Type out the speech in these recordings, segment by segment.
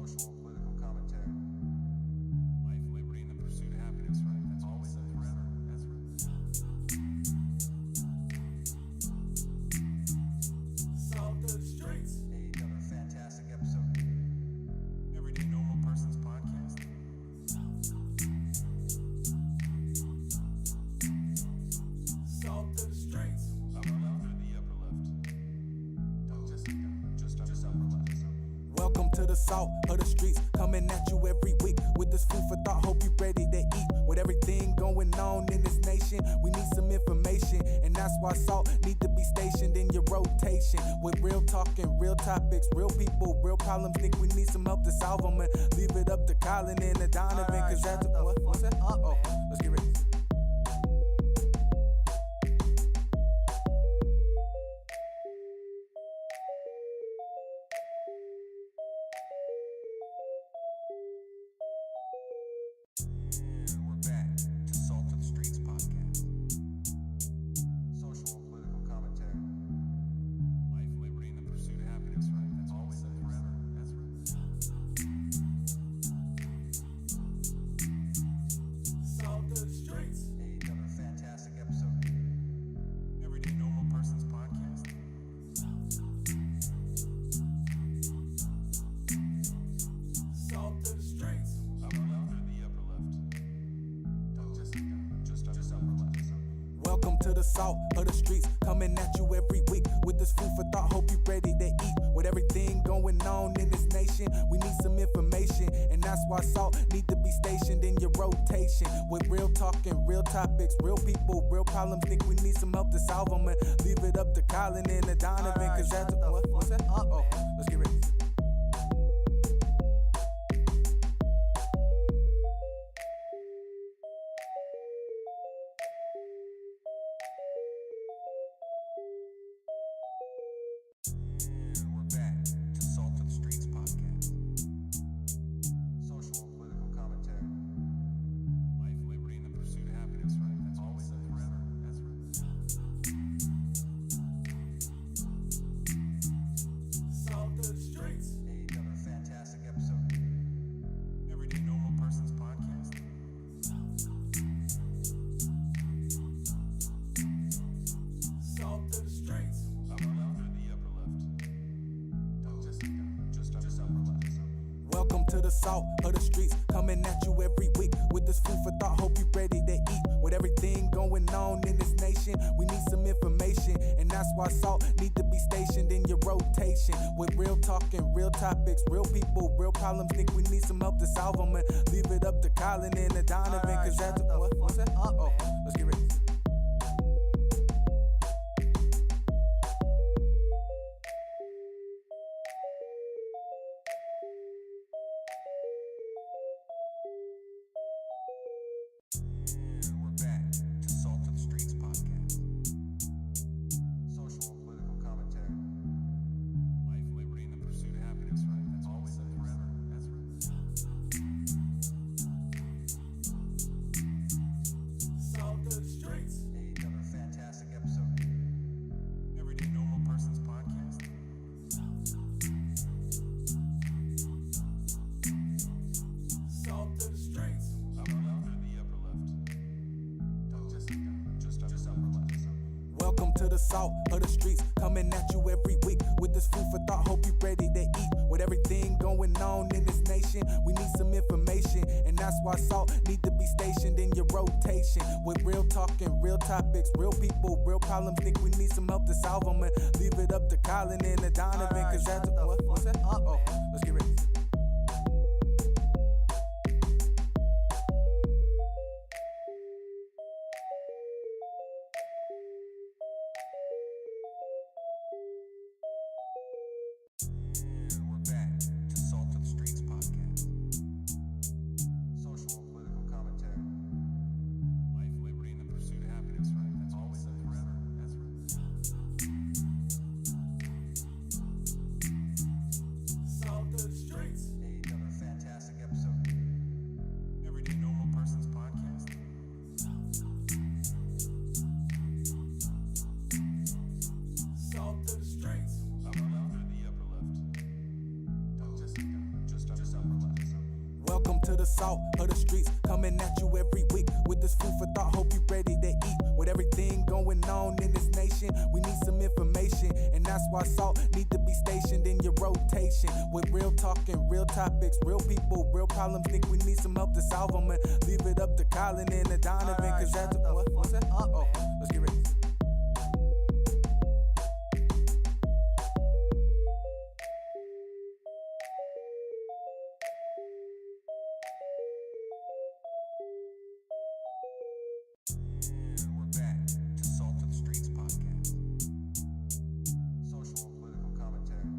social and political commentary. Life, liberty, and the pursuit of happiness, right? That's always and forever. That's right. Salt of the streets. Another fantastic episode. Everyday Normal Person's Podcast. Salt of the streets. Upper left or the upper left? Just upper left. Welcome to the salt of the streets, coming at you every week with this food for thought. Hope you ready to eat. With everything going on in this nation, we need some information, and that's why salt need to be stationed in your rotation. With real talking, real topics, real people, real problems. Think we need some help to solve them, and leave it up to Colin and the Donovan, cause that's what's that? Oh, let's get ready. And we're back to Salt of the Streets podcast. Social and political commentary. Life, liberty, and the pursuit of happiness, right? That's always and forever. That's right. Salt of the streets. Another fantastic episode. Everyday Normal Person's Podcast. Salt of the streets. Upper left or the upper left? Just upper left. Welcome to the salt of the streets, coming at you every week with this food for thought. Hope you ready to eat. With everything going on in this nation, we need some information, and that's why salt need to be stationed in your rotation. With real talking, real topics, real people, real problems. Think we need some help to solve them, and leave it up to Colin and the Donovan, cause that's what's that? Oh, let's get ready. And we're back to Salt of the Streets podcast. Social and political commentary. Life, liberty, and the pursuit of happiness, right? That's always and forever. That's right. Salt of the streets. Another fantastic episode. Everyday Normal Person's Podcast. Salt of the streets. Upper left or the upper left? Just upper left. Welcome to the salt of the streets, coming at you every week with this food for thought. Hope you ready to eat. With everything going on in this nation, we need some information, and that's why salt need to be stationed in your rotation. With real talking, real topics, real people, real problems. Think we need some help to solve them, and leave it up to Colin and the Donovan, cause that's what's that? Oh, let's get ready. And we're back to Salt of the Streets podcast. Social and political commentary. Life, liberty, and the pursuit of happiness, right? That's always and forever. That's right. Salt of the streets. Another fantastic episode. Everyday Normal Person's Podcast. Salt of the streets. Upper left or the upper left? Just upper left. Welcome to the salt of the streets, coming at you every week with this food for thought. Hope you ready to eat. With everything going on in this nation, we need some information, and that's why salt need to be stationed in your rotation. With real talking, real topics, real people, real problems. Think we need some help to solve them, and leave it up to Colin and the Donovan, cause that's what's that? Oh, let's get ready. And we're back to Salt of the Streets podcast. Social and political commentary. Life, liberty, and the pursuit of happiness, right? That's always and forever. That's right. Salt of the Welcome to the salt of the streets, coming at you every week with this food for thought. Hope you ready to eat. With everything going on in this nation, we need some information, and that's why salt need to be stationed in your rotation. With real talking, real topics, real people, real problems. Think we need some help to solve them, and leave it up to Colin and the Donovan, cause that's what's that? Oh, let's get ready. And we're back to Salt of the Streets podcast. Social and political commentary.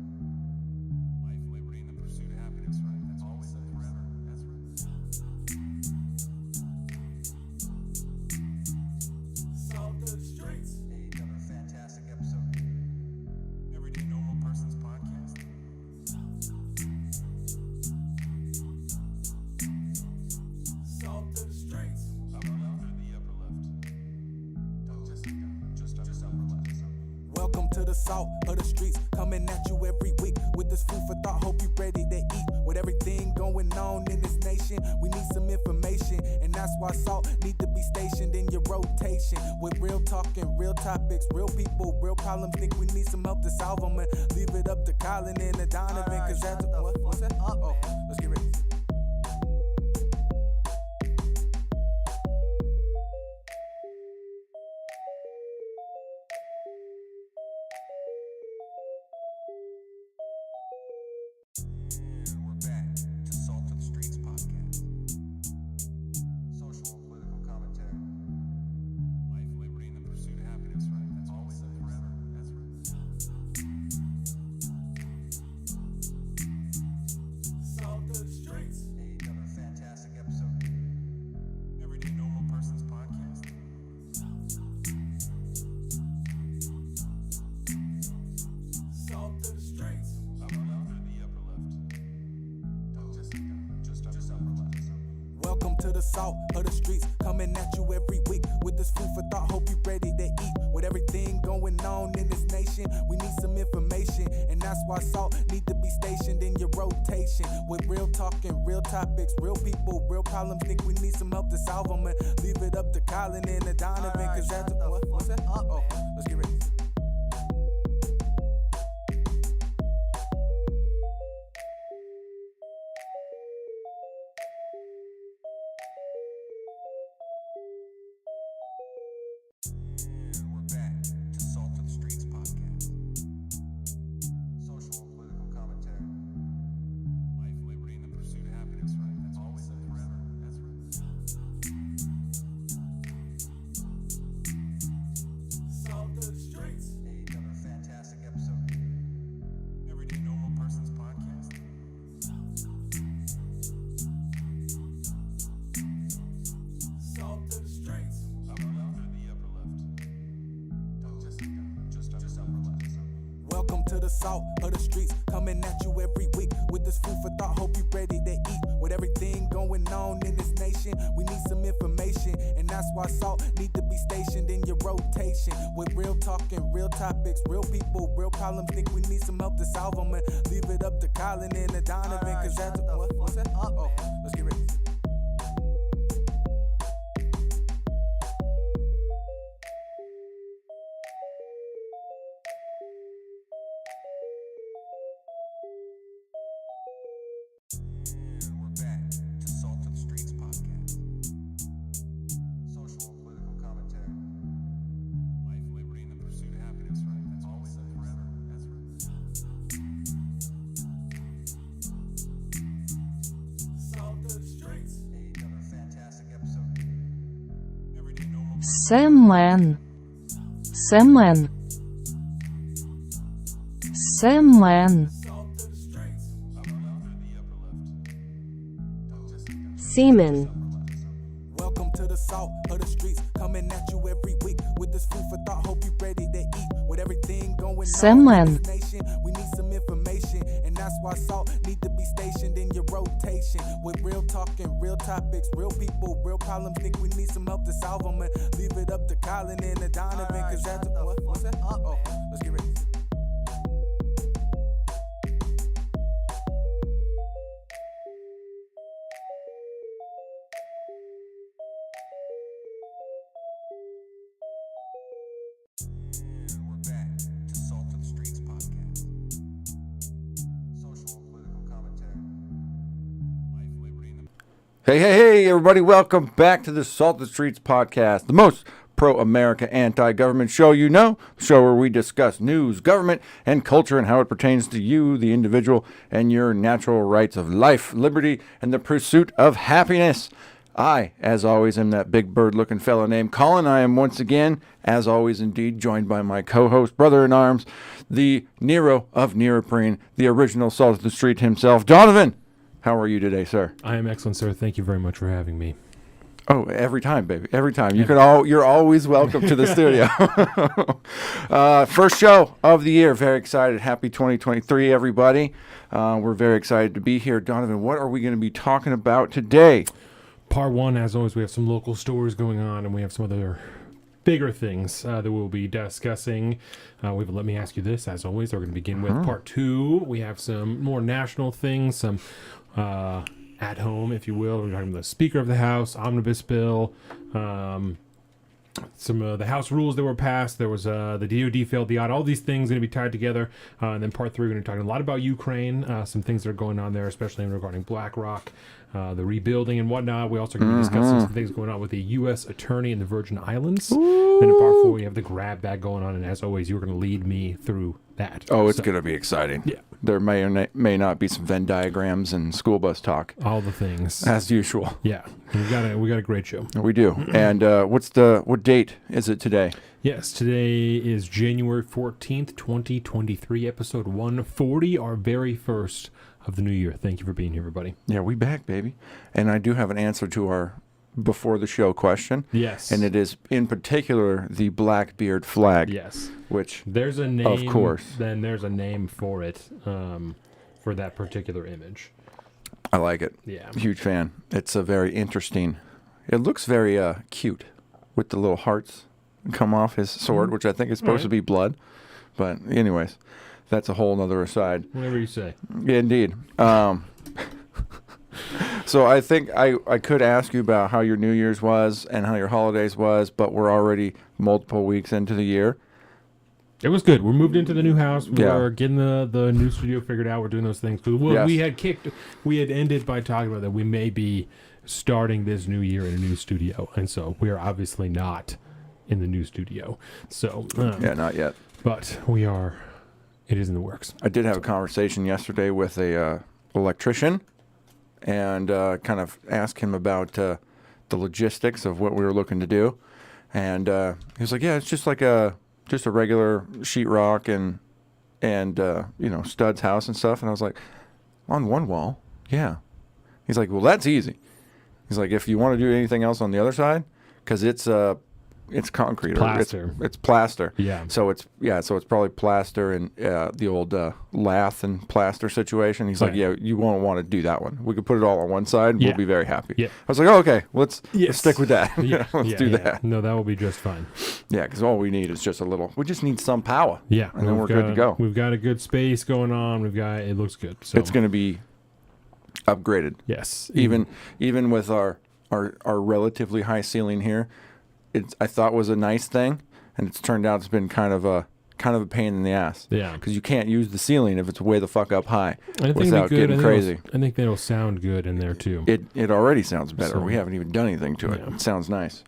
Life, liberty, and the pursuit of happiness, right? That's always and forever. That's right. Salt of the streets. Another fantastic episode. Everyday Normal Person's Podcast. Salt of the streets. Upper left or the upper left? Just upper left. Welcome to the salt of the streets, coming at you every week with this food for thought. Hope you ready to eat. With everything going on in this nation, we need some information, and that's why salt need to be stationed in your rotation. With real talking, real topics, real people, real problems. Think we need some help to solve them, and leave it up to Colin and the Donovan, cause that's what's that? Oh, let's get ready. And we're back to Salt of the Streets podcast. Social and political commentary. Life, liberty, and the pursuit of happiness, right? That's always and forever. That's right. Salt of the streets. Another fantastic episode. Everyday Normal Person's Podcast. Salt of the streets. Upper left or the upper left? Just upper left. Welcome to the salt of the streets, coming at you every week with this food for thought. Hope you ready to eat. With everything going on in this nation, we need some information, and that's why salt need to be stationed in your rotation. With real talking, real topics, real people, real problems. Think we need some help to solve them, and leave it up to Colin and the Donovan, cause that's what's that? Oh, let's get ready. And we're back to Salt of the Streets podcast. Social and political commentary. Life, liberty, and the pursuit of happiness, right? That's always and forever. That's right. Salt of the streets. Another fantastic episode. Everyday Normal Person's Podcast. Salt of the streets. Upper left or the upper left? Just upper left. Welcome to the salt of the streets, coming at you every week with this food for thought. Hope you ready to eat. With everything going on in this nation, we need some information, and that's why salt need to be stationed in your rotation. With real talking, real topics, real people, real problems. Think we need some help to solve them, and leave it up to Colin and the Donovan, cause that's what's that? Oh, let's get ready. And we're back to Salt of the Streets podcast. Social and political commentary. Life, liberty, and the pursuit of happiness, right? That's always and forever. That's right. Salt of the streets. Another fantastic episode. Everyday Normal Semen. Semen. Semen. Salt of the streets. Upper left or the upper left? Semen. Welcome to the salt of the streets, coming at you every week with this food for thought. Hope you ready to eat. With everything going on Someone. in this nation, we need some information, and that's why salt need to be stationed in your rotation. With real talking, real topics, real people, real problems. Think we need some help to solve them, and leave it up to Colin and the Donovan, cause that's what's that? Oh, let's get ready. Hey, everybody, welcome back to the Salt the Streets podcast, the most pro-America, anti-government show you know, the show where we discuss news, government, and culture and how it pertains to you, the individual, and your natural rights of life, liberty, and the pursuit of happiness. I, as always, am that big bird-looking fellow named Colin. I am once again, as always indeed, joined by my co-host, brother-in-arms, the Nero of Neoprene, the original Salt of the Street himself, Donovan. How are you today, sir? I am excellent, sir. Thank you very much for having me. Oh, every time, baby. Every time. You're always welcome to the studio. First show of the year. Very excited. Happy 2023, everybody. We're very excited to be here. Donovan, what are we going to be talking about today? Part one, as always, we have some local stories going on, and we have some other bigger things that we'll be discussing. Let me ask you this, as always. We're going to begin with part two. We have some more national things, some at home, if you will. We're talking about the Speaker of the House, omnibus bill, some of the House rules that were passed. There was the DOD failed the audit. All these things going to be tied together. And then part three, we're going to be talking a lot about Ukraine, some things that are going on there, especially regarding BlackRock, the rebuilding and whatnot. We also going to be discussing some things going on with the U.S. Attorney in the Virgin Islands. And in part four, we have the grab bag going on. And as always, you're going to lead me through that. Oh, it's going to be exciting. Yeah. There may or may not be some Venn diagrams and school bus talk. All the things. As usual. Yeah. We got a great show. We do. And what date is it today? Yes, today is January 14th, 2023, episode 140, our very first of the new year. Thank you for being here, everybody. Yeah, we back, baby. And I do have an answer to our before the show question. Yes. And it is in particular the Blackbeard flag. Yes. Which there's a name. Of course. Then there's a name for it, for that particular image. I like it. Yeah. Huge fan. It's a very interesting. It looks very cute with the little hearts come off his sword, which I think is supposed to be blood. But anyways, that's a whole nother aside. Whatever you say. Yeah, indeed. So I think I could ask you about how your New Year's was and how your holidays was, but we're already multiple weeks into the year. It was good. We're moved into the new house. Yeah. We're getting the new studio figured out. We're doing those things. We had ended by talking about that we may be starting this new year in a new studio. And so we are obviously not in the new studio. So yeah, not yet. But we are. It is in the works. I did have a conversation yesterday with a electrician and kind of asked him about the logistics of what we were looking to do. And he was like, yeah, it's just like a regular sheetrock and studs house and stuff. And I was like, on one wall, yeah. He's like, well, that's easy. He's like, if you want to do anything else on the other side, because it's concrete. Plaster. Or it's plaster. Yeah. So it's probably plaster and the old lath and plaster situation. He's like, yeah, you won't want to do that one. We could put it all on one side and we'll be very happy. Yeah. I was like, oh, okay, let's stick with that. Let's do that. No, that will be just fine. Yeah, because all we need is just we just need some power. Yeah. And then we're good to go. We've got a good space going on. It looks good. So it's going to be upgraded. Yes. Even with our relatively high ceiling here, I thought was a nice thing, and it's turned out it's been kind of a pain in the ass. Yeah. Because you can't use the ceiling if it's way the fuck up high I think without getting crazy. I think that'll sound good in there too. It already sounds better. So, we haven't even done anything to it. Yeah. It sounds nice.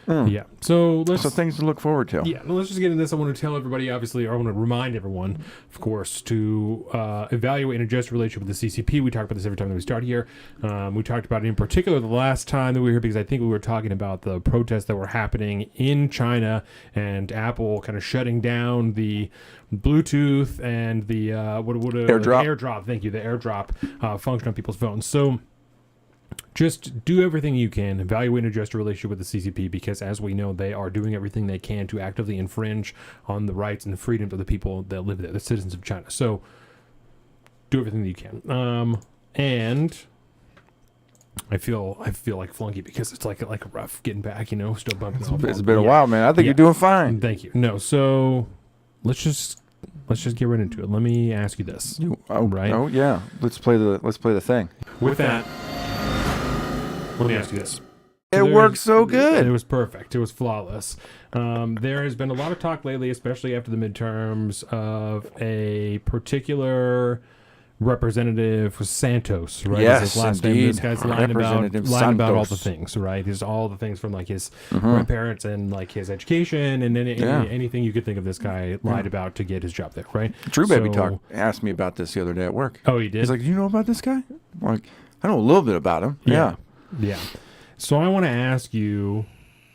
Yeah. So things to look forward to. Yeah. Well, let's just get into this. I want to tell everybody, obviously, I want to remind everyone, of course, to evaluate and adjust your relationship with the CCP. We talk about this every time that we start here. We talked about it in particular the last time that we were here because I think we were talking about the protests that were happening in China and Apple kind of shutting down the Bluetooth and the AirDrop. Thank you. The AirDrop function on people's phones. So just do everything you can, evaluate and adjust your relationship with the CCP, because as we know, they are doing everything they can to actively infringe on the rights and the freedoms of the people that live there, the citizens of China. So do everything that you can. And I feel like flunky because it's like a rough getting back, still bumping off. It's been a while, man. I think you're doing fine. Thank you. No, so let's just get right into it. Let me ask you this. Right? Oh yeah. Let's play the thing. With that, let me ask you this. It worked so good. It was perfect. It was flawless. There has been a lot of talk lately, especially after the midterms, of a particular Representative Santos, right? Yes, Is his last name. indeed. This guy's lying about Representative all the Santos. things, right? His all the things from like his grandparents and like his education and anything you could think of. This guy lied about to get his job there, right? Drew Baby So- asked me about this the other day at work. Oh, he did. He's like, "Do you know about this guy?" I'm like, I know a little bit about him. Yeah. Yeah. So I want to ask you,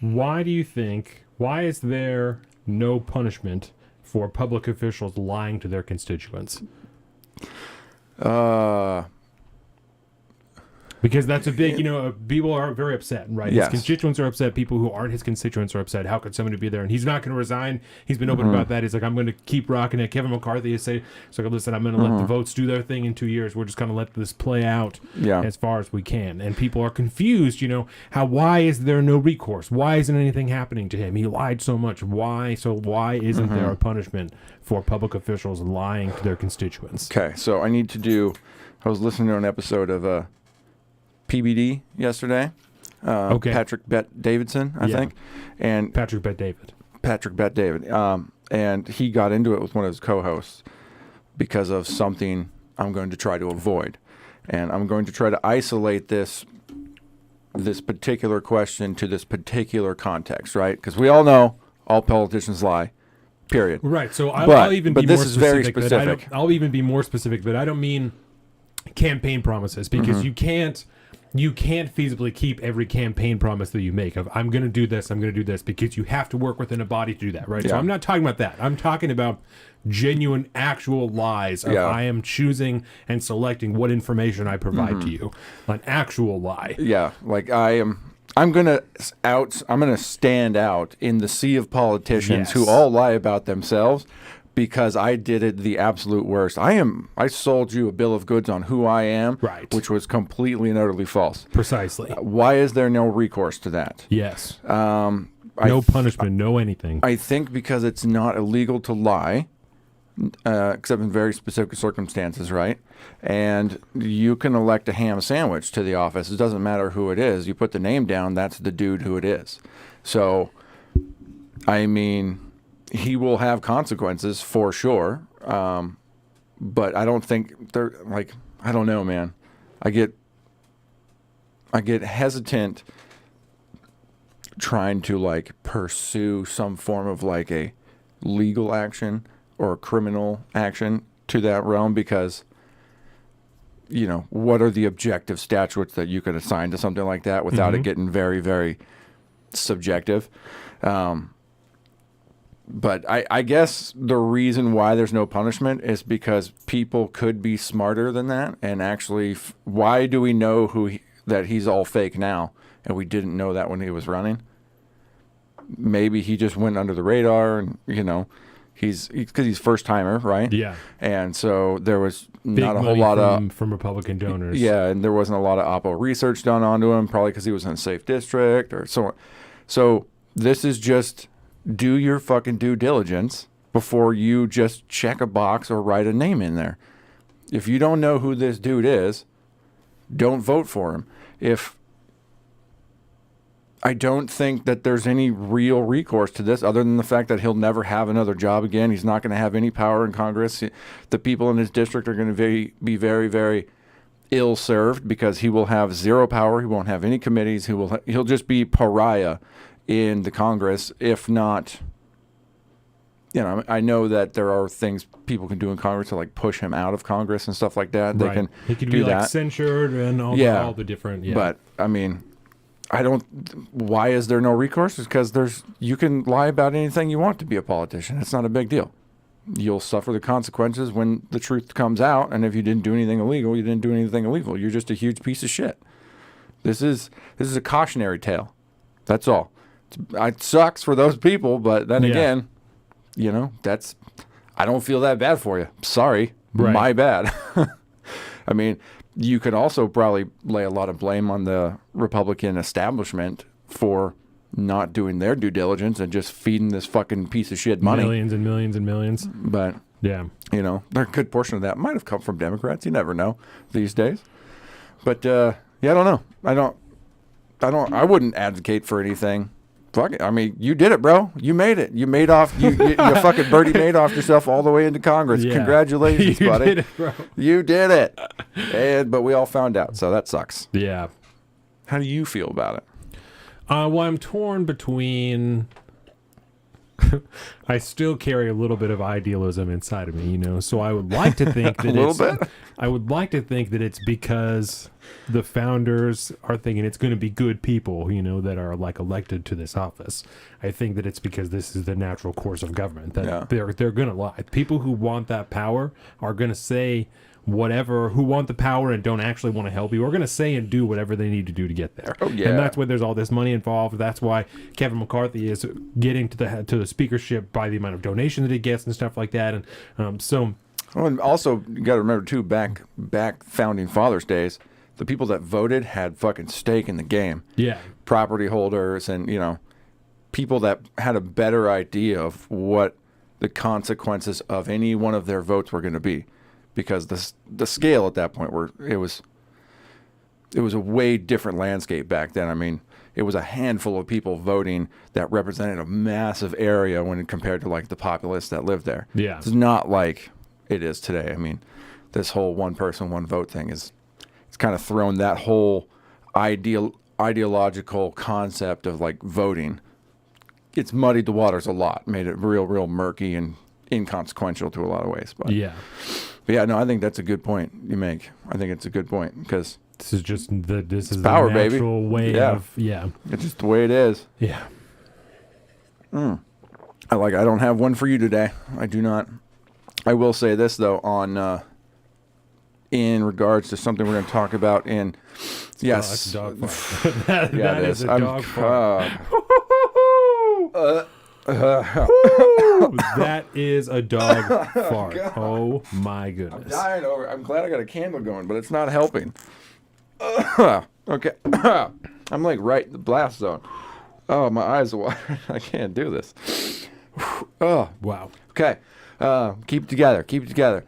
why is there no punishment for public officials lying to their constituents? Because that's a big, people are very upset, right? Yes. His constituents are upset. People who aren't his constituents are upset. How could somebody be there? And he's not going to resign. He's been open about that. He's like, I'm going to keep rocking it. Kevin McCarthy is saying, it's like, listen, I'm going to let the votes do their thing in 2 years. We're just going to let this play out as far as we can. And people are confused, why is there no recourse? Why isn't anything happening to him? He lied so much. Why? So why isn't there a punishment for public officials lying to their constituents? Okay, so I was listening to an episode of PBD yesterday. Patrick Bet Davidson, I think. And Patrick Bet David. And he got into it with one of his co-hosts because of something I'm going to try to avoid. And I'm going to try to isolate this particular question to this particular context, right? Because we all know all politicians lie, period. Right. So I'll even be this more is very specific. I'll even be more specific, but I don't mean campaign promises, because you can't feasibly keep every campaign promise that you make of I'm going to do this, because you have to work within a body to do that, right? Yeah. So I'm not talking about that. I'm talking about genuine, actual lies of I am choosing and selecting what information I provide to you. An actual lie. Yeah, like I'm gonna stand out in the sea of politicians who all lie about themselves, because I did it the absolute worst. I sold you a bill of goods on who I am, right, which was completely and utterly false. Precisely. Why is there no recourse to that? Yes. No punishment, no anything. I think because it's not illegal to lie, except in very specific circumstances, right? And you can elect a ham sandwich to the office. It doesn't matter who it is. You put the name down, that's the dude who it is. So, I mean, he will have consequences for sure. But I don't think they're like, I don't know, man. I get hesitant trying to like pursue some form of like a legal action or a criminal action to that realm, because what are the objective statutes that you could assign to something like that without it getting very, very subjective. But I guess the reason why there's no punishment is because people could be smarter than that. And actually, why do we know that he's all fake now, and we didn't know that when he was running? Maybe he just went under the radar, and because he's first timer, right? Yeah. And so there was Big not a whole money lot from Republican donors. Yeah, and there wasn't a lot of Oppo research done onto him, probably because he was in a safe district or so on. So this is just do your fucking due diligence before you just check a box or write a name in there. If you don't know who this dude is, don't vote for him. I don't think that there's any real recourse to this other than the fact that he'll never have another job again. He's not going to have any power in Congress. The people in his district are going to be very, very ill-served because he will have zero power. He won't have any committees. He'll just be pariah in the Congress, if not... I know that there are things people can do in Congress to like push him out of Congress and stuff like that. Right. He could be like censured and all the different... Yeah. But, I mean... why is there no recourse? It's because you can lie about anything you want to be a politician. It's not a big deal. You'll suffer the consequences when the truth comes out, and if you didn't do anything illegal, you didn't do anything illegal. You're just a huge piece of shit. This is a cautionary tale. That's all. It sucks for those people, but then again, I don't feel that bad for you. Sorry. Right. My bad. I mean, you could also probably lay a lot of blame on the Republican establishment for not doing their due diligence and just feeding this fucking piece of shit money. Millions and millions and millions. But, yeah, a good portion of that might have come from Democrats. You never know these days. But, I don't know. I wouldn't advocate for anything Fuck it. I mean, you did it, bro. You made it. You made off. You fucking Bertie made off yourself all the way into Congress. Yeah. Congratulations, You buddy. did it, bro. You did it. But we all found out, so that sucks. Yeah. How do you feel about it? Well, I'm torn between. I still carry a little bit of idealism inside of me, you know. So I would like to think that A little bit? I would like to think that it's because the founders are thinking it's going to be good people, you know, that are like elected to this office. I think that it's because this is the natural course of government that they're going to lie. People who want that power are going to say whatever, who want the power and don't actually want to help you, are going to say and do whatever they need to do there. Oh, yeah. And that's why there's all this money involved. That's why Kevin McCarthy is getting to the speakership by the amount of donation that he gets and stuff like that. And Oh, and also, you got to remember, too, back founding fathers days, the people that voted had fucking stake in the game. yeah, Property holders and, you know, people that had a better idea of what the consequences of any one of their votes were going to be. Because the scale at that point, it was a way different landscape back then. I mean, it was a handful of people voting that represented a massive area when compared to like the populace that lived there. Yeah. It's not like it is today. I mean, this whole one person, one vote thing it's kind of thrown that whole ideological concept of like voting. It's muddied the waters a lot, made it real murky and inconsequential to a lot of ways. But yeah, no, I think that's a good point you make. I think it's a good point because this is just power, the baby. natural way of it's just the way it is. yeah. I don't have one for you today. I do not. I will say this though on in regards to something we're going to talk about in That's a dog fart. that it is a I'm- dog fart. That is a dog fart. Oh my goodness. dying over. I'm glad I got a candle going, but it's not helping. Okay. I'm like right in the blast zone. Oh, my eyes are watering. I can't do this. Oh, Wow. okay. Keep it together. Keep it together.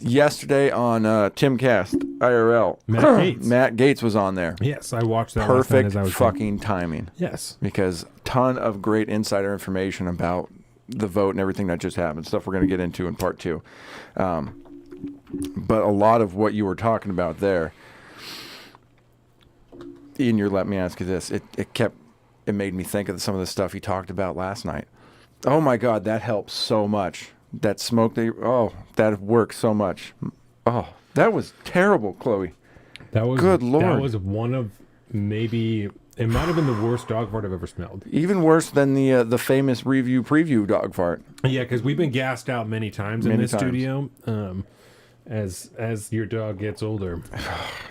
Yesterday on Timcast IRL, Matt Gates. Matt Gates was on there. Yes, I watched that. last night Perfect as I was fucking timing. Yes. Because ton of great insider information about the vote and everything that just happened. Stuff we're going to get into in part 2. But a lot of what you were talking about there, Ian, let me ask you this. It made me think of some of the stuff he talked about last night. Oh my God, that helps so much. That smoke, that works so much. Oh, that was terrible, Chloe. That was Good Lord. That was one of maybe it might have been the worst dog fart I've ever smelled. Even worse than the famous review preview dog fart. Yeah, because we've been gassed out many times in Many this times. studio. As your dog gets older,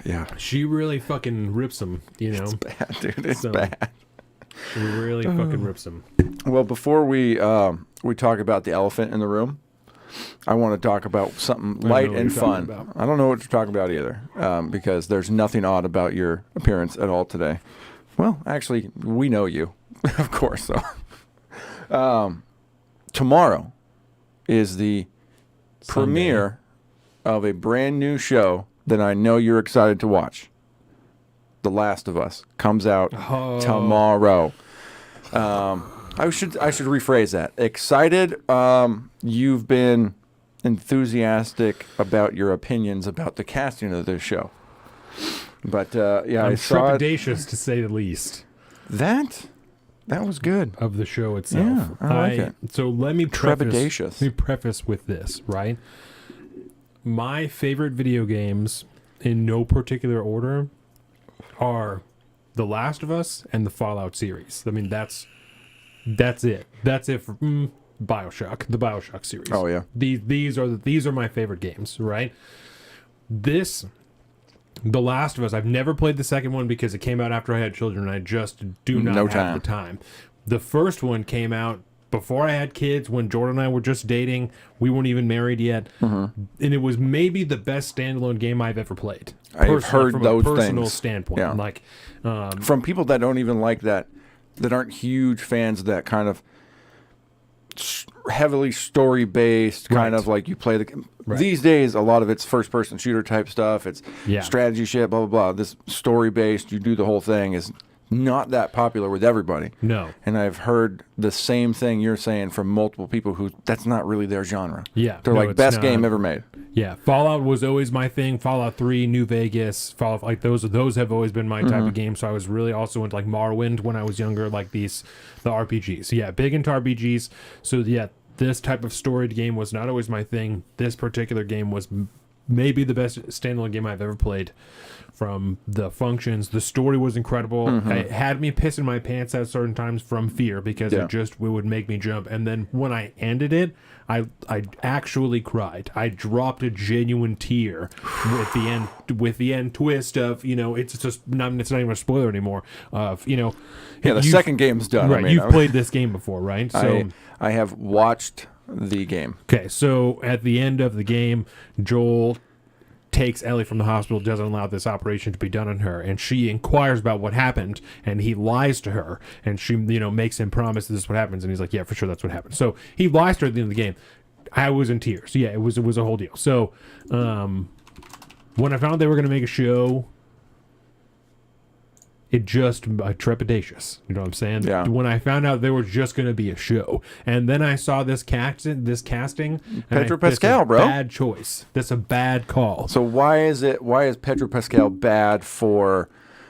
Yeah. she really fucking rips them. You know, Bad, dude. It's So- bad. she really fucking rips them. Well, before we talk about the elephant in the room, I want to talk about something know light what and you're talking fun. about. I don't know what you're talking about either, because there's nothing odd about your appearance at all today. Well, actually, we know you, of course. So, tomorrow is the premiere of a brand new show that I know you're excited to watch. The Last of Us comes out tomorrow. I should rephrase that. Excited. You've been enthusiastic about your opinions about the casting of this show. But yeah, I'm I saw it. trepidatious to say the least That was good. of the show itself. Yeah, I like it. So let me Trepidatious. preface with this, right? My favorite video games, in no particular order, are The Last of Us and the Fallout series. I mean, that's it. That's it for BioShock, the BioShock series. Oh, yeah. These are my favorite games, right? The Last of Us, I've never played the second one because it came out after I had children and I just do not No have time. the time. The first one came out before I had kids, when Jordan and I were just dating. We weren't even married yet. Mm-hmm. And it was maybe the best standalone game I've ever played. I've Personally, heard from those a personal things. standpoint. Yeah. Like, From people that don't even like that aren't huge fans of that kind of heavily story-based kind Right. of like you play the... Right. These days, a lot of it's first-person shooter type stuff. It's Yeah. strategy shit, blah, blah, blah. This story-based, you do the whole thing is not that popular with everybody. No. And I've heard the same thing you're saying from multiple people who that's not really their genre. Yeah. They're No, like, it's best not. game ever made. Yeah, Fallout was always my thing. Fallout 3, New Vegas, Fallout, like those have always been my type of game. So I was really also into like Morrowind when I was younger, like the RPGs. So yeah, big into RPGs. So yeah, this type of storied game was not always my thing. This particular game was maybe the best standalone game I've ever played. From the functions, the story was incredible. It had me pissing my pants at certain times from fear because it would make me jump. And then when I ended it, I actually cried. I dropped a genuine tear with the end twist of, you know, it's not even a spoiler anymore. Of, you know, the second game's done. Right, I mean, you've played this game before, right? So I have watched the game. okay, so at the end of the game, Joel takes Ellie from the hospital, doesn't allow this operation to be done on her, and she inquires about what happened, and he lies to her, and she, you know, makes him promise this is what happens, and he's like, yeah, for sure, that's what happened. So he lies to her at the end of the game. I was in tears. Yeah, it was a whole deal. So when I found they were going to make a show, it just trepidatious. You know what I'm saying? Yeah. When I found out there was just going to be a show, and then I saw this casting, Pedro Pascal, bro. Bad choice. That's a bad call. So why is Pedro Pascal bad for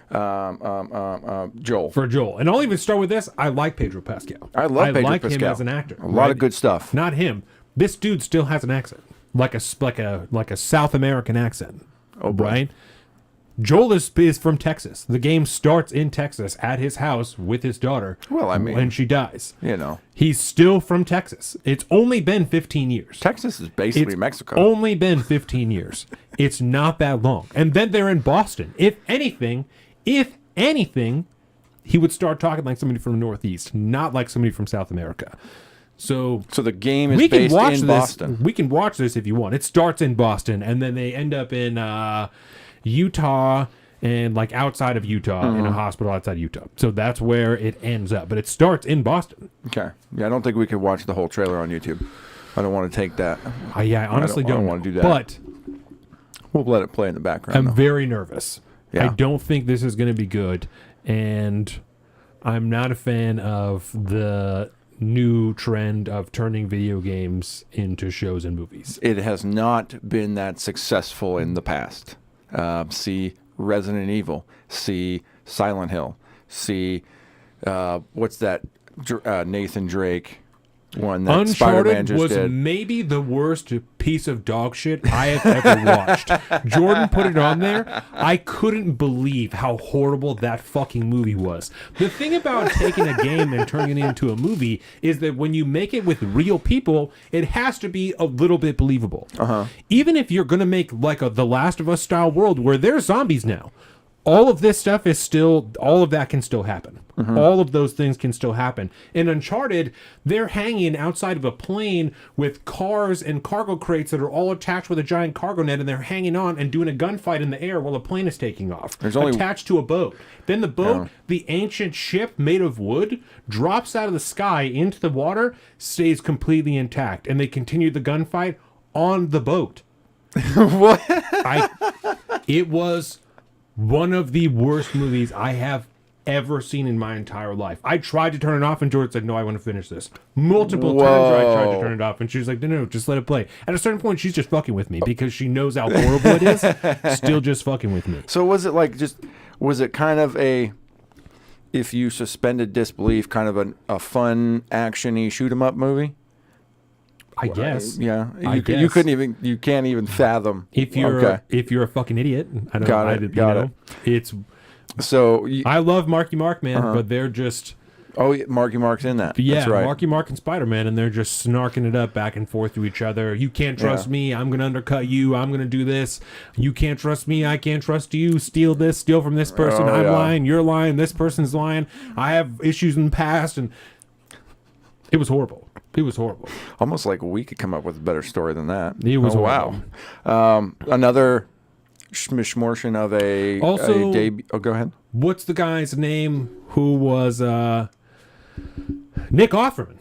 Joel? For Joel, and I'll even start with this. I like Pedro Pascal. I love Pedro like Pascal. him as an actor. A lot of good stuff. Not him. This dude still has an accent, like a South American accent. Oh boy. Right. Joel is from Texas. The game starts in Texas at his house with his daughter. Well, I mean, when she dies, you know, he's still from Texas. It's only been 15 years. Texas is basically It's Mexico. Only been 15 years. It's not that long. And then they're in Boston. If anything, he would start talking like somebody from the Northeast, not like somebody from South America. So the game is based in Boston. We can watch this if you want. It starts in Boston, and then they end up in Utah and like outside of Utah in a hospital outside Utah. So that's where it ends up. But it starts in Boston. Okay. Yeah, I don't think we could watch the whole trailer on YouTube. I don't want to take that. I honestly don't want to do that. But we'll let it play in the background. I'm though. very nervous. Yeah. I don't think this is going to be good. And I'm not a fan of the new trend of turning video games into shows and movies. It has not been that successful in the past. See Resident Evil. See Silent Hill. See what's that Nathan Drake one that Spider-Man Uncharted just was did. maybe the worst piece of dog shit I have ever watched. Jordan put it on there. I couldn't believe how horrible that fucking movie was. The thing about taking a game and turning it into a movie is that when you make it with real people, it has to be a little bit believable. Even if you're going to make like a The Last of Us style world where there's zombies now, all of this stuff is still, all of that can still happen. All of those things can still happen. In Uncharted, they're hanging outside of a plane with cars and cargo crates that are all attached with a giant cargo net, and they're hanging on and doing a gunfight in the air while the plane is taking off. There's only attached to a boat. Then the boat, the ancient ship made of wood, drops out of the sky into the water, stays completely intact, and they continue the gunfight on the boat. What? It was one of the worst movies I have ever seen in my entire life. I tried to turn it off, and Jordan said, no, I want to finish this. Multiple times I tried to turn it off, and she was like, no, just let it play. At a certain point, she's just fucking with me because she knows how horrible it is. Still just fucking with me. So was it like was it kind of a, if you suspended disbelief, kind of a fun, action-y shoot-'em-up movie? I guess. Yeah, I guess. you can't even fathom. If you're a fucking idiot, I don't Got know. it, got it. It's. So I love Marky Mark, man, but they're just. Oh, Marky Mark's in that. Yeah, That's right. Marky Mark and Spider-Man, and they're just snarking it up back and forth to each other. You can't trust me. I'm going to undercut you. I'm going to do this. You can't trust me. I can't trust you. Steal this. Steal from this person. I'm lying. You're lying. This person's lying. I have issues in the past, and it was horrible. It was horrible. Almost like we could come up with a better story than that. It was wow. Another schmishmortion of a debut. Oh, go ahead. What's the guy's name who was Nick Offerman,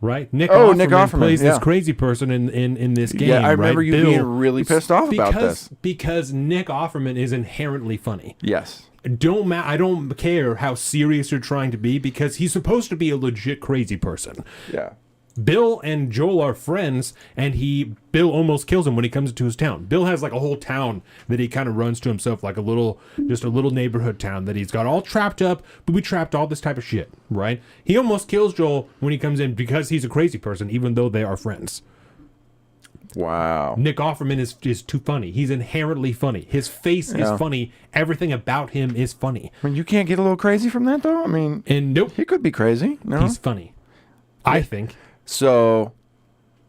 right? Nick Nick Offerman Offerman, plays yeah. this crazy person in this game. Yeah, I remember right? you Bill, being really pissed off about this. because Nick Offerman is inherently funny. Yes. I don't care how serious you're trying to be because he's supposed to be a legit crazy person. Yeah. Bill and Joel are friends, and Bill almost kills him when he comes into his town. Bill has like a whole town that he kind of runs to himself, like just a little neighborhood town that he's got all trapped up, booby-trapped, all this type of shit, right? He almost kills Joel when he comes in because he's a crazy person, even though they are friends. Wow. Nick Offerman is too funny. He's inherently funny. His face is funny. Everything about him is funny. I mean, you can't get a little crazy from that, though? I mean, And nope, he could be crazy. No? he's funny. I think. So,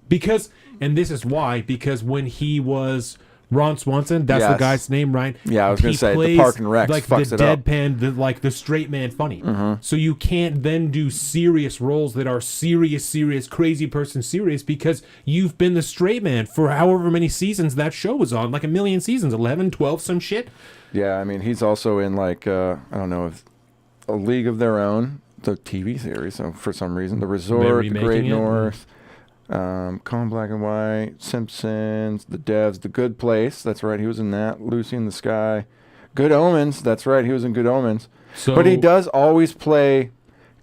Because when he was Ron Swanson, that's the Yes. guy's name, right? Yeah, I was gonna He say, the plays Park and Rec like fucks the it up. deadpan, the straight man funny. So you can't then do serious roles that are serious, crazy person serious because you've been the straight man for however many seasons that show was on, like a million seasons, 11, 12, some shit. yeah, I mean, he's also in, like, I don't know, if A League of Their Own, the TV series, so for some reason. The Resort, The Great remaking it? North, Calm Black and White, Simpsons, The Devs, The Good Place. That's right, he was in that. Lucy in the Sky. Good Omens. That's right, he was in Good Omens. So, But he does always play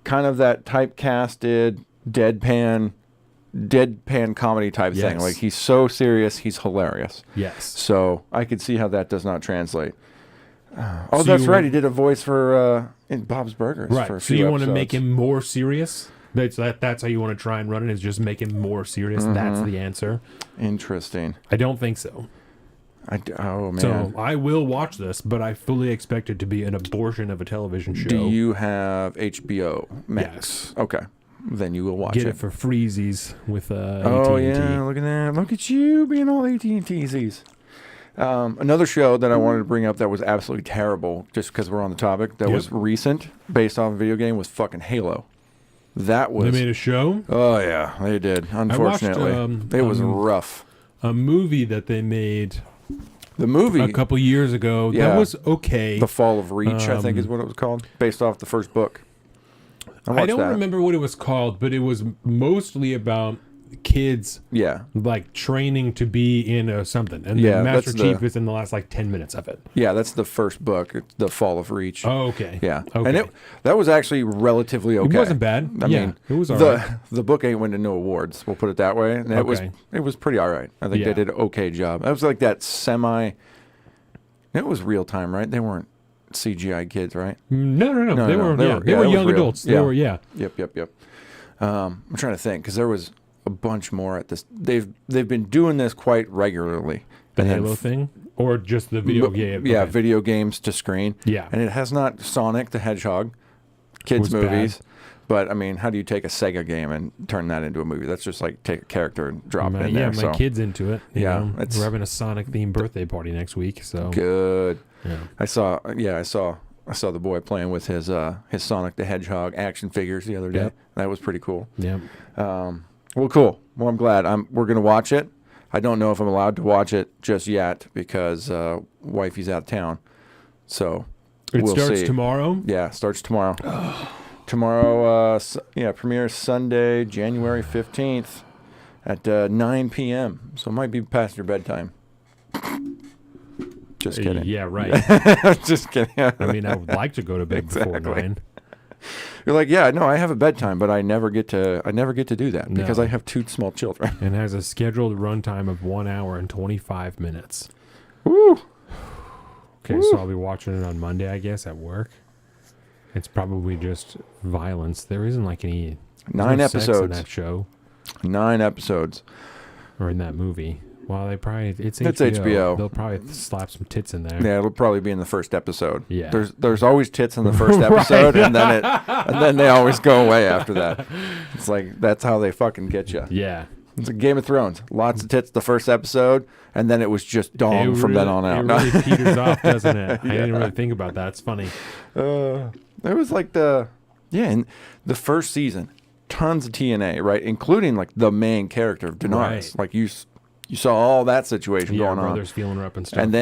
kind of that typecasted, deadpan comedy type thing. Yes. Like, he's so serious, he's hilarious. Yes. So I could see how that does not translate. Oh, So that's you right. want- He did a voice for in Bob's Burgers. Right. For a So few you want to episodes. make him more serious? That's how you want to try and run it, is just make him more serious. That's the answer. Interesting. I don't think so. Oh man. So I will watch this, but I fully expect it to be an abortion of a television show. Do you have HBO Max? Yes. Okay. Then you will watch Get it. it for freezies with Oh AT&T. yeah, look at that! Look at you being all AT&T's. Another show that I wanted to bring up that was absolutely terrible, just because we're on the topic, that was recent, based off a video game, was fucking Halo. That was. They made a show, Oh yeah, they did. Unfortunately, it was rough. a movie that they made The movie, a couple years ago. Yeah. That was okay. The Fall of Reach, I think is what it was called, based off the first book. I don't remember what it was called, but it was mostly about kids Yeah, like training to be in something, and Yeah, the Master that's Chief the- is in the last like 10 minutes of it. yeah, that's the first book, The Fall of Reach. Oh, okay. Yeah, Okay. and that was actually relatively okay. It wasn't bad. I Yeah, mean, it was all the right. the book ain't winning no awards. We'll put it that way. And it was pretty all right. I think Yeah. they did an okay job. That was like that semi. It was real time, right? They weren't CGI kids, right? No. No, They no, were. they Yeah, were- they yeah, were it was young real. adults. They Yeah. were. Yeah. Yep. I'm trying to think because there was a bunch more at this. They've been doing this quite regularly. The And then Halo thing, or just the video game. Yeah, Okay. video games to screen. Yeah. And it has not Sonic the Hedgehog, kids Was bad. movies. But I mean, how do you take a Sega game and turn that into a movie? That's just like take a character and drop it in there. My So kid's into it. You Yeah, know, it's- we're having a Sonic themed birthday party next week. So good. yeah. I saw the boy playing with his Sonic the Hedgehog action figures the other day. Yep. That was pretty cool. Yeah. Well, cool. Well, I'm glad. We're gonna watch it. I don't know if I'm allowed to watch it just yet because wifey's out of town. So It we'll starts see. tomorrow. Yeah, starts tomorrow. Tomorrow, premieres Sunday, January 15th at 9 p.m. So it might be past your bedtime. Just kidding. Yeah, right. Just kidding. I mean, I would like to go to bed before Exactly. 9. You're like, yeah, no, I have a bedtime, but I never get to do that because No. I have 2 small children. And has a scheduled runtime of 1 hour and 25 minutes. Woo! Okay, so I'll be watching it on Monday, I guess, at work. It's probably just violence. There isn't like any 9 no sex in episodes. that show 9 episodes. or in that movie. Well, it's It's HBO. HBO. They'll probably slap some tits in there. Yeah, it'll probably be in the first episode. Yeah. There's always tits in the first episode, and then they always go away after that. It's like that's how they fucking get you. Yeah. It's like Game of Thrones. Lots of tits the first episode, and then it was just dong from then on out. It really peters off, doesn't it? I didn't really think about that. It's funny. It was like in the first season, tons of TNA, right, including like the main character of Daenerys. Right. Like you saw all that situation Yeah, going on, brothers feeling her up and stuff. and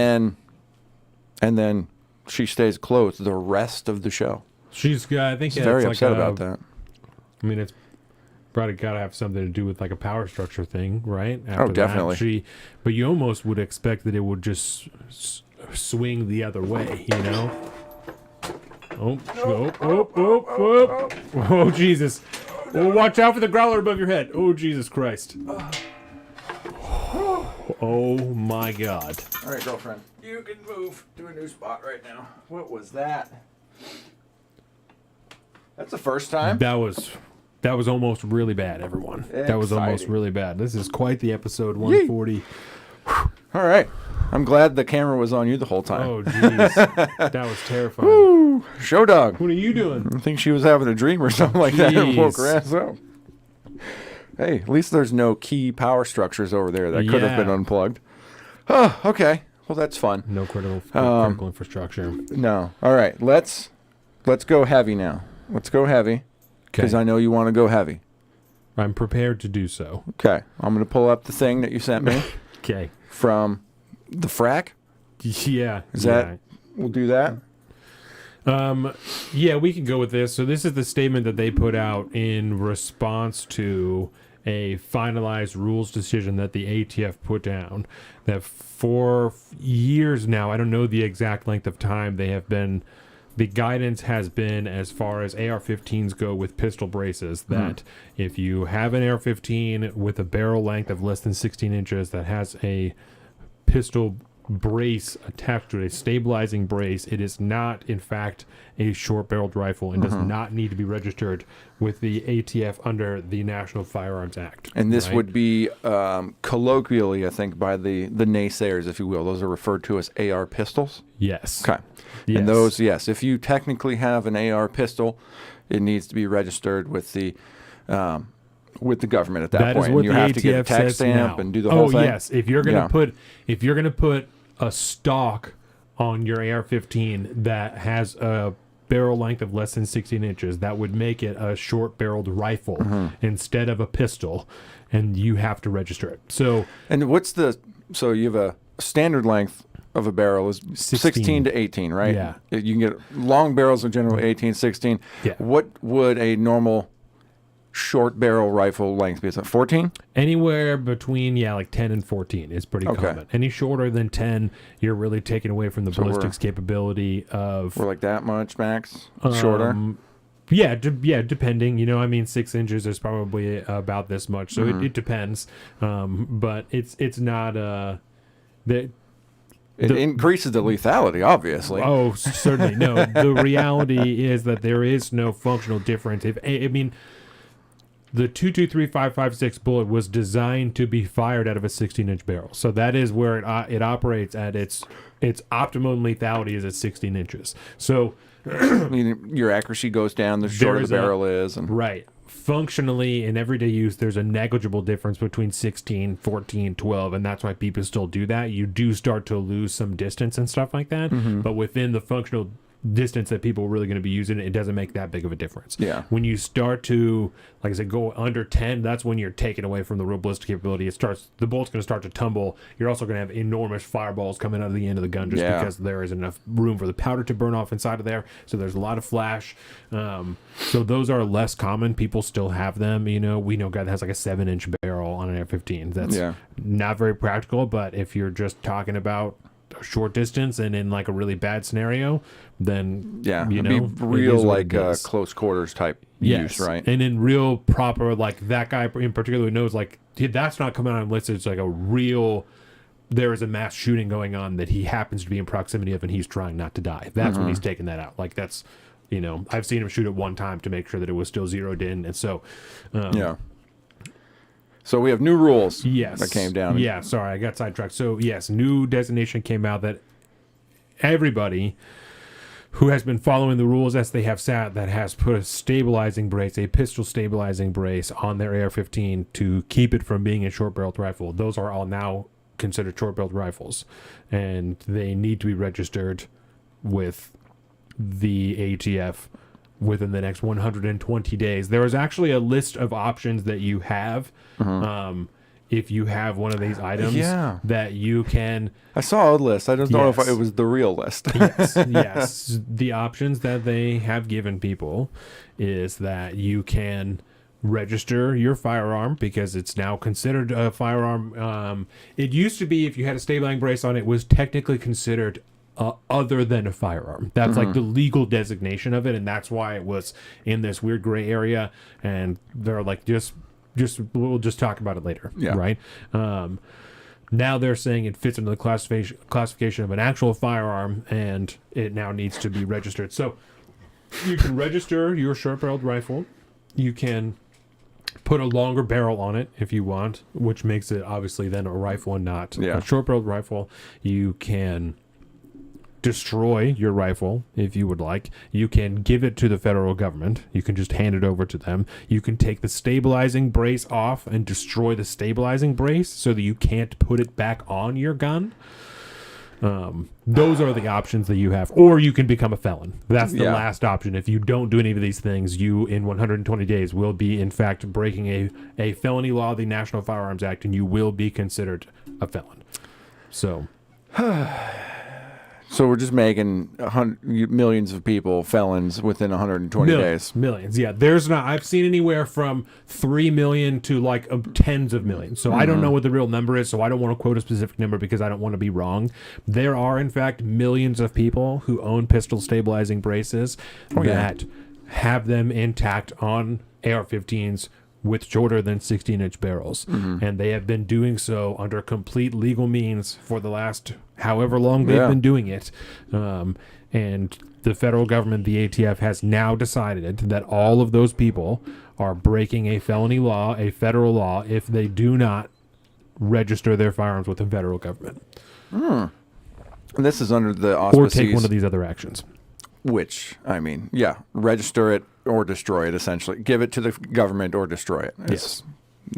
then she stays close the rest of the show. She's, I think, She's very it's upset like about that. I mean, it's probably got to have something to do with like a power structure thing, right? After that, definitely. but you almost would expect that it would just swing the other way, you know? Oh, Jesus. Oh, watch out for the growler above your head. Oh, Jesus Christ. Oh, my God. All right, girlfriend. You can move to a new spot right now. What was that? That's the first time? That was almost really bad, everyone. That was almost Exciting. really bad. This is quite the episode 140. All right. I'm glad the camera was on you the whole time. Oh, jeez. That was terrifying. Show dog. What are you doing? I think she was having a dream or something like that and woke her Jeez. ass up. Hey, at least there's no key power structures over there that could have been Yeah. unplugged. Oh, okay. Well, that's fun. No critical infrastructure. No. All right. Let's go heavy now. Let's go heavy because Okay. I know you want to go heavy. I'm prepared to do so. Okay. I'm going to pull up the thing that you sent me Okay. from the frack. Yeah. Is that? We'll do that. Yeah, we can go with this. So this is the statement that they put out in response to a finalized rules decision that the ATF put down. That for years now, I don't know the exact length of time, the guidance has been, as far as AR-15s go with pistol braces, that if you have an AR-15 with a barrel length of less than 16 inches that has a pistol brace attached to it, a stabilizing brace, it is not, in fact, a short-barreled rifle and does not need to be registered with the ATF under the National Firearms Act. And this right? would be colloquially, I think, by the naysayers, if you will. Those are referred to as AR pistols. Yes. Okay. Yes. And those, yes, if you technically have an AR pistol, it needs to be registered with the government at that That point. is what And you the have to get a ATF tax says stamp now. and do the whole thing. Yes, if you're gonna put a stock on your AR-15 that has a barrel length of less than 16 inches, that would make it a short-barreled rifle instead of a pistol, and you have to register it. So And so you have a standard length of a barrel is 16 to 18, right? Yeah. You can get long barrels are generally 18, 16. Yeah. What would a normal short barrel rifle length be? Is it 14? anywhere between like 10 and 14 is pretty Okay. common. Any shorter than 10, you're really taking away from the So ballistics capability of We're like that much max? Shorter? Yeah, depending. 6 inches is probably about this much, so it depends. But it's not that. It increases the lethality, obviously. Oh, certainly no. The reality is that there is no functional difference. The 223.556 bullet was designed to be fired out of a 16-inch barrel, so that is where it operates at its optimum lethality is at 16 inches. So. I mean, your accuracy goes down the shorter the barrel is. And Right. Functionally, in everyday use, there's a negligible difference between 16, 14, 12, and that's why people still do that. You do start to lose some distance and stuff like that, but within the functional distance that people are really going to be using it doesn't make that big of a difference. Yeah. When you start to, like I said, go under 10, that's when you're taken away from the real ballistic capability. The bullet's going to start to tumble. You're also going to have enormous fireballs coming out of the end of the gun just because there isn't enough room for the powder to burn off inside of there. So there's a lot of flash. So those are less common. People still have them. We know a guy that has like a 7-inch barrel on an AR-15. That's not very practical, but if you're just talking about a short distance and in like a really bad scenario, then it'd be real like close quarters type use, right? And in real proper, like that guy in particular who knows, like, dude, that's not coming out unless it's like a real, there is a mass shooting going on that he happens to be in proximity of and he's trying not to die. That's when he's taking that out. Like that's, I've seen him shoot it one time to make sure that it was still zeroed in. And so, So we have new rules that came down. Yeah, sorry, I got sidetracked. So, yes, new designation came out that everybody who has been following the rules as they have sat that has put a stabilizing brace, a pistol stabilizing brace on their AR-15 to keep it from being a short-barreled rifle. Those are all now considered short-barreled rifles, and they need to be registered with the ATF within the next 120 days. There is actually a list of options that you have if you have one of these items that you can... I saw a list. I don't know if it was the real list. Yes. The options that they have given people is that you can register your firearm because it's now considered a firearm. It used to be if you had a stabilizing brace on it, was technically considered other than a firearm. That's like the legal designation of it, and that's why it was in this weird gray area. And they're like, just we'll just talk about it later, right? Now they're saying it fits into the classification of an actual firearm, and it now needs to be registered. So you can register your short-barreled rifle. You can put a longer barrel on it if you want, which makes it obviously then a rifle and not a short-barreled rifle. You can destroy your rifle if you would like. You can give it to the federal government. You can just hand it over to them. You can take the stabilizing brace off and destroy the stabilizing brace so that you can't put it back on your gun. Those are the options that you have. Or you can become a felon. That's the last option. If you don't do any of these things, you in 120 days will be in fact breaking a felony law of the National Firearms Act, and you will be considered a felon. So So we're just making millions of people felons within 120 days. Millions, yeah. There's not. I've seen anywhere from 3 million to like tens of millions. So I don't know what the real number is. So I don't want to quote a specific number because I don't want to be wrong. There are in fact millions of people who own pistol stabilizing braces that have them intact on AR-15s with shorter than 16-inch barrels. And they have been doing so under complete legal means for the last however long they've been doing it. And the federal government, the ATF, has now decided that all of those people are breaking a felony law, a federal law, if they do not register their firearms with the federal government. And this is under the auspices... Or take one of these other actions. Which, I mean, register it or destroy it, essentially. Give it to the government or destroy it. Yes.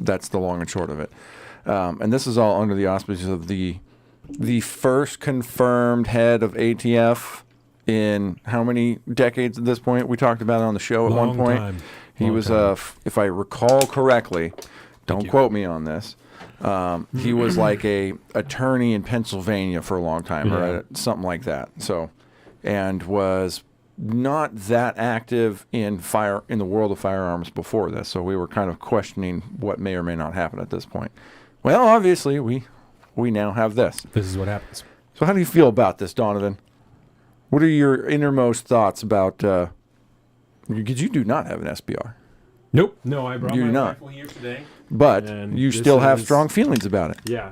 That's the long and short of it. And this is all under the auspices of the first confirmed head of ATF in how many decades at this point? We talked about it on the show at one point. He was, if I recall correctly, don't quote me on this, he was like a attorney in Pennsylvania for a long time or something like that. So... and was not that active in the world of firearms before this, so we were kind of questioning what may or may not happen at this point. Well, obviously, we now have this. This is what happens. So how do you feel about this, Donovan? What are your innermost thoughts about... because you do not have an SBR. Nope. No, I brought my rifle here today. But you still have strong feelings about it. Yeah,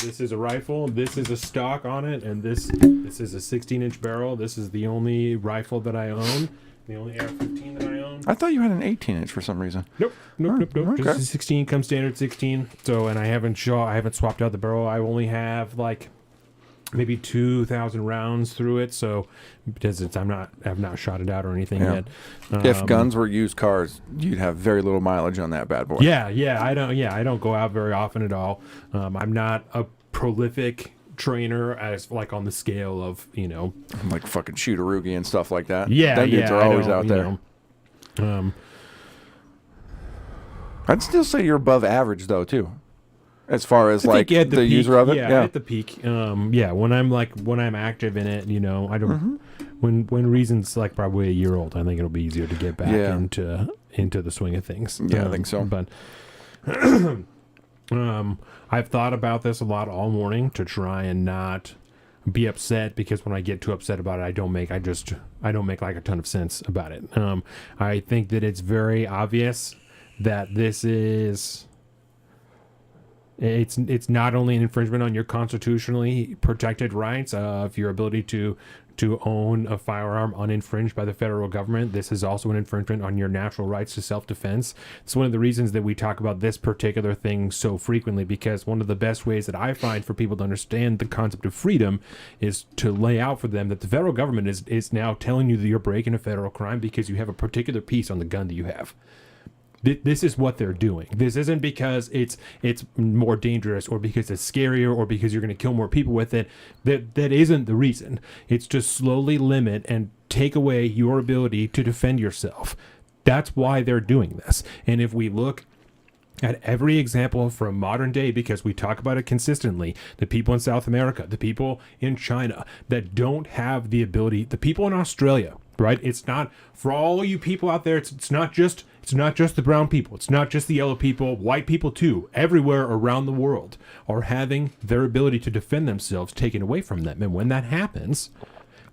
this is a rifle, this is a stock on it, and this is a 16-inch barrel. This is the only rifle that I own, the only AR-15 that I own. I thought you had an 18-inch for some reason. Nope. Okay. Just a 16 comes standard 16. So, and I haven't swapped out the barrel. I only have like maybe 2,000 rounds through it. So because I've not shot it out or anything yet. If guns were used cars, you'd have very little mileage on that bad boy. I don't go out very often at all. I'm not a prolific trainer as like on the scale of, like fucking Shootaroogie and stuff like that. Them dudes are always out there. I'd still say you're above average though too, as far as like the peak, user of it. Yeah, at the peak. When I'm active in it, I don't. When Reason's like probably a year old, I think it'll be easier to get back into the swing of things. Yeah, I think so. But I've thought about this a lot all morning to try and not be upset, because when I get too upset about it, I don't make like a ton of sense about it. I think that it's very obvious that this is. It's not only an infringement on your constitutionally protected rights of your ability to own a firearm uninfringed by the federal government. This is also an infringement on your natural rights to self-defense. It's one of the reasons that we talk about this particular thing so frequently, because one of the best ways that I find for people to understand the concept of freedom is to lay out for them that the federal government is now telling you that you're breaking a federal crime because you have a particular piece on the gun that you have. This is what they're doing. This isn't because it's more dangerous or because it's scarier or because you're going to kill more people with it. That isn't the reason. It's to slowly limit and take away your ability to defend yourself. That's why they're doing this. And if we look at every example from modern day, because we talk about it consistently, the people in South America, the people in China that don't have the ability, the people in Australia, right? It's not, for all you people out there, it's not just It's not just the brown people. It's not just the yellow people. White people, too, everywhere around the world are having their ability to defend themselves taken away from them. And when that happens,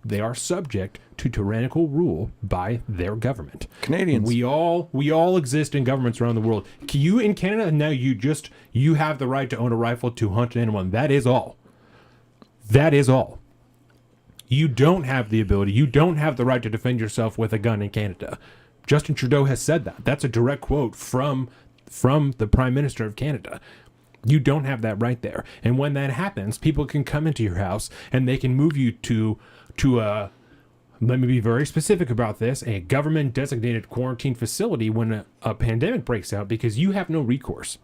they are subject to tyrannical rule by their government. Canadians. We all exist in governments around the world. You in Canada now, you have the right to own a rifle to hunt anyone. That is all. That is all. You don't have the ability. You don't have the right to defend yourself with a gun in Canada. Justin Trudeau has said that. That's a direct quote from the Prime Minister of Canada. You don't have that right there. And when that happens, people can come into your house and they can move you to a, let me be very specific about this, a government designated quarantine facility when a pandemic breaks out, because you have no recourse.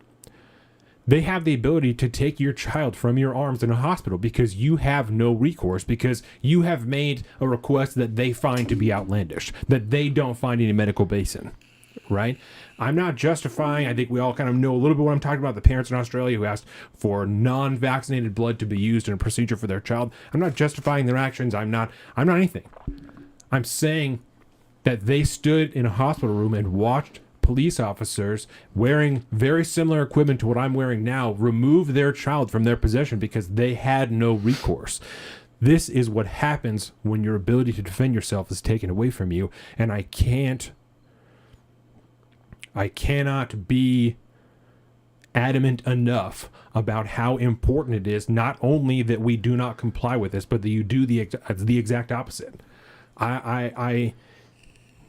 They have the ability to take your child from your arms in a hospital because you have no recourse, because you have made a request that they find to be outlandish, that they don't find any medical basis in, right? I'm not justifying, I think we all kind of know a little bit what I'm talking about, the parents in Australia who asked for non-vaccinated blood to be used in a procedure for their child. I'm not justifying their actions. I'm not anything. I'm saying that they stood in a hospital room and watched police officers wearing very similar equipment to what I'm wearing now remove their child from their possession because they had no recourse. This is what happens when your ability to defend yourself is taken away from you, and I cannot be adamant enough about how important it is not only that we do not comply with this, but that you do the exact opposite.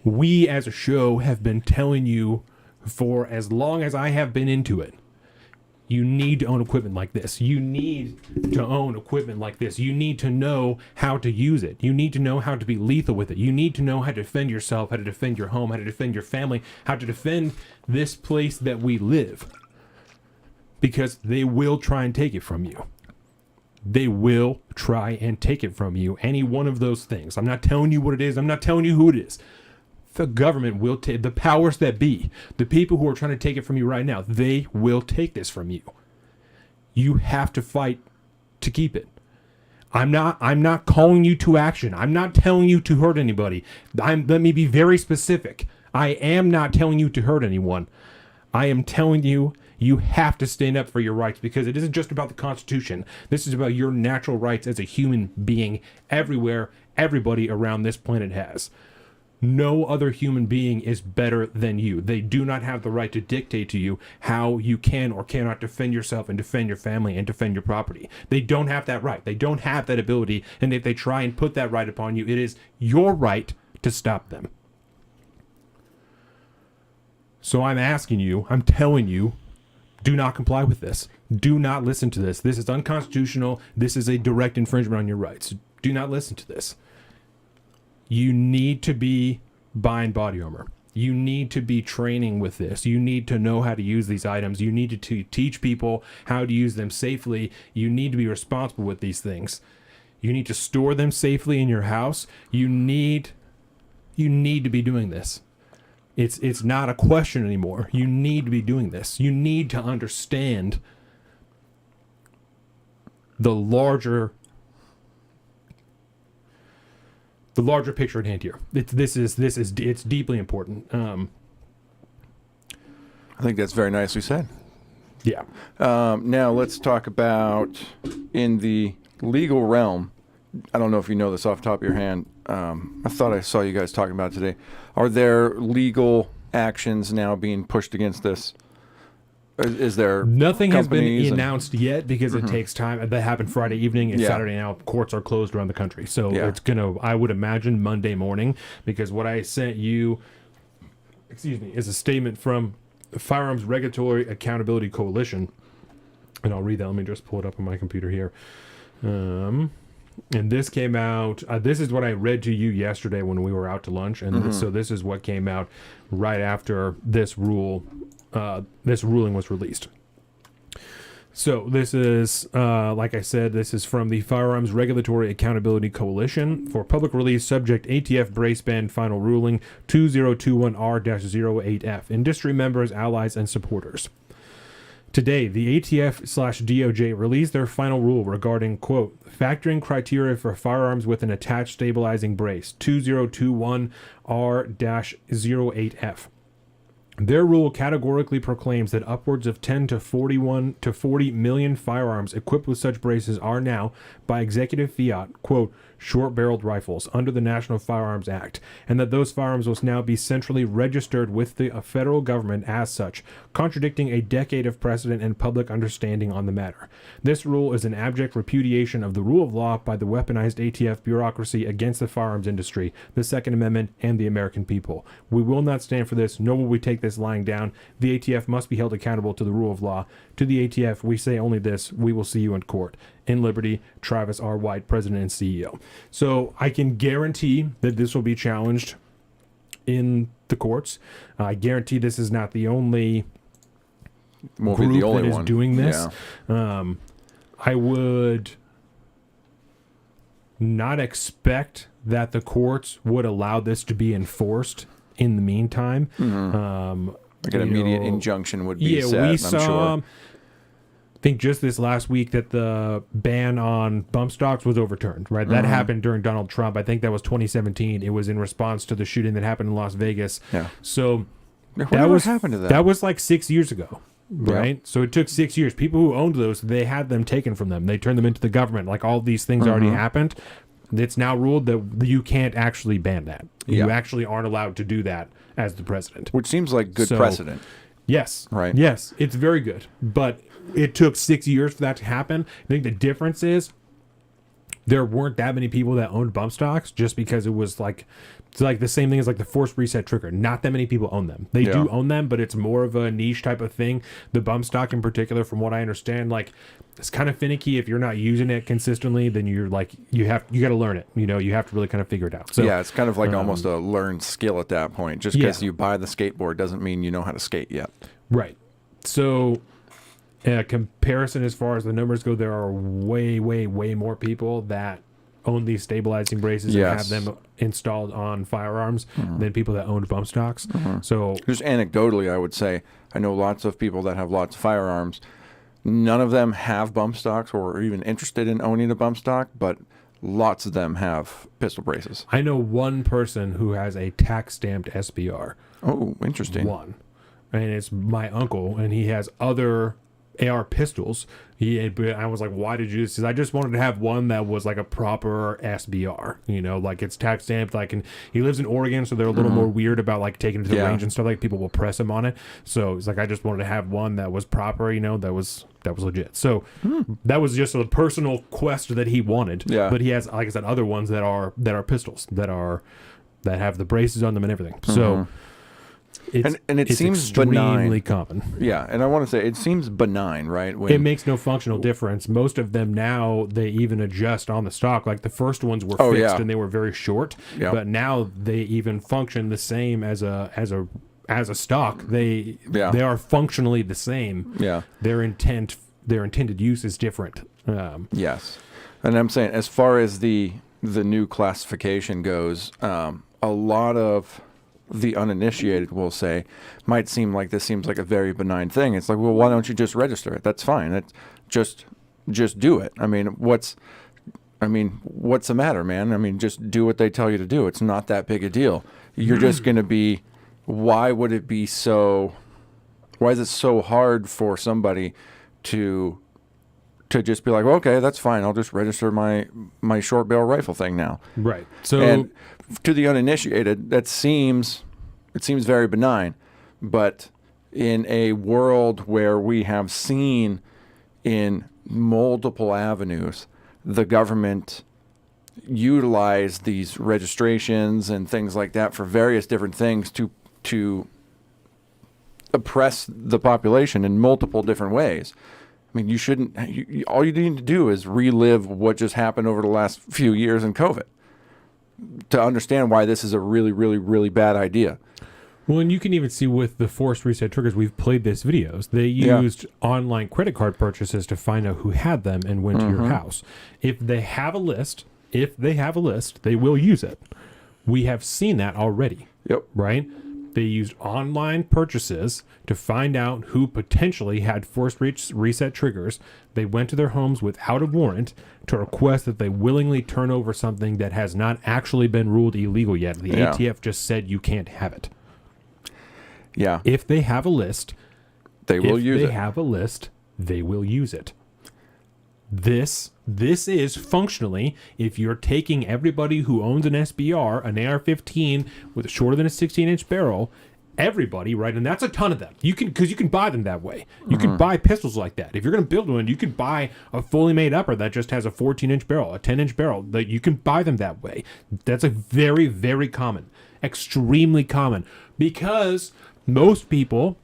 We as a show have been telling you for as long as I have been into it, you need to own equipment like this. You need to own equipment like this. You need to know how to use it. You need to know how to be lethal with it. You need to know how to defend yourself, how to defend your home, how to defend your family, how to defend this place that we live. Because they will try and take it from you. They will try and take it from you. Any one of those things. I'm not telling you what it is. I'm not telling you who it is. The government will take, the powers that be, the people who are trying to take it from you right now, they will take this from you. You have to fight to keep it. I'm not calling you to action. I'm not telling you to hurt anybody. Let me be very specific. I am not telling you to hurt anyone. I am telling you, you have to stand up for your rights, because it isn't just about the Constitution. This is about your natural rights as a human being everywhere, everybody around this planet has. No other human being is better than you. They do not have the right to dictate to you how you can or cannot defend yourself and defend your family and defend your property. They don't have that right. They don't have that ability. And if they try and put that right upon you, it is your right to stop them. So I'm asking you, I'm telling you, do not comply with this. Do not listen to this. This is unconstitutional. This is a direct infringement on your rights. Do not listen to this. You need to be buying body armor. You need to be training with this. You need to know how to use these items. You need to teach people how to use them safely. You need to be responsible with these things. You need to store them safely in your house. You need to be doing this. It's not a question anymore. You need to be doing this. You need to understand the larger picture at hand here. It's deeply important. I think that's very nicely said. Yeah. Now let's talk about in the legal realm. I don't know if you know this off the top of your hand. I thought I saw you guys talking about it today. Are there legal actions now being pushed against this? Is there nothing has been announced yet because it takes time. That happened Friday evening and Saturday now. Courts are closed around the country. So it's I would imagine Monday morning, because what I sent you, is a statement from the Firearms Regulatory Accountability Coalition. And I'll read that. Let me just pull it up on my computer here. And this came out, this is what I read to you yesterday when we were out to lunch. And so this is what came out right after this ruling was released. So this is, like I said, this is from the Firearms Regulatory Accountability Coalition for public release subject ATF Braceband final ruling 2021R-08F. Industry members, allies, and supporters. Today, the ATF/DOJ released their final rule regarding, quote, factoring criteria for firearms with an attached stabilizing brace, 2021R-08F. Their rule categorically proclaims that upwards of 10 to 41 to 40 million firearms equipped with such braces are now, by executive fiat, quote, short-barreled rifles under the National Firearms Act, and that those firearms must now be centrally registered with the federal government as such, contradicting a decade of precedent and public understanding on the matter. This rule is an abject repudiation of the rule of law by the weaponized ATF bureaucracy against the firearms industry, the Second Amendment, and the American people. We will not stand for this, nor will we take this lying down. The ATF must be held accountable to the rule of law. To the ATF, we say only this: we will see you in court. In liberty, Travis R. White, President and CEO. So I can guarantee that this will be challenged in the courts. I guarantee this is not the only Won't be group the only that is one. doing this. Yeah. I would not expect that the courts would allow this to be enforced in the meantime. Like an immediate injunction would be set, we I'm saw, sure. I think just this last week that the ban on bump stocks was overturned, right? That happened during Donald Trump. I think that was 2017. It was in response to the shooting that happened in Las Vegas. Yeah. Yeah, So that whatever was happened to that? That was like 6 years ago, right? So it took 6 years. People who owned those, they had them taken from them. They turned them into the government. Like all these things already happened. It's now ruled that you can't actually ban that. You Yeah. actually aren't allowed to do that as the president. Which seems like good So- precedent. Yes. Right. Yes, it's very good. But it took 6 years for that to happen. I think the difference is there weren't that many people that owned bump stocks, just because it was like, it's like the same thing as like the forced reset trigger. Not that many people own them. They do own them, but it's more of a niche type of thing. The bump stock in particular, from what I understand, like it's kind of finicky. If you're not using it consistently, then you're like, you got to learn it. You know, you have to really kind of figure it out. So Yeah, it's kind of like almost a learned skill at that point. Just because Yeah. you buy the skateboard doesn't mean you know how to skate yet. Right. So, comparison as far as the numbers go, there are way, way, way more people that own these stabilizing braces and have them installed on firearms than people that owned bump stocks. So, Just anecdotally, I would say, I know lots of people that have lots of firearms. None of them have bump stocks or are even interested in owning a bump stock, but lots of them have pistol braces. I know one person who has a tax stamped SBR. Oh, interesting. One. And it's my uncle, and he has other AR pistols. I was like, why did you do this? He says, I just wanted to have one that was like a proper SBR, you know, like it's tax stamped. Like, and he lives in Oregon, so they're a little more weird about like taking it to the range and stuff. Like people will press him on it. So it's like, I just wanted to have one that was proper, you know, that was legit. So that was just a personal quest that he wanted. Yeah. But he has, like I said, other ones that are pistols that have the braces on them and everything. So it's, and it it's seems extremely benign. common. Yeah, and I want to say it seems benign, right? When, It makes no functional difference. Most of them now, they even adjust on the stock. Like the first ones were fixed and they were very short, but now they even function the same as a stock. They are functionally the same. Yeah. Their intended use is different. Yes, and I'm saying as far as the new classification goes, a lot of the uninitiated will say might seem like this seems like a very benign thing. It's like, well, why don't you just register it? That's fine. Just do it. I mean, what's the matter, man? I mean, just do what they tell you to do. It's not that big a deal. You're just going to be. Why is it so hard for somebody to just be like, well, okay, that's fine. I'll just register my short barrel rifle thing now. Right. So And to the uninitiated, it seems very benign, but in a world where we have seen in multiple avenues the government utilize these registrations and things like that for various different things to oppress the population in multiple different ways. I mean, you shouldn't. All you need to do is relive what just happened over the last few years in COVID to understand why this is a really, really, really bad idea. Well, and you can even see with the forced reset triggers, we've played this videos. They used online credit card purchases to find out who had them and went to your house. If they have a list, they will use it. We have seen that already. Yep. Right? They used online purchases to find out who potentially had forced reset triggers. They went to their homes without a warrant to request that they willingly turn over something that has not actually been ruled illegal yet. The ATF just said you can't have it. Yeah. If they have a list, They will use If it. they have a list, they will use it. This is functionally, if you're taking everybody who owns an SBR, an AR-15 with shorter than a 16-inch barrel, everybody, right? And that's a ton of them. You can buy them that way. You can buy pistols like that. If you're going to build one, you can buy a fully made upper that just has a 14-inch barrel, a 10-inch barrel. That you can buy them that way. That's a very, very common, extremely common, because most people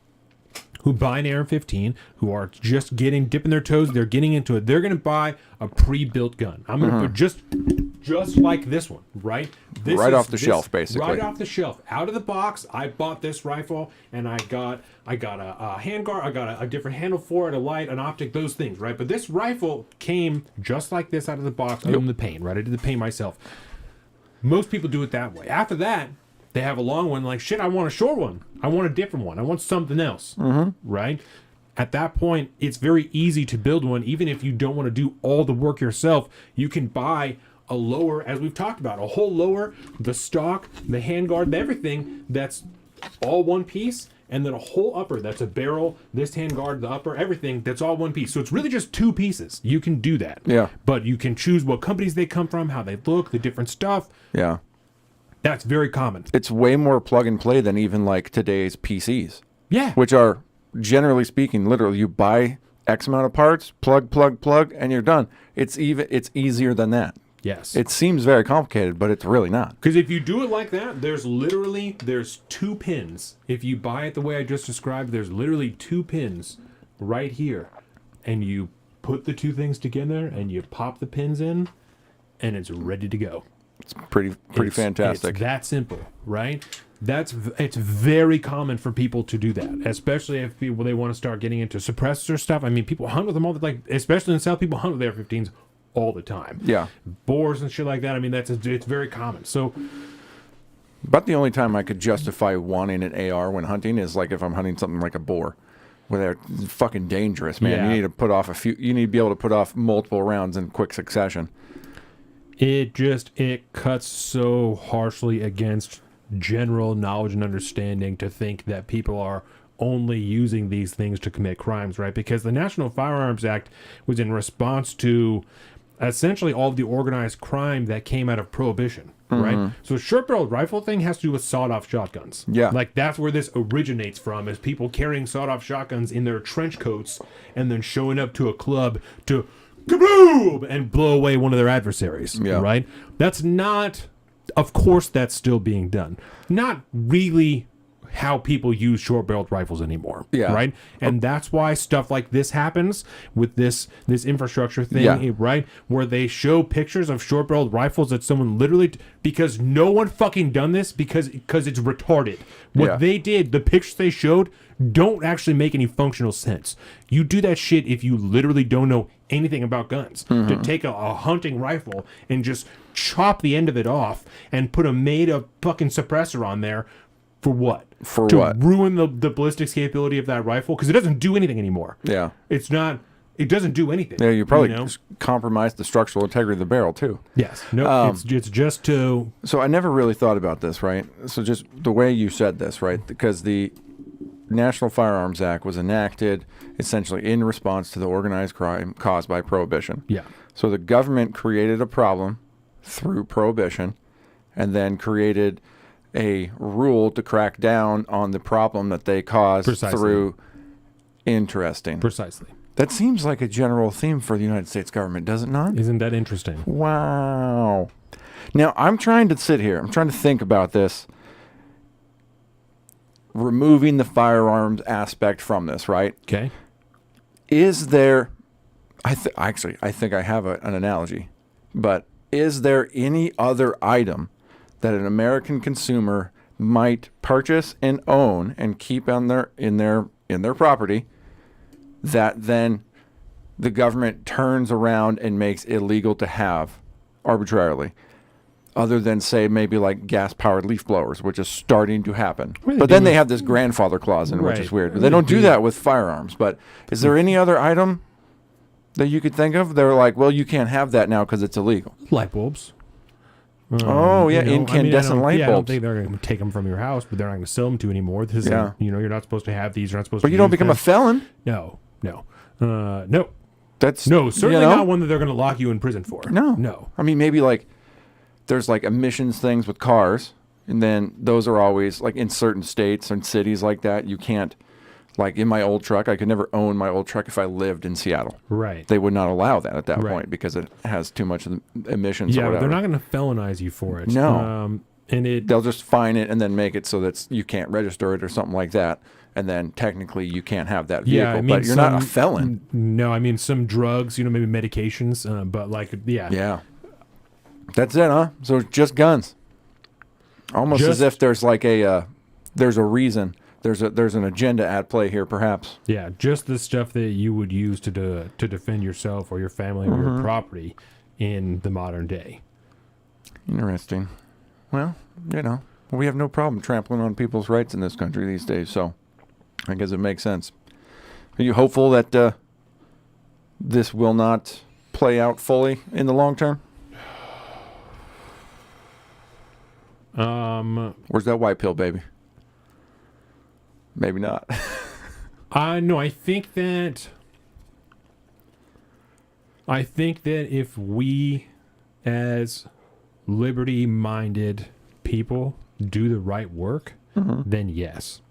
who buy an AR-15, who are just dipping their toes, they're getting into it. They're going to buy a pre-built gun. I'm going to put just like this one, right? Right off the shelf, basically. Right off the shelf, out of the box. I bought this rifle, and I got a handguard. I got a different handle for it, a light, an optic, those things, right? But this rifle came just like this out of the box. I own the paint, right? I did the paint myself. Most people do it that way. After that, they have a long one, like, shit, I want a short one. I want a different one. I want something else, right? At that point, it's very easy to build one. Even if you don't want to do all the work yourself, you can buy a lower, as we've talked about, a whole lower, the stock, the handguard, everything that's all one piece, and then a whole upper that's a barrel, this handguard, the upper, everything that's all one piece. So it's really just two pieces. You can do that. Yeah. But you can choose what companies they come from, how they look, the different stuff. Yeah. That's very common. It's way more plug and play than even like today's PCs, Yeah. which are, generally speaking, literally you buy X amount of parts, plug, and you're done. It's easier than that. Yes. It seems very complicated, but it's really not. Because if you do it like that, there's two pins. If you buy it the way I just described, there's literally two pins right here. And you put the two things together and you pop the pins in and it's ready to go. It's pretty fantastic. It's that simple, right? It's very common for people to do that, especially if they want to start getting into suppressor stuff. I mean, people hunt with them all the like, especially in the South, people hunt with AR-15s all the time. Yeah. Boars and shit like that. I mean, it's very common. So About the only time I could justify wanting an AR when hunting is like if I'm hunting something like a boar, where they're fucking dangerous, man. Yeah. You need to put off you need to be able to put off multiple rounds in quick succession. it cuts so harshly against general knowledge and understanding to think that people are only using these things to commit crimes, right? Because the National Firearms Act was in response to essentially all of the organized crime that came out of Prohibition, right? So the short-barreled rifle thing has to do with sawed-off shotguns. Yeah. Like, that's where this originates from, is people carrying sawed-off shotguns in their trench coats and then showing up to a club to kaboom and blow away one of their adversaries, Yeah. right? That's not... Of course, that's still being done. Not really how people use short-barreled rifles anymore, Yeah. right? And that's why stuff like this happens with this infrastructure thing, Yeah. right? Where they show pictures of short-barreled rifles that someone literally, because no one fucking done this, because it's retarded. What Yeah. they did, the pictures they showed, don't actually make any functional sense. You do that shit if you literally don't know anything about guns. To take a hunting rifle and just chop the end of it off and put a made of fucking suppressor on there for what? For to what? ruin the ballistics capability of that rifle, because it doesn't do anything anymore. Yeah. It doesn't do anything. Yeah, you probably know? compromised the structural integrity of the barrel too. Yes. No, it's just to... So I never really thought about this, right? So just the way you said this, right? Because the National Firearms Act was enacted essentially in response to the organized crime caused by Prohibition. Yeah. So the government created a problem through Prohibition and then created a rule to crack down on the problem that they caused Precisely. through... Interesting. Precisely. That seems like a general theme for the United States government, does it not? Isn't that interesting? Wow. Now, I'm trying to sit here. I'm trying to think about this. Removing the firearms aspect from this, right? Okay. Is there... I think I have an analogy. But is there any other item that an American consumer might purchase and own and keep on in their property that then the government turns around and makes illegal to have arbitrarily, other than say maybe like gas-powered leaf blowers, which is starting to happen. Well, they But then do they with- have this grandfather clause in, which is Right. weird. But they don't do that with firearms. But is there any other item that you could think of? They're like, well, you can't have that now because it's illegal. Light bulbs. Incandescent light I don't bulbs. think they're going to take them from your house, but they're not going to sell them to you anymore. This is, Yeah. you're not supposed to have these. You're not supposed But to you don't use become them. a felon. No. That's No, certainly you know? not one that they're going to lock you in prison for. No. I mean, maybe like there's like emissions things with cars, and then those are always like in certain states and cities like that. You can't, like in my old truck, I could never own my old truck if I lived in Seattle. Right. They would not allow that at that Right. point because it has too much of the emissions. Yeah, or but whatever. they're not going to felonize you for it. No. And They'll just fine it and then make it so that you can't register it or something like that. And then technically you can't have that vehicle, yeah, I mean, but you're not a felon. No, I mean some drugs, maybe medications, but like, yeah. Yeah. That's it, huh? So just guns. Almost as if there's like there's a reason. There's an agenda at play here, perhaps. Yeah, just the stuff that you would use to defend yourself or your family or your property in the modern day. Interesting. Well, we have no problem trampling on people's rights in this country these days, so I guess it makes sense. Are you hopeful that this will not play out fully in the long term? Where's that white pill, baby? Maybe not. No, I think that if we as liberty-minded people do the right work, then yes.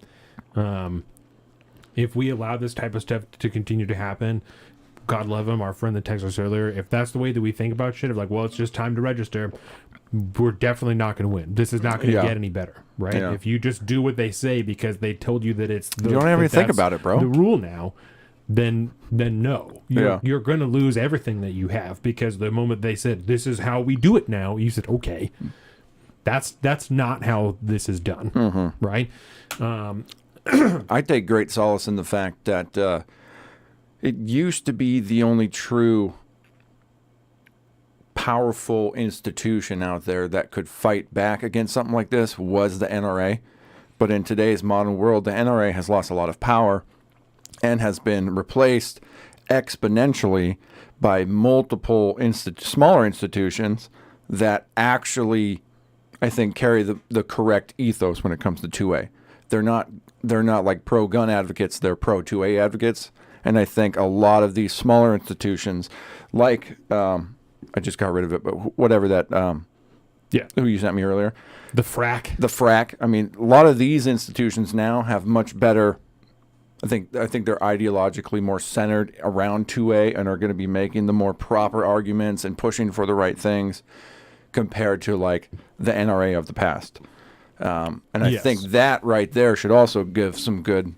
If we allow this type of stuff to continue to happen, God love him, our friend that texted us earlier, if that's the way that we think about shit, of like, well, it's just time to register, we're definitely not going to win. This is not going to get any better, right? Yeah. If you just do what they say because they told you that it's You don't have to think about it, bro. the rule now, then no. You're going to lose everything that you have, because the moment they said, this is how we do it now, you said, okay, that's not how this is done, right? I take great solace in the fact that it used to be the only true powerful institution out there that could fight back against something like this was the NRA. But in today's modern world, the NRA has lost a lot of power and has been replaced exponentially by multiple smaller institutions that actually, I think, carry the correct ethos when it comes to 2A. They're not like pro-gun advocates, they're pro-2A advocates. And I think a lot of these smaller institutions, like, I just got rid of it, but whatever that, who you sent me earlier. The frack. I mean, a lot of these institutions now have much better, I think they're ideologically more centered around 2A and are going to be making the more proper arguments and pushing for the right things compared to like the NRA of the past. And I think that right there should also give some good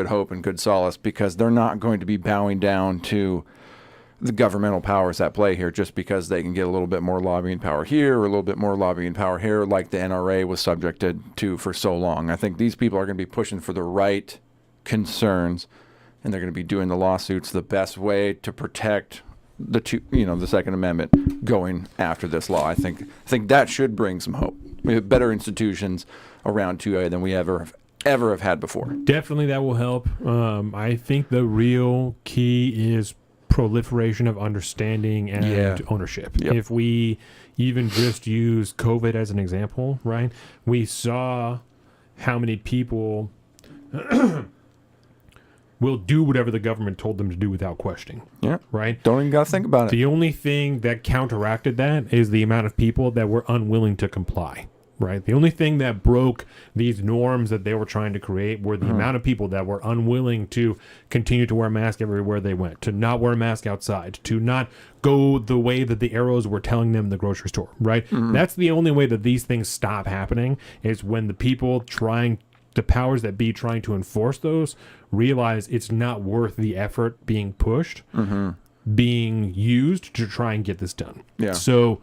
hope and good solace, because they're not going to be bowing down to the governmental powers at play here just because they can get a little bit more lobbying power here or a little bit more lobbying power here, like the NRA was subjected to for so long. I think these people are going to be pushing for the right concerns, and they're going to be doing the lawsuits the best way to protect the Second Amendment going after this law. I think that should bring some hope. We have better institutions around 2A than we ever have had before. Definitely that will help. I think the real key is proliferation of understanding and ownership. Yep. If we even just use COVID as an example, right? We saw how many people will do whatever the government told them to do without questioning. Yeah. Right? Don't even got to think about it. The only thing that counteracted that is the amount of people that were unwilling to comply. Right. The only thing that broke these norms that they were trying to create were the amount of people that were unwilling to continue to wear a mask everywhere they went, to not wear a mask outside, to not go the way that the arrows were telling them in the grocery store. Right. That's the only way that these things stop happening, is when the people the powers that be trying to enforce those realize it's not worth the effort being pushed, being used to try and get this done. Yeah. So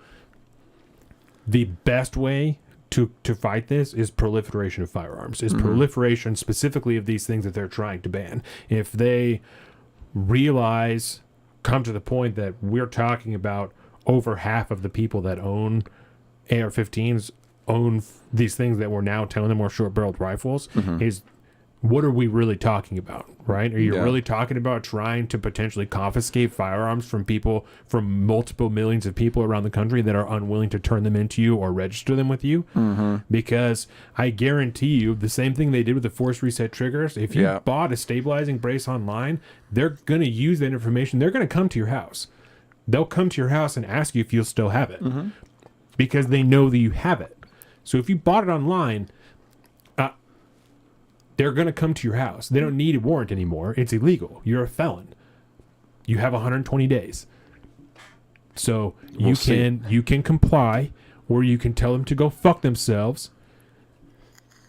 the best way to fight this is proliferation of firearms, is proliferation specifically of these things that they're trying to ban. If they come to the point that we're talking about over half of the people that own AR-15s own these things that we're now telling them are short-barreled rifles, is what are we really talking about, right? Are you Yeah. really talking about trying to potentially confiscate firearms from people, from multiple millions of people around the country that are unwilling to turn them into you or register them with you? Mm-hmm. Because I guarantee you, the same thing they did with the force reset triggers, if you Yeah. bought a stabilizing brace online, they're going to use that information. They're going to come to your house. They'll come to your house and ask you if you'll still have it because they know that you have it. So if you bought it online, they're going to come to your house. They don't need a warrant anymore. It's illegal. You're a felon. You have 120 days. So you can comply, or you can tell them to go fuck themselves,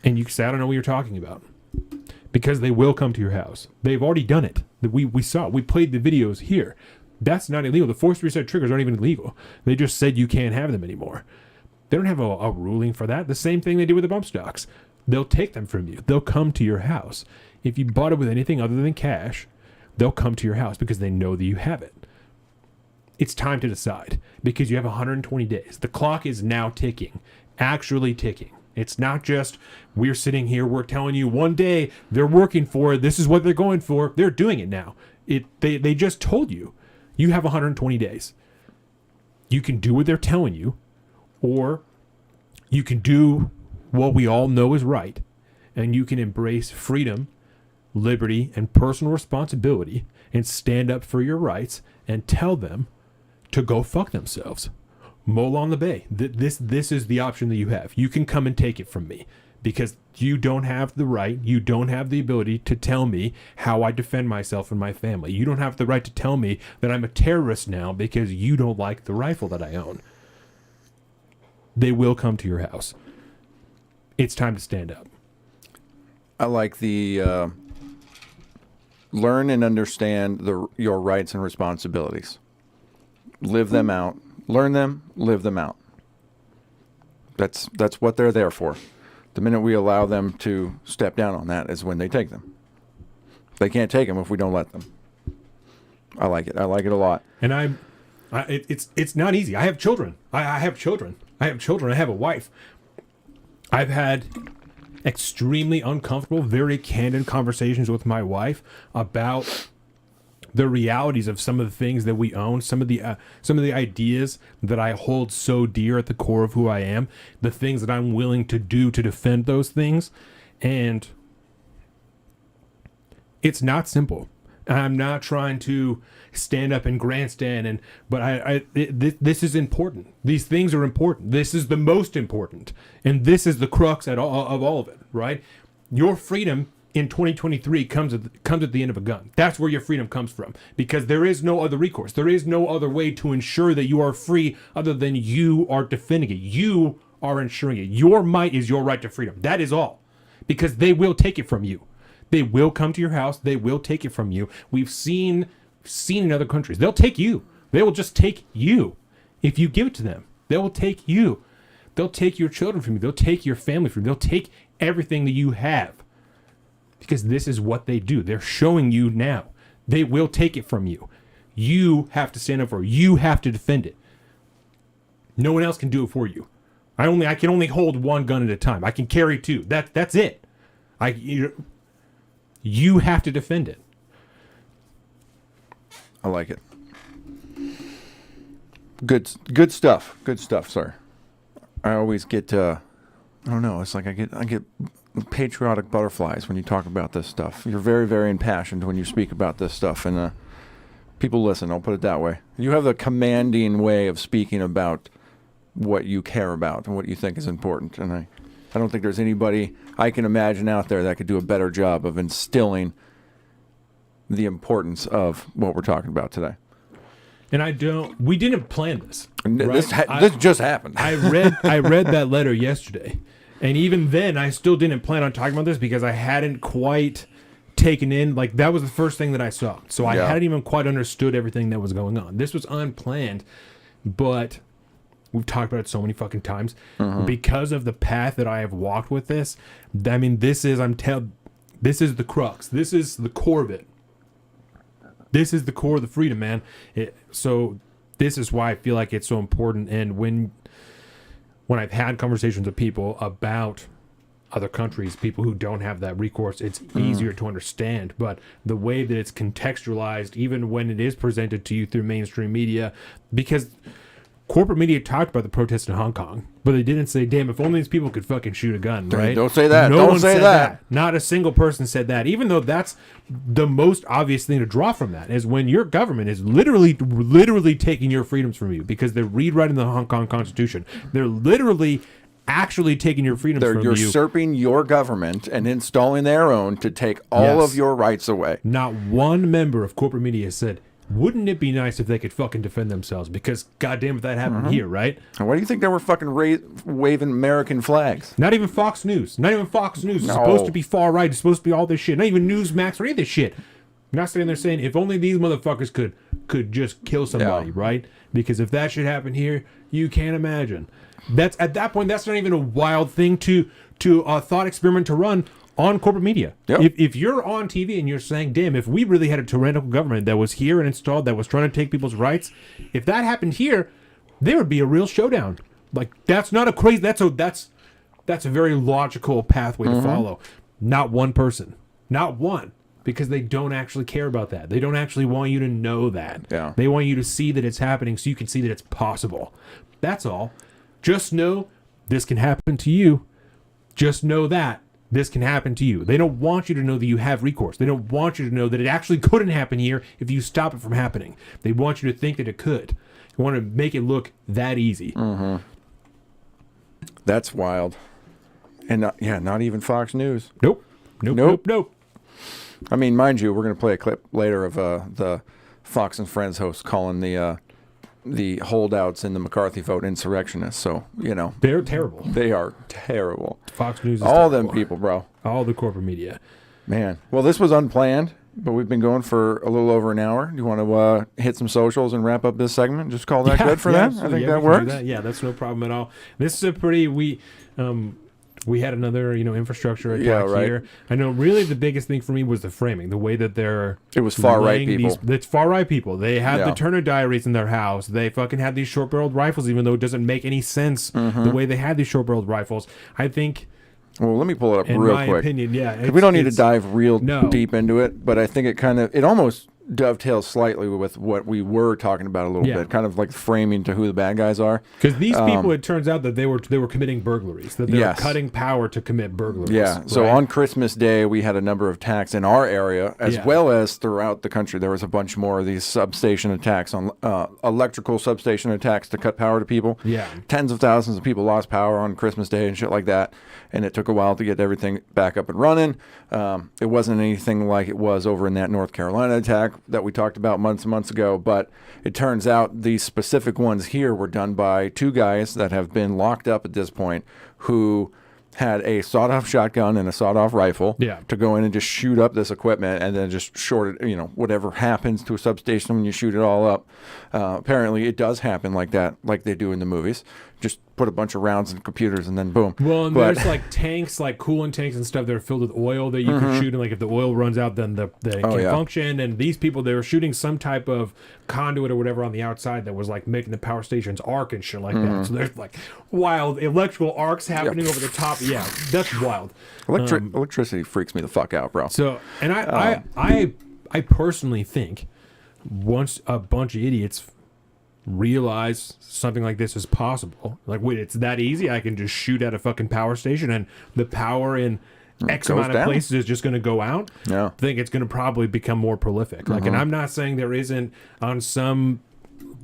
and you can say, I don't know what you're talking about. Because they will come to your house. They've already done it. We saw it. We played the videos here. That's not illegal. The force reset triggers aren't even illegal. They just said you can't have them anymore. They don't have a ruling for that. The same thing they did with the bump stocks. They'll take them from you. They'll come to your house. If you bought it with anything other than cash, they'll come to your house because they know that you have it. It's time to decide because you have 120 days. The clock is now ticking, actually ticking. It's not just we're sitting here, we're telling you one day they're working for it. This is what they're going for. They're doing it now. They just told you. You have 120 days. You can do what they're telling you, or you can do what we all know is right, and you can embrace freedom, liberty, and personal responsibility and stand up for your rights and tell them to go fuck themselves. Mola on the Bay. This is the option that you have. You can come and take it from me because you don't have the right, you don't have the ability to tell me how I defend myself and my family. You don't have the right to tell me that I'm a terrorist now because you don't like the rifle that I own. They will come to your house. It's time to stand up. I like the learn and understand your rights and responsibilities. Live them out. Learn them, live them out. That's what they're there for. The minute we allow them to step down on that is when they take them. They can't take them if we don't let them. I like it. I like it a lot. And it's not easy. I have children. I have children. I have a wife. I've had extremely uncomfortable, very candid conversations with my wife about the realities of some of the things that we own, some of the ideas that I hold so dear at the core of who I am, the things that I'm willing to do to defend those things. And it's not simple. I'm not trying to stand up and grandstand, but this is important. These things are important. This is the most important, and this is the crux of all of it. Right? Your freedom in 2023 comes at the end of a gun. That's where your freedom comes from, because there is no other recourse. There is no other way to ensure that you are free other than you are defending it. You are ensuring it. Your might is your right to freedom. That is all, because they will take it from you. They will come to your house. They will take it from you. We've seen in other countries. They'll take you. They will just take you. If you give it to them, they will take you. They'll take your children from you. They'll take your family from you. They'll take everything that you have, because this is what they do. They're showing you now. They will take it from you. You have to stand up for it. You have to defend it. No one else can do it for you. I can only hold one gun at a time. I can carry two. That's it. You have to defend it. I like it. Good stuff. Good stuff, sir. I always get I don't know, it's like I get patriotic butterflies when you talk about this stuff. You're very, very impassioned when you speak about this stuff, and people listen. I'll put it that way. You have the commanding way of speaking about what you care about and what you think is important, and I don't think there's anybody I can imagine out there that could do a better job of instilling the importance of what we're talking about today. And we didn't plan this. Right? This just happened. I read that letter yesterday, and even then I still didn't plan on talking about this because I hadn't quite taken in, like, that was the first thing that I saw. So I hadn't even quite understood everything that was going on. This was unplanned, but we've talked about it so many fucking times. Because of the path that I have walked with this, I mean, this is the crux. This is the core of it. This is the core of the freedom, man. So this is why I feel like it's so important. And when I've had conversations with people about other countries, people who don't have that recourse, it's easier to understand. But the way that it's contextualized, even when it is presented to you through mainstream media, because corporate media talked about the protests in Hong Kong, but they didn't say, damn, if only these people could fucking shoot a gun, right? Don't say that. No Don't one say said that. Not a single person said that, even though that's the most obvious thing to draw from that, is when your government is literally taking your freedoms from you because they're rewriting the Hong Kong Constitution. They're literally actually taking your freedoms They're from you. usurping your government and installing their own to take all Yes. of your rights away. Not one member of corporate media said, wouldn't it be nice if they could fucking defend themselves? Because goddamn if that happened here, right? And why do you think they were fucking waving American flags? Not even Fox News. Not even Fox News. It's No. supposed to be far right. It's supposed to be all this shit. Not even Newsmax or any of this shit. Not sitting there saying, if only these motherfuckers could just kill somebody, Yeah. right? Because if that should happen here, you can't imagine. That's at that point, that's not even a wild thing to a thought experiment to run on corporate media. Yep. If you're on TV and you're saying, damn, if we really had a tyrannical government that was here and installed, that was trying to take people's rights, if that happened here, there would be a real showdown. Like, that's not a crazy, that's a very logical pathway to follow. Not one person. Not one. Because they don't actually care about that. They don't actually want you to know that. Yeah. They want you to see that it's happening so you can see that it's possible. That's all. Just know this can happen to you. Just know that this can happen to you. They don't want you to know that you have recourse. They don't want you to know that it actually couldn't happen here if you stop it from happening. They want you to think that it could. They want to make it look that easy. That's wild. And not even Fox News. Nope. Nope. I mean, mind you, we're going to play a clip later of the Fox and Friends host calling the holdouts in the McCarthy vote insurrectionists. So, you know, They're terrible. they are terrible. Fox News is All terrible. them people, bro. All the corporate media. Man. Well, this was unplanned, but we've been going for a little over an hour. Do you want to hit some socials and wrap up this segment? Just call that good for that? I absolutely. think Yeah, that we can do works. that. Yeah, that's no problem at all. This is a pretty we had another infrastructure attack Yeah, right. here. I know really the biggest thing for me was the framing, the way that they're It was far-right laying people. It's far right people. They had Yeah. the Turner diaries in their house. They fucking had these short barreled rifles, even though it doesn't make any sense Mm-hmm. the way they had these short barreled rifles. I think, Well, let me pull it up in real my quick. opinion, yeah, 'Cause we don't need to it's- dive real No. deep into it, but I think it almost dovetails slightly with what we were talking about a little Yeah. bit, kind of like framing to who the bad guys are. Because these people, it turns out that they were committing burglaries, that they were Yes. cutting power to commit burglaries. Yeah. So right? on Christmas Day, we had a number of attacks in our area as Yeah. well as throughout the country. There was a bunch more of these substation attacks on electrical substation attacks to cut power to people. Yeah. Tens of thousands of people lost power on Christmas Day and shit like that. And it took a while to get everything back up and running. It wasn't anything like it was over in that North Carolina attack that we talked about months and months ago. But it turns out these specific ones here were done by two guys that have been locked up at this point who had a sawed-off shotgun and a sawed-off rifle Yeah. to go in and just shoot up this equipment and then just short it, whatever happens to a substation when you shoot it all up. Apparently it does happen like that, like they do in the movies. Just put a bunch of rounds in computers and then boom. Well, and But- there's like tanks, like coolant tanks and stuff that are filled with oil that you can shoot. And like if the oil runs out, then they can yeah. function. And these people, they were shooting some type of conduit or whatever on the outside that was like making the power stations arc and shit like that. So there's like wild electrical arcs happening over the top. Yeah, that's wild. Electricity freaks me the fuck out, bro. So, and I personally think once a bunch of idiots realize something like this is possible, like, wait, it's that easy? I can just shoot at a fucking power station and the power in X goes amount of down. places is just going to go out. Yeah. I think it's going to probably become more prolific. Like, and I'm not saying there isn't on some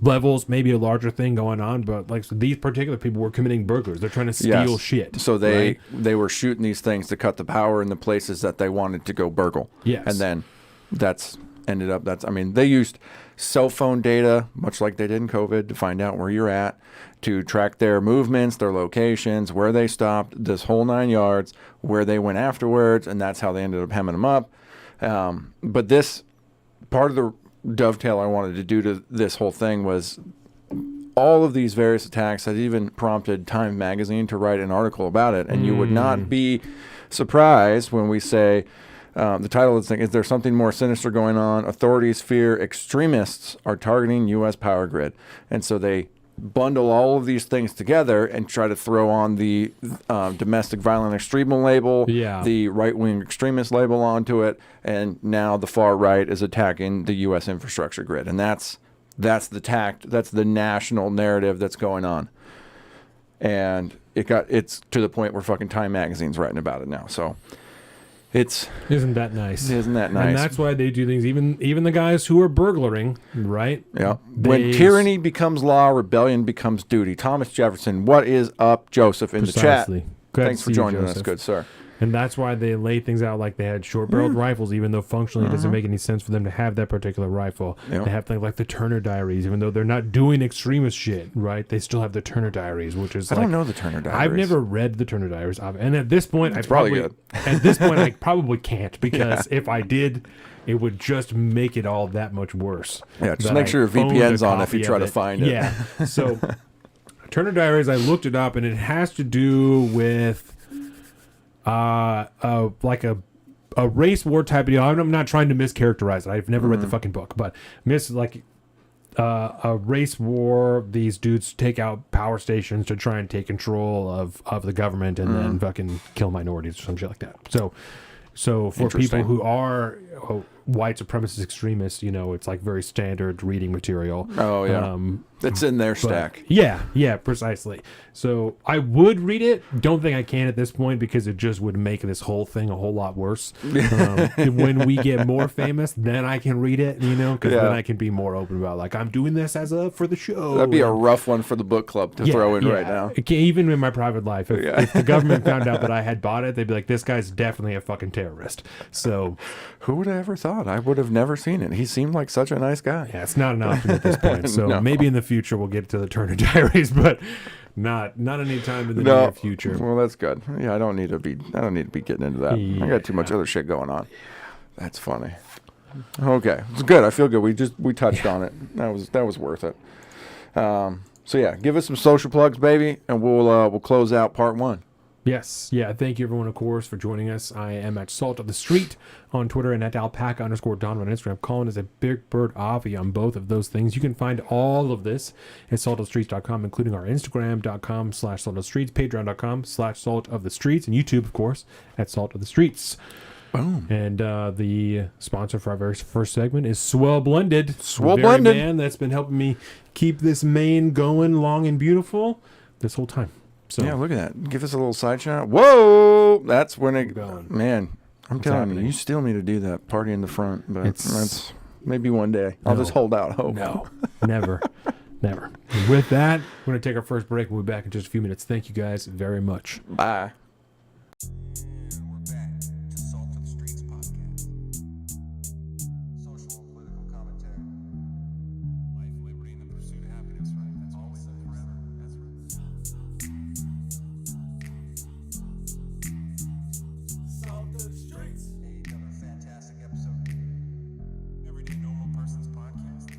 levels maybe a larger thing going on, but like, so these particular people were committing burglars. They're trying to steal Yes. shit. So right? they were shooting these things to cut the power in the places that they wanted to go burgle. Yes. And then they used cell phone data, much like they did in COVID, to find out where you're at, to track their movements, their locations, where they stopped, this whole 9 yards, where they went afterwards, and that's how they ended up hemming them up. But this part of the dovetail I wanted to do to this whole thing was all of these various attacks had even prompted Time magazine to write an article about it. And you would not be surprised when we say, the title of this thing is there something more sinister going on? Authorities fear extremists are targeting U.S. power grid. And so they bundle all of these things together and try to throw on the domestic violent extremism label, the right-wing extremist label onto it, and now the far right is attacking the U.S. infrastructure grid. And that's the national narrative that's going on. And it's to the point where fucking Time Magazine's writing about it now. So isn't that nice? Isn't that nice? And that's why they do things. Even the guys who are burglaring, right? Yeah. When tyranny becomes law, rebellion becomes duty. Thomas Jefferson, what is up, Joseph, in the chat? Thanks for joining us, good sir. And that's why they lay things out like they had short-barreled rifles, even though functionally it doesn't make any sense for them to have that particular rifle. They have things like the Turner Diaries, even though they're not doing extremist shit, right? They still have the Turner Diaries, which is I don't know the Turner Diaries. I've never read the Turner Diaries, and at this point, it's probably good. At this point, I probably can't because if I did, it would just make it all that much worse. Yeah, just make sure your VPN's on if you try to find it. Yeah, so Turner Diaries, I looked it up, and it has to do with like a race war type deal. I'm not trying to mischaracterize it. I've never read the fucking book, but a race war. These dudes take out power stations to try and take control of the government and then fucking kill minorities or some shit like that. So for people who are white supremacist extremists, it's like very standard reading material. Oh yeah, it's in their stack. Yeah, precisely. So I would read it. Don't think I can at this point because it just would make this whole thing a whole lot worse. When we get more famous, then I can read it. Because then I can be more open about like I'm doing this for the show. That'd be a rough one for the book club to throw in right now. Even in my private life, if the government found out that I had bought it, they'd be like, "This guy's definitely a fucking terrorist." So, who would have ever thought? I would have never seen it. He seemed like such a nice guy. Yeah, it's not an option at this point. So maybe in the future we'll get to the Turner Diaries, but not any time in the near future. Well, that's good. Yeah, I don't need to be getting into that. I got too much other shit going on. That's funny. Okay, it's good. I feel good. We touched on it. That was worth it. So yeah, give us some social plugs, baby, and we'll close out part 1. Yes. Yeah. Thank you, everyone, of course, for joining us. I am at Salt of the Street on Twitter and at alpaca_Don on Instagram. Colin is a Big Bird Avi on both of those things. You can find all of this at saltofthestreets.com, including our Instagram.com/saltofthestreets, Patreon.com/saltofthestreets, and YouTube, of course, at Salt of the Streets. Boom. And the sponsor for our very first segment is Swell Blended. Blended. Man, that's been helping me keep this mane going long and beautiful this whole time. So, yeah, look at that. Give us a little side shot. Whoa! That's when it... Going. Man, I'm telling you still need to do that party in the front, but that's maybe one day. I'll just hold out hope. No, never. And with that, we're going to take our first break. We'll be back in just a few minutes. Thank you guys very much. Bye. We're back to Salt of the Streets podcast. Social and political commentary. Life, liberty, and the pursuit of happiness, right? That's always and forever. That's right. Salt of the streets. Another fantastic episode. Everyday Normal Person's podcast.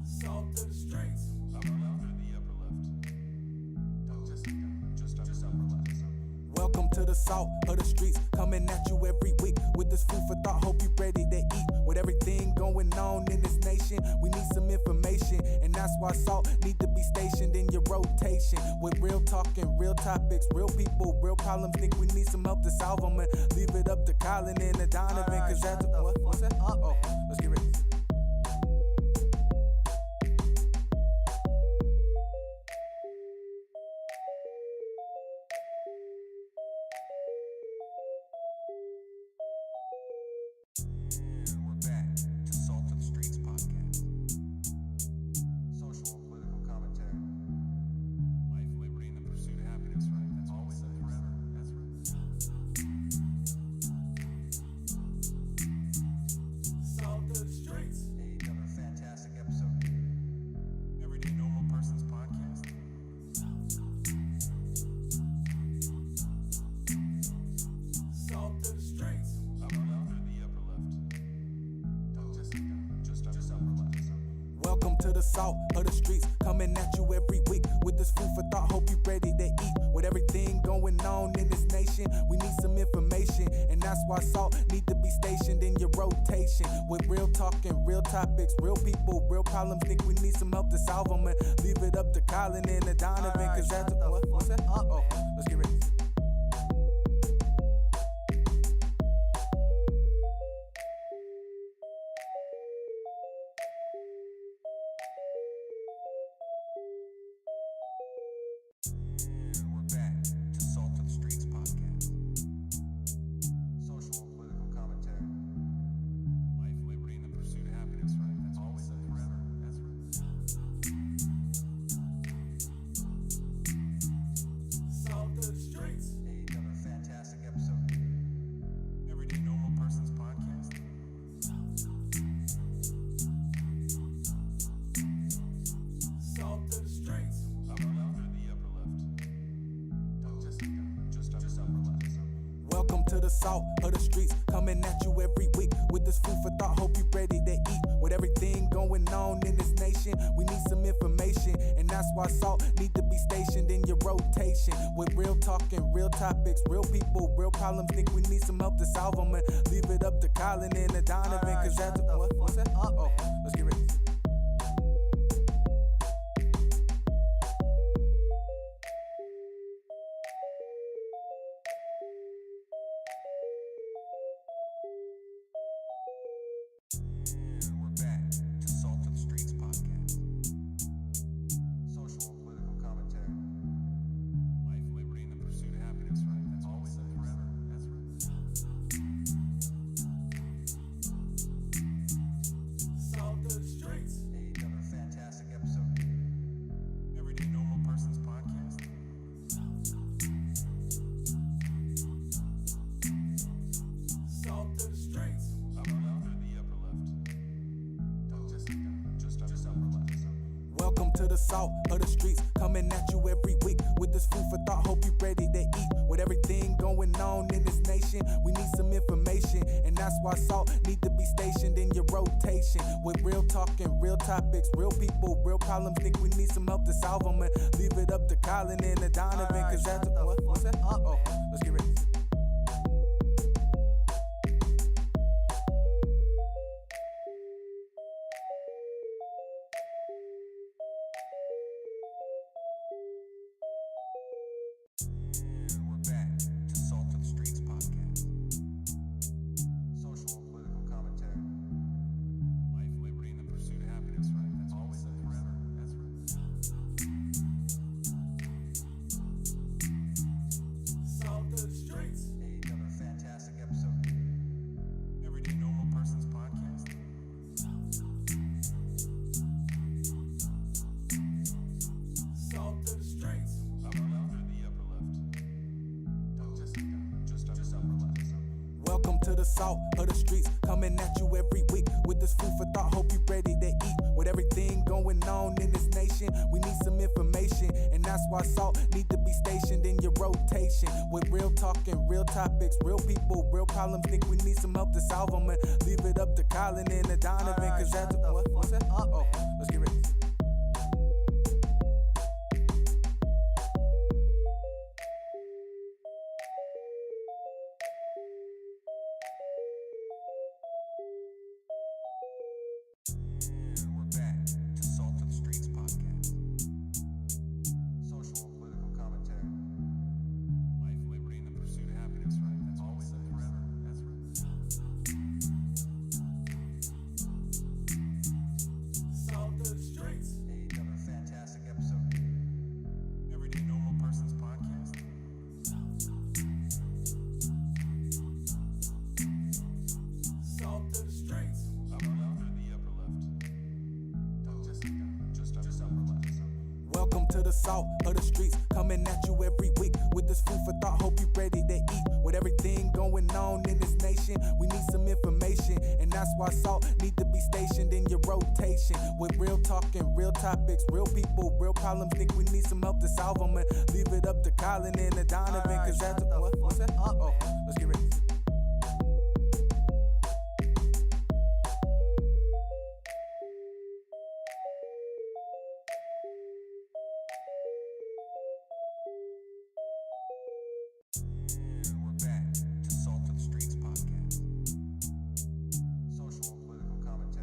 Salt of the streets. Upper left or the upper left? Just upper left. Welcome to the salt of the streets, coming at you every week with this food for thought. Hope you ready to eat. With everything going on in this nation, we need some information, and that's why salt need to be stationed in your rotation. With real talking, real topics, real people, real problems. Think we need some help to solve them, and leave it up to Colin and the Donovan, cause that's what's that? Let's get ready. We're back to Salt of the Streets podcast. Social and political commentary. Life, liberty, and the pursuit of happiness, right? That's always and forever. That's right. Salt of the streets. Another fantastic episode. Everyday Normal Person's podcast. Salt of the streets. Upper left or the upper left? Just upper left. Welcome to the salt of the streets, coming at you every week with this food for thought. Hope you ready to eat. With everything going on in this nation, we need some information, and that's why salt need to be stationed in your rotation. With real talking, real topics, real people, real problems. Think we need some help to solve them, and leave it up to Colin and the Donovan. Cause that's what's that? Let's get ready. And we're back to Salt of the Streets podcast. Social and political commentary. Life, liberty, and the pursuit of happiness, right? That's always and forever. That's right. Salt of the streets. Another fantastic episode. Everyday Normal Person's podcast. Salt of the streets. Upper left or the upper left? Just upper left. Welcome to the salt of the streets, coming at you every week with this food for thought. Hope you ready to eat. With everything going on in this nation, we need some information, and that's why salt need to be stationed in your rotation. With real talking, real topics, real people, real problems. Think we need some help to solve them, and leave it up to Colin and the Donovan. Cause that's what's that? Let's get ready. And we're back to Salt of the Streets podcast. Social and political commentary. Life, liberty, and the pursuit of happiness, right? That's always and forever. That's right. Salt of the streets. Another fantastic episode. Everyday Normal Person's podcast. Salt of the streets. Upper left or the upper left? Just upper left. Welcome to the salt of the streets, coming at you every week with this food for thought. Hope you ready to eat. With everything going on in this nation, we need some information, and that's why salt need to be stationed in your rotation. With real talking, real topics, real people, real problems. Think we need some help to solve them, and leave it up to Colin and the Donovan. Cause that's what's that? Let's get ready. And we're back to Salt of the Streets podcast. Social and political commentary. Life, liberty, and the pursuit of happiness, right? That's always and forever. That's right. Salt of the streets. Another fantastic episode. Everyday Normal Person's podcast. Salt of the streets. Upper left or the upper left? Just upper left. Welcome to the salt of the streets, coming at you every week with this food for thought. Hope you ready to eat. With everything going on in this nation, we need some information, and that's why salt need to be stationed in your rotation. With real talking, real topics, real people, real problems. Think we need some help to solve them, and leave it up to Colin and the Donovan. Cause that's what's that? Let's get ready. And we're back to Salt of the Streets podcast. Social and political commentary. Life, liberty, and the pursuit of happiness, right? That's always and forever. That's right. Salt of the streets. Another fantastic episode. Everyday Normal Person's podcast. Salt of the streets. Upper left or the upper left? Just upper left. Welcome to the salt of the streets, coming at you every week with this food for thought. Hope you ready to eat. With everything going on in this nation, we need some information, and that's why salt need to be stationed in your rotation. With real talking, real topics, real people, real problems. Think we need some help to solve them, and leave it up to Colin and the Donovan. Cause that's what's that? Let's get ready. And we're back to Salt of the Streets podcast. Social and political commentary.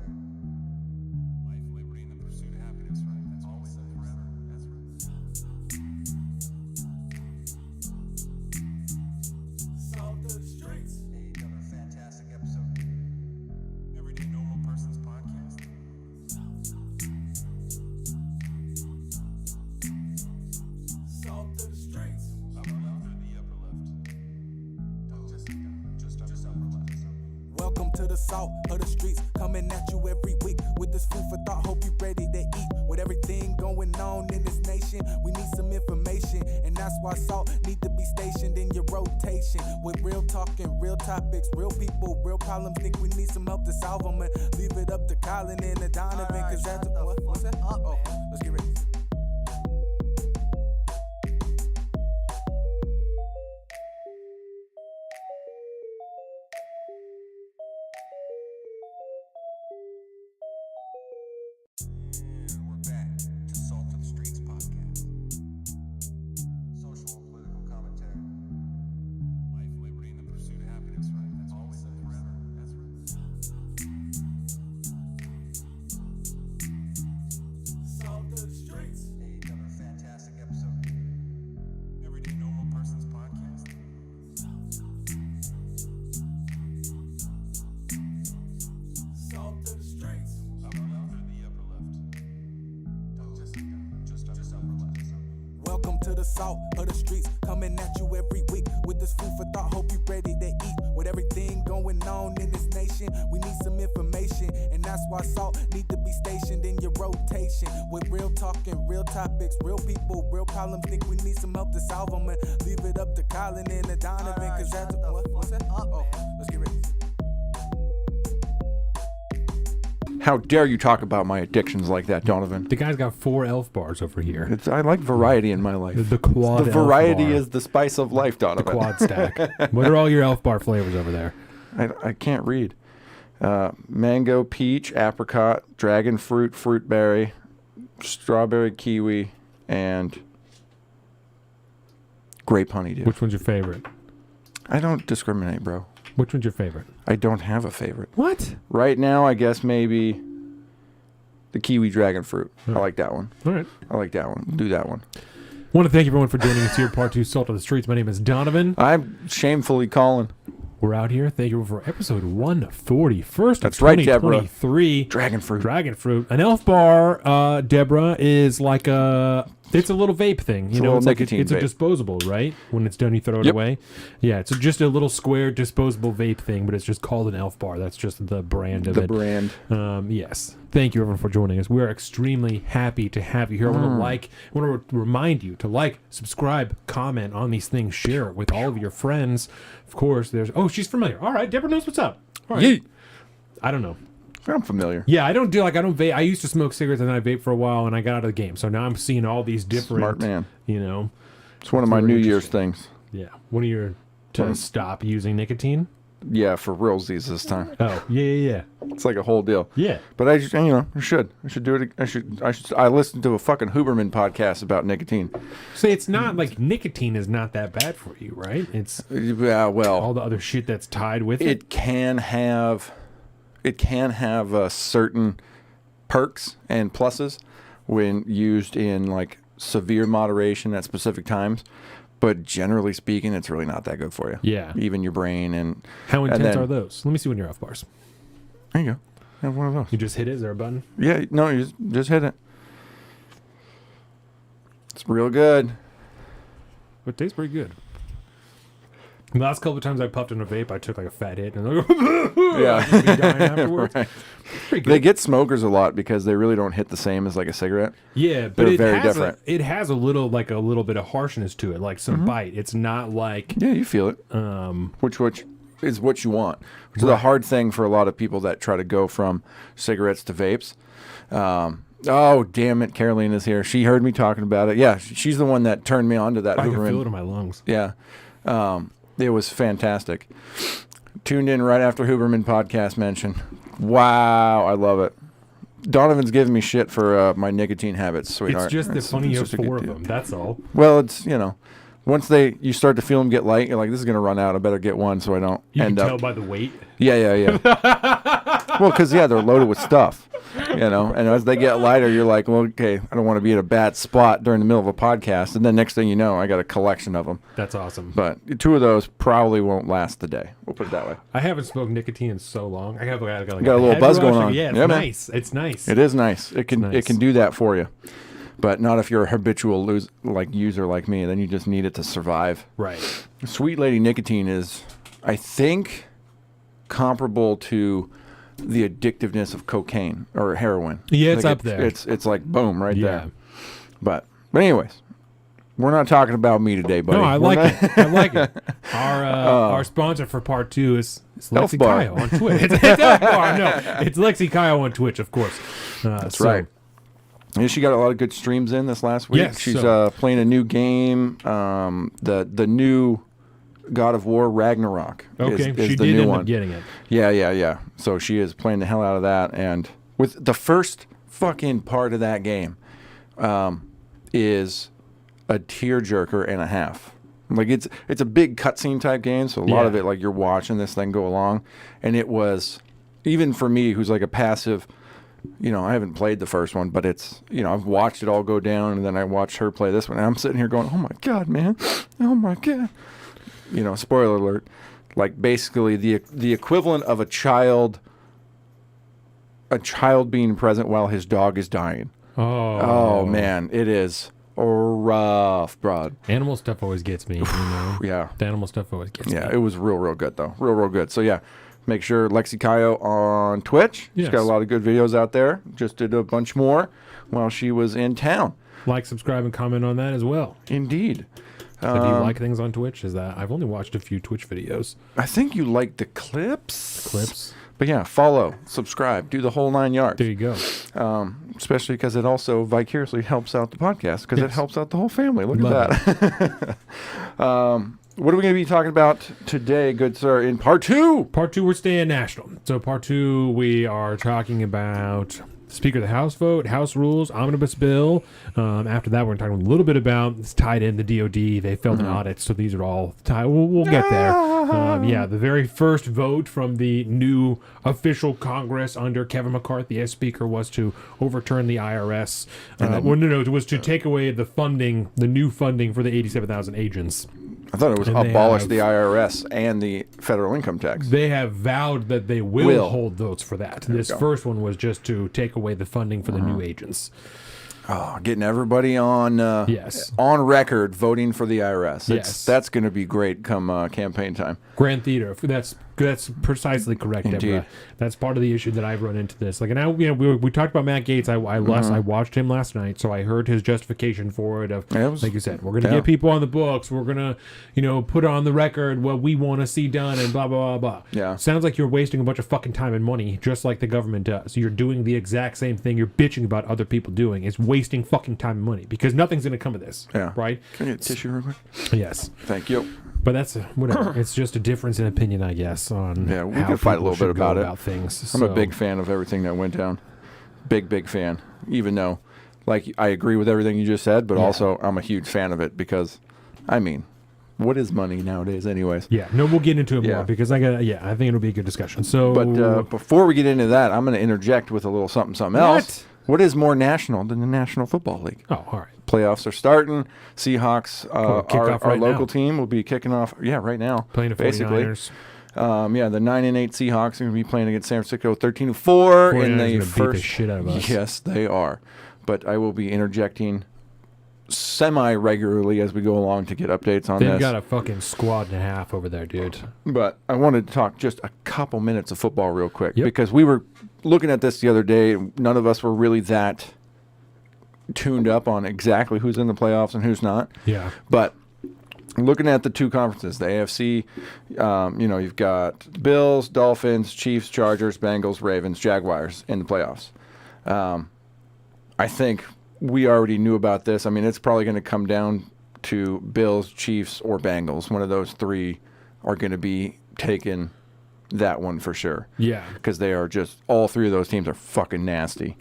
to the salt of the streets, coming at you every week with this food for thought. Hope you ready to eat. With everything going on in this nation, we need some information, and that's why salt need to be stationed in your rotation. With real talking, real topics, real people, real problems. Think we need some help to solve them, and leave it up to Colin and the Donovan, cause that's what's that? Oh, let's get ready. And we're back to Salt of the Streets podcast. Social and political commentary. Life, liberty, and the pursuit of happiness, right? That's always and forever. That's right. Salt of the streets. Hey, another fantastic episode. Everyday normal person's podcast. Salt of the streets. Upper left or the upper left? Just upper left. Welcome to the salt of the streets, coming at you every week with this food for thought. Hope you ready to eat. With everything going on in this nation, we need some information, and that's why salt need to be stationed in your rotation. With real talking, real topics, real people, real problems. Think we need some help to solve them, and leave it up to Colin and the Donovan, cause that's what's that? Oh, let's get ready. How dare you talk about my addictions like that, Donovan? The guy's got 4 elf bars over here. I like variety in my life. The quad The elf variety bar. is the spice of life, The Donovan. quad stack. What are all your elf bar flavors over there? I can't read. Mango, peach, apricot, dragon fruit, fruit berry, strawberry, kiwi, and grape honeydew. Which one's your favorite? I don't discriminate, bro. Which one's your favorite? I don't have a favorite. What? Right now, I guess maybe the kiwi dragon fruit. I like that one. All right. I like that one. Do that one. Want to thank everyone for joining us here, part 2, Salt of the Streets. My name is Donovan. I'm shamefully calling. We're out here. Thank you for episode 140. First That's of right, Deborah. 2023. Dragon fruit. Dragon fruit. An elf bar, Deborah, is like it's a little vape thing. It's a little nicotine it's a vape. disposable, right? When it's done, you throw it Yep. away. Yeah, it's just a little square disposable vape thing, but it's just called an elf bar. That's just the brand of The it. brand. Yes. Thank you, everyone, for joining us. We are extremely happy to have you here. I want to remind you to like, subscribe, comment on these things, share it with all of your friends. Of course, she's familiar. All right, Deborah knows what's up. All right. Yeet. I don't know. I'm familiar. Yeah, I don't vape. I used to smoke cigarettes and then I vaped for a while and I got out of the game. So now I'm seeing all these different, Smart man. you know. It's one of my really New Year's interesting. things. Yeah. One of your to One- stop using nicotine? Yeah, for realsies this time. Oh, yeah. It's like a whole deal. Yeah. But I just, I should do it. I listened to a fucking Huberman podcast about nicotine. So it's not like nicotine is not that bad for you, right? It's Yeah, well, all the other shit that's tied with it. it can have certain perks and pluses when used in like severe moderation at specific times. But generally speaking, it's really not that good for you. Yeah. Even your brain and How intense then- are those? Let me see when you're off bars. there you go. Have one of those. You just hit it? Is there a button? Yeah, no, you just hit it. It's real good. It tastes pretty good. The last couple of times I puffed in a vape, I took like a fat hit and like, Yeah. I'd be dying afterwards. Right. Pretty good. They get smokers a lot because they really don't hit the same as like a cigarette. Yeah, but They're it very has different. it has a little bit of harshness to it, like some bite. It's not like Yeah, you feel it. Which is what you want. Which is the hard thing for a lot of people that try to go from cigarettes to vapes. Oh, damn it. Caroline is here. She heard me talking about it. Yeah, she's the one that turned me on to that I can Huberman. feel it in my lungs. Yeah. It was fantastic. Tuned in right after Huberman podcast mention. Wow, I love it. Donovan's giving me shit for my nicotine habits, sweetheart. It's just the funny you have just a good 4 of deal. them. That's all. Well, it's, once you start to feel them get light, you're like, this is going to run out. I better get one so I don't You end can up. tell by the weight. Yeah. Well, because, they're loaded with stuff, and as they get lighter, you're like, well, okay, I don't want to be at a bad spot during the middle of a podcast. And then next thing you know, I got a collection of them. That's awesome. But 2 of those probably won't last the day. We'll put it that way. I haven't smoked nicotine in so long. I got like Got a little head buzz rush. going on. Yeah, it's Yeah, man. nice. It's nice. It is nice. It can nice. it can do that for you. But not if you're a habitual user like me. Then you just need it to survive. Right. Sweet Lady nicotine is, I think, comparable to the addictiveness of cocaine or heroin. Yeah, it's Like, up there. It's like boom right Yeah. there. But anyways, we're not talking about me today, buddy. No, I We're like not- it. I like it. Our sponsor for part 2 is Health Lexi Bar. Kyle on Twitch. It's Health Bar. No, it's Lexi Kyle on Twitch, of course. That's right. Yeah, she got a lot of good streams in this last week. Yes, She's so- playing a new game. The new God of War Ragnarok. Okay, is she the did new end one. up getting it. Yeah. So she is playing the hell out of that, and with the first fucking part of that game, is a tearjerker and a half. Like it's a big cutscene type game, so a lot of Yeah. it like you're watching this thing go along, and it was even for me who's like a passive. I haven't played the first one, but it's I've watched it all go down, and then I watched her play this one, and I'm sitting here going, "Oh my god, man! Oh my god!" Spoiler alert. Like basically the equivalent of a child being present while his dog is dying. Oh man, it is rough, broad. Animal stuff always gets me. Yeah. The animal stuff always gets me. Yeah, it was real good though. Real good. So yeah, make sure Lexi Kayo on Twitch. She's got a Yes. lot of good videos out there. Just did a bunch more while she was in town. Like, subscribe, and comment on that as well. Indeed. So do you like things on Twitch? Is that I've only watched a few Twitch videos. I think you like the clips. Clips. But yeah, follow, subscribe, do the whole 9 yards. There you go. Especially because it also vicariously helps out the podcast because it Yes. helps out the whole family. Look Love at that. What are we going to be talking about today, good sir, in part 2? Part 2, we're staying national. So part 2, we are talking about Speaker of the House vote, House rules, omnibus bill. After that, we're talking a little bit about it's tied in the DOD. They failed an audit, so these are all tied. We'll get there. The very first vote from the new official Congress under Kevin McCarthy as Speaker was to overturn the IRS. It was to take away the funding, the new funding for the 87,000 agents. I thought it was And they abolish have- the IRS and the federal income tax. They have vowed that they will Will. hold votes for that. we This go. first one was just to take away the funding for the new agents. Oh, getting everybody on Yes. on record voting for the IRS. Yes. That's going to be great come campaign time. Grand Theater. That's precisely correct, Indeed. Deborah. That's part of the issue that I've run into this. Like, and now we talked about Matt Gaetz. I watched him last night, so I heard his justification for it. Of Yeah, it was- like you said, we're going to yeah. get people on the books. We're going to put on the record what we want to see done, and blah blah blah blah. Yeah. Sounds like you're wasting a bunch of fucking time and money, just like the government does. You're doing the exact same thing you're bitching about other people doing. It's wasting fucking time and money because nothing's going to come of this. Yeah. Right. Can I get tissue real quick? Yes. Thank you. But that's whatever. It's just a difference in opinion, I guess, on Yeah, we how could fight a people little bit should go about it. things. I'm a So, big fan of everything that went down. Big fan. Even though, like, I agree with everything you just said, but Yeah. also I'm a huge fan of it because, I mean, what is money nowadays, anyways? Yeah, no, we'll get into it Yeah. more because I think it'll be a good discussion. So, But before we get into that, I'm going to interject with a little something else. What is more national than the National Football League? oh, all right. Playoffs are starting. Seahawks, kick off our right local now. team, will be kicking off. Yeah, right now. Playing the basically. 49ers. The 9-8 Seahawks are going to be playing against San Francisco 13-4 in 49ers the gonna beat the first. shit out of us. Yes, they are. But I will be interjecting semi-regularly as we go along to get updates on They've this. got a fucking squad and a half over there, dude. But I wanted to talk just a couple minutes of football real quick Yep. because we were looking at this the other day. None of us were really that tuned up on exactly who's in the playoffs and who's not. Yeah. But looking at the two conferences, the AFC, you've got Bills, Dolphins, Chiefs, Chargers, Bengals, Ravens, Jaguars in the playoffs. I think we already knew about this. I mean, it's probably going to come down to Bills, Chiefs, or Bengals. One of those three are going to be taking that one for sure. Yeah. Because they are just, all three of those teams are fucking nasty.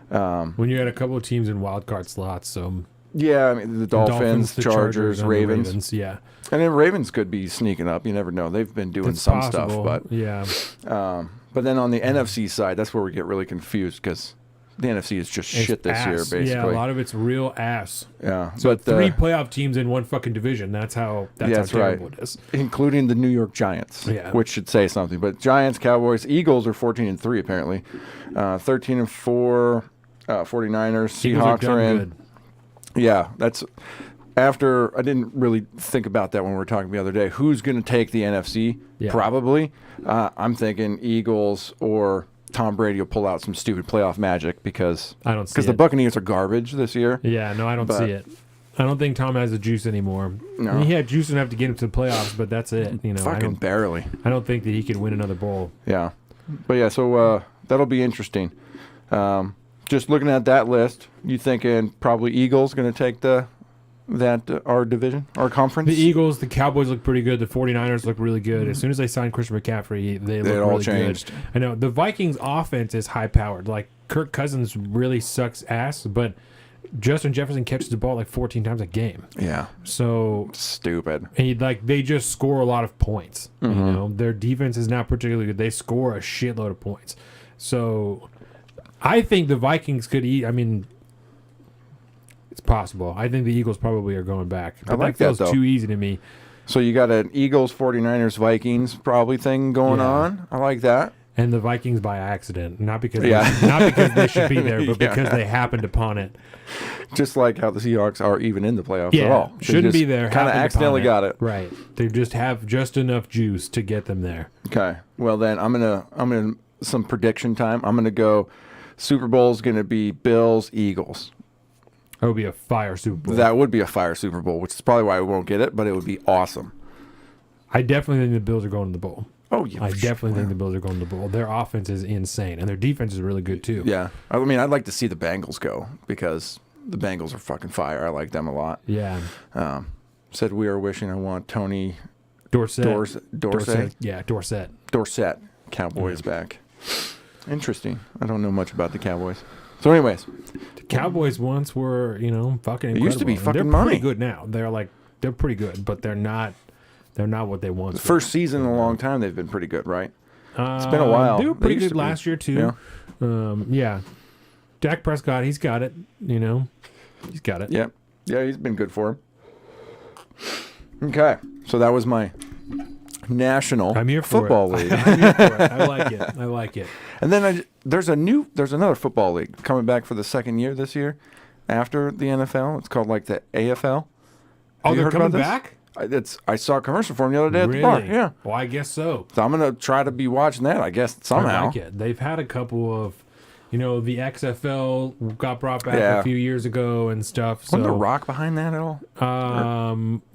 When you had a couple of teams in wild card slots, so Yeah, I mean, the Dolphins, the Chargers, and the Ravens. Yeah. And then Ravens could be sneaking up. You never know. They've been doing It's some possible. stuff. But yeah. but then on the NFC side, that's where we get really confused because the NFC is just It's shit this year, ass. basically. Yeah, a lot of it's real ass. Yeah, So but three playoff teams in one fucking division. That's how that's terrible right. it is. Including the New York Giants, Yeah. which should say something. But Giants, Cowboys, Eagles are 14-3 apparently, 13-4. 49ers, Eagles are Seahawks done are in. good. Yeah, that's after I didn't really think about that when we were talking the other day. Who's going to take the NFC? Yeah. Probably. I'm thinking Eagles or Tom Brady will pull out some stupid playoff magic because I don't see the it. Buccaneers are garbage this year. Yeah, no, I don't But- see it. I don't think Tom has the juice anymore. No. I mean, he had juice enough to get him to the playoffs, but that's it. You know, Fucking barely. I don't think that he could win another bowl. Yeah. But yeah, so that'll be interesting. Just looking at that list, you thinking probably Eagles going to take our division, our conference? The Eagles, the Cowboys look pretty good. The 49ers look really good. As soon as they signed Christian McCaffrey, they look all really changed. good. I know. The Vikings offense is high powered. Like Kirk Cousins really sucks ass, but Justin Jefferson catches the ball like 14 times a game. Yeah. So Stupid. they just score a lot of points. Mm-hmm. You know, their defense is not particularly good. They score a shitload of points. So I think the Vikings could eat. I mean, it's possible. I think the Eagles probably are going back. But like that, feels though. too easy to me. So you got an Eagles, 49ers, Vikings probably thing going Yeah. on. I like that. And the Vikings by accident, not because Yeah. not because they should be there, but Yeah. because they happened upon it. Just like how the Seahawks are even in the playoffs at all. They shouldn't just be there. Kind of happened accidentally upon got it. Right. They just have just enough juice to get them there. Okay. Well then I'm gonna some prediction time. I'm gonna go Super Bowl's gonna be Bills, Eagles. That would be a fire Super Bowl. That would be a fire Super Bowl, which is probably why we won't get it, but it would be awesome. I definitely think the Bills are going to the bowl. Oh yeah. I for definitely sure. think the Bills are going to the bowl. Their offense is insane, and their defense is really good too. Yeah. I mean, I'd like to see the Bengals go because the Bengals are fucking fire. I like them a lot. Yeah. Said we are wishing I want Tony Dorsett. Dorsett. Yeah, Dorsett. Dorsett. Cowboys back. Interesting. I don't know much about the Cowboys. So anyways, The Cowboys once were, fucking incredible. It used to be And fucking they're money. pretty good now. They're pretty good, but they're not what they once were. first season in a long time they've been pretty good, right? It's been a while. They were pretty used good to be. last year too. Yeah. Dak Prescott, he's got it. He's got it. Yep. Yeah, he's been good for him. Okay. So that was my National I'm here for Football it. League. I'm here for it. I like it. And then there's another football league coming back for the second year this year after the NFL. It's called like the AFL. Oh, you they're heard coming about this? back? I saw a commercial for them the other day at Really? the bar. Yeah. Well, I guess so. So I'm gonna try to be watching that, I guess, somehow. I like it. They've had a couple of, the XFL got brought back Yeah. a few years ago and stuff. Wasn't so, The Rock behind that at all?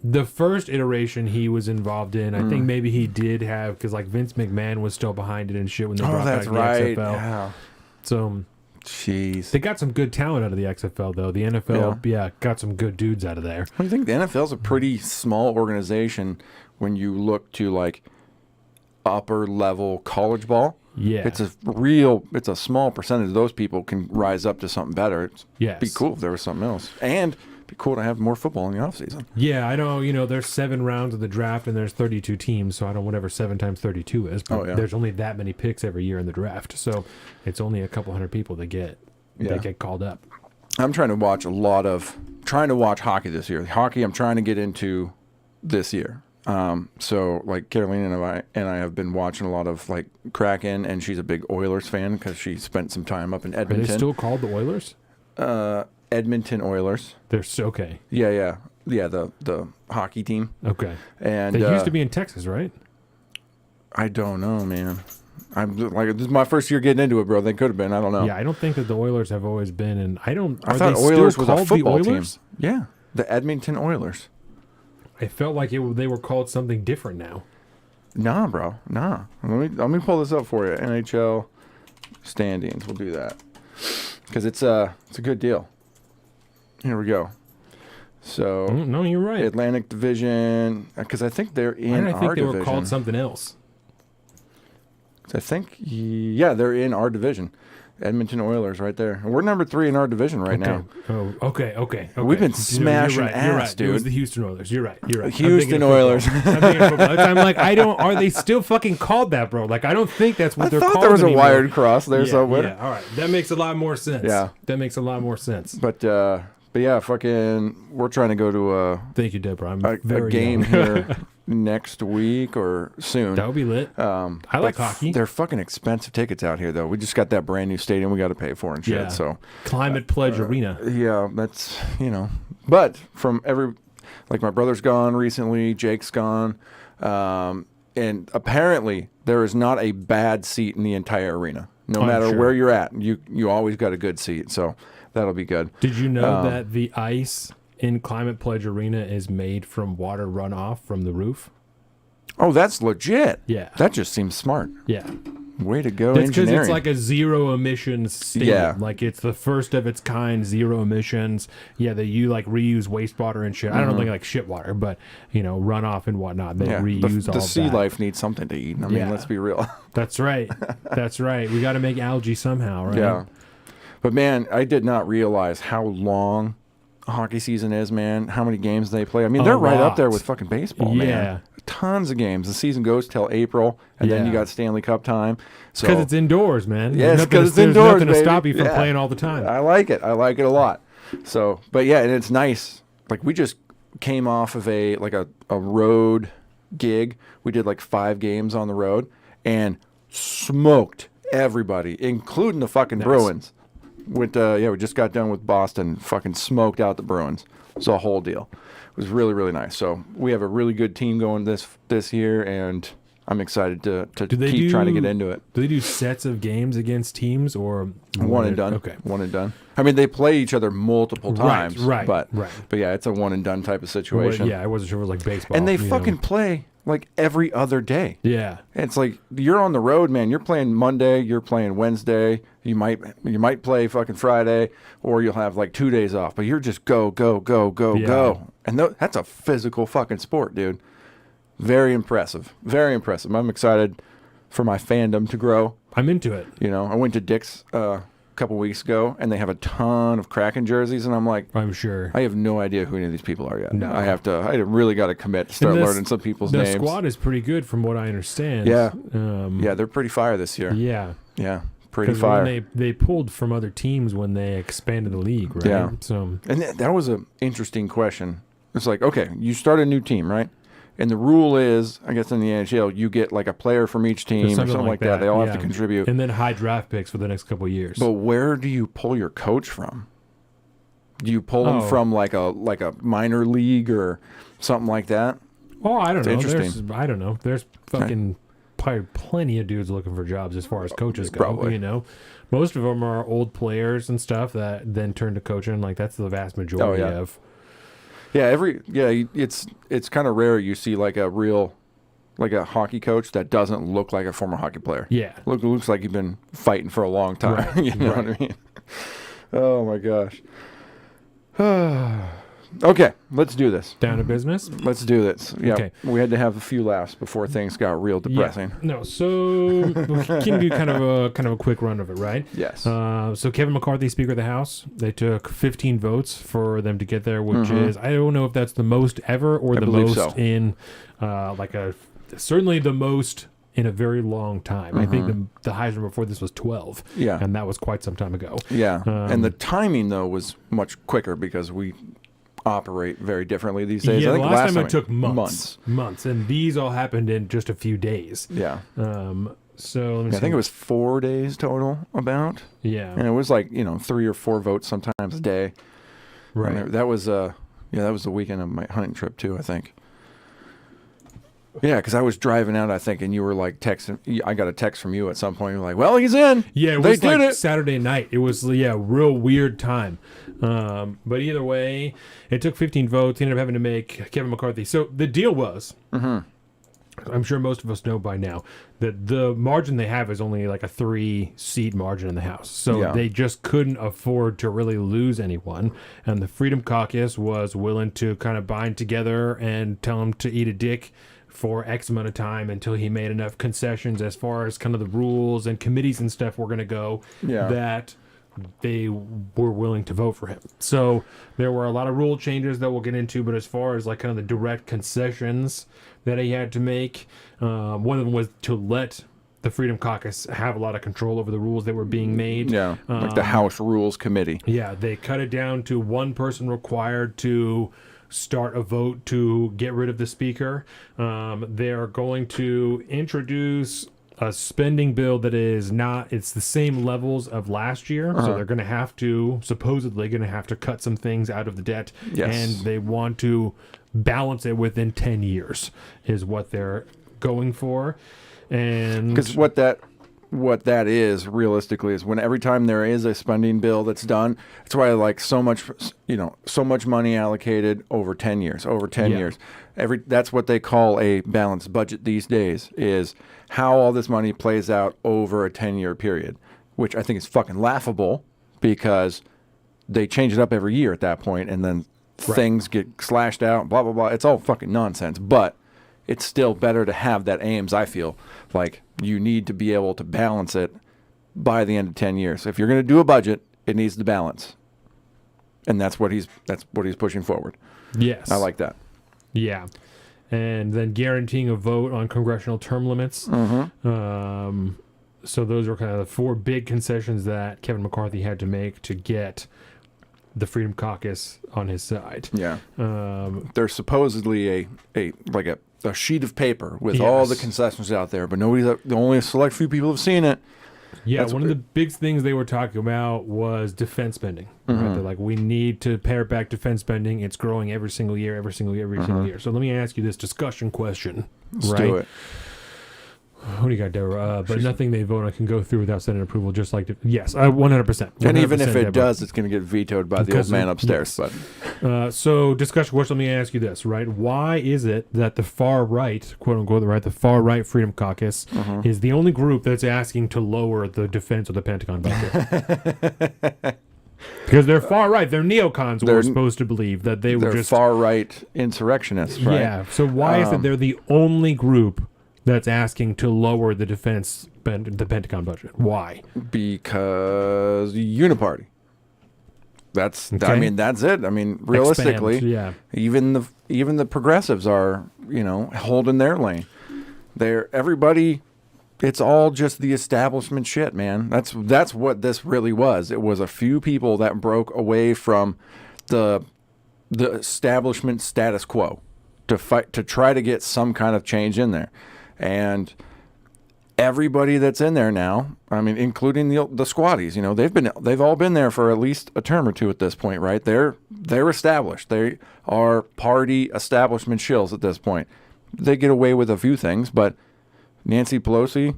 The first iteration he was involved in, I Mm. think maybe he did have, because like Vince McMahon was still behind it and shit when they Oh, brought that's back the right. XFL. Yeah. So Jeez. they got some good talent out of the XFL though. The NFL, got some good dudes out of there. I think the NFL's a pretty small organization when you look to like upper level college ball. Yeah. It's a small percentage of those people can rise up to something better. It'd Yes. be cool if there was something else. And it'd be cool to have more football in the offseason. Yeah, I know, there's 7 rounds of the draft and there's 32 teams, so I don't whatever 7 times 32 is, but Oh, yeah. there's only that many picks every year in the draft. So it's only a couple hundred people that get called up. I'm trying to watch hockey this year. Hockey I'm trying to get into this year. So like Carolina and I have been watching a lot of like Kraken, and she's a big Oilers fan because she spent some time up in Are Edmonton. they still called the Oilers? Edmonton Oilers. They're okay. Yeah. The hockey team. Okay. And They used to be in Texas, right? I don't know, man. I'm like, this is my first year getting into it, bro. They could have been. I don't know. Yeah, I don't think that the Oilers have always been in. I Are thought they Oilers still was a called football the team. Oilers? Yeah, the Edmonton Oilers. I felt like they were called something different now. Nah, bro. Nah. Let me pull this up for you. NHL standings. We'll do that because it's a good deal. Here we go. So No, you're right. Atlantic Division, because I think they're Why in did I think our they division. were called something else? I think they're in our division. Edmonton Oilers right there. And we're number 3 in our division right now. Oh, okay. We've been You're smashing right, ass, you're right. dude. It was the Houston Oilers. You're right. I'm Houston thinking of Oilers. football. I'm thinking of football. I'm like, are they still fucking called that, bro? Like, I don't think that's what I they're thought called there was a anymore. wired cross there somewhere. Yeah, all right. That makes a lot more sense. Yeah. That makes a lot more sense. But yeah, fucking, we're trying to go to Thank you, Deborah. I'm a very game young. here next week or soon. That would be lit. I like but hockey. They're fucking expensive tickets out here, though. We just got that brand new stadium we got to pay for and shit. Yeah. So Climate Pledge Arena. yeah, that's But from Like my brother's gone recently, Jake's gone, and apparently there is not a bad seat in the entire arena. No matter where you're at, you always got a good seat. So that'll be good. Did you know that the ice in Climate Pledge Arena is made from water runoff from the roof? Oh, that's legit. Yeah. That just seems smart. Yeah. Way to go, That's because engineering. it's like a zero emissions stadium. Yeah. Like it's the first of its kind, zero emissions. Yeah, you like reuse wastewater and shit. I don't know like shit water, but runoff and whatnot. They reuse all the of sea that. life needs something to eat. I mean, let's be real. That's right. That's right. We got to make algae somehow, right? Yeah. But man, I did not realize how long hockey season is, man. How many games they play. I mean, they're right up there with fucking baseball, man. Tons of games. The season goes till April, and then you got Stanley Cup time. Because it's indoors, man. Yes, because it's there's indoors, nothing to baby. stop you from playing all the time. I like it. I like it a lot. So, but yeah, and it's nice. Like we just came off of a road gig. We did like 5 games on the road and smoked everybody, including the fucking Bruins. We just got done with Boston. Fucking smoked out the Bruins. It was a whole deal. It was really, really nice. So we have a really good team going this year, and I'm excited to keep trying to get into it. Do they do sets of games against teams or one and done? Okay, one and done. I mean, they play each other multiple times, right. But yeah, it's a one and done type of situation. I wasn't sure it was like baseball. And they fucking play like every other day. Yeah, it's like you're on the road, man. You're playing Monday, you're playing Wednesday. You might play fucking Friday, or you'll have like 2 days off. But you're just go, go. And that's a physical fucking sport, dude. Very impressive. Very impressive. I'm excited for my fandom to grow. I'm into it. I went to Dick's a couple weeks ago, and they have a ton of Kraken jerseys, and I'm like, I'm sure. I have no idea who any of these people are yet. No. I really got to commit to start learning some people's names. The squad is pretty good from what I understand. Yeah. They're pretty fire this year. Yeah. Yeah. Pretty fire. They pulled from other teams when they expanded the league, right? Yeah. So, and that was an interesting question. It's like, okay, you start a new team, right? And the rule is, I guess in the NHL, you get like a player from each team or something like that. They all have to contribute. And then high draft picks for the next couple of years. But where do you pull your coach from? Do you pull him from like a minor league or something like that? Oh, I don't know. Interesting. I don't know. There's fucking probably plenty of dudes looking for jobs as far as coaches go. Probably. Most of them are old players and stuff that then turn to coaching. Like that's the vast majority of. Yeah, it's kind of rare you see like a hockey coach that doesn't look like a former hockey player. Yeah, looks like you've been fighting for a long time. Right. You know what I mean? Oh my gosh. Okay, let's do this. Down to business. Let's do this. Yeah, okay. We had to have a few laughs before things got real depressing. Yeah. No, so we can do kind of a quick run of it, right? Yes. So Kevin McCarthy, Speaker of the House, they took 15 votes for them to get there, which is I don't know if that's the most ever or the most in certainly the most in a very long time. I think the highest number before this was 12. Yeah. And that was quite some time ago. Yeah. And the timing though was much quicker because we operate very differently these days. Yeah, I think the last time it took months, and these all happened in just a few days. Yeah. So let me see. I think it was 4 days total about. Yeah. And it was like 3 or 4 votes sometimes a day. Right. And that was the weekend of my hunting trip too, I think. Yeah, because I was driving out, I think, and you were like texting. I got a text from you at some point. You're like, "Well, he's in." Yeah, it was like Saturday night. It was real weird time. But either way, it took 15 votes. He ended up having to make Kevin McCarthy. So the deal was, I'm sure most of us know by now that the margin they have is only like a 3-seat margin in the House. So they just couldn't afford to really lose anyone. And the Freedom Caucus was willing to kind of bind together and tell him to eat a dick for X amount of time until he made enough concessions as far as kind of the rules and committees and stuff were going to go that they were willing to vote for him. So there were a lot of rule changes that we'll get into, but as far as like kind of the direct concessions that he had to make, one of them was to let the Freedom Caucus have a lot of control over the rules that were being made. Yeah, like the House Rules Committee. Yeah, they cut it down to one person required to start a vote to get rid of the speaker. They're going to introduce a spending bill that is not, it's the same levels of last year. So they're going to have to, supposedly going to have to cut some things out of the debt. Yes. And they want to balance it within 10 years is what they're going for. And Because what that is realistically is when every time there is a spending bill that's done, that's why I like so much money allocated over 10 years, years. That's what they call a balanced budget these days, is how all this money plays out over a 10-year period, which I think is fucking laughable because they change it up every year at that point, and then things get slashed out, blah, blah, blah. It's all fucking nonsense, but it's still better to have that aims, I feel. Like, you need to be able to balance it by the end of 10 years. If you're going to do a budget, it needs to balance. And that's what he's pushing forward. yes, I like that. Yeah. And then guaranteeing a vote on congressional term limits. So those were kind of the 4 big concessions that Kevin McCarthy had to make to get the Freedom Caucus on his side. Yeah. There's supposedly a sheet of paper with all the concessions out there, but only a select few people have seen it. Yeah, one of the big things they were talking about was defense spending. Right? They're like, we need to pare back defense spending. It's growing every single year. So let me ask you this discussion question. Let's do it. What do you got, Deborah? But nothing they vote on can go through without Senate approval, just like... Yes, 100%. And even if it Deborah. does, it's going to get vetoed by the old man upstairs. Yes. But so, discussion question, let me ask you this, right? Why is it that the far right, quote-unquote, the far right Freedom Caucus is the only group that's asking to lower the defense of the Pentagon budget? Because they're far right. They're neocons, we're supposed to believe, that they were just... far right insurrectionists, right? Yeah, so why is it they're the only group that's asking to lower the the Pentagon budget? Why? Because Uniparty. That's Okay. I mean, that's it. I mean, realistically, Expand, yeah. even the progressives are, holding their lane. Everybody, it's all just the establishment shit, man. That's what this really was. It was a few people that broke away from the establishment status quo to try to get some kind of change in there. And everybody that's in there now, I mean, including the squatties, they've all been there for at least a term or two at this point, right? They're established. They are party establishment shills at this point. They get away with a few things, but Nancy Pelosi,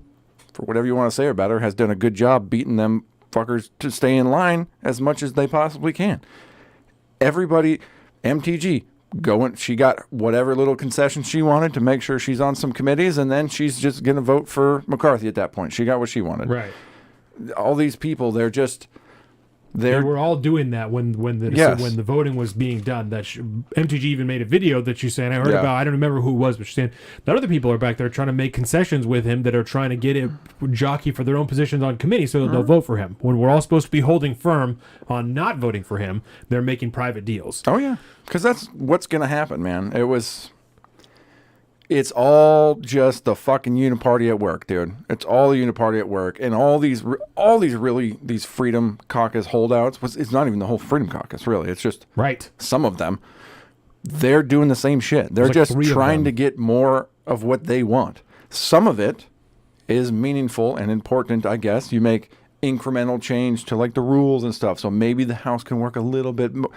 for whatever you want to say about her, has done a good job beating them fuckers to stay in line as much as they possibly can. Everybody, MTG, she got whatever little concessions she wanted to make sure she's on some committees, and then she's just going to vote for McCarthy at that point. She got what she wanted. Right. All these people, They were all doing that when the voting was being done. MTG even made a video that she's saying, I heard about, I don't remember who it was, but she's saying that other people are back there trying to make concessions with him that are trying to get him jockey for their own positions on committee so that they'll vote for him. When we're all supposed to be holding firm on not voting for him, they're making private deals. Oh, yeah. Because that's what's going to happen, man. It's all just the fucking uniparty at work, dude. It's all the uniparty at work, and all these Freedom Caucus holdouts. It's not even the whole Freedom Caucus, really. It's just some of them. They're doing the same shit. They're just trying to get more of what they want. Some of it is meaningful and important, I guess. You make incremental change to like the rules and stuff, so maybe the House can work a little bit more.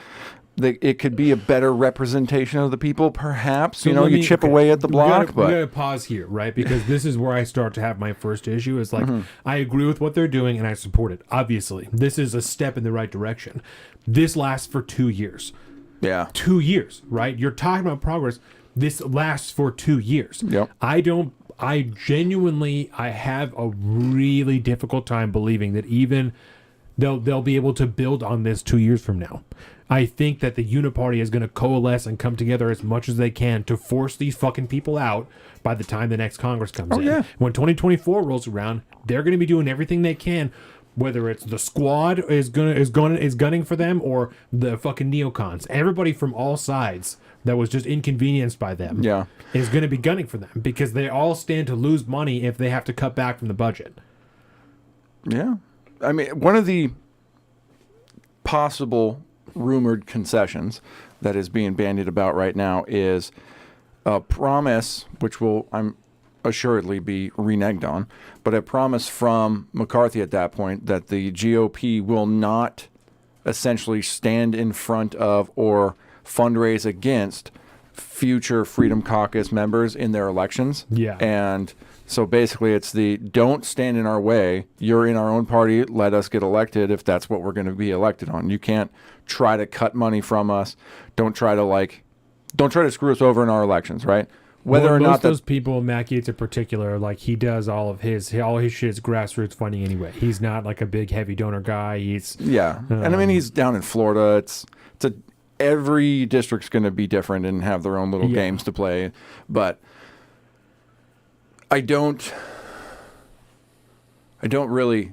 It could be a better representation of the people, perhaps. So you chip away at the block. We got to pause here, right? Because this is where I start to have my first issue. Is like, I agree with what they're doing, and I support it. Obviously, this is a step in the right direction. This lasts for 2 years. Yeah. 2 years, right? You're talking about progress. This lasts for 2 years. Yep. I genuinely have a really difficult time believing that even they'll be able to build on this 2 years from now. I think that the Uniparty is going to coalesce and come together as much as they can to force these fucking people out by the time the next Congress comes in. Yeah. When 2024 rolls around, they're going to be doing everything they can, whether it's the squad is gunning for them or the fucking neocons. Everybody from all sides that was just inconvenienced by them is going to be gunning for them because they all stand to lose money if they have to cut back from the budget. Yeah. I mean, one of the possible rumored concessions that is being bandied about right now is a promise, which I'm assuredly be reneged on, but a promise from McCarthy at that point that the GOP will not essentially stand in front of or fundraise against future Freedom Caucus members in their elections. Yeah. And so basically it's the don't stand in our way. You're in our own party. Let us get elected if that's what we're going to be elected on. You can't try to cut money from us. Don't try to screw us over in our elections, right? Whether well, or most not of those people, Matt Gaetz in particular, like he does all his shit is grassroots funding anyway. He's not like a big heavy donor guy. He's and I mean he's down in Florida. Every district's going to be different and have their own little games to play, but I don't really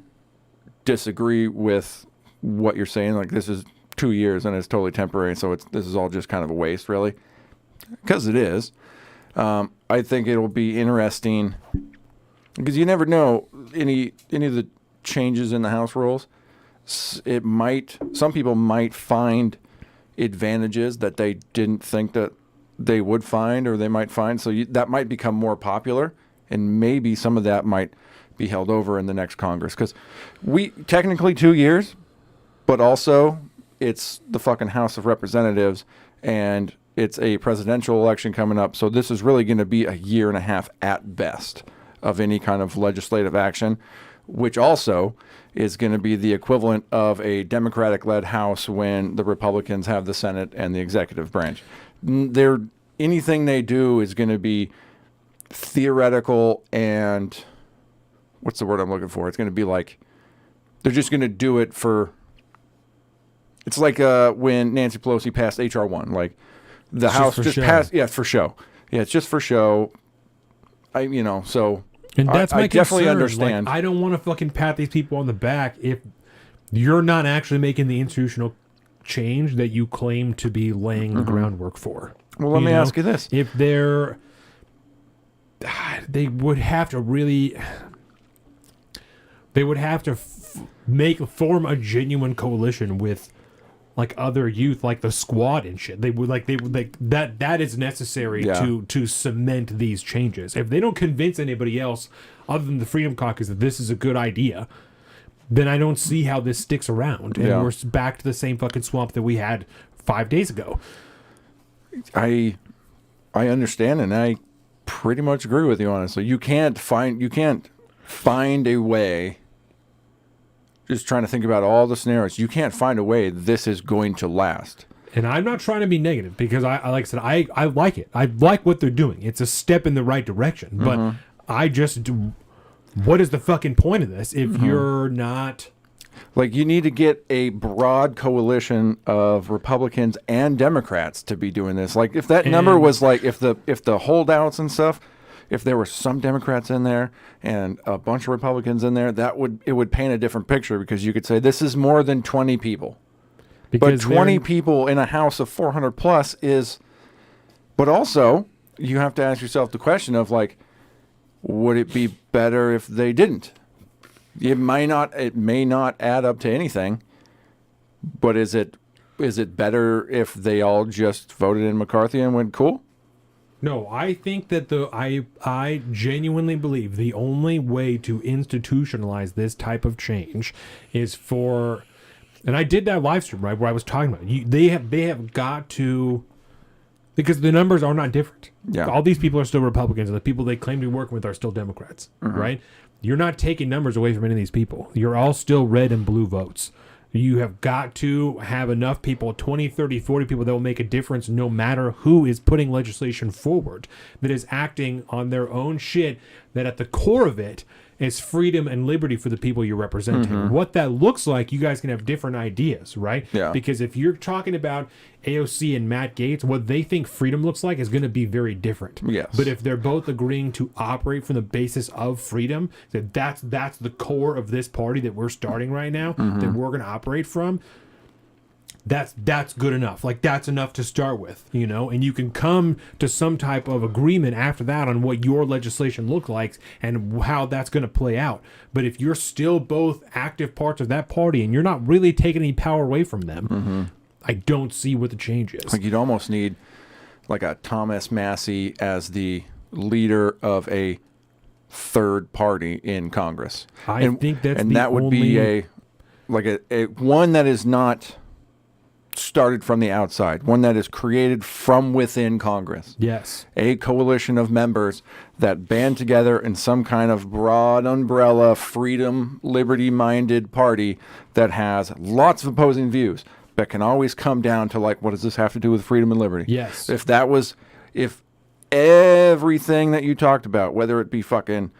disagree with what you're saying. Like this is 2 years and it's totally temporary, so this is all just kind of a waste, really, because it is. I think it'll be interesting because you never know any of the changes in the House rules. Some people might find advantages that they didn't think that they would find, or they might find. So that might become more popular, and maybe some of that might be held over in the next Congress. Because we technically 2 years, but also it's the fucking House of Representatives, and it's a presidential election coming up. So this is really going to be a year and a half at best of any kind of legislative action, which also is going to be the equivalent of a Democratic-led House when the Republicans have the Senate and the executive branch. Anything they do is going to be theoretical and what's the word I'm looking for? It's going to be like they're just going to do it for. It's like when Nancy Pelosi passed H.R. 1. Like the House just passed. Yeah, for show. Yeah, it's just for show. So. And that's my I definitely concern. understand. Like, I don't want to fucking pat these people on the back if you're not actually making the institutional change that you claim to be laying the groundwork for. Well, let me ask you this. If they would have to really, form a genuine coalition with like other youth, like the Squad and shit. They would that is necessary to cement these changes. If they don't convince anybody else other than the Freedom Caucus that this is a good idea, then I don't see how this sticks around. And we're back to the same fucking swamp that we had 5 days ago. I understand, and I pretty much agree with you, honestly. You can't find a way. Just trying to think about all the scenarios. You can't find a way this is going to last. And I'm not trying to be negative because I like I said, I like it. I like what they're doing. It's a step in the right direction. But I just do. What is the fucking point of this if you're not? Like, you need to get a broad coalition of Republicans and Democrats to be doing this. Like, if that number was like, if the holdouts and stuff, if there were some Democrats in there and a bunch of Republicans in there, it would paint a different picture, because you could say this is more than 20 people. Because but 20 people in a house of 400 plus is, but also you have to ask yourself the question of, like, would it be better if they didn't? It may not add up to anything, but is it better if they all just voted in McCarthy and went cool? No, I think that I genuinely believe the only way to institutionalize this type of change is for, and I did that live stream, right, where I was talking about it. They have got to, because the numbers are not different. Yeah. All these people are still Republicans, and the people they claim to be working with are still Democrats, right? You're not taking numbers away from any of these people. You're all still red and blue votes. You have got to have enough people, 20, 30, 40 people that will make a difference no matter who is putting legislation forward, that is acting on their own shit, that at the core of it is freedom and liberty for the people you're representing. What that looks like, you guys can have different ideas, right? Yeah. Because if you're talking about AOC and Matt Gaetz, what they think freedom looks like is going to be very different. Yes. But if they're both agreeing to operate from the basis of freedom, that's the core of this party that we're starting right now, that we're going to operate from, that's good enough. Like, that's enough to start with, you know, and you can come to some type of agreement after that on what your legislation looks like and how that's going to play out. But if you're still both active parts of that party and you're not really taking any power away from them, I don't see what the change is. Like, you'd almost need like a Thomas Massey as the leader of a third party in Congress. I think that's and the that would be only- a one that is not started from the outside, one that is created from within Congress. Yes. A coalition of members that band together in some kind of broad umbrella, freedom, liberty-minded party that has lots of opposing views, but can always come down to like, what does this have to do with freedom and liberty? Yes. If everything that you talked about, whether it be fucking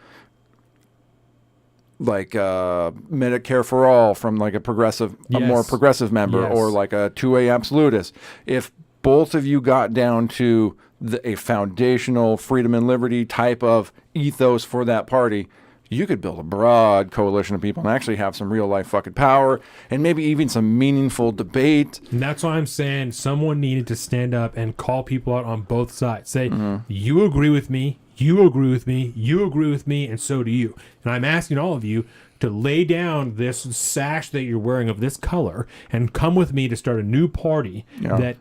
like Medicare for all from like a more progressive member, Yes. or like a 2A absolutist, if both of you got down to a foundational freedom and liberty type of ethos for that party, you could build a broad coalition of people and actually have some real life fucking power and maybe even some meaningful debate. And that's why I'm saying someone needed to stand up and call people out on both sides. Say, you agree with me, you agree with me, you agree with me, and so do you. And I'm asking all of you to lay down this sash that you're wearing of this color and come with me to start a new party that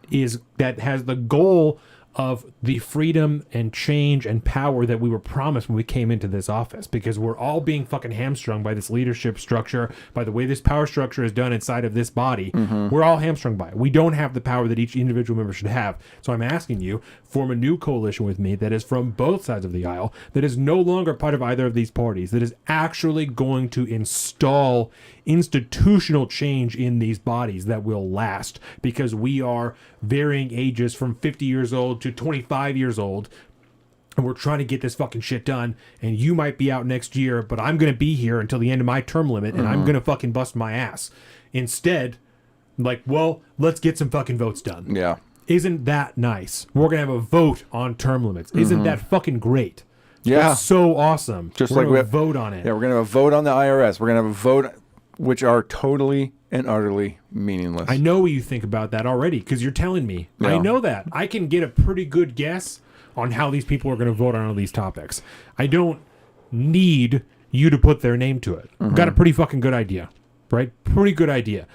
has the goal of the freedom and change and power that we were promised when we came into this office, because we're all being fucking hamstrung by this leadership structure, by the way this power structure is done inside of this body. We're all hamstrung by it. We don't have the power that each individual member should have. So I'm asking you, form a new coalition with me that is from both sides of the aisle, that is no longer part of either of these parties, that is actually going to install institutional change in these bodies that will last, because we are varying ages from 50 years old to 25 years old, and we're trying to get this fucking shit done. And you might be out next year, but I'm going to be here until the end of my term limit, and I'm going to fucking bust my ass. Instead, like, well, let's get some fucking votes done. Yeah. Isn't that nice? We're going to have a vote on term limits. Isn't that fucking great? Yeah. That's so awesome. Just we're like gonna we have- vote on it. Yeah, we're going to have a vote on the IRS. We're going to have a vote which are totally and utterly meaningless. I know what you think about that already because you're telling me. Yeah. I know that. I can get a pretty good guess on how these people are going to vote on all these topics. I don't need you to put their name to it. I've got a pretty fucking good idea, right? Pretty good idea.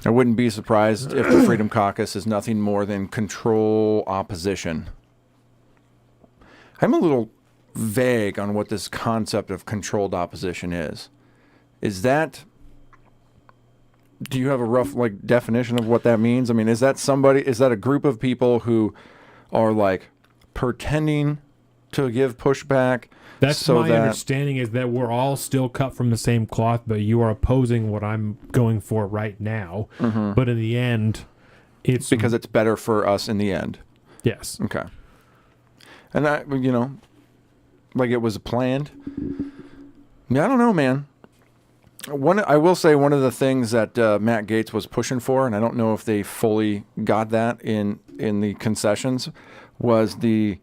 I wouldn't be surprised if the Freedom Caucus is nothing more than control opposition. I'm a little vague on what this concept of controlled opposition is. Is that... Do you have a rough like definition of what that means? I mean, is that a group of people who are like pretending to give pushback? That's so my understanding, is that we're all still cut from the same cloth, but you are opposing what I'm going for right now. But in the end, it's... Because it's better for us in the end. Yes. Okay. And I, like it was planned. Yeah, I don't know, man. I will say one of the things that Matt Gaetz was pushing for, and I don't know if they fully got that in the concessions, was the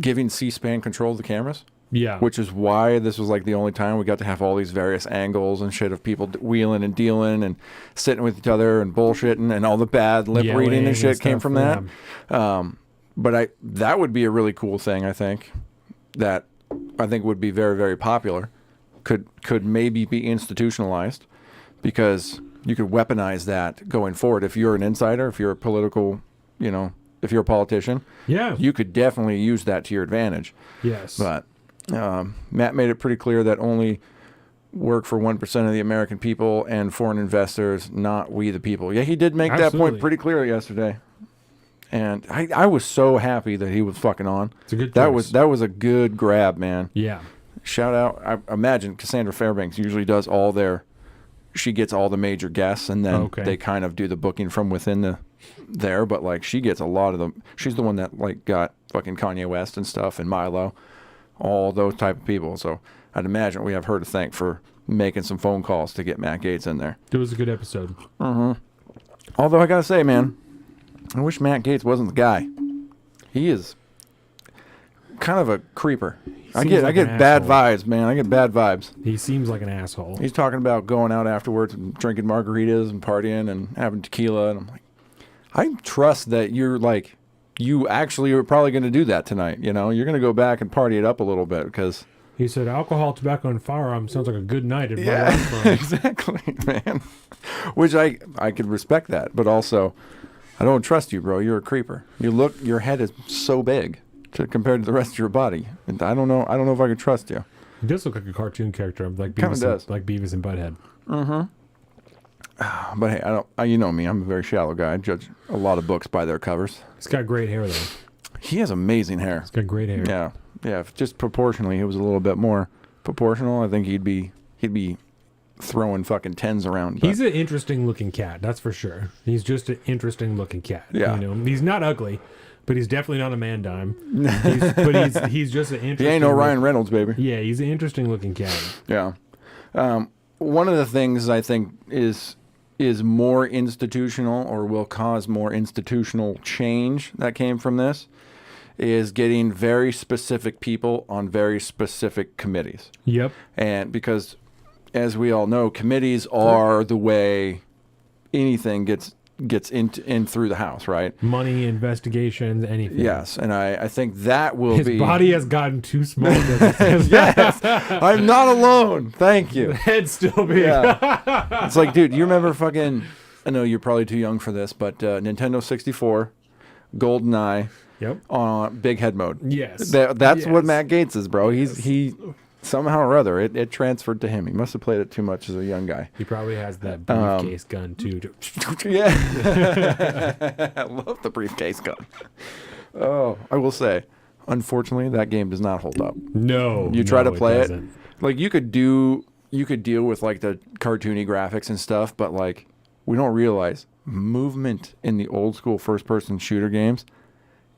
giving C-SPAN control of the cameras. Yeah. Which is why this was like the only time we got to have all these various angles and shit of people wheeling and dealing and sitting with each other and bullshitting, and all the bad lip Yelling reading and shit came stuff, from that. But that would be a really cool thing, I think, that I think would be very, very popular. Could maybe be institutionalized, because you could weaponize that going forward. If you're an insider, if you're a political, if you're a politician, Yeah. you could definitely use that to your advantage. Yes. But Matt made it pretty clear that only work for 1% of the American people and foreign investors, not we the people. Yeah, he did make that Absolutely. point pretty clear yesterday. And I was so happy that he was fucking on. It's a good That choice. was a good grab, man. Yeah. Shout out. I imagine Cassandra Fairbanks usually does she gets all the major guests, and then Okay. they kind of do the booking from within there. But like, she gets a lot of them. She's the one that like got fucking Kanye West and stuff, and Milo, all those type of people. So I'd imagine we have her to thank for making some phone calls to get Matt Gaetz in there. It was a good episode. Although I gotta say, man, I wish Matt Gaetz wasn't the guy. He is kind of a creeper. I Seems get like an bad asshole. vibes, man. I get bad vibes. He seems like an asshole. He's talking about going out afterwards and drinking margaritas and partying and having tequila, and I'm like, I trust that you actually are probably going to do that tonight. You're going to go back and party it up a little bit, because He said, alcohol, tobacco, and firearm sounds like a good night at my yeah, restaurant. exactly, man. Which I could respect that, but also I don't trust you, bro. You're a creeper. Your head is so big. compared to the rest of your body. And I don't know if I could trust you. He does look like a cartoon character, like Kinda Beavis, does. like Beavis and Butthead. But hey, you know me. I'm a very shallow guy. I judge a lot of books by their covers. He's got great hair though. He has amazing hair. He's got great hair. Yeah. If just proportionally he was a little bit more proportional, I think he'd be throwing fucking tens around. But He's an interesting looking cat, that's for sure. He's just an interesting looking cat. Yeah. You know, he's not ugly, but he's definitely not a man dime. He's just an interesting. he ain't no Ryan Reynolds, baby. Yeah, he's an interesting looking cat. Yeah. One of the things I think is more institutional or will cause more institutional change that came from this is getting very specific people on very specific committees. Yep. And because, as we all know, committees are the way anything gets in through the House, right? Money, investigations, anything. Yes, and I think that will His be... body has gotten too small. His Yes, I'm not alone. Thank you. head's still big. Yeah. It's like, dude, you remember fucking... I know you're probably too young for this, but Nintendo 64, GoldenEye, Yep. on big head mode. Yes. That's what Yes. Matt Gaetz is, bro. He somehow or other it transferred to him. He must have played it too much as a young guy. He probably has that briefcase gun too. Yeah. I love the briefcase gun. Oh, I will say, unfortunately, that game does not hold up. No. You try no, to play it, doesn't. like you could deal with like the cartoony graphics and stuff, but like we don't realize movement in the old school first person shooter games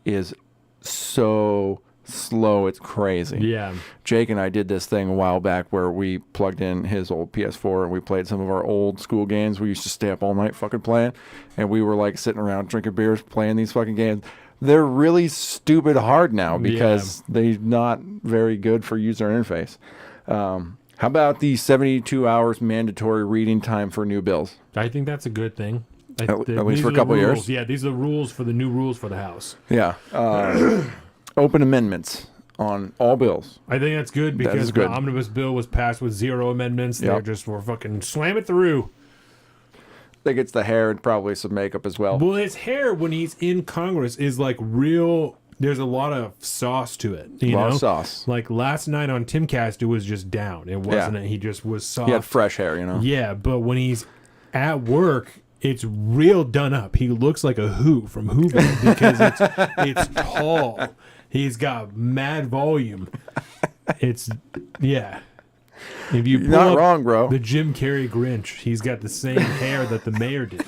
is so slow, it's crazy. Yeah. Jake and I did this thing a while back where we plugged in his old PS4 and we played some of our old school games. We used to stay up all night fucking playing, and we were like sitting around drinking beers playing these fucking games. They're really stupid hard now because they're not very good for user interface. How about the 72 hours mandatory reading time for new bills? I think that's a good thing. At least These for a are the couple rules. years? Yeah, these are the rules for the new rules for the House. Yeah. Open amendments on all bills. I think that's good That is because good. the omnibus bill was passed with 0 amendments. Yep. They're just we're fucking slam it through. I think it's the hair and probably some makeup as well. Well, his hair when he's in Congress is like real. There's a lot of sauce to it. You Lot know? of sauce. Like last night on Timcast, it was just down. It wasn't. He just was soft. He had fresh hair, you know? Yeah, but when he's at work, it's real done up. He looks like a Who from Whoville because it's tall. He's got mad volume. It's If you You're pull not up wrong, bro. the Jim Carrey Grinch, he's got the same hair that the mayor did.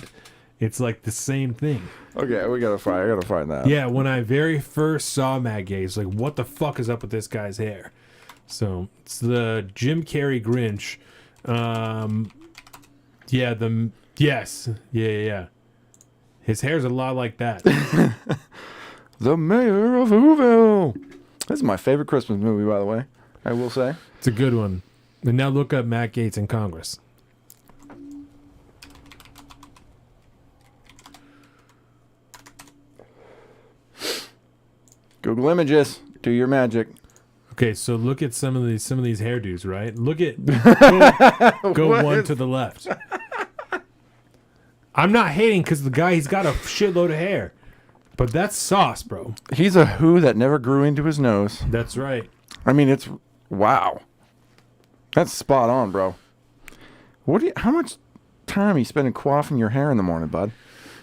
It's like the same thing. Okay, I gotta find that. Yeah, when I very first saw Matt Gaetz, like, what the fuck is up with this guy's hair? So it's the Jim Carrey Grinch. Yeah. His hair's a lot like that. The Mayor of Whoville. This is my favorite Christmas movie, by the way. I will say. It's a good one. And now look up Matt Gaetz in Congress. Google Images. Do your magic. Okay, so look at some of these hairdos, right? Look at go one to the left. I'm not hating because the guy he's got a shitload of hair, but that's sauce, bro. He's a Who that never grew into his nose. That's right. I mean, it's wow. That's spot on, bro. How much time are you spending coiffing your hair in the morning, bud?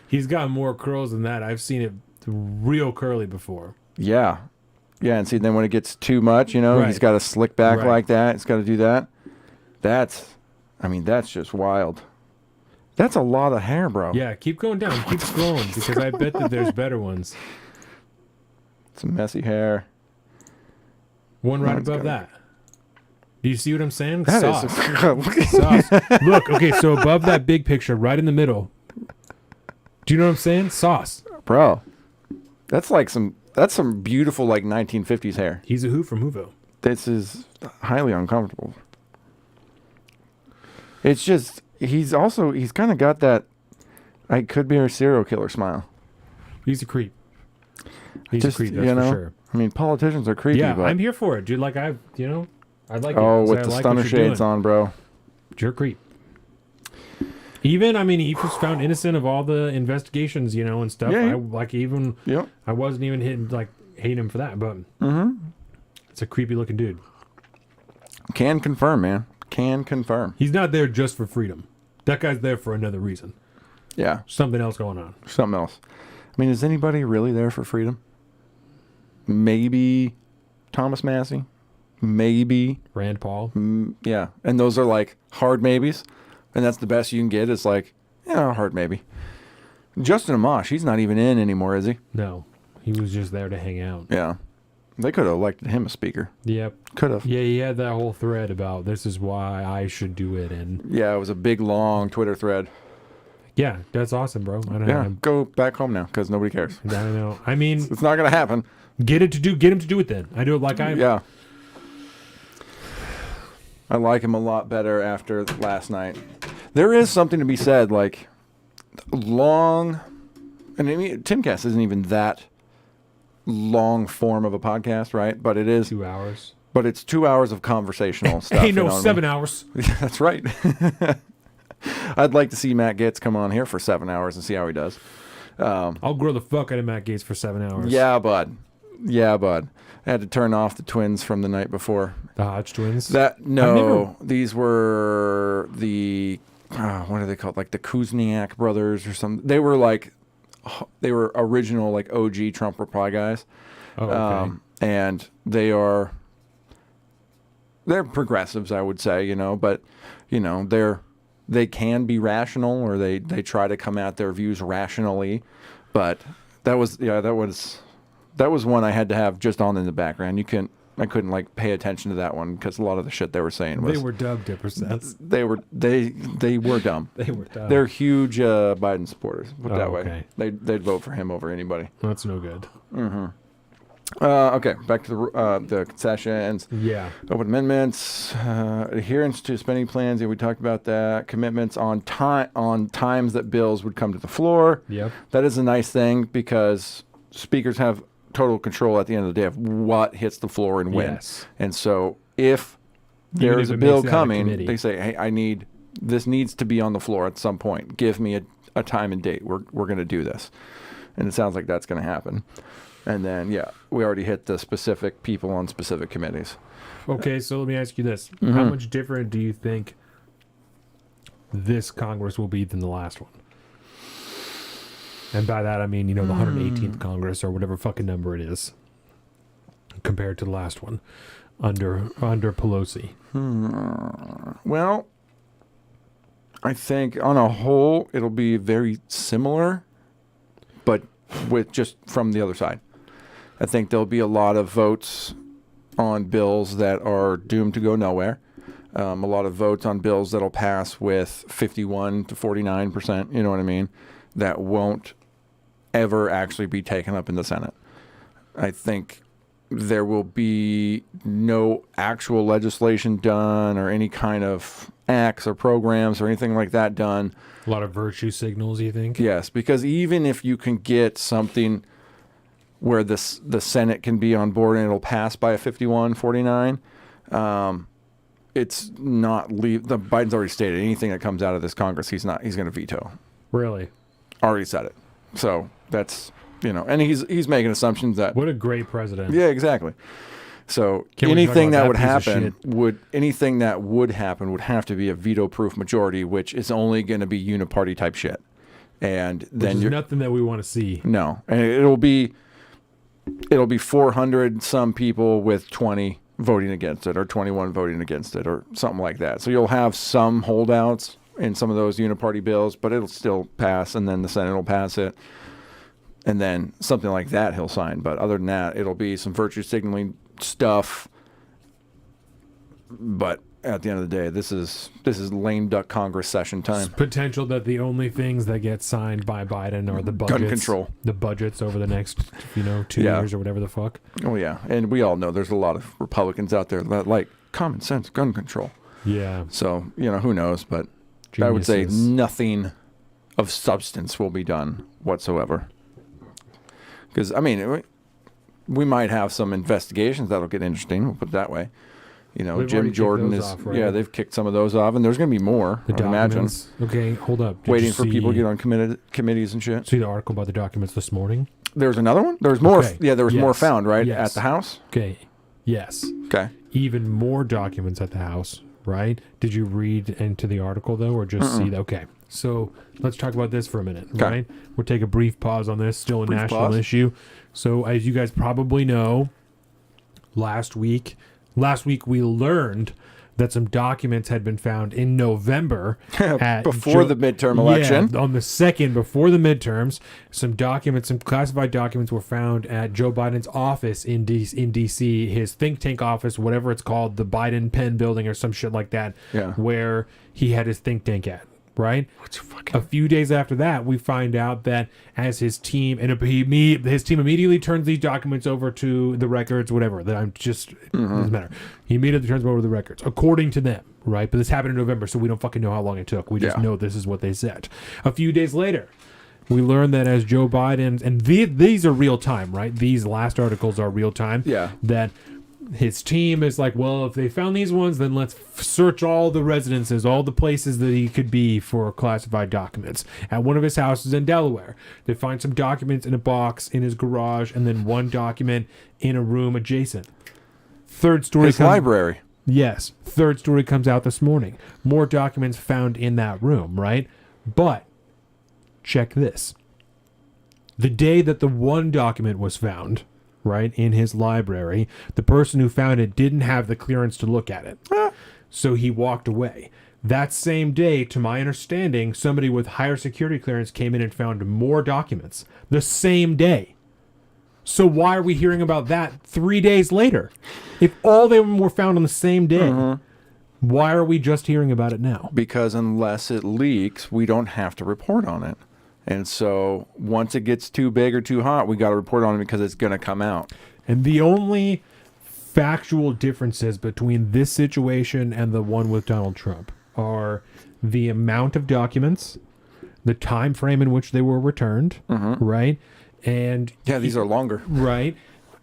He's got more curls than that. I've seen it real curly before. Yeah. Yeah, and see, then when it gets too much, you know, Right. he's got to slick back Right. like that. He's got to do that. That's just wild. That's a lot of hair, bro. Yeah, keep going down, keep scrolling because I bet that there's better ones. Some messy hair. One right Mine's above got- that. Do you see what I'm saying? That Sauce. is. Sauce. Look, okay, so above that big picture, right in the middle. Do you know what I'm saying? Sauce. Bro, that's some beautiful like 1950s hair. He's a Who from Whoville. This is highly uncomfortable. It's just he's kind of got that I could be a serial killer smile. He's a creep. He's Just, a creep, that's you know, for sure. I mean, politicians are creepy, Yeah, but I'm here for it, dude. Like I'd like oh, it. with I the like stunner what you're shades doing. on, bro. But you're a creep. Even, I mean, he was found innocent of all the investigations, you know, and stuff. Yeah, I Yep. wasn't even hating him for that, but it's a creepy looking dude. Can confirm, man. Can confirm. He's not there just for freedom. That guy's there for another reason. Yeah, Something else going on. something else. I mean, is anybody really there for freedom? Maybe Thomas Massey. Maybe. Rand Paul. Yeah. And those are like hard maybes. And that's the best you can get is like, hard maybe. Justin Amash, he's not even in anymore, is he? No, he was just there to hang out. Yeah. They could have elected him a speaker. Yep. Could have. Yeah, he had that whole thread about this is why I should do it, and Yeah, it was a big, long Twitter thread. yeah, that's awesome, bro. I don't Yeah, know. go back home now because nobody cares. I don't know. I mean, It's not going to happen. get him to do it then. I do it like I. Yeah. I like him a lot better after last night. There is something to be said, like long, and I mean, Timcast isn't even that long form of a podcast, right? But it is. 2 hours. But it's 2 hours of conversational stuff. Hey, you no, know what I mean? 7 hours. Yeah, that's right. I'd like to see Matt Gaetz come on here for 7 hours and see how he does. I'll grill the fuck out of Matt Gaetz for 7 hours. Yeah, bud. Yeah, bud. I had to turn off the twins from the night before. The Hodge twins. These were the what are they called? Like the Kuzniak brothers or something. They were original like OG Trump reply guys. Oh, okay. And they're progressives, I would say, but they can be rational or they try to come at their views rationally. But that was one I had to have just on in the background. I couldn't like pay attention to that one because a lot of the shit they were saying was They were dumb dippersets. they were dumb. They were dumb. They're huge Biden supporters. Put it that okay. way. They'd vote for him over anybody. That's no good. Okay, back to the concessions. Yeah. Open amendments, adherence to spending plans. Yeah, we talked about that. Commitments on times that bills would come to the floor. Yep. That is a nice thing because speakers have total control at the end of the day of what hits the floor and when. Yes. And so if there Even is if a it bill makes it out of coming, committee. they say, hey, this needs to be on the floor at some point. Give me a time and date. We're going to do this. And it sounds like that's going to happen. And then, yeah, we already hit the specific people on specific committees. Okay, so let me ask you this. Mm-hmm. How much different do you think this Congress will be than the last one? And by that, I mean, the 118th Congress or whatever fucking number it is compared to the last one under Pelosi. Well, I think on a whole, it'll be very similar, but with just from the other side. I think there'll be a lot of votes on bills that are doomed to go nowhere. A lot of votes on bills that'll pass with 51 to 49%, you know what I mean, that won't ever actually be taken up in the Senate. I think there will be no actual legislation done or any kind of acts or programs or anything like that done. A lot of virtue signals, you think? Yes, because even if you can get something where the Senate can be on board and it'll pass by a 51-49, it's not the Biden's already stated anything that comes out of this Congress he's going to veto. Really? Already said it. So that's and he's making assumptions that What a great president. yeah, exactly. So Can't wait to talk anything about that would that piece of happen would have to be a veto-proof majority, which is only going to be uniparty type shit. And then Which is nothing that we want to see. no, and it'll be 400 some people with 20 voting against it or 21 voting against it or something like that. So you'll have some holdouts in some of those uniparty bills, but it'll still pass, and then the Senate will pass it. And then something like that he'll sign. But other than that, it'll be some virtue signaling stuff. But at the end of the day, this is lame duck Congress session time. It's potential that the only things that get signed by Biden are the budgets. Gun control. The budgets over the next, 2 Yeah. years or whatever the fuck. Oh, yeah. And we all know there's a lot of Republicans out there that like common sense gun control. Yeah. So, who knows. But I would say Geniuses. nothing of substance will be done whatsoever. Because, we might have some investigations that'll get interesting. We'll put it that way. We've already Jim kicked Jordan those is, off, right? they've kicked some of those off, and there's going to be more, The I imagine. documents. Okay, hold up. Did Waiting you for people to see- get on committees and shit. See the article about the documents this morning? There's another one? There's more. Okay. Yeah, there was more Yes. found, right? Yes. At the house? Okay. Yes. Okay. Even more documents at the house, right? Did you read into the article, though, or just see that? Okay. So let's talk about this for a minute, Okay. right? We'll take a brief pause on this. Still a Brief national pause. issue. So as you guys probably know, last week we learned that some documents had been found in November Before the midterm election. Yeah, on the 2nd, before the midterms, some classified documents were found at Joe Biden's office in D.C., his think tank office, whatever it's called, the Biden Penn building or some shit like that, Yeah. where he had his think tank at, right? What's fucking... A few days after that, we find out that as his team his team immediately turns these documents over to the records, whatever. That I'm just doesn't matter. He immediately turns them over to the records, according to them, right? But this happened in November, so we don't fucking know how long it took. We just Yeah. know this is what they said. A few days later, we learn that as Joe Biden, and these are real time, right? These last articles are real time. Yeah. That his team is like, well, if they found these ones, then let's search all the residences, all the places that he could be for classified documents. At one of his houses in Delaware, they find some documents in a box in his garage, and then one document in a room adjacent. Third story. His library. Yes. Third story comes out this morning. More documents found in that room, right? But check this. The day that the one document was found, right, in his library, the person who found it didn't have the clearance to look at it. So he walked away. That same day, to my understanding, somebody with higher security clearance came in and found more documents. The same day. So why are we hearing about that 3 days later? If all of them were found on the same day, why are we just hearing about it now? Because unless it leaks, we don't have to report on it. And so once it gets too big or too hot, we got to report on it because it's going to come out. And the only factual differences between this situation and the one with Donald Trump are the amount of documents, the time frame in which they were returned, right? And Yeah, these are longer. right.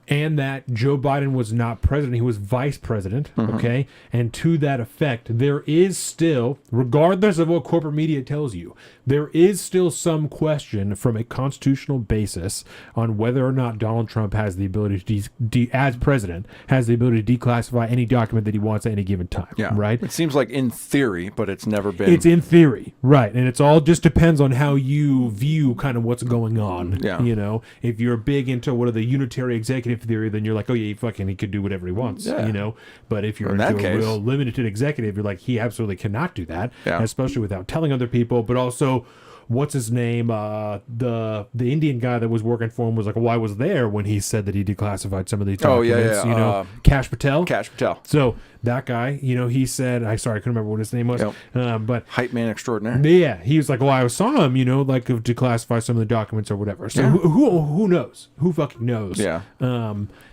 And that Joe Biden was not president, he was vice president, okay? And to that effect, there is still, regardless of what corporate media tells you, there is still some question from a constitutional basis on whether or not Donald Trump has the ability to, as president, has the ability to declassify any document that he wants at any given time, Yeah. right? It seems like in theory, but it's never been. It's in theory, right? And it's all just depends on how you view kind of what's going on. Yeah. You know, if you're big into what are the unitary executive theory, then you're like, oh yeah, he could do whatever he wants. Yeah. You know, but if you're In into that a case. real limited executive, you're like, he absolutely cannot do that, Yeah. especially without telling other people. But also, what's his name? The Indian guy that was working for him was like, well, I was there when he said that he declassified some of these Oh, yeah, documents. yeah, You know, Kash Patel. Cash Patel. So that guy, you know, he said, I couldn't remember what his name was, but Hype man extraordinaire. yeah, he was like, well, I saw him, you know, like to declassify some of the documents or whatever. So who knows? Who fucking knows? Yeah.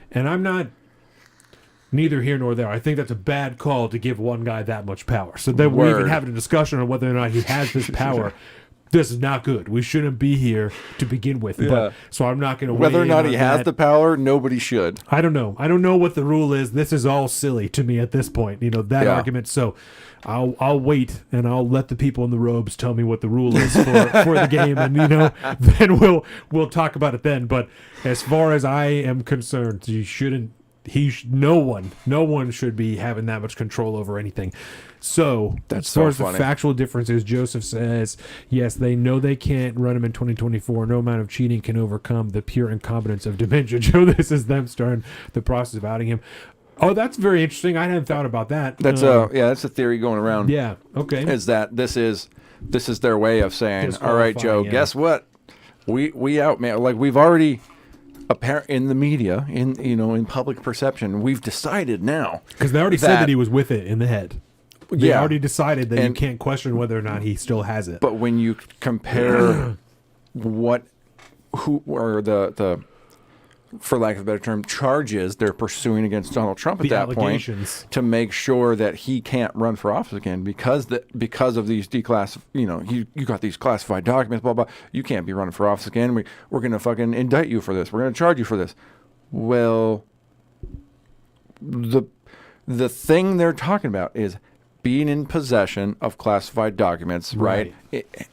And I'm not neither here nor there. I think that's a bad call to give one guy that much power. So then we're even Word. having a discussion on whether or not he has this power. This is not good. We shouldn't be here to begin with. Yeah. But so I'm not going to Whether or not he has the power, nobody should. I don't know. I don't know what the rule is. This is all silly to me at this point. You know, that Yeah. argument. So I'll wait and I'll let the people in the robes tell me what the rule is for the game, and you know, then we'll talk about it then. But as far as I am concerned, you shouldn't. No one should be having that much control over anything. So That's as far so as funny. the factual difference is, Joseph says, yes, they know they can't run him in 2024. No amount of cheating can overcome the pure incompetence of dementia. Joe, this is them starting the process of outing him. Oh, that's very interesting. I hadn't thought about that. That's that's a theory going around. Yeah. Okay. Is that this is their way of saying, all right, Joe, Disqualifying, yeah. guess what? We out, man. Like we've already apparent in the media, in public perception, we've decided now Because they already said that he was with it in the head. They Yeah. already decided that you And- can't question whether or not he still has it. But when you compare who or the for lack of a better term, charges they're pursuing against Donald Trump at The that point allegations. to make sure that he can't run for office again because of these you got these classified documents, blah blah. You can't be running for office again. We're gonna fucking indict you for this. We're gonna charge you for this. Well, the thing they're talking about is being in possession of classified documents, right?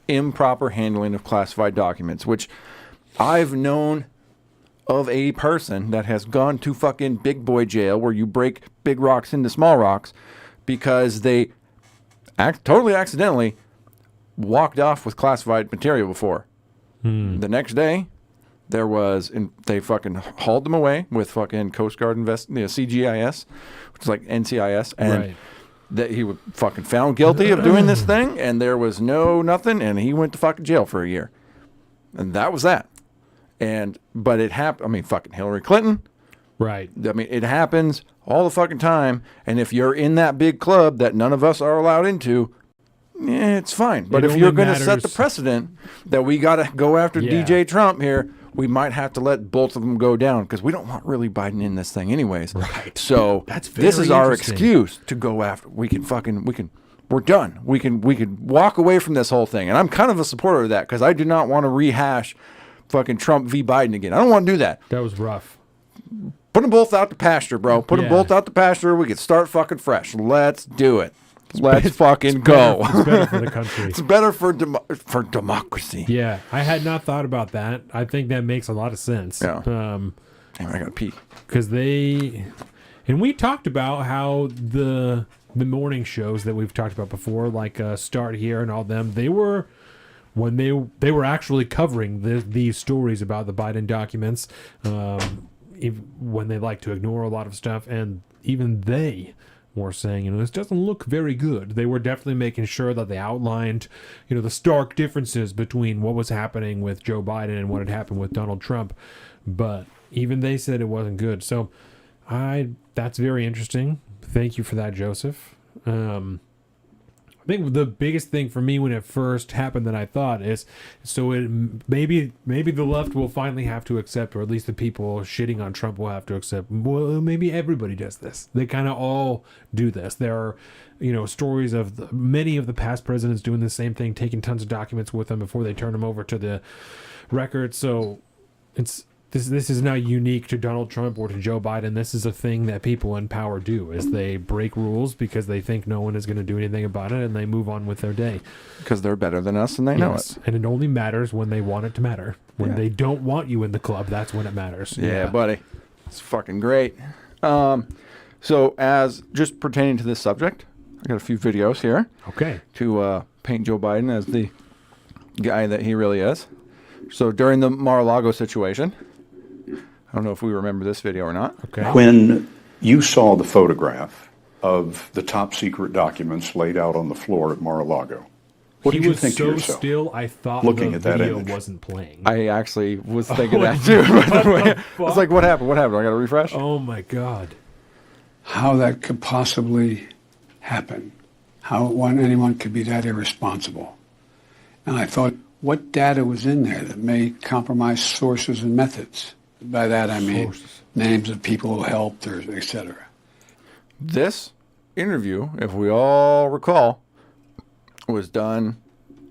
Improper handling of classified documents, which I've known of a person that has gone to fucking big boy jail where you break big rocks into small rocks because they totally accidentally walked off with classified material before. The next day, they fucking hauled them away with fucking Coast Guard CGIS, which is like NCIS, and that he was fucking found guilty of doing this thing, and there was nothing, and he went to fucking jail for a year. And that was that. But it happened. I mean, fucking Hillary Clinton. Right. I mean, it happens all the fucking time. And if you're in that big club that none of us are allowed into, it's fine. But if you're going to set the precedent that we got to go after DJ Trump here, we might have to let both of them go down because we don't want really Biden in this thing anyways. Right. So this is our excuse to go after. We're done. We can walk away from this whole thing. And I'm kind of a supporter of that because I do not want to rehash fucking Trump v. Biden again. I don't want to do that. That was rough. Put them both out to pasture, bro. Put them both out to pasture. We can start fucking fresh. Let's do it. Let's fucking go. It's better for the country. It's better for democracy. Yeah, I had not thought about that. I think that makes a lot of sense. Yeah. Damn, I gotta pee. Because we talked about how the morning shows that we've talked about before, like Start Here and all them, they were actually covering these stories about the Biden documents, when they like to ignore a lot of stuff, and even they were saying, this doesn't look very good. They were definitely making sure that they outlined, the stark differences between what was happening with Joe Biden and what had happened with Donald Trump. But even they said it wasn't good. So that's very interesting. Thank you for that, Joseph. I think the biggest thing for me when it first happened that I thought is, maybe the left will finally have to accept, or at least the people shitting on Trump will have to accept, well, maybe everybody does this. They kind of all do this. There are, stories of many of the past presidents doing the same thing, taking tons of documents with them before they turn them over to the record. So this is not unique to Donald Trump or to Joe Biden. This is a thing that people in power do, is they break rules because they think no one is going to do anything about it, and they move on with their day. Because they're better than us and they know it. And it only matters when they want it to matter. When they don't want you in the club, that's when it matters. Yeah, buddy. It's fucking great. So as just pertaining to this subject, I got a few videos here. Okay. To paint Joe Biden as the guy that he really is. So during the Mar-a-Lago situation, I don't know if we remember this video or not. Okay. When you saw the photograph of the top secret documents laid out on the floor at Mar-a-Lago, what did you think to yourself? Still, I thought looking the at that video image? wasn't playing. I actually was thinking that too. By the way, I was like, "What happened? What happened? I got to refresh." Oh my god! How that could possibly happen? How anyone could be that irresponsible? And I thought, what data was in there that may compromise sources and methods? By that I mean names of people who helped, or et cetera. This interview, if we all recall, was done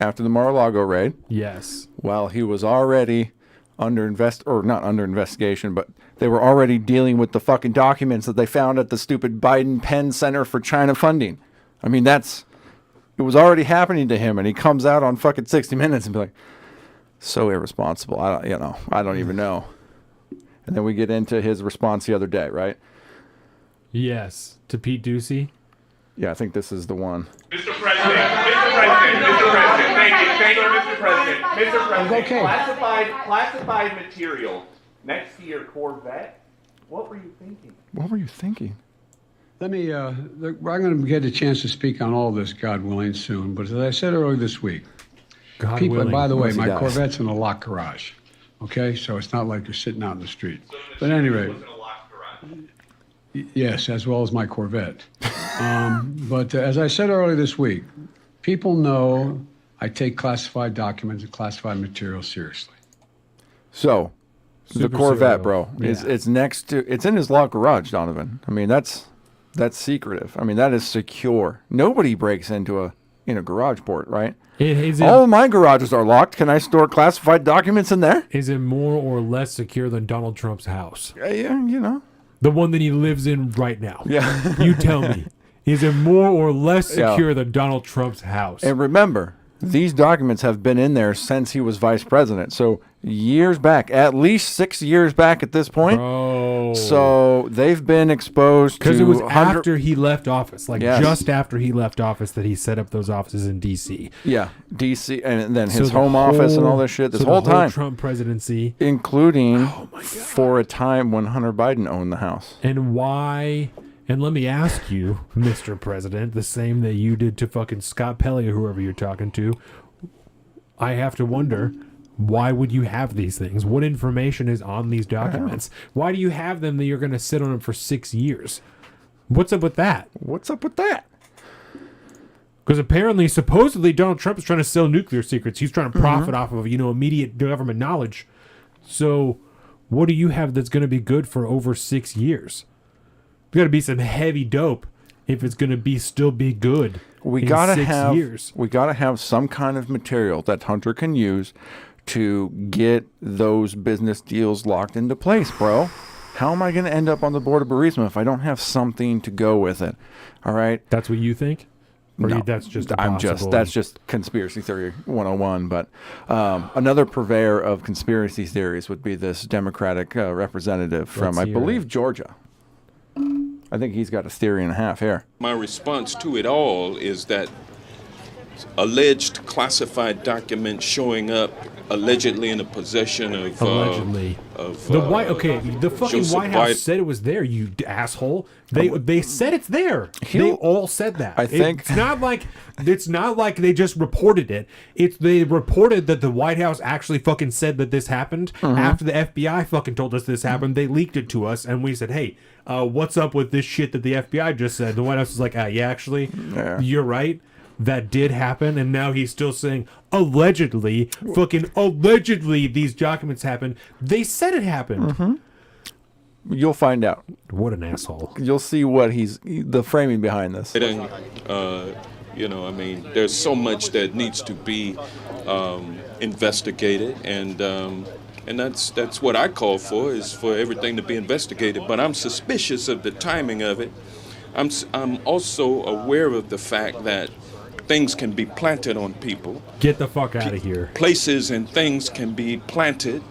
after the Mar-a-Lago raid. Yes. While he was already not under investigation, but they were already dealing with the fucking documents that they found at the stupid Biden Penn Center for China Funding. I mean, it was already happening to him, and he comes out on fucking 60 Minutes and be like, so irresponsible. I don't even know. And then we get into his response the other day, right? Yes. To Pete Ducey? Yeah, I think this is the one. Mr. President, thank you, Mr. President. Mr. President, Okay. classified material next to your Corvette. What were you thinking? What were you thinking? Let me, I'm going to get a chance to speak on all this, God willing, soon. But as I said earlier this week, God people, willing. by the way, Once he my dies. Corvette's in a locked garage. Okay? So it's not like you're sitting out in the street. But at any rate, yes, as well as my Corvette. But as I said earlier this week, people know I take classified documents and classified material seriously. So, the Super Corvette, serial. bro, Yeah. it's in his locked garage, Donovan. I mean, that's secretive. I mean, that is secure. Nobody breaks into a garage port, right? All of my garages are locked. Can I store classified documents in there? Is it more or less secure than Donald Trump's house? Yeah, The one that he lives in right now. Yeah. You tell me. Is it more or less secure than Donald Trump's house? And remember, these documents have been in there since he was vice president. So years back, at least 6 years back at this point. Oh. So they've been exposed to... Because it was after he left office, like Yes. just after he left office, that he set up those offices in D.C. Yeah, D.C. and then So his the home office and all this shit. This so whole the whole time. Trump presidency. Including for a time when Hunter Biden owned the House. And why... And let me ask you, Mr. President, the same that you did to fucking Scott Pelley or whoever you're talking to, I have to wonder, why would you have these things? What information is on these documents? Why do you have them that you're going to sit on them for 6 years? What's up with that? What's up with that? Because apparently, supposedly, Donald Trump is trying to sell nuclear secrets. He's trying to profit off of, immediate government knowledge. So what do you have that's going to be good for over 6 years? There's got to be some heavy dope if it's going to still be good. We in gotta 6 have years. we gotta have some kind of material that Hunter can use to get those business deals locked into place, bro. How am I going to end up on the board of Burisma if I don't have something to go with it? All right. That's what you think? Or No, that's just that's just conspiracy theory 101. But another purveyor of conspiracy theories would be this Democratic representative from, I believe, Georgia. I think he's got a theory and a half here. My response to it all is that alleged classified documents showing up allegedly in the possession of allegedly the fucking Joseph White House Biden. said it was there, you asshole. They said it's there. They all said that. I think it's not like they just reported it. They reported that the White House actually fucking said that this happened after the FBI fucking told us this happened. They leaked it to us and we said, hey, what's up with this shit that the FBI just said? The White House was like, yeah, actually, you're right. That did happen, and now he's still saying allegedly, fucking allegedly, these documents happened. They said it happened. You'll find out. What an asshole. You'll see what the framing behind this. There's so much that needs to be investigated, and that's what I call for, is for everything to be investigated. But I'm suspicious of the timing of it. I'm also aware of the fact that things can be planted on people. Get the fuck out of here. Places and things can be planted.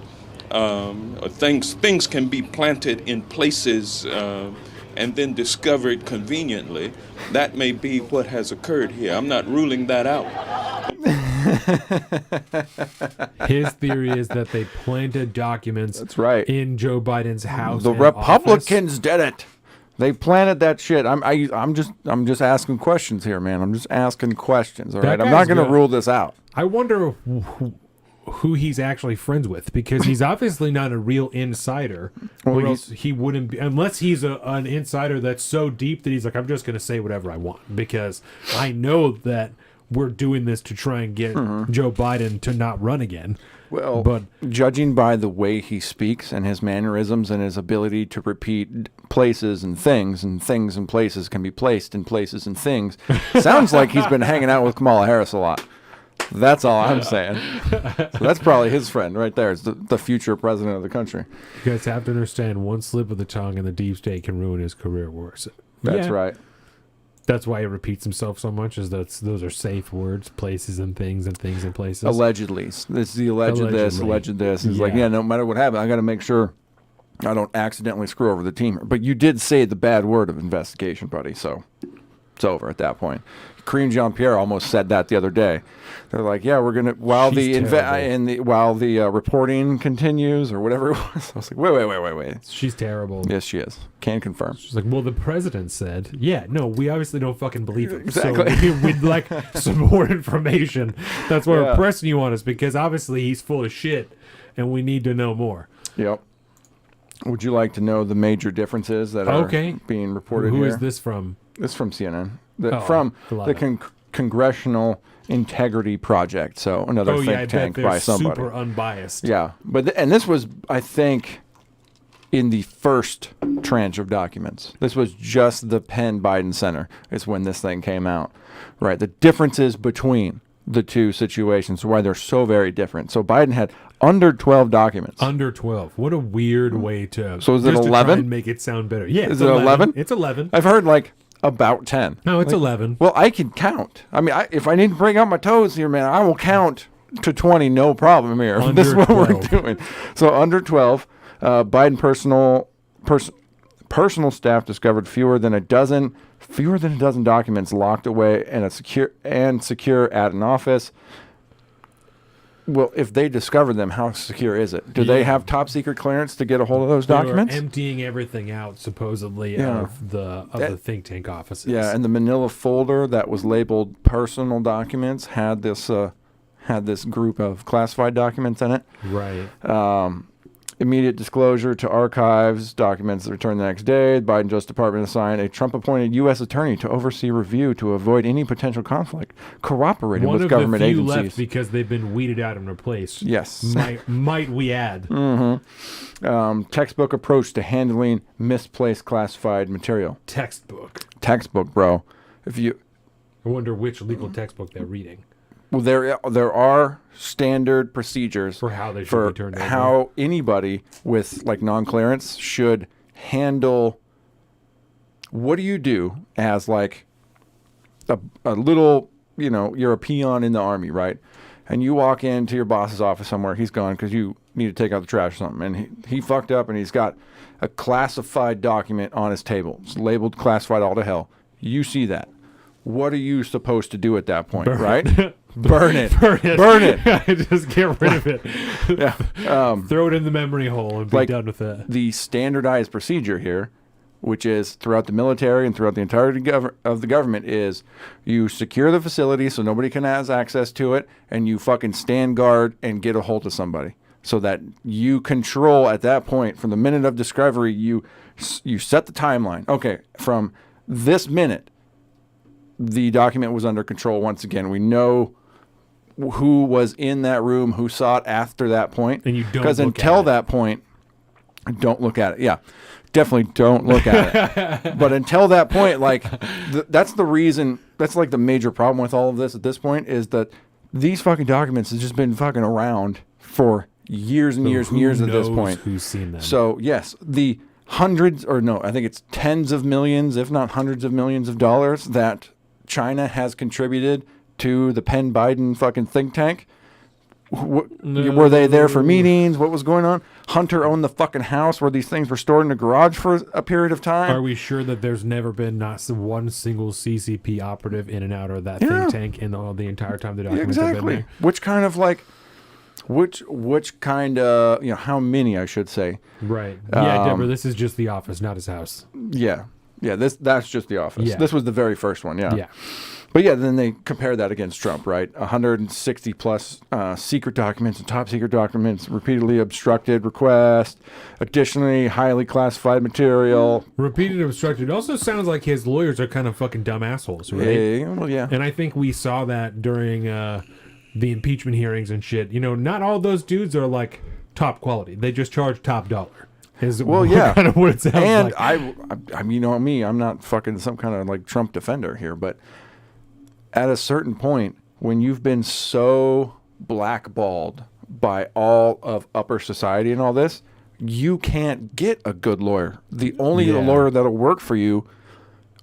Things can be planted in places and then discovered conveniently. That may be what has occurred here. I'm not ruling that out. His theory is that they planted documents That's right. in Joe Biden's house. The and Republicans did it. They planted that shit. I'm just asking questions here, man. I'm just asking questions. All right. I'm not going to rule this out. I wonder who he's actually friends with, because he's obviously not a real insider, or else he wouldn't be, unless he's an insider that's so deep that he's like, I'm just going to say whatever I want because I know that we're doing this to try and get Joe Biden to not run again. Well, but judging by the way he speaks and his mannerisms and his ability to repeat places and things and places can be placed in places and things, sounds like he's been hanging out with Kamala Harris a lot. That's all I'm saying. So that's probably his friend right there. It's the future president of the country. You guys have to understand, one slip of the tongue in the deep state can ruin his career worse. That's right. That's why he repeats himself so much, is those are safe words, places and things and places. Allegedly. This is the alleged this, alleged this. It's like, no matter what happens, I got to make sure I don't accidentally screw over the team. But you did say the bad word of investigation, buddy, so it's over at that point. Karine Jean-Pierre almost said that the other day. They're like, yeah, we're gonna while the reporting continues or whatever it was. I was like, wait. She's terrible. Yes, she is. Can confirm. She's like, well, the president said, yeah, no, we obviously don't fucking believe him. Exactly. So we'd like some more information. That's why we're pressing you on us, because obviously he's full of shit and we need to know more. Yep. Would you like to know the major differences that are being reported Who here? is this from? This is from CNN. From the Congressional Integrity Project. So another think tank by somebody. Super unbiased. Yeah. And this was, I think, in the first tranche of documents. This was just the Penn Biden Center is when this thing came out. Right. The differences between the two situations, why they're so very different. So Biden had under 12 documents. Under 12. What a weird way to... So is it 11? To try and make it sound better. Yeah, is it 11? It's 11. I've heard about 10. No, it's 11. Well, I can count. I mean, if I need to bring out my toes here, man, I will count to 20, no problem here. This is what 12. we're doing. So under 12, Biden personal staff discovered fewer than a dozen documents locked away in a secure at an office. Well, if they discover them, how secure is it? Do they have top secret clearance to get a hold of those documents? They were emptying everything out, supposedly, of the think tank offices. Yeah, and the manila folder that was labeled personal documents had this group of classified documents in it. Right. Immediate disclosure to archives, documents returned the next day. The Biden Justice Department assigned a Trump-appointed U.S. attorney to oversee review to avoid any potential conflict, cooperating with government agencies. One of the few left because they've been weeded out and replaced. Yes. Might we add. Mm-hmm. Textbook approach to handling misplaced classified material. Textbook, bro. I wonder which legal textbook they're reading. Well, there are standard procedures for how they should be turned over. How anybody with like non-clearance should handle. What do you do as like a little, you're a peon in the army, right? And you walk into your boss's office somewhere, he's gone because you need to take out the trash or something, and he fucked up and he's got a classified document on his table. It's labeled classified all to hell. You see that. What are you supposed to do at that point, right? Burn it. Burn it. Just get rid of it. Yeah. Throw it in the memory hole and be done with it. The standardized procedure here, which is throughout the military and throughout the entirety of the government, is you secure the facility so nobody can have access to it, and you fucking stand guard and get a hold of somebody so that you control at that point. From the minute of discovery, you set the timeline. Okay, from this minute, the document was under control once again. We know who was in that room, who saw it after that point. And you don't because until that point, don't look at it. Yeah, definitely don't look at it. But until that point, like that's the reason. That's like the major problem with all of this at this point is that these fucking documents have just been fucking around for years and years and years at this point. Who's seen them? So yes, the hundreds, or no, I think it's tens of millions, if not hundreds of millions of dollars that China has contributed to the Penn Biden fucking think tank. Were they there for meetings? What was going on? Hunter owned the fucking house where these things were stored in the garage for a period of time. Are we sure that there's never been not one single CCP operative in and out of that think tank in the entire time the documents have been there? Which kind of like, which kind of, how many, I should say. Right. Yeah, Deborah, this is just the office, not his house. Yeah. Yeah, that's just the office. Yeah. This was the very first one, yeah. But yeah, then they compare that against Trump, right? 160 plus secret documents and top secret documents, repeatedly obstructed request, additionally highly classified material. Repeated obstructed. It also sounds like his lawyers are kind of fucking dumb assholes, right? Yeah. And I think we saw that during the impeachment hearings and shit. Not all those dudes are like top quality. They just charge top dollar. Kind of what it sounds like. And I mean, me, I'm not fucking some kind of like Trump defender here, but at a certain point, when you've been so blackballed by all of upper society and all this, you can't get a good lawyer. The only lawyer that'll work for you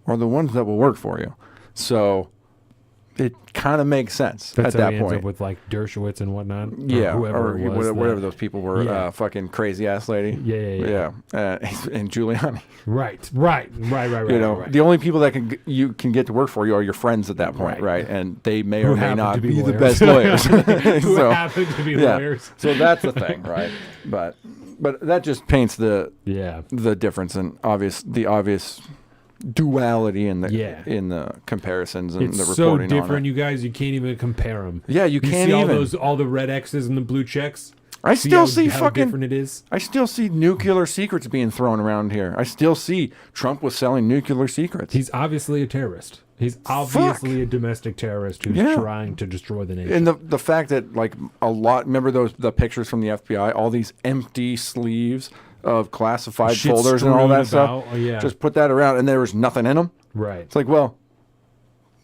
are the ones that will work for you. So it kind of makes sense That's at that ends point. up with like Dershowitz and whatnot. Yeah, or whoever whatever those people were. Fucking crazy ass lady. Yeah. And Giuliani. Right. The only people that you can get to work for you are your friends at that point, right? And they may or may not be the best lawyers. Who happen to be lawyers. So that's the thing, right? But that just paints the difference and the obvious duality in the comparisons and the reporting. It's so different, on it. You guys. You can't even compare them. Yeah, you can't see even all the red X's and the blue checks. I still see how different it is. I still see nuclear secrets being thrown around here. I still see Trump was selling nuclear secrets. He's obviously a terrorist. He's obviously a domestic terrorist who's trying to destroy the nation. And the fact that like a lot. Remember the pictures from the FBI? All these empty sleeves of classified folders and all that stuff. Just put that around, and there was nothing in them. Right. It's like, well,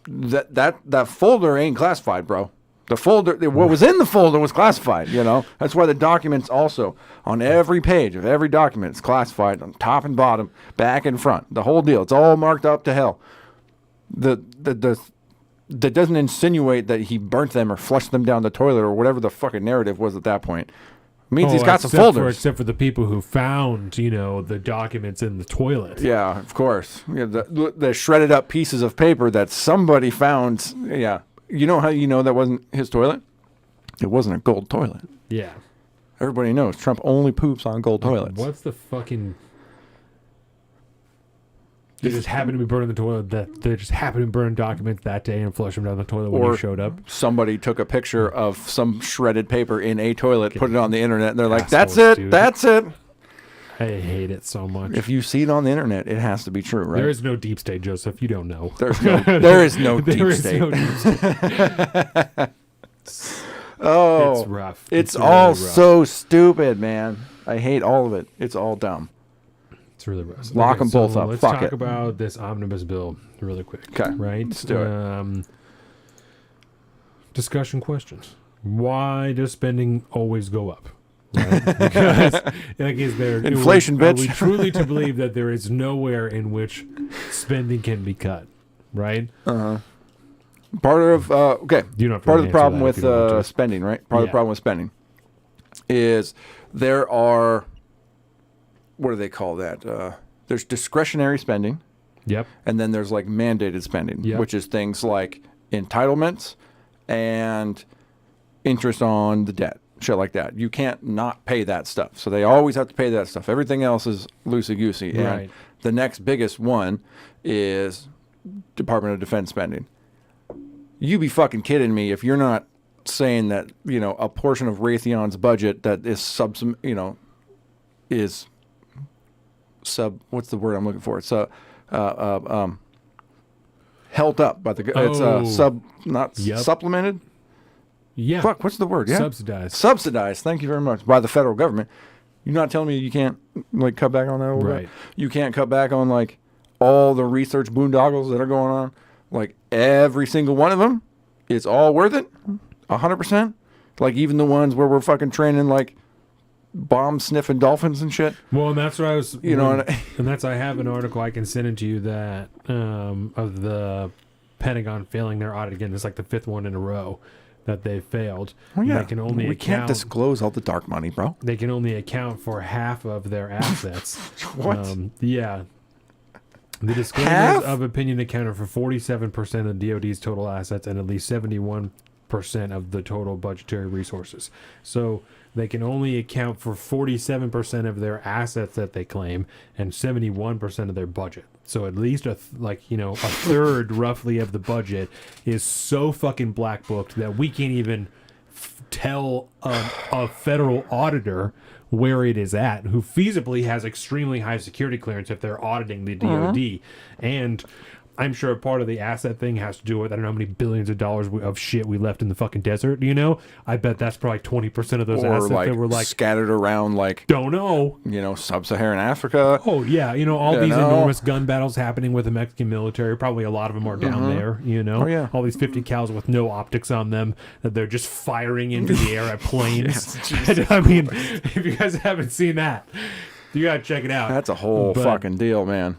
that folder ain't classified, bro. The folder, what was in the folder was classified. That's why the documents also on every page of every document is classified on top and bottom, back and front, the whole deal. It's all marked up to hell. The that doesn't insinuate that he burnt them or flushed them down the toilet or whatever the fucking narrative was at that point. It means he's got some folders. Except for the people who found, the documents in the toilet. Yeah, of course. Yeah, the shredded up pieces of paper that somebody found. Yeah. You know how you know that wasn't his toilet? It wasn't a gold toilet. Yeah. Everybody knows Trump only poops on gold toilets. What's the fucking... They just happened to be burning the toilet. They just happened to burn documents that day and flush them down the toilet when he showed up. Somebody took a picture of some shredded paper in a toilet, put it on the internet, and they're like, Assholes, "That's it, dude. that's it." I hate it so much. If you see it on the internet, it has to be true, right? There is no deep state, Joseph. You don't know. There is no deep state. Oh, it's rough. It's really all rough. so stupid, man. I hate all of it. It's all dumb. It's really rough. Lock them both up. Let's Fuck talk it. about this omnibus bill really quick. Okay. Right? Let's do it. Discussion questions. Why does spending always go up? Right? Because, is there Inflation, are bitch. we truly to believe that there is nowhere in which spending can be cut? Right? Part of okay. You don't have to Part of the answer problem that if with you don't want to. spending, right? Part of the Yeah. problem with spending is there are, what do they call that? There's discretionary spending, Yep. and then there's like mandated spending, Yep. which is things like entitlements and interest on the debt, shit like that. You can't not pay that stuff, so they always have to pay that stuff. Everything else is loosey goosey. And Right. the next biggest one is Department of Defense spending. You be fucking kidding me if you're not saying that, a portion of Raytheon's budget that is what's the word I'm looking for? It's held up by the Yep. supplemented. Yeah. Fuck, what's the word? Yeah, Subsidized. Thank you very much, by the federal government. You're not telling me you can't cut back on that a little Right. bit? You can't cut back on all the research boondoggles that are going on. Every single one of them, it's all worth it, 100%. Even the ones where we're fucking training bomb sniffing dolphins and shit. Well, and that's what I was, and I have an article I can send it to you that of the Pentagon failing their audit again. It's the fifth one in a row that they failed. Well, yeah, they can only we can't disclose all the dark money, bro. They can only account for half of their assets. What? Yeah. The disclaimers Half? of opinion accounted for 47% of DoD's total assets and at least 71% of the total budgetary resources. So they can only account for 47% of their assets that they claim and 71% of their budget. So at least a third roughly of the budget is so fucking black booked that we can't even tell a federal auditor where it is at, who feasibly has extremely high security clearance if they're auditing the DoD. And I'm sure a part of the asset thing has to do with, I don't know how many billions of dollars of shit we left in the fucking desert, I bet that's probably 20% of those assets that were scattered around don't know. Sub-Saharan Africa. Oh, yeah. All these enormous gun battles happening with the Mexican military. Probably a lot of them are down there, Oh, yeah. All these 50 cals with no optics on them that they're just firing into the air at planes. I mean, if you guys haven't seen that, you got to check it out. That's a whole fucking deal, man.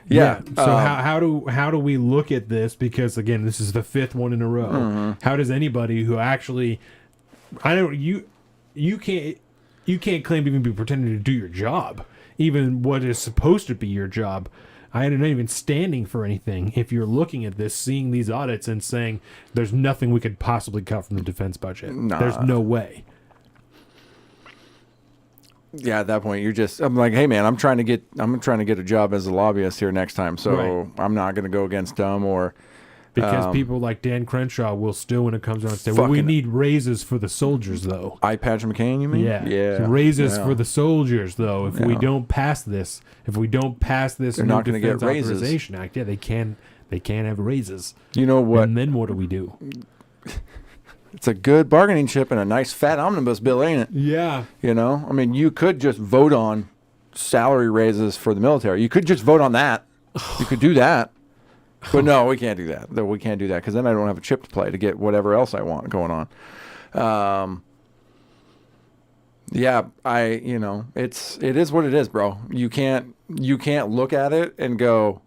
Yeah. So how do we look at this? Because again, this is the fifth one in a row. How does anybody who actually, you can't claim to even be pretending to do your job, even what is supposed to be your job. I am not even standing for anything. If you're looking at this, seeing these audits and saying there's nothing we could possibly cut from the defense budget, there's no way. Yeah, at that point I'm like, hey man, I'm trying to get a job as a lobbyist here next time, so I'm not going to go against them because people like Dan Crenshaw will still, when it comes around, say, well, we need raises for the soldiers though. Eye Patch McCain, you mean? Yeah. Raises for the soldiers though. If we don't pass this, they're not going to get raises. Authorization Act, they can't have raises. You know what? And then what do we do? It's a good bargaining chip and a nice fat omnibus bill, ain't it? Yeah. I mean, you could just vote on salary raises for the military. You could just vote on that. You could do that. But no, we can't do that. We can't do that because then I don't have a chip to play to get whatever else I want going on. Yeah, it is what it is, bro. You can't look at it and go,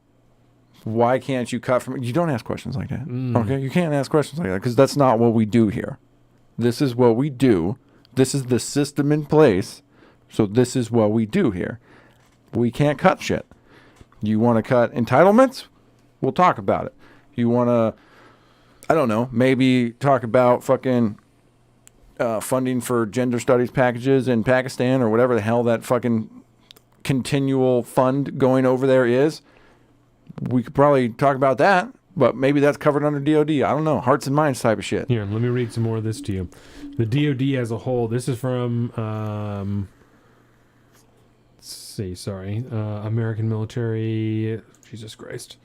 Why can't you cut from? You don't ask questions like that. Okay, you can't ask questions like that because that's not what we do here. This is what we do. This is the system in place. So this is what we do here. We can't cut shit. You want to cut entitlements? We'll talk about it. You want to, I don't know, maybe talk about fucking funding for gender studies packages in Pakistan or whatever the hell that fucking continual fund going over there is. We could probably talk about that, but maybe that's covered under DOD. I don't know. Hearts and minds type of shit. Here, let me read some more of this to you. The DOD as a whole, this is from, American Military, Jesus Christ.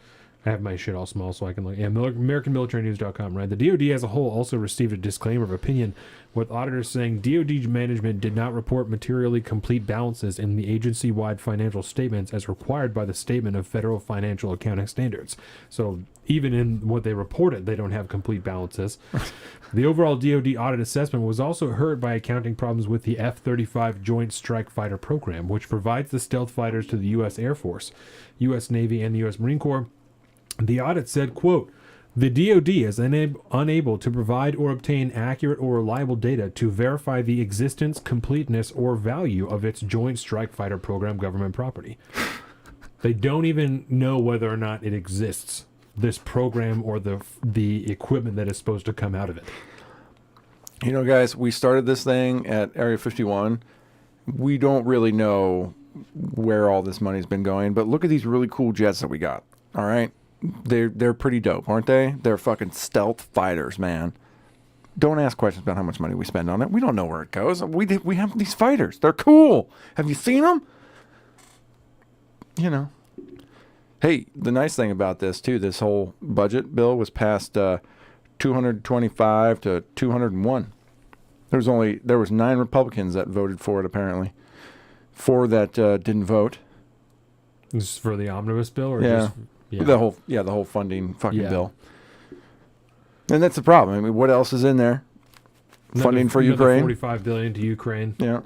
I have my shit all small so I can look. Yeah, AmericanMilitaryNews.com, right? The DOD as a whole also received a disclaimer of opinion with auditors saying DOD management did not report materially complete balances in the agency-wide financial statements as required by the Statement of Federal Financial Accounting Standards. So even in what they reported, they don't have complete balances. The overall DOD audit assessment was also hurt by accounting problems with the F-35 Joint Strike Fighter program, which provides the stealth fighters to the U.S. Air Force, U.S. Navy, and the U.S. Marine Corps. The audit said, quote, the DOD is unable to provide or obtain accurate or reliable data to verify the existence, completeness, or value of its Joint Strike Fighter program government property. They don't even know whether or not it exists, this program or the equipment that is supposed to come out of it. You know, guys, we started this thing at Area 51. We don't really know where all this money's been going, but look at these really cool jets that we got. All right? They're pretty dope, aren't they? They're fucking stealth fighters, man. Don't ask questions about how much money we spend on it. We don't know where it goes. We have these fighters. They're cool. Have you seen them? You know. Hey, the nice thing about this, too, this whole budget bill was passed 225 to 201. There was 9 Republicans that voted for it, apparently. 4 that didn't vote. This is for the omnibus bill, or yeah. just The whole funding fucking bill. And that's the problem. I mean, what else is in there? Funding for Ukraine. $45 billion to Ukraine. Yeah.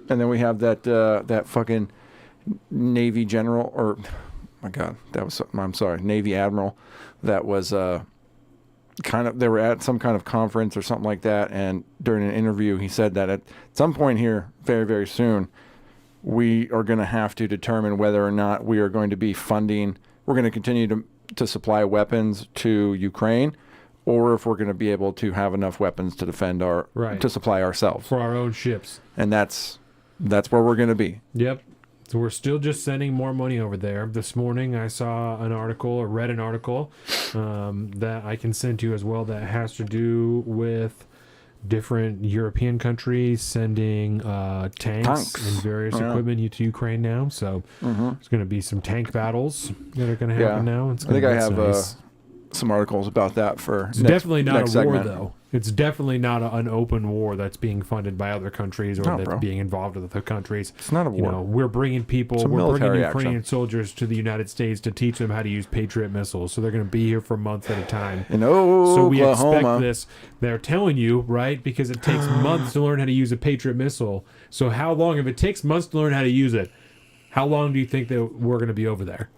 And then we have that fucking Navy general, or my God, Navy admiral that was they were at some kind of conference or something like that, and during an interview he said that at some point here very, very soon we are going to have to determine whether or not we are going to be funding, we're going to continue to supply weapons to Ukraine, or if we're going to be able to have enough weapons to defend to supply ourselves. For our own ships. And that's where we're going to be. Yep. So we're still just sending more money over there. This morning I saw an article, or read an article, that I can send to you as well, that has to do with different European countries sending tanks and various equipment to Ukraine now. So there's going to be some tank battles that are going to happen now. I think I have some articles about that for It's definitely not a war, segment. though. It's definitely not an open war that's being funded by other countries or that's being involved with other countries. It's not a war. You know, we're bringing people, we're bringing Ukrainian soldiers to the United States to teach them how to use Patriot missiles. So they're going to be here for months at a time. In Oklahoma. So we expect this. They're telling you, right? Because it takes months to learn how to use a Patriot missile. So how long, if it takes months to learn how to use it, how long do you think that we're going to be over there?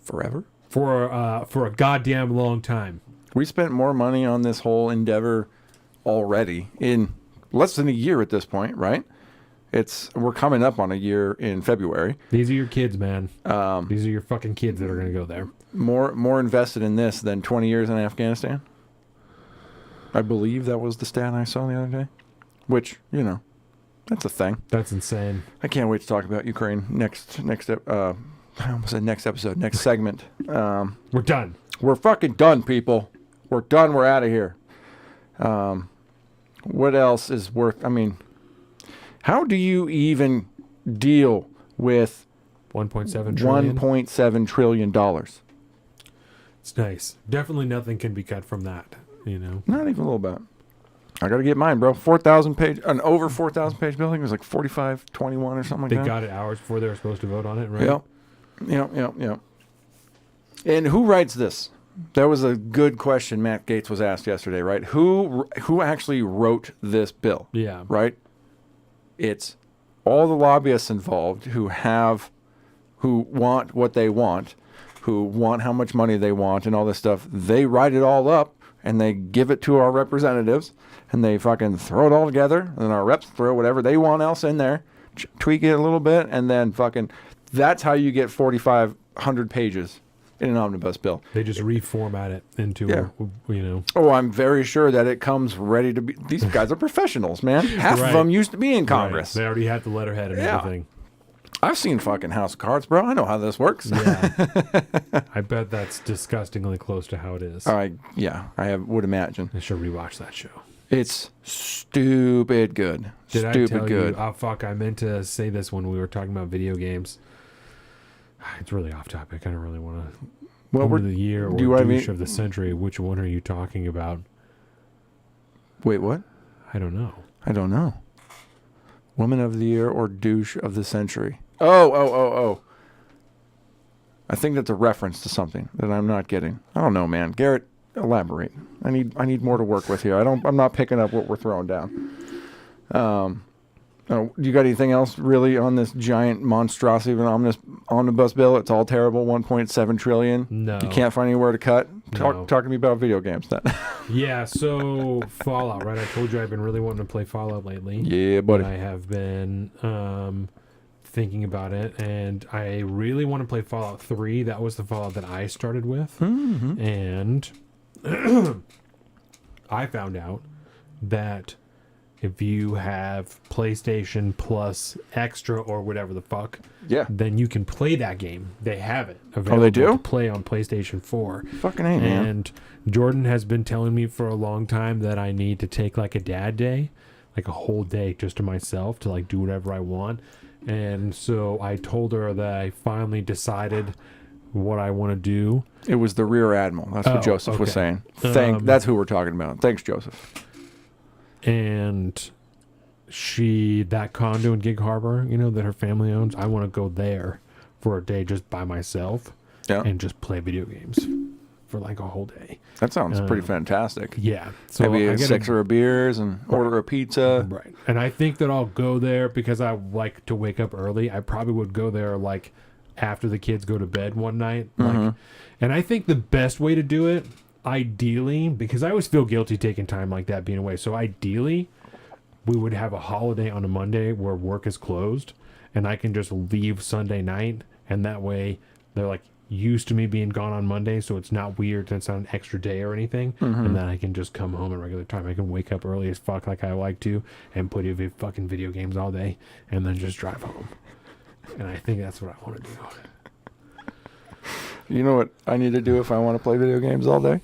Forever? For a goddamn long time. We spent more money on this whole endeavor already in less than a year at this point, right? We're coming up on a year in February. These are your kids, man. These are your fucking kids that are going to go there. More invested in this than 20 years in Afghanistan. I believe that was the stat I saw the other day. Which, you know, that's a thing. That's insane. I can't wait to talk about Ukraine next I almost said next episode, next segment. We're done. We're fucking done, people. We're done. We're out of here. What else is worth? I mean, how do you even deal with $1.7 trillion? It's nice. Definitely nothing can be cut from that. You know, not even a little bit. I got to get mine, bro. 4,000 page, an over 4,000 page bill. I think it was like 4521 or something like that. They got it hours before they were supposed to vote on it, right? Yep. And who writes this? That was a good question Matt Gaetz was asked yesterday, right? Who actually wrote this bill? Yeah. Right? It's all the lobbyists involved who who want what they want, who want how much money they want and all this stuff, they write it all up and they give it to our representatives and they fucking throw it all together, and our reps throw whatever they want else in there, tweak it a little bit, and then fucking that's how you get 4,500 pages in an omnibus bill. They just reformat it into, Oh, I'm very sure that it comes ready to be. These guys are professionals, man. Half of them used to be in Congress. Right. They already had the letterhead and everything. I've seen fucking House of Cards, bro. I know how this works. Yeah. I bet that's disgustingly close to how it is. I would imagine. I should rewatch that show. It's stupid good. Did stupid I tell good. you? Oh, fuck. I meant to say this when we were talking about video games. It's really off topic. I don't really want to. Well, Woman of the year or douche of the century. Which one are you talking about? Wait, what? I don't know. I don't know. Woman of the year or douche of the century? Oh. I think that's a reference to something that I'm not getting. I don't know, man. Garrett, elaborate. I need more to work with here. I'm not picking up what we're throwing down. You got anything else really on this giant monstrosity of an omnibus bill? It's all terrible. 1.7 trillion. No. You can't find anywhere to cut. Talk to me about video games then. Yeah, so Fallout, right? I told you I've been really wanting to play Fallout lately. Yeah, buddy. I have been thinking about it, and I really want to play Fallout 3. That was the Fallout that I started with. Mm-hmm. And I found out that if you have PlayStation Plus Extra or whatever the fuck, then you can play that game. They have it available they do? to play on PlayStation 4. Fucking A, man. And Jordan has been telling me for a long time that I need to take like a dad day, like a whole day just to myself to like do whatever I want. And so I told her that I finally decided what I want to do. It was the Rear Admiral. That's what Joseph was saying. That's who we're talking about. Thanks, Joseph. And that condo in Gig Harbor, that her family owns, I want to go there for a day just by myself and just play video games for like a whole day. That sounds pretty fantastic. Yeah. So maybe a 6 or a beers and order a pizza. Right. And I think that I'll go there because I like to wake up early. I probably would go there like after the kids go to bed one night. And I think the best way to do it, ideally, because I always feel guilty taking time like that being away. So ideally, we would have a holiday on a Monday where work is closed and I can just leave Sunday night. And that way they're like used to me being gone on Monday. So it's not weird. It's not an extra day or anything. And then I can just come home at regular time. I can wake up early as fuck like I like to and play fucking video games all day and then just drive home. And I think that's what I want to do. You know what I need to do if I want to play video games all day?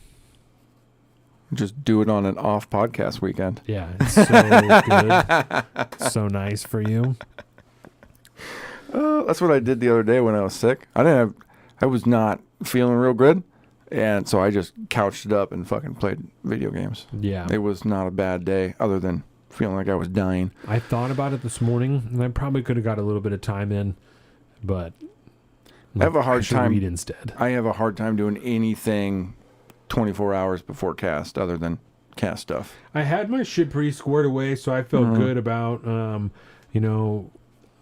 Just do it on an off podcast weekend. Yeah, it's so good. So nice for you. That's what I did the other day when I was sick. I was not feeling real good. And so I just couched it up and fucking played video games. Yeah. It was not a bad day other than feeling like I was dying. I thought about it this morning and I probably could have got a little bit of time in, but I have a hard time. Read instead. I have a hard time doing anything 24 hours before cast other than cast stuff. I had my shit pretty squared away, so I felt good about,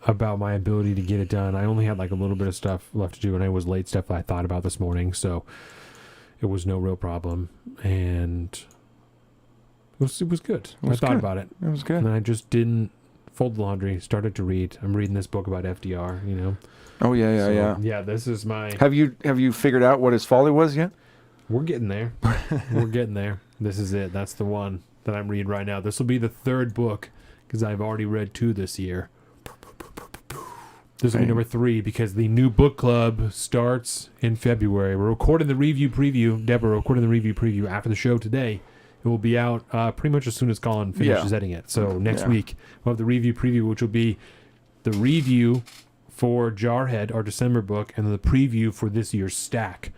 about my ability to get it done. I only had like a little bit of stuff left to do, and it was late stuff that I thought about this morning, so it was no real problem, and it was good. I thought about it. It was good. And I just didn't fold the laundry, started to read. I'm reading this book about FDR, Oh, yeah. Yeah, this is my... Have you figured out what his folly was yet? We're getting there. We're getting there. This is it. That's the one that I'm reading right now. This will be the third book because I've already read 2 this year. This will be number 3 because the new book club starts in February. We're recording the review preview. Deborah, recording the review preview after the show today. It will be out pretty much as soon as Colin finishes editing it. So next week we'll have the review preview, which will be the review for Jarhead, our December book, and then the preview for this year's stack,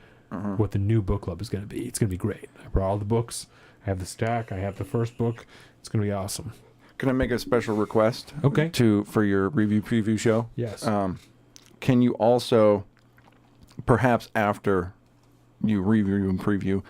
what the new book club is going to be. It's going to be great. I brought all the books. I have the stack. I have the first book. It's going to be awesome. Can I make a special request? Okay. For your review preview show? Yes. Can you also, perhaps after you review and preview,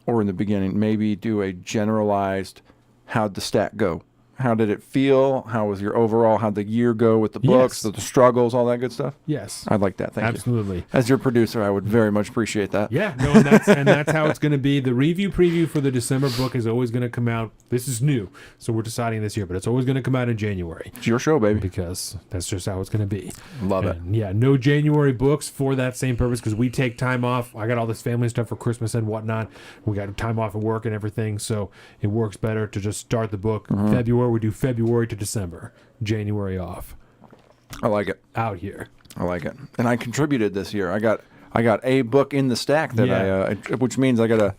or in the beginning, maybe do a generalized how'd the stack go How did it feel? How was your overall? How'd the year go with the books, Yes. the struggles, all that good stuff? Yes. I'd like that. Thank you. Absolutely. As your producer, I would very much appreciate that. Yeah, no, and that's how it's going to be. The review preview for the December book is always going to come out. This is new, so we're deciding this year, but it's always going to come out in January. It's your show, baby. Because that's just how it's going to be. Love it. Yeah, no January books for that same purpose because we take time off. I got all this family stuff for Christmas and whatnot. We got time off at work and everything, so it works better to just start the book February. We do February to December, January off. I like it. Out here. I like it. And I contributed this year. I got a book in the stack that which means I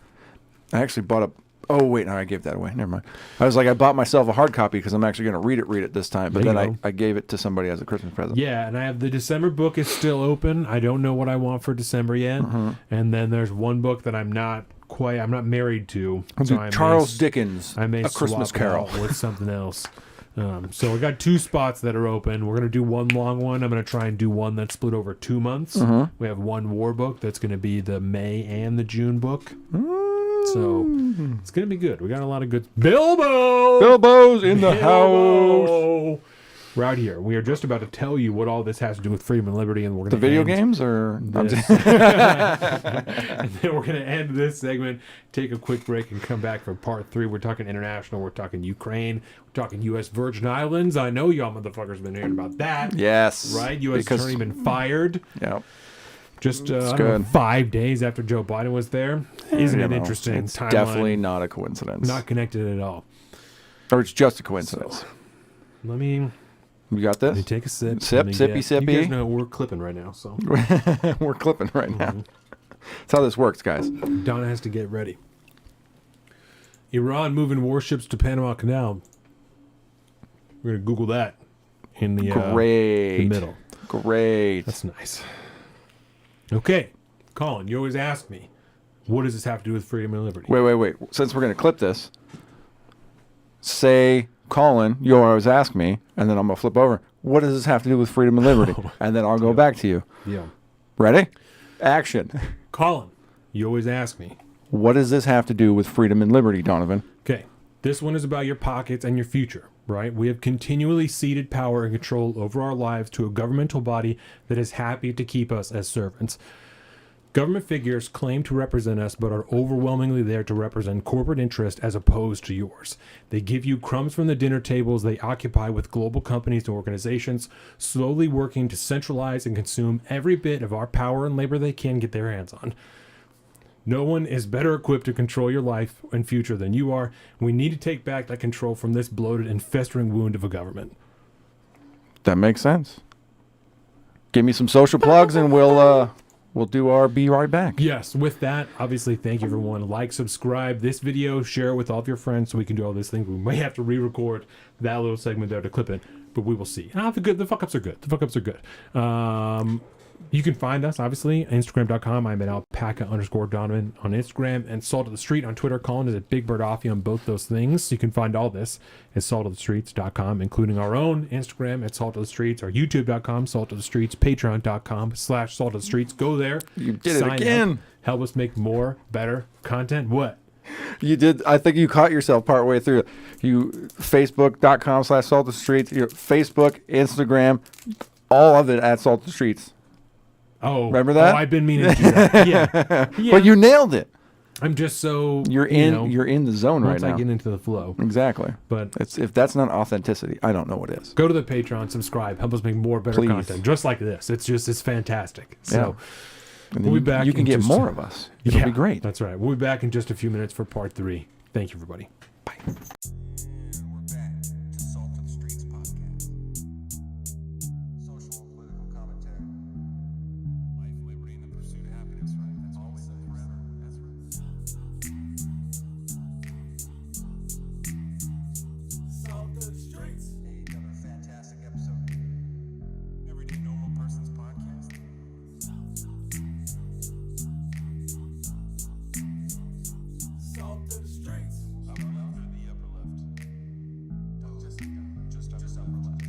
actually bought a. Oh wait, no, I gave that away. Never mind. I was like, I bought myself a hard copy because I'm actually going to read it this time. But There then you go. I gave it to somebody as a Christmas present. Yeah, and I have the December book is still open. I don't know what I want for December yet. And then there's one book that I'm not married to. Charles Dickens, I may A Christmas swap it Carol. out with something else. So I got 2 spots that are open. We're gonna do one long one. I'm gonna try and do one that's split over 2 months. We have one war book that's gonna be the May and the June book. So it's gonna be good. We got a lot of good Bilbo's in the house. Bilbo! We're out here. We are just about to tell you what all this has to do with freedom and liberty, and we're The gonna video end games or this. And then we're gonna end this segment, take a quick break, and come back for part 3. We're talking international. We're talking Ukraine. We're talking U.S. Virgin Islands. I know y'all motherfuckers been hearing about that. Yes. Right? U.S. attorney been fired. Yeah. Just It's I don't know, good. 5 days after Joe Biden was there. Isn't You it know, interesting? It's Timeline, definitely not a coincidence. not connected at all. Or it's just a coincidence. Let me You got this? take a sip. Sip, Let me sippy, sippy. You guys know we're clipping right now, so We're clipping right now. That's how this works, guys. Donna has to get ready. Iran moving warships to Panama Canal. We're gonna Google that in the Great. the middle. Great. That's nice. Okay, Colin, you always ask me, what does this have to do with freedom and liberty? Wait. Since we're going to clip this, say, Colin, you always ask me, and then I'm going to flip over. What does this have to do with freedom and liberty? And then I'll go back to you. Yeah. Ready? Action. Colin, you always ask me. What does this have to do with freedom and liberty, Donovan? Okay, this one is about your pockets and your future, right? We have continually ceded power and control over our lives to a governmental body that is happy to keep us as servants. Government figures claim to represent us, but are overwhelmingly there to represent corporate interest as opposed to yours. They give you crumbs from the dinner tables they occupy with global companies and organizations, slowly working to centralize and consume every bit of our power and labor they can get their hands on. No one is better equipped to control your life and future than you are. We need to take back that control from this bloated and festering wound of a government. That makes sense. Give me some social plugs, and we'll do our be right back. Yes, with that, obviously, thank you everyone. Like, subscribe this video, share it with all of your friends so we can do all these things. We may have to re-record that little segment there to clip it, but we will see. The fuck-ups are good. The fuck-ups are good. You can find us, obviously, Instagram.com. I'm at alpaca_Donovan on Instagram, and Salt of the Street on Twitter. Colin is at Big Bird Offie on both those things. You can find all this at saltofthestreets.com, including our own Instagram at Salt of the Streets, our YouTube.com, Salt of the Streets, Patreon.com/Salt of the Streets. Go there. You did it sign again. up, help us make more, better content. What? You did. I think you caught yourself partway through. You Facebook.com/Salt of the Streets. Your Facebook, Instagram, all of it at Salt of the Streets. Oh, remember that? Oh, I've been meaning to do that. Yeah. But you nailed it. I'm just so you're in the zone right now. Once I get into the flow. Exactly. But if that's not authenticity, I don't know what is. Go to the Patreon, subscribe, help us make more better content, just like this. It's fantastic. So we'll be back. You can get more of us. It'll be great. That's right. We'll be back in just a few minutes for part 3. Thank you, everybody. Bye. We're back to Salt of the Streets podcast. Social and political commentary. Life, liberty, and the pursuit of happiness, right? That's always and forever. That's right. Salt of the streets. Another fantastic episode. Everyday normal person's podcast. Salt of the streets. Upper left or the upper left? Just upper left.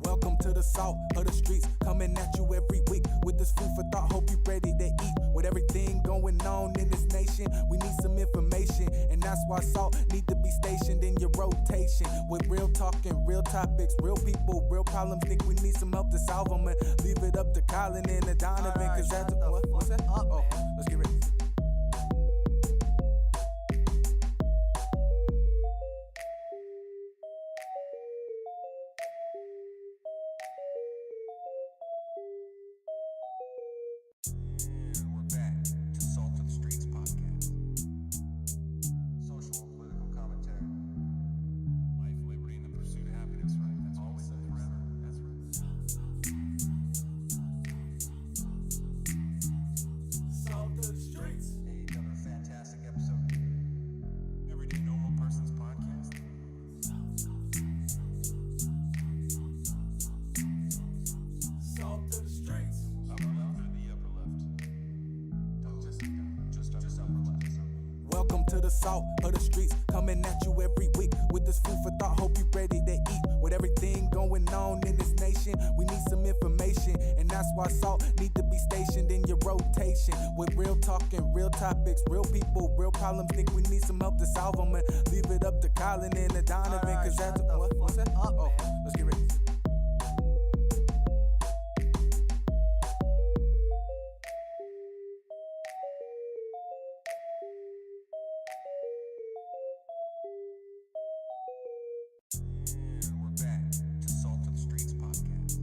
Welcome to the salt of the streets, coming at you every week with this food for thought. Hope you ready to eat. With everything going on in this nation, we need some information, and that's why salt need to be stationed in your rotation. With real talking, real topics, real people, real problems. Think we need some help to solve them. And leave it up to Colin and the Donovan. Cause that's what's that? Oh, let's get ready. And we're back to Salt of the Streets podcast. Social and political commentary. Life, liberty, and the pursuit of happiness, right? That's always and forever. That's right. Salt of the streets. Another fantastic episode. Everyday Normal Person's podcast. Salt of the streets. Upper left or the upper left? Just upper left. Welcome to the salt of the streets, coming at you every week with this food for thought. Hope you ready to eat. With everything going on in this nation, we need some information, and that's why salt need to be stationed in your rotation. With real talking, real topics, real people, real problems. Think we need some help to solve them, and leave it up to Colin and the Donovan. Cause that's what's that? Oh, let's get ready. And we're back to Salt of the Streets podcast.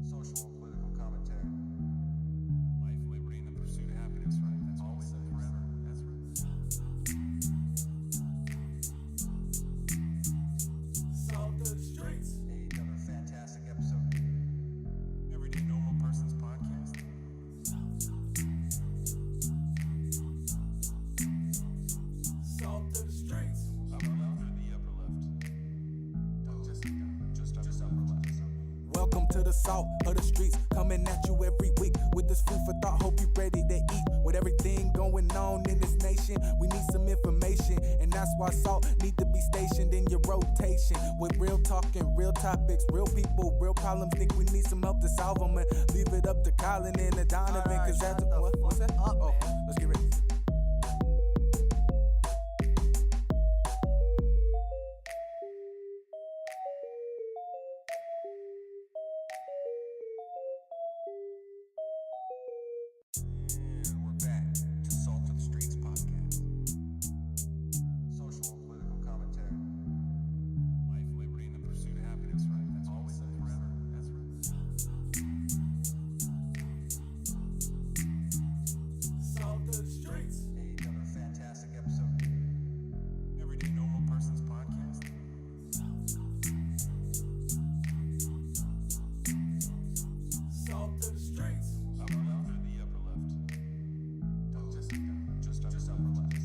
Social and political commentary. Life, liberty, and the pursuit of happiness, right? That's always and forever. That's right. Salt of the streets. Another fantastic episode. Everyday Normal Person's podcast. Salt of the streets. Upper left or the upper left? Just upper left. Welcome to the salt of the streets, coming at you every week with this food for thought. Hope you ready to eat. With everything going on in this nation, we need some information, and that's why salt need to be stationed in your rotation. With real talking, real topics, real people, real problems. Think we need some help to solve them, and leave it up to Colin and the Donovan. Cause that's what's that? Oh, let's get ready. And we're back to Salt of the Streets podcast. Social and political commentary. Life, liberty, and the pursuit of happiness, right? That's always and forever. That's right. Salt of the streets. Another fantastic episode. Everyday Normal Person's podcast. Salt of the streets. Upper left or the upper left? Just upper left.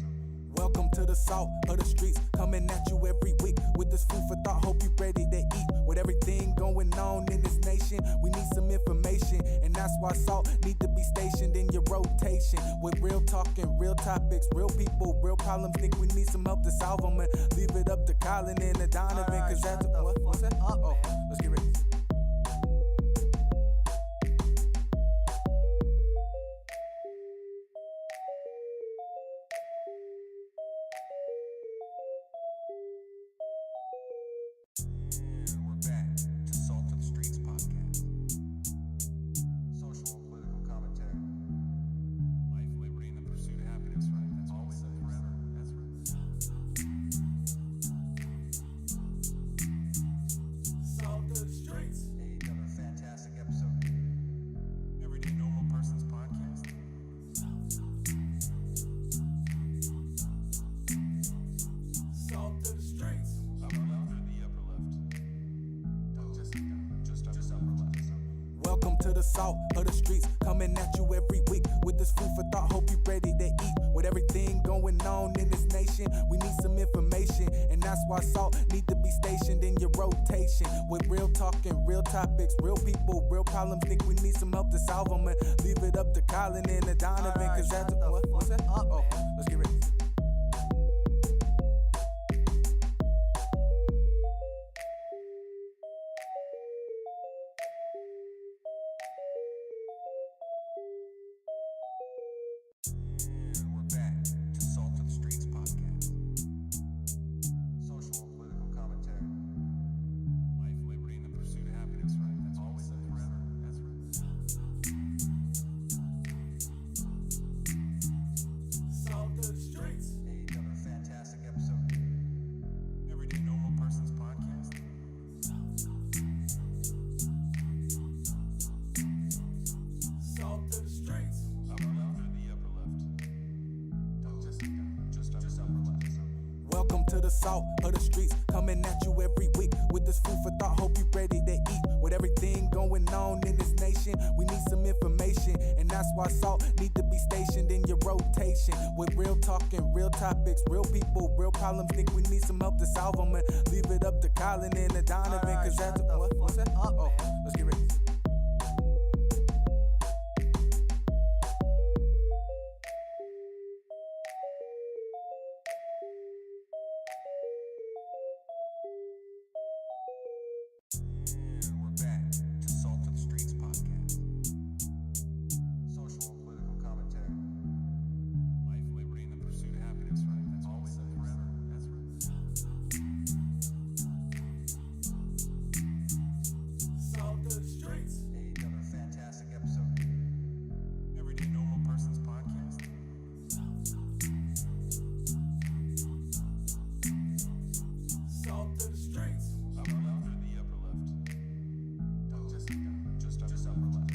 Welcome to the salt of the streets, coming at you every week with this food for thought. Hope you ready to eat. With everything going on in this nation, we need some information, and that's why salt need to be stationed in your rotation. With real talking, real topics, real people, real problems. Think we need some help to solve them, and leave it up to Colin and the Donovan. Cause that's what's that? Oh, let's get ready. And we're back to Salt of the Streets podcast. Social and political commentary. Life, liberty, and the pursuit of happiness, right? That's always and forever. That's right. Salt of the streets. Another fantastic episode. Everyday Normal Person's podcast. Salt of the streets. Upper left or the upper left? Just upper left. Welcome to the salt of the streets, coming at you every week with this food for thought. Hope you ready to eat. With everything going on in this nation, we need some information, and that's why salt need to be stationed in your rotation. With real talking, real topics, real people, real problems. Think we need some help to solve them, and leave it up to Colin and the Donovan. Cause that's what's that? Oh, let's get ready. And we're back to Salt of the Streets podcast. salt of the streets, coming at you every week with this food for thought. Hope you ready to eat. With everything going on in this nation, we need some information, and that's why salt need to be stationed in your rotation. With real talking, real topics, real people, real problems. Think we need some help to solve them, and leave it up to Colin and the Donovan, cause that's what's that? Oh, let's get ready. And we're back to Salt of the Streets podcast. Social and political commentary. Life, liberty, and the pursuit of happiness, right? That's always and forever. That's right. Salt of the streets. Another fantastic episode. Everyday normal person's podcast. Salt of the streets. Upper left or the upper left? Just upper left.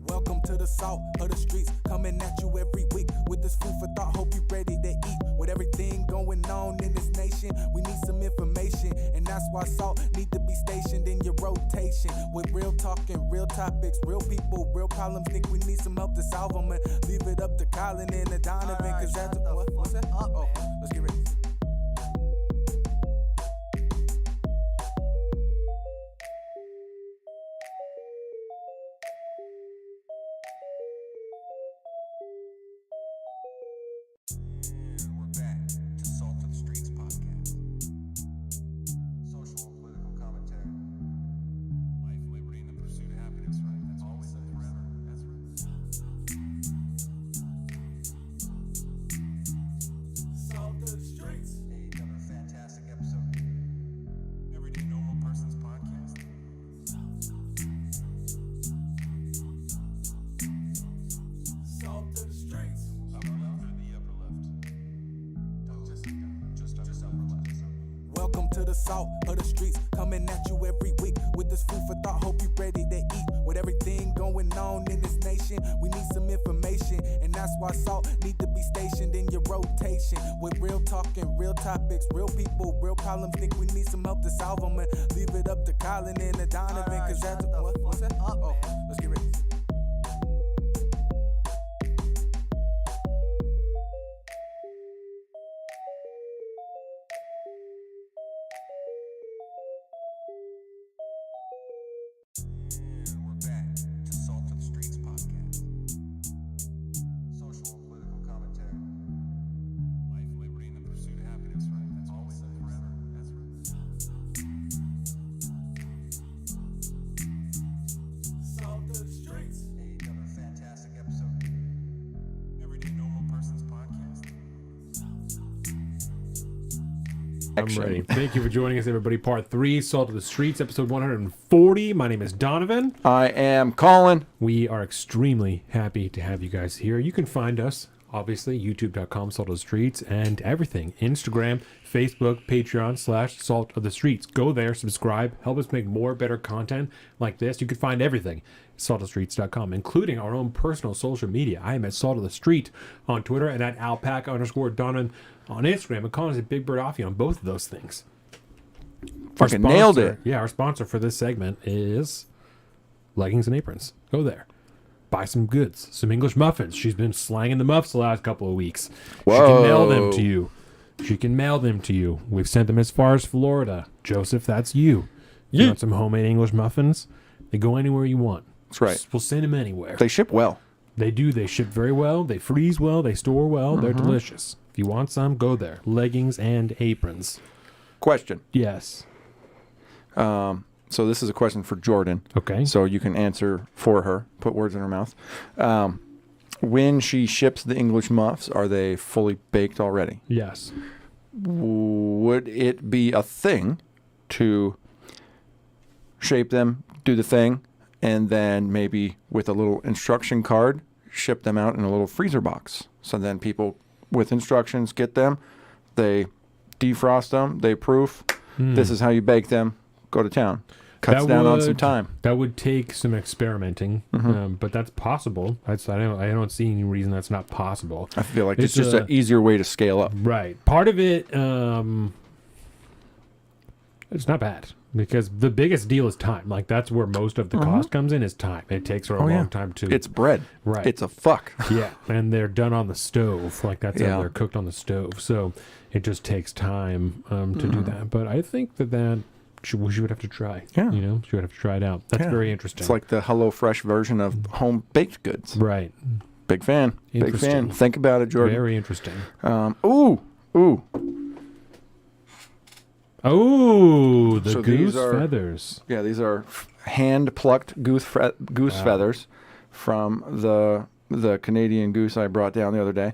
Welcome to the salt of the streets, coming at you every week with this food for thought. Hope you ready to eat. With everything going on in this nation, we need some information, and that's why salt need to be stationed in your rotation. With real talking, real topics, real people, real problems. Think we need some help to solve them, and leave it up to Colin and the Donovan, cause that's what's that? Oh, let's get ready. And we're back to Salt of the Streets podcast. Social and political commentary. Life, liberty, and the pursuit of happiness, right? That's always and forever. That's right. Salt of the streets. Another fantastic episode. Everyday normal person's podcast. Salt of the streets. Upper left or the upper left? Just upper left. Welcome to the salt of the streets, coming at you every week with this food for thought. Hope you ready to eat. With everything going on in this nation, we need some information, and that's why salt need to be stationed in your rotation. With real talking, real topics, real people, real problems. Think we need some help to solve them, and leave it up to Colin and the Donovan, cause that's what's that? Oh, let's get ready. And we're back to Salt of the Streets podcast. Social and political commentary. Life, liberty, and the pursuit of happiness, right? That's always and forever. That's right. Salt of the streets. Another fantastic episode. Everyday normal person's podcast. I'm ready. Thank you for joining us, everybody. Part 3, Salt of the Streets, episode 140. My name is Donovan. I am Colin. We are extremely happy to have you guys here. You can find us, obviously, youtube.com, Salt of the Streets, and everything. Instagram, Facebook, Patreon / Salt of the Streets. Go there, subscribe, help us make more, better content like this. You can find everything at saltofthestreets.com, including our own personal social media. I am at Salt of the Street on Twitter and at alpaca_Donovan on Instagram. And Colin's at Big Bird Offie on both of those things. Fucking nailed it. Yeah, our sponsor for this segment is Leggings and Aprons. Go there. Buy some goods. Some English muffins. She's been slanging the muffs the last couple of weeks. She can mail them to you. She can mail them to you. We've sent them as far as Florida. Joseph, that's you. You want some homemade English muffins? They go anywhere you want. That's right. We'll send them anywhere. They ship well. They do. They ship very well. They freeze well. They store well. They're delicious. If you want some, go there. Leggings and Aprons. Question. Yes. So this is a question for Jordan. Okay. So you can answer for her. Put words in her mouth. When she ships the English muffs, are they fully baked already? Yes. Would it be a thing to shape them, do the thing, and then maybe with a little instruction card, ship them out in a little freezer box? So then people with instructions get them, they defrost them, they proof. This is how you bake them. Go to town. Cuts down on some time. That would take some experimenting, but that's possible. I don't see any reason that's not possible. I feel like it's just an easier way to scale up. Right. Part of it, It's not bad because the biggest deal is time. Like that's where most of the cost comes in is time. It takes her a long time to. It's bread. Right. It's a fuck. Yeah, and they're done on the stove. Like that's how they're cooked on the stove. So it just takes time to do that. But I think that she would have to try. Yeah. You know, she would have to try it out. That's very interesting. It's like the HelloFresh version of home baked goods. Right. Big fan. Big fan. Think about it, Jordan. Very interesting. Ooh. Oh, the So goose these are- feathers. Yeah, these are hand-plucked goose feathers from the Canadian goose I brought down the other day.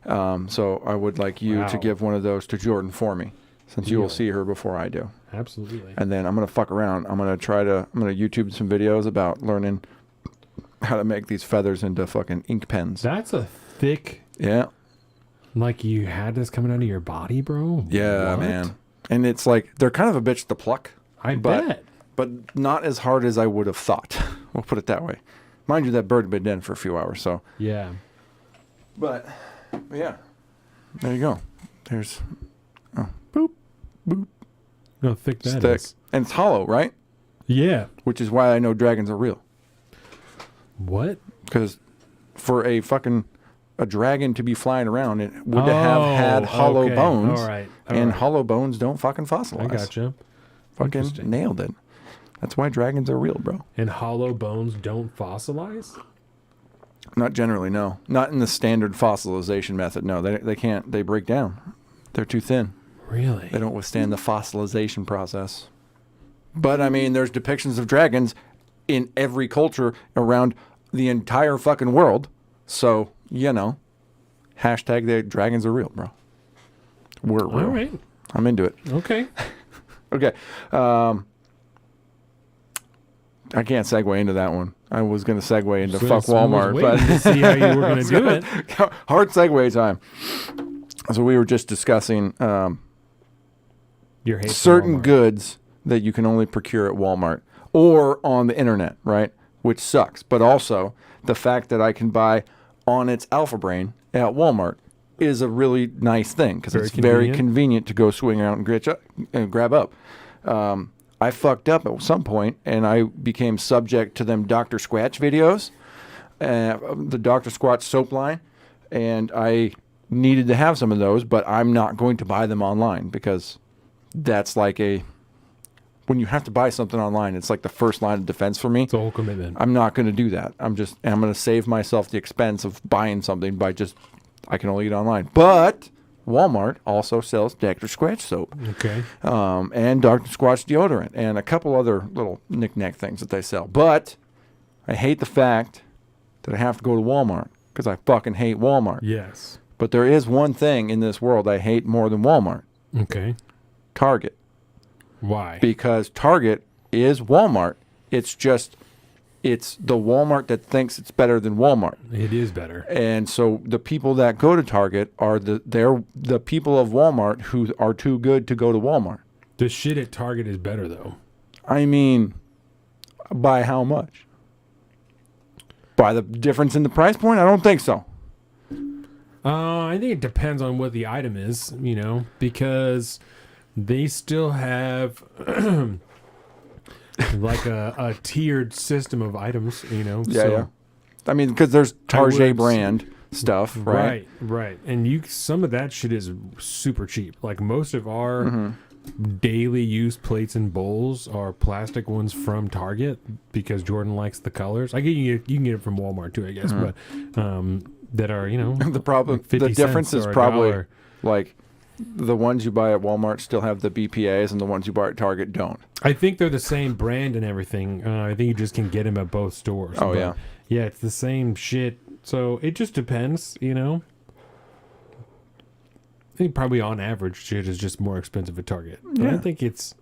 So I would like you to give one of those to Jordan for me, since you will see her before I do. Absolutely. And then I'm gonna fuck around. I'm gonna YouTube some videos about learning how to make these feathers into fucking ink pens. That's a thick. Yeah. Like you had this coming out of your body, bro. Yeah, What? man. And it's like they're kind of a bitch to pluck. I bet. But not as hard as I would have thought. We'll put it that way. Mind you, that bird had been dead for a few hours, so. Yeah. But yeah, there you go. There's boop. How thick that Stick. is. And it's hollow, right? Yeah. Which is why I know dragons are real. What? Because for a dragon to be flying around, it would have had hollow bones. All right. And hollow bones don't fucking fossilize. I gotcha. Fucking nailed it. That's why dragons are real, bro. And hollow bones don't fossilize? Not generally, no. Not in the standard fossilization method, no. They can't. They break down. They're too thin. Really? They don't withstand the fossilization process. But, I mean, there's depictions of dragons in every culture around the entire fucking world. So, you know, hashtag the dragons are real, bro. We're real. All right. I'm into it. Okay. Okay. I can't segue into that one. I was going to segue into fuck Walmart, but to see how you were going to do it. Hard segue time. So we were just discussing Your hate for certain Walmart. goods that you can only procure at Walmart or on the internet, right? Which sucks. But also the fact that I can buy on its Alpha Brain at Walmart is a really nice thing because it's very convenient to go swing out and grab up. I fucked up at some point and I became subject to them Dr. Squatch videos, the Dr. Squatch soap line, and I needed to have some of those, but I'm not going to buy them online because that's like when you have to buy something online, it's like the first line of defense for me. It's a whole commitment. I'm not going to do that. I'm going to save myself the expense of buying something by I can only get it online. But Walmart also sells Dr. Squatch soap. Okay. And Dr. Squatch deodorant and a couple other little knick-knack things that they sell. But I hate the fact that I have to go to Walmart because I fucking hate Walmart. Yes. But there is one thing in this world I hate more than Walmart. Okay. Target. Why? Because Target is Walmart. It's the Walmart that thinks it's better than Walmart. It is better. And so the people that go to Target are the people of Walmart who are too good to go to Walmart. The shit at Target is better though. I mean, by how much? By the difference in the price point? I don't think so. I think it depends on what the item is, because they still have like a tiered system of items, Yeah, so yeah. I mean, because there's Target brand stuff, right? Right. And some of that shit is super cheap. Like most of our daily use plates and bowls are plastic ones from Target because Jordan likes the colors. I get you can get it from Walmart too, I guess, but that are the problem. like 50 The difference cents is or probably $1. like the ones you buy at Walmart still have the BPA's and the ones you buy at Target don't. I think they're the same brand and everything. I think you just can get them at both stores. Oh, But, yeah. Yeah, it's the same shit. So it just depends, I think probably on average shit is just more expensive at Target. I Yeah. don't think it's...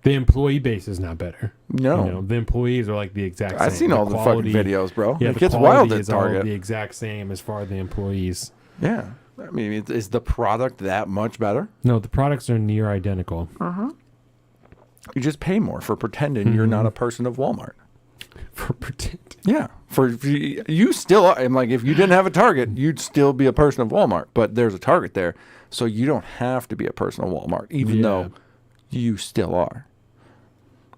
The employee base is not better. No. The employees are like the exact same. I've seen all the fucking videos, bro. Yeah, It the gets quality wild at is all Target. the exact same as far as the employees. Yeah. I mean, is the product that much better? No, the products are near identical. You just pay more for pretending you're not a person of Walmart. For pretend. Yeah. You still are. I'm like, if you didn't have a Target, you'd still be a person of Walmart. But there's a Target there, so you don't have to be a person of Walmart, even though you still are.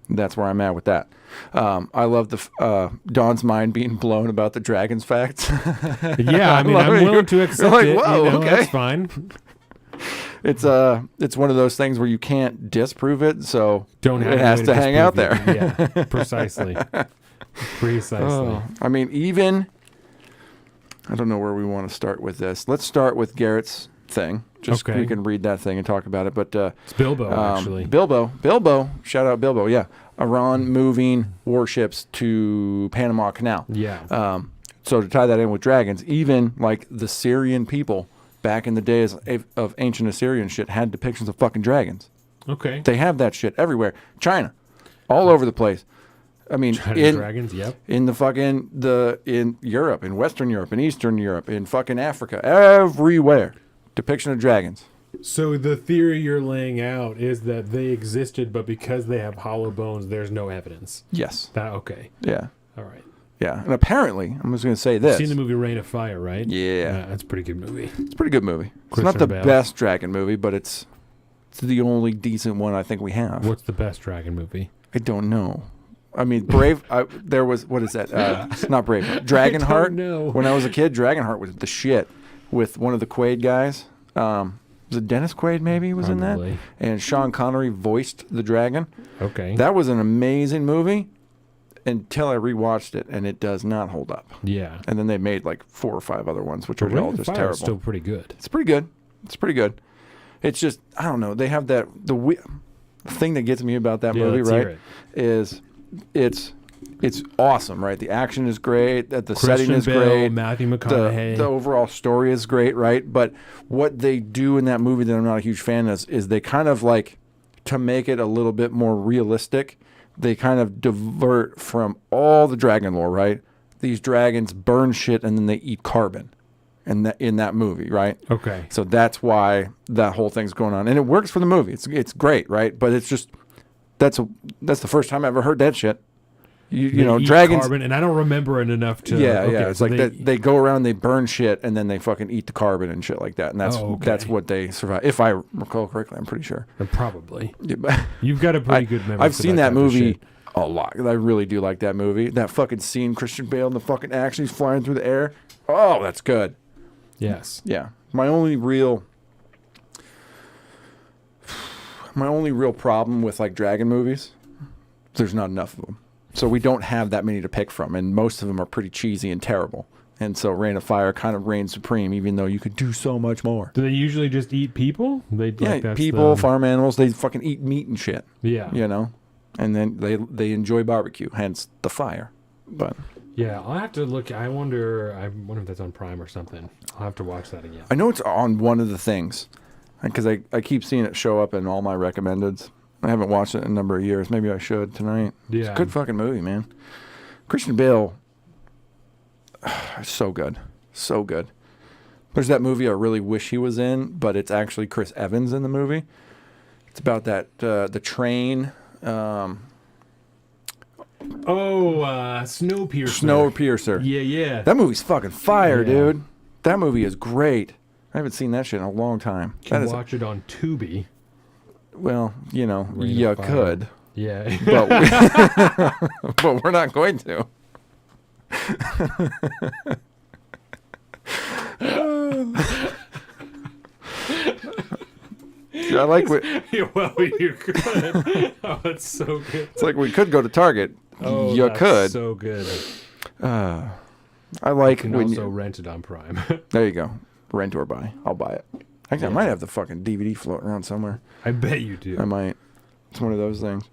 That's where I'm at with that. I love the Don's mind being blown about the dragons facts. Yeah, I mean, I'm willing to accept like, it. Whoa, you know, okay. That's fine. It's one of those things where you can't disprove it, so Don't have it any has way to hang out disprove there. it. Yeah, precisely. Precisely. Oh, I mean, even I don't know where we want to start with this. Let's start with Garrett's thing. Just Okay. we can read that thing and talk about it. But It's Bilbo, actually. Bilbo, shout out Bilbo. Yeah, Iran moving warships to Panama Canal. Yeah. So to tie that in with dragons, even like the Syrian people back in the days of ancient Assyrian shit had depictions of fucking dragons. Okay. They have that shit everywhere. China, all over the place. I mean, China dragons, yep. in in Europe, in Western Europe, in Eastern Europe, in fucking Africa, everywhere, depiction of dragons. So the theory you're laying out is that they existed, but because they have hollow bones, there's no evidence. Yes. Okay. Yeah. All right. Yeah. And apparently, I'm just going to say this. Seen the movie Reign of Fire, right? Yeah. That's a pretty good movie. It's a pretty good movie. It's not Christian the Bale. best dragon movie, but it's the only decent one I think we have. What's the best dragon movie? I don't know. I mean, Brave. There was what is that? It's not Brave. Dragonheart. know. When I was a kid, Dragonheart was the shit. With one of the Quaid guys. Was it Dennis Quaid? Maybe was in Probably. that. And Sean Connery voiced the dragon. Okay. That was an amazing movie until I rewatched it, and it does not hold up. Yeah. And then they made like 4 or 5 other ones, which But are Reign all of just Fire terrible. is still pretty good. It's pretty good. It's pretty good. It's just I don't know. They have the thing that gets me about that Yeah, movie, let's hear right? it. Is it's awesome, right? The action is great. The setting Christian is Bale, great. Matthew McConaughey. The overall story is great, right? But what they do in that movie that I'm not a huge fan of is they kind of like to make it a little bit more realistic. They kind of divert from all the dragon lore, right? These dragons burn shit and then they eat carbon. And in that movie, right? Okay. So that's why that whole thing's going on, and it works for the movie. It's great, right? But it's just that's the first time I ever heard that shit. You know, eat dragons. carbon, and I don't remember it enough to. Yeah, okay, yeah. It's so like they go around, they burn shit, and then they fucking eat the carbon and shit like that. And that's what they survive. If I recall correctly, I'm pretty sure. Probably. Yeah, but You've got a pretty good memory. I've for seen that type of movie shit. a lot. I really do like that movie. That fucking scene, Christian Bale and the fucking action, he's flying through the air. Oh, that's good. Yes. Yeah. My only real problem with like dragon movies, there's not enough of them. So we don't have that many to pick from, and most of them are pretty cheesy and terrible. And so Reign of Fire kind of reigns supreme, even though you could do so much more. Do they usually just eat people? That's people, farm animals, they fucking eat meat and shit. Yeah. You know? And then they enjoy barbecue, hence the fire. But Yeah, I'll have to look. I wonder if that's on Prime or something. I'll have to watch that again. I know it's on one of the things, because I keep seeing it show up in all my recommendeds. I haven't watched it in a number of years. Maybe I should tonight. It's Yeah. a good fucking movie, man. Christian Bale, so good. So good. There's that movie I really wish he was in, but it's actually Chris Evans in the movie. It's about that, the train. Snowpiercer. Snowpiercer. Yeah. That movie's fucking fire, Yeah. dude. That movie is great. I haven't seen that shit in a long time. Can watch it on Tubi. Well, you know, Reign you of Fire. could. Yeah. But, but we're not going to. I like what. Well, you could. Oh, that's so good. It's like we could go to Target. Oh, you that's could. so good. I like You can when also you. rent it on Prime. There you go. Rent or buy. I'll buy it. Actually, I might have the fucking DVD floating around somewhere. I bet you do. I might. It's one of those things.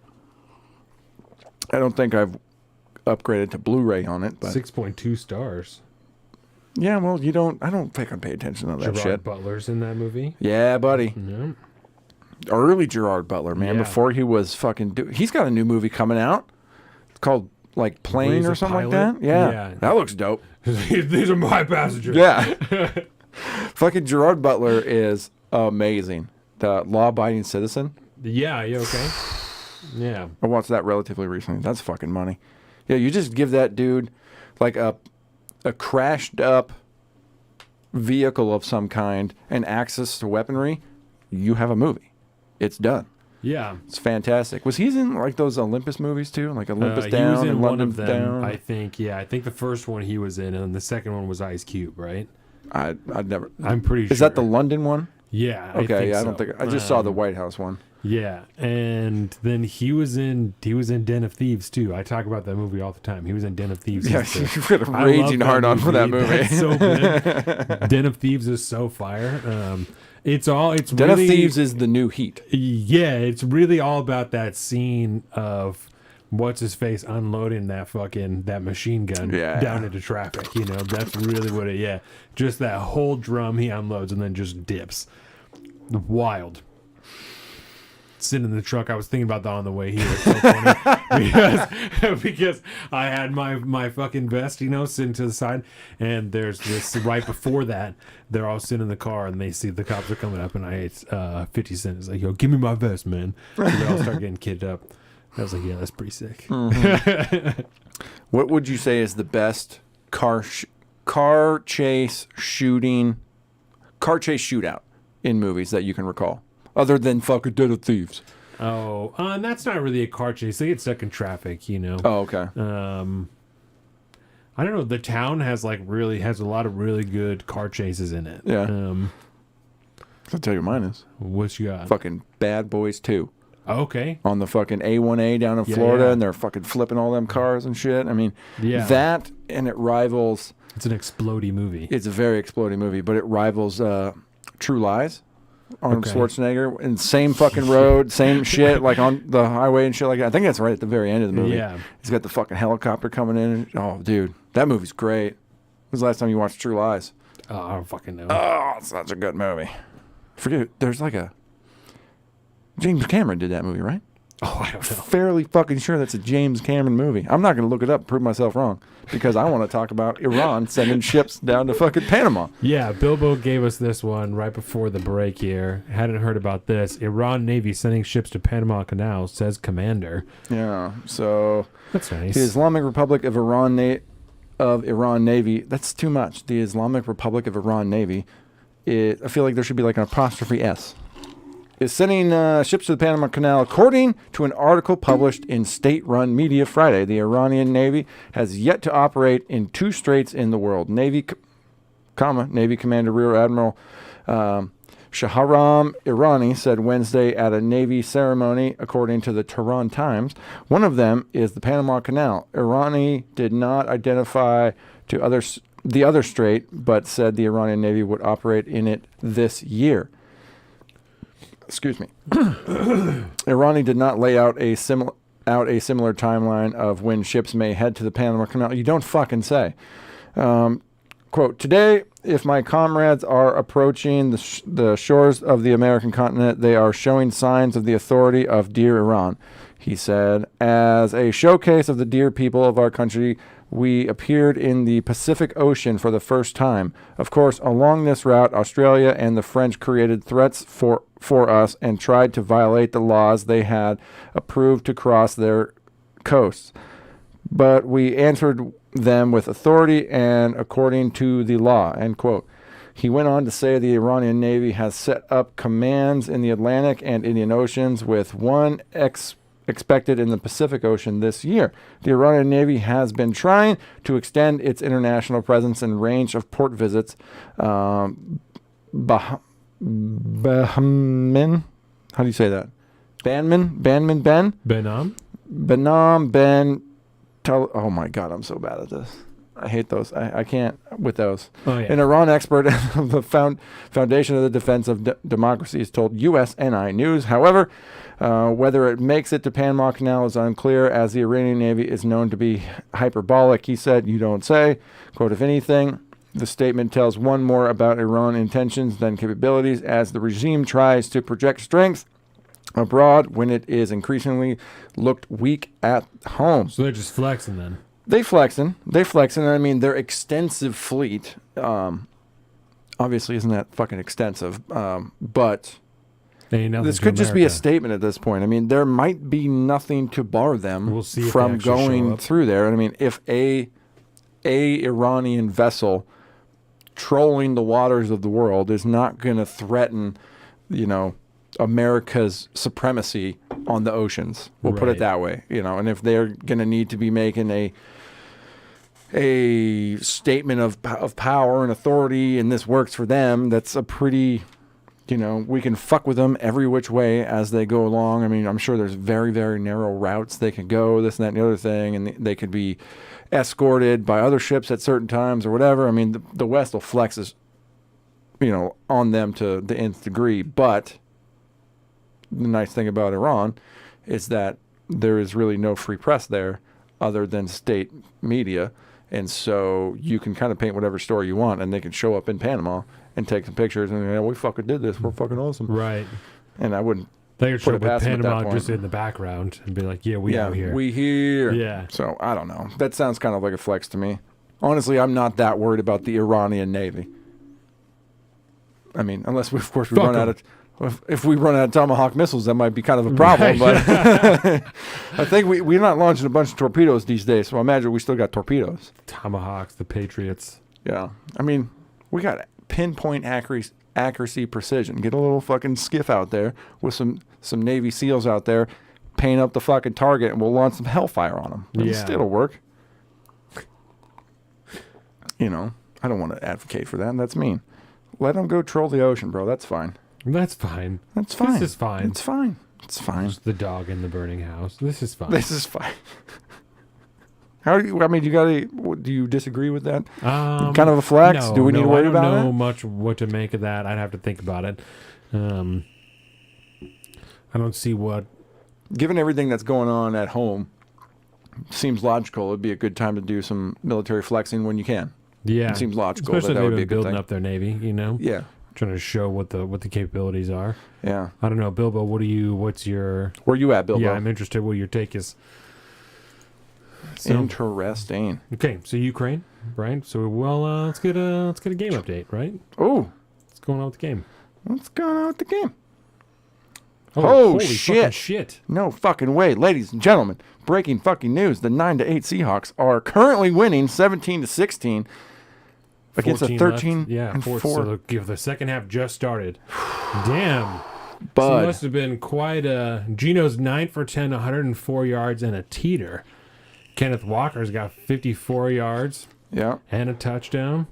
I don't think I've upgraded to Blu-ray on it, but 6.2 stars. yeah, well, you don't. I don't think I pay attention to that Gerard shit. Butler's in that movie. Yeah, buddy. Yeah. Early Gerard Butler, man. Yeah. Before he was fucking. He's got a new movie coming out. It's called like Plane He's or a something like pilot? that. Yeah. Yeah. That looks dope. These are my passengers. Yeah. Fucking Gerard Butler is amazing. The law-abiding citizen. Yeah. Okay. Yeah. I watched that relatively recently. That's fucking money. Yeah, you just give that dude like a crashed up vehicle of some kind and access to weaponry, you have a movie. It's done. Yeah. It's fantastic. Was he in like those Olympus movies too? Like Olympus He Down was in and one London of them, Down? I think. Yeah, I think the first one he was in, and the second one was Ice Cube, right? I'd never. I'm pretty sure. Is that the London one? Yeah. Okay, I I don't think I just saw the White House one. Yeah, and then he was in Den of Thieves too. I talk about that movie all the time. He was in Den of Thieves. Yeah, you've got a raging hard on for that movie. That's so good. Den of Thieves is so fire. It's Den of Thieves is the new Heat. Yeah, it's really all about that scene of what's his face unloading that machine gun down into traffic. You know, that's really what it. Yeah, just that whole drum he unloads and then just dips. Wild. Sitting in the truck, I was thinking about that on the way here. It's so funny because I had my fucking vest, you know, sitting to the side, and there's this right before that. They're all sitting in the car, and they see the cops are coming up, and I ate 50 Cent is like, "Yo, give me my vest, man." So they all start getting kicked up. I was like, "Yeah, that's pretty sick." Mm-hmm. What would you say is the best car chase shootout in movies that you can recall? Other than fucking Den of Thieves. Oh, and that's not really a car chase. They get stuck in traffic, you know. Oh, okay. I don't know. The Town has a lot of really good car chases in it. Yeah. I'll tell you what mine is. What you got? Fucking Bad Boys 2. Okay. On the fucking A1A down in Florida, yeah. and they're fucking flipping all them cars and shit. I mean, that, and it rivals... It's an explodey movie. It's a very exploding movie, but it rivals True Lies. Arnold Schwarzenegger in same fucking road, same shit, like on the highway and shit like that. I think that's right at the very end of the movie. Yeah. He's got the fucking helicopter coming in. Oh, dude, that movie's great. When was the last time you watched True Lies? Oh, I don't fucking know. Oh, it's such a good movie. Forget, there's like a... James Cameron did that movie, right? Oh, I don't know. Fairly fucking sure that's a James Cameron movie. I'm not going to look it up and prove myself wrong because I want to talk about Iran sending ships down to fucking Panama. Yeah, Bilbo gave us this one right before the break here. Hadn't heard about this. Iran Navy sending ships to Panama Canal, says commander. Yeah, so... That's nice. The Islamic Republic of Iran Navy... That's too much. The Islamic Republic of Iran Navy. I feel like there should be like an apostrophe S. Is sending ships to the Panama Canal. According to an article published in state-run media Friday, the Iranian Navy has yet to operate in 2 straits in the world. Navy Commander Rear Admiral Shahram Irani said Wednesday at a Navy ceremony, according to the Tehran Times. One of them is the Panama Canal. Irani did not identify the other strait, but said the Iranian Navy would operate in it this year. Excuse me. Irani did not lay out a similar timeline of when ships may head to the Panama Canal. You don't fucking say. Quote, today, if my comrades are approaching the shores of the American continent, they are showing signs of the authority of dear Iran, he said. As a showcase of the dear people of our country, we appeared in the Pacific Ocean for the first time. Of course, along this route, Australia and the French created threats for us and tried to violate the laws they had approved to cross their coasts. But we answered them with authority and according to the law, end quote. He went on to say the Iranian Navy has set up commands in the Atlantic and Indian Oceans, with one expected in the Pacific Ocean this year. The Iranian Navy has been trying to extend its international presence and range of port visits. Bahman, how do you say that? Banman Ben? Benam Ben. Oh my God, I'm so bad at this. I hate those. I can't with those. Oh, yeah. An Iran expert of the Foundation of the Defense of Democracy has told USNI News, however, whether it makes it to Panama Canal is unclear, as the Iranian Navy is known to be hyperbolic. He said, you don't say. Quote, if anything, the statement tells one more about Iran intentions than capabilities, as the regime tries to project strength abroad when it is increasingly looked weak at home. So they're just flexing then. They flexing. I mean, their extensive fleet, obviously isn't that fucking extensive, but this could just be a statement at this point. I mean, there might be nothing to bar them from going through there. And I mean, if a Iranian vessel trolling the waters of the world is not going to threaten, America's supremacy on the oceans. We'll put it Right. that way, you know. And if they're going to need to be making a statement of power and authority, and this works for them, that's a pretty, you know, we can fuck with them every which way as they go along. I mean, I'm sure there's very, very narrow routes they can go, this and that and the other thing, and they could be escorted by other ships at certain times or whatever. I mean, the West will flex this, you know, on them to the nth degree. But the nice thing about Iran is that there is really no free press there other than state media. And so you can kind of paint whatever story you want, and they can show up in Panama and take some pictures, and we fucking did this. We're fucking awesome. Right. And I wouldn't They could show put up it with past them at that Panama point. just in the background and be like, yeah, we out here. we here. Yeah. So I don't know. That sounds kind of like a flex to me. Honestly, I'm not that worried about the Iranian Navy. I mean, unless we, of course, we Fuck run out 'em. of. If we run out of Tomahawk missiles, that might be kind of a problem. Right. But I think we're not launching a bunch of torpedoes these days, so I imagine we still got torpedoes. Tomahawks, the Patriots. Yeah. I mean, we got pinpoint accuracy, precision. Get a little fucking skiff out there with some Navy SEALs out there, paint up the fucking target, and we'll launch some hellfire on them. Yeah. It'll work. You know, I don't want to advocate for that. That's mean. Let them go troll the ocean, bro. That's fine. That's fine. That's fine. This is fine. It's fine. It's fine. Just the dog in the burning house. This is fine. This is fine. How do you? I mean, do you disagree with that? Kind of a flex. No, Do we need to worry about I don't know it? much what to make of that. I'd have to think about it. I don't see what. Given everything that's going on at home, seems logical. It'd be a good time to do some military flexing when you can. Yeah, It seems logical especially that if would they've be a been good building thing. up their navy. You know, Yeah, trying to show what the capabilities are. yeah. I don't know, Bilbo. What's your? Where you at, Bilbo? Yeah, I'm interested. What your take is. So, Interesting. okay, so Ukraine, right? So let's get a game update, right? Oh, What's going on with the game? what's going on with the game? Oh, Oh, holy shit. fucking shit! No fucking way, ladies and gentlemen. Breaking fucking news: the 9-8 Seahawks are currently winning 17-16 against a 14 13 left. Yeah, and 4. 4. So the second half just started. Damn. So it Bud. must have been quite a. Gino's 9 for 10, 104 yards and a teeter. Kenneth Walker's got 54 yards Yeah, and a touchdown.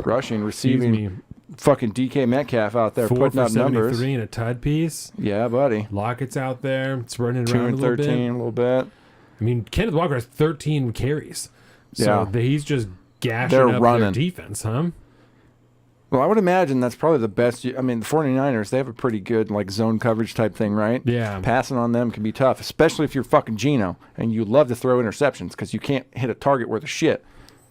rushing, Excuse receiving. me. Fucking DK Metcalf out there 4 putting for up 73 numbers. and a tud piece. Yeah, buddy. Lockett's out there spreading it 2 around and a little 13, bit. a little bit. I mean, Kenneth Walker has 13 carries. So Yeah. he's just gashing They're up running. their defense, huh? Well, I would imagine that's probably the best. I mean, the 49ers, they have a pretty good like zone coverage type thing, right? Yeah. Passing on them can be tough, especially if you're fucking Geno and you love to throw interceptions because you can't hit a target worth of shit.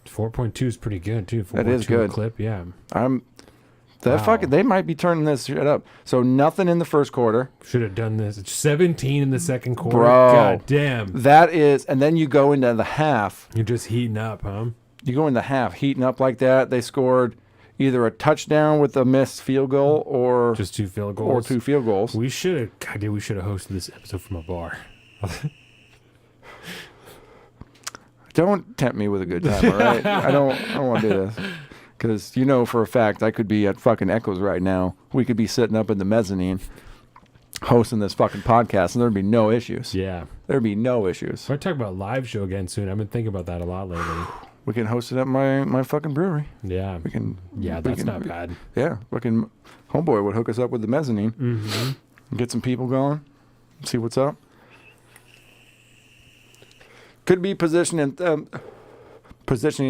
4.2 is pretty good, too. That is 4.2 good. clip, yeah. Wow. They might be turning this shit up. So nothing in the first quarter. Should have done this. It's 17 in the second quarter. Bro. God damn. That is, and then you go into the half. You're just heating up, huh? You go in the half, heating up like that. They scored either a touchdown with a missed field goal or Just 2 field goals. 2 field goals. We should have. God damn, we should have hosted this episode from a bar. Don't tempt me with a good time, all right? I don't want to do this. Because you know for a fact I could be at fucking Echoes right now. We could be sitting up in the mezzanine hosting this fucking podcast and there'd be no issues. Yeah. There'd be no issues. We're talking about live show again soon. I've been thinking about that a lot lately. We can host it at my fucking brewery. Yeah. We can. Yeah, we that's can- not bad. Yeah, fucking homeboy would hook us up with the mezzanine. Mm-hmm. Get some people going. See what's up. Could be positioning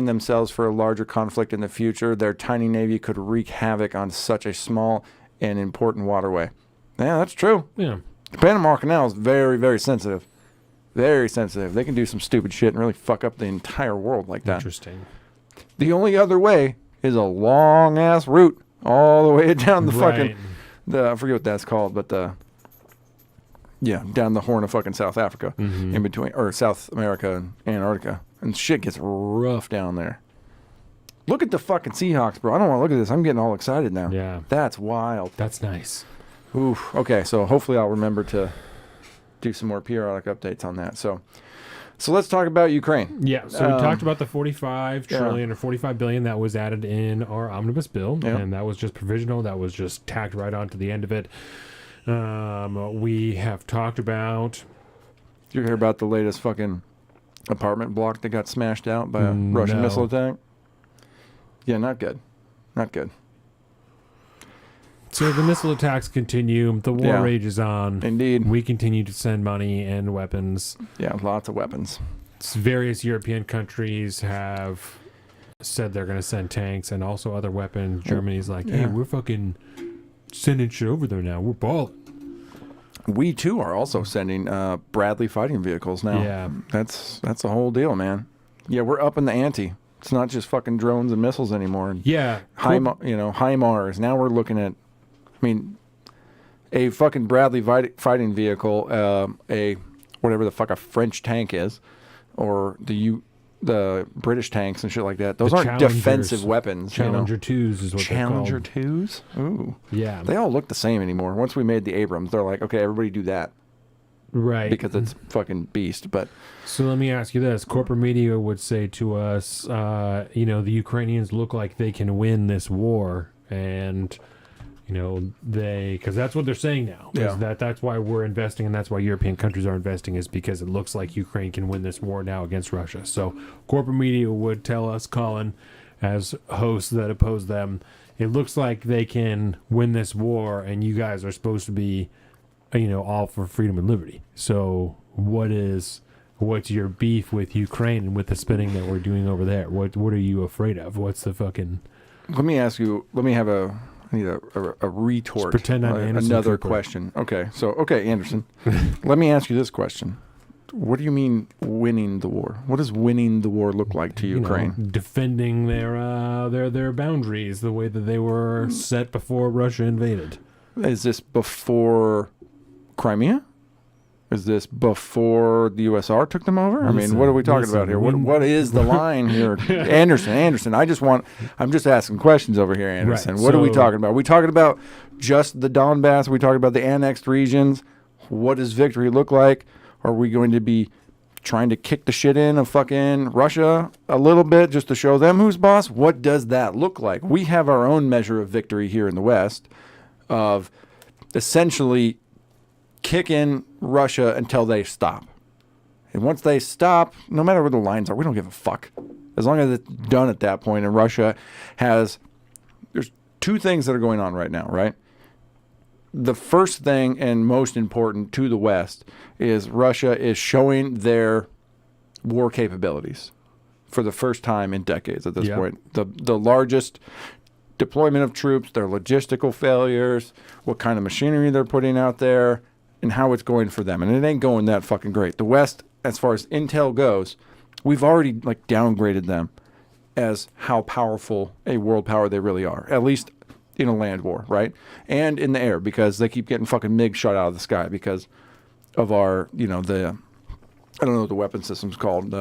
themselves for a larger conflict in the future. Their tiny navy could wreak havoc on such a small and important waterway. Yeah, that's true. Yeah. The Panama Canal is very, very sensitive. Very sensitive. They can do some stupid shit and really fuck up the entire world like that. Interesting. The only other way is a long ass route all the way down the Right. fucking I forget what that's called, but down the Horn of fucking South Africa, in between, or South America and Antarctica, and shit gets rough down there. Look at the fucking Seahawks, bro. I don't want to look at this. I'm getting all excited now. Yeah. That's wild. That's nice. Oof. Okay, so hopefully I'll remember to do some more periodic updates on that. So let's talk about Ukraine. Yeah, so we talked about the 45 trillion or 45 billion that was added in our omnibus bill, Yeah. and that was just provisional. That was just tacked right onto the end of it. We have talked about. Did you hear about the latest fucking apartment block that got smashed out by a Russian No. missile attack? Yeah, not good. Not good. So the missile attacks continue. The war Yeah. rages on. Indeed. We continue to send money and weapons. Yeah, lots of weapons. Various European countries have said they're going to send tanks and also other weapons. Germany's like, hey, Yeah. we're fucking sending shit over there now. We're balling. We too are also sending Bradley fighting vehicles now. Yeah. That's a whole deal, man. Yeah, we're up in the ante. It's not just fucking drones and missiles anymore. Yeah. HIMARS. Now we're looking at, I mean, a fucking Bradley fighting vehicle, a whatever the fuck a French tank is, or the British tanks and shit like that. Those The aren't Challengers. defensive weapons. Challenger 2s is what Challenger they're called. 2s? Ooh. Yeah. They all look the same anymore. Once we made the Abrams, they're like, okay, everybody do that. Right. Because it's fucking beast. But So let me ask you this. Corporate media would say to us, the Ukrainians look like they can win this war. And, because that's what they're saying now. is Yeah. That's why we're investing, and that's why European countries are investing, is because it looks like Ukraine can win this war now against Russia. So corporate media would tell us, Colin, as hosts that oppose them, it looks like they can win this war, and you guys are supposed to be, all for freedom and liberty. So what's your beef with Ukraine and with the spending that we're doing over there? What are you afraid of? What's the fucking... let me ask you, I need a retort. Just pretend I'm Anderson another Cooper. question. Okay, Anderson. Let me ask you this question. What do you mean winning the war? What does winning the war look like to Ukraine? Defending their boundaries the way that they were set before Russia invaded. Is this before Crimea? Is this before the USR took them over? Listen, what are we talking about here? What is the line here? Anderson, I'm just asking questions over here, Anderson. Right, What are we so- talking about? Are we talking about just the Donbass? Are we talking about the annexed regions? What does victory look like? Are we going to be trying to kick the shit in of fucking Russia a little bit just to show them who's boss? What does that look like? We have our own measure of victory here in the West of essentially kicking Russia until they stop. And once they stop, no matter where the lines are, we don't give a fuck. As long as it's done at that point, and Russia there's two things that are going on right now, right? The first thing and most important to the West is Russia is showing their war capabilities for the first time in decades at this Yep. point. The largest deployment of troops, their logistical failures, what kind of machinery they're putting out there, and how it's going for them. And it ain't going that fucking great. The West, as far as intel goes, we've already downgraded them as how powerful a world power they really are, at least in a land war, right? And in the air, because they keep getting fucking MiG shot out of the sky because of our, I don't know what the weapon system's called,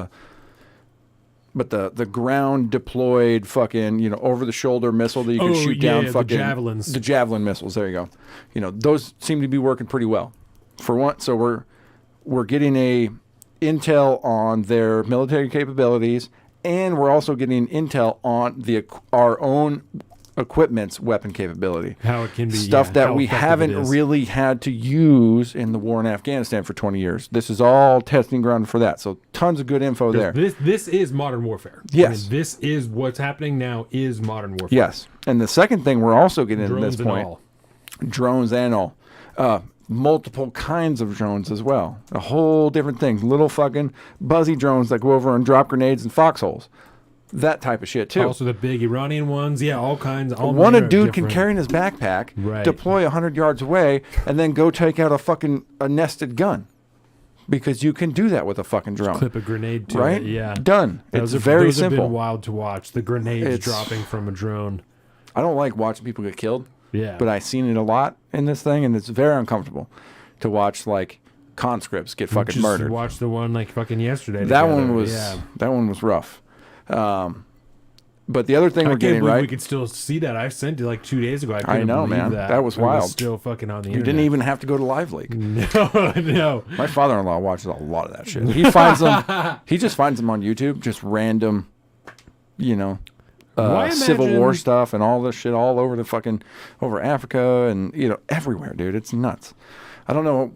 but the ground deployed fucking, over the shoulder missile that you can shoot down fucking the javelins. The javelin missiles, there you go. Those seem to be working pretty well. For one, so we're getting a intel on their military capabilities, and we're also getting intel on our own equipment's weapon capability. How it can be Stuff that how we effective it haven't is. really had to use in the war in Afghanistan for 20 years. This is all testing ground for that. So tons of good info there. This is modern warfare. Yes. This is what's happening now is modern warfare. Yes. And the second thing we're also getting at Drones this and point, all. drones and all. Multiple kinds of drones as well. A whole different thing. Little fucking buzzy drones that go over and drop grenades in foxholes. That type of shit too. Also the big Iranian ones. Yeah, all kinds. All One manner a of dude can different- carry in his backpack, Right. deploy 100 yards away, and then go take out a nested gun. Because you can do that with a fucking drone. clip a grenade to right? it. Yeah. Done. Those It's very those simple. have been wild to watch. The grenades It's- dropping from a drone. I don't like watching people get killed. Yeah. But I've seen it a lot in this thing, and it's very uncomfortable to watch conscripts get fucking Just murdered. watched the one fucking yesterday. That together. one was Yeah. that one was rough. But the other thing I we're can't getting believe right. we could still see that. I sent it 2 days ago. I I couldn't know, believe man. That. That was It wild. still fucking on the You internet. didn't even have to go to Live Leak. No. My father-in-law watches a lot of that shit. He finds them. He just finds them on YouTube, just random, Civil War stuff and all this shit all over over Africa and, everywhere, dude. It's nuts. I don't know.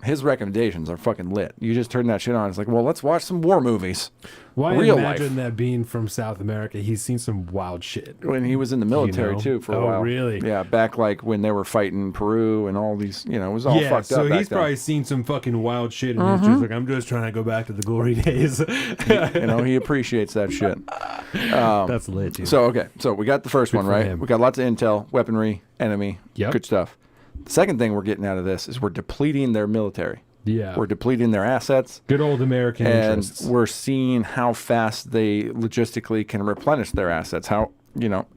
His recommendations are fucking lit. You just turn that shit on. It's like, well, let's watch some war movies. Well, I Real imagine life. that being from South America, he's seen some wild shit. When he was in the military, too, for a while. Oh, really? Yeah, back when they were fighting Peru and all these, it was all fucked up. So back he's then. probably seen some fucking wild shit, and he's just like, I'm just trying to go back to the glory days. He appreciates that shit. That's lit, dude. So, okay. So, we got the first one, for right? him. We got lots of intel, weaponry, enemy, good stuff. The second thing we're getting out of this is we're depleting their military. Yeah. We're depleting their assets. Good old American interests. And we're seeing how fast they logistically can replenish their assets. How,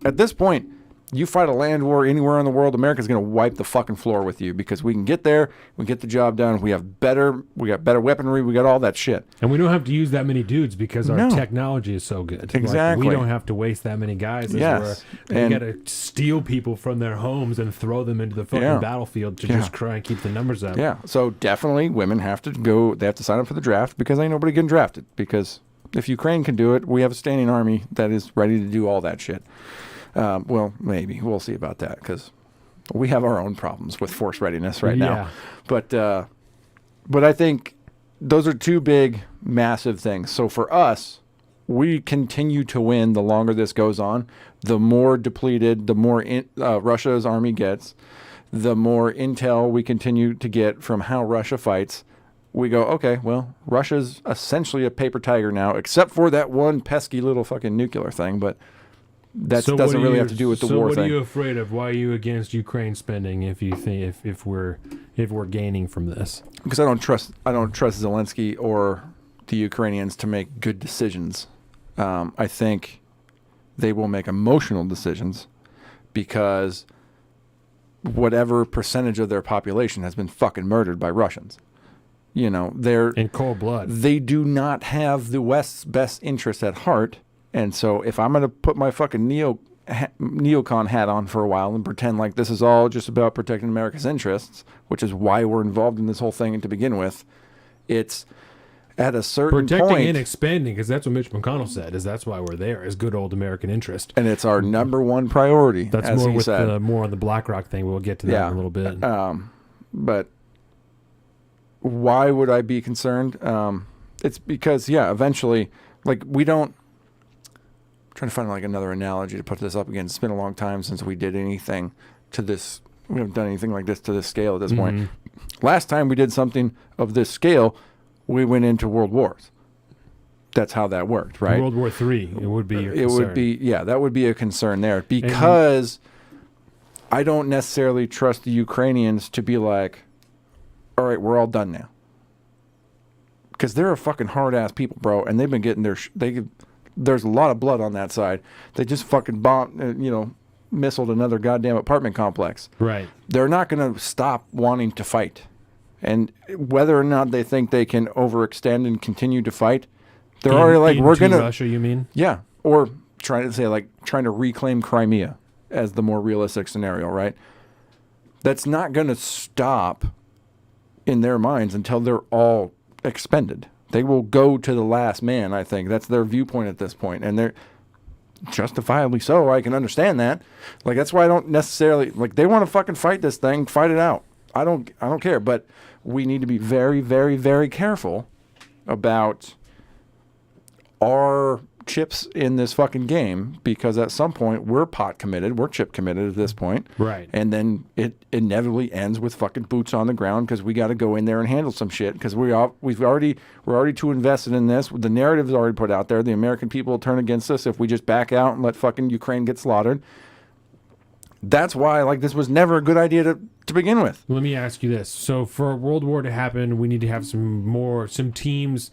at this point, you fight a land war anywhere in the world, America's going to wipe the fucking floor with you because we can get there, we get the job done, we got better weaponry, we got all that shit. And we don't have to use that many dudes because our technology is so good. Exactly. We don't have to waste that many guys. Yes. We got to steal people from their homes and throw them into the fucking battlefield to just try and keep the numbers up. Yeah. So definitely women have to they have to sign up for the draft because ain't nobody getting drafted. Because if Ukraine can do it, we have a standing army that is ready to do all that shit. Well, maybe. We'll see about that because we have our own problems with force readiness right now. But I think those are two big, massive things. So for us, we continue to win the longer this goes on. The more depleted, the more Russia's army gets, the more intel we continue to get from how Russia fights. We go, okay, well, Russia's essentially a paper tiger now, except for that one pesky little fucking nuclear thing, but that doesn't really have to do with the war thing. So what are you afraid of? Why are you against Ukraine spending if you think if we're gaining from this? Because I don't trust Zelensky or the Ukrainians to make good decisions. I think they will make emotional decisions because whatever percentage of their population has been fucking murdered by Russians. They're in cold blood. They do not have the West's best interest at heart. And so if I'm going to put my fucking neocon hat on for a while and pretend like this is all just about protecting America's interests, which is why we're involved in this whole thing to begin with, it's at a certain protecting point, and expanding, because that's what Mitch McConnell said, is that's why we're there, is good old American interest. And it's our number one priority, that's as more he with said. more on the BlackRock thing. We'll get to that in a little bit. But why would I be concerned? It's because, eventually, we don't, trying to find another analogy to put this up again. It's been a long time since we did anything to this. We haven't done anything like this to this scale at this point. Last time we did something of this scale, we went into world wars. That's how that worked, right? World War III, it would be your concern. It would be, that would be a concern there because I don't necessarily trust the Ukrainians to be like, all right, we're all done now. Because they're a fucking hard-ass people, bro, and they've been getting there's a lot of blood on that side. They just fucking bombed, missiled another goddamn apartment complex. Right. They're not going to stop wanting to fight. And whether or not they think they can overextend and continue to fight, they're already we're going to... Russia, you mean? Yeah. Or trying to reclaim Crimea as the more realistic scenario, right? That's not going to stop in their minds until they're all expended. They will go to the last man, I think. That's their viewpoint at this point. And they're justifiably so. I can understand that. That's why I don't necessarily... they want to fucking fight this thing, fight it out. I don't care. But we need to be very, very, very careful about our chips in this fucking game, because at some point we're pot committed, we're chip committed at this point, right? And then it inevitably ends with fucking boots on the ground because we got to go in there and handle some shit because we're already too invested in this. The narrative is already put out there. The American people will turn against us if we just back out and let fucking Ukraine get slaughtered. That's why this was never a good idea to begin with. Let me ask you this: so for a world war to happen, we need to have some teams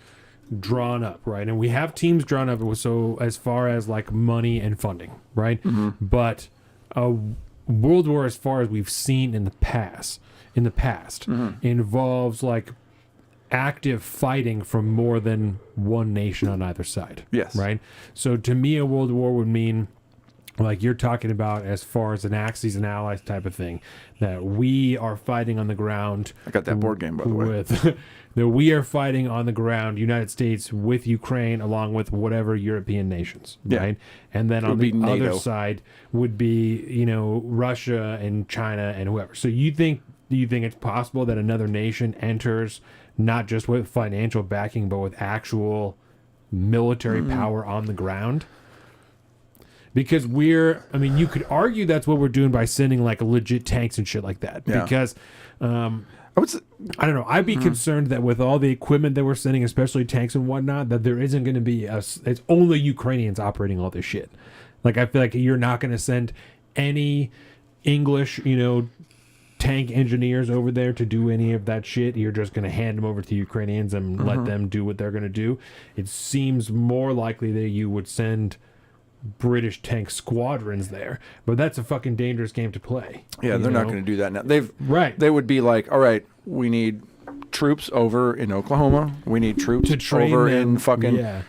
drawn up, right? And we have teams drawn up, so as far as money and funding, right? But a world war, as far as we've seen in the past, involves active fighting from more than one nation on either side. Yes. Right? So to me, a world war would mean like you're talking about as far as an Axis and Allies type of thing, that we are fighting on the ground. I got that board game, by the way. With that we are fighting on the ground, United States with Ukraine, along with whatever European nations, Yeah. right? And then It on would be the other NATO. side would be, you know, Russia and China and whoever. So do you think it's possible that another nation enters not just with financial backing, but with actual military power on the ground? Because you could argue that's what we're doing by sending like legit tanks and shit like that. Yeah. Because, I don't know. I'd be concerned that with all the equipment that we're sending, especially tanks and whatnot, that there isn't going to be it's only Ukrainians operating all this shit. Like, I feel like you're not going to send any English, tank engineers over there to do any of that shit. You're just going to hand them over to Ukrainians and let them do what they're going to do. It seems more likely that you would send British tank squadrons there, but that's a fucking dangerous game to play. Yeah, they're not going to do that now. Right. They would be like, all right, we need troops over in Oklahoma. We need troops To train over them, in fucking, yeah.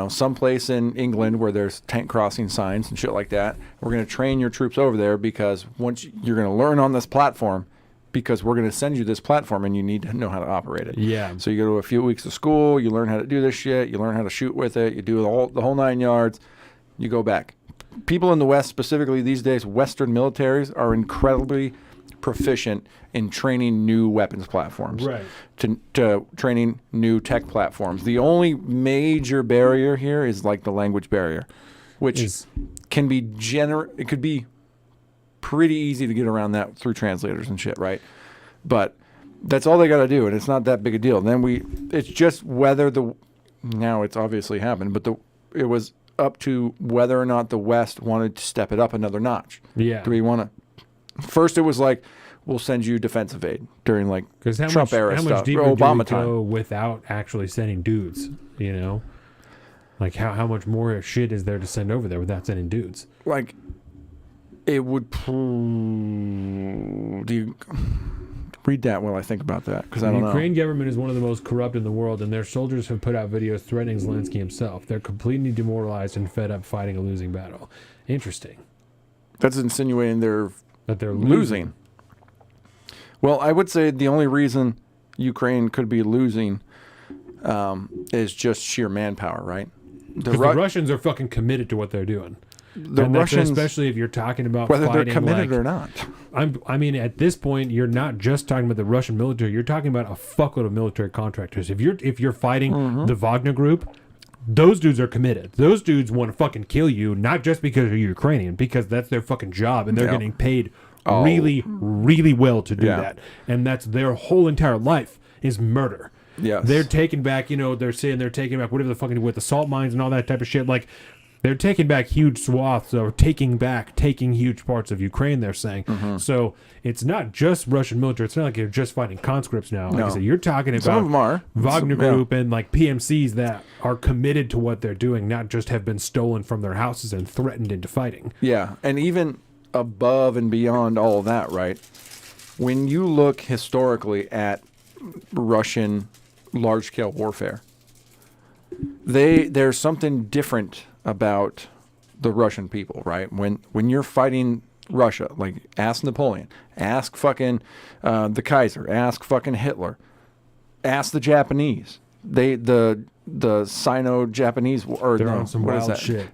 someplace in England where there's tank crossing signs and shit like that. We're going to train your troops over there because once you're going to learn on this platform, because we're going to send you this platform and you need to know how to operate it. Yeah. So you go to a few weeks of school, you learn how to do this shit, you learn how to shoot with it, you do the whole 9 yards. You go back. People in the West, specifically these days, Western militaries are incredibly proficient in training new weapons platforms, Right. to training new tech platforms. The only major barrier here is like the language barrier, which can be it could be pretty easy to get around that through translators and shit, right? But that's all they got to do, and it's not that big a deal. Then it's just whether now it's obviously happened, but it was up to whether or not the West wanted to step it up another notch. Yeah. Do we want to? First, it was like, we'll send you defensive aid during like Because Trump era how stuff, much deeper or Obama do we go time. without actually sending dudes? Like how much more shit is there to send over there without sending dudes? Like, it would. Do you read that while I think about that? Because I don't The know. Ukraine government is one of the most corrupt in the world, and their soldiers have put out videos threatening Zelensky himself. They're completely demoralized and fed up fighting a losing battle. Interesting. That's insinuating That they're losing. Well, I would say the only reason Ukraine could be losing is just sheer manpower, right? The Russians are fucking committed to what they're doing. The And that's Russians, especially if you're talking about whether they're fighting, committed like, or not. I mean, at this point, you're not just talking about the Russian military. You're talking about a fuckload of military contractors. If you're fighting the Wagner Group, those dudes are committed. Those dudes want to fucking kill you, not just because you're Ukrainian, because that's their fucking job, and they're getting paid really, really well to do that. And that's their whole entire life is murder. Yes. They're taking back, they're saying they're taking back whatever the fucking with the salt mines and all that type of shit. Like, they're taking back huge swaths or taking huge parts of Ukraine, they're saying. So it's not just Russian military. It's not like you're just fighting conscripts now. Like I said, you're talking about Some of them are. Wagner Group and like PMCs that are committed to what they're doing, not just have been stolen from their houses and threatened into fighting. Yeah, and even above and beyond all of that, right? When you look historically at Russian large-scale warfare, there's something different about the Russian people, right? When you're fighting Russia, like ask Napoleon, ask fucking the Kaiser, ask fucking Hitler, ask the Japanese. The Sino-Japanese, or They're no, on some what is wild that? shit.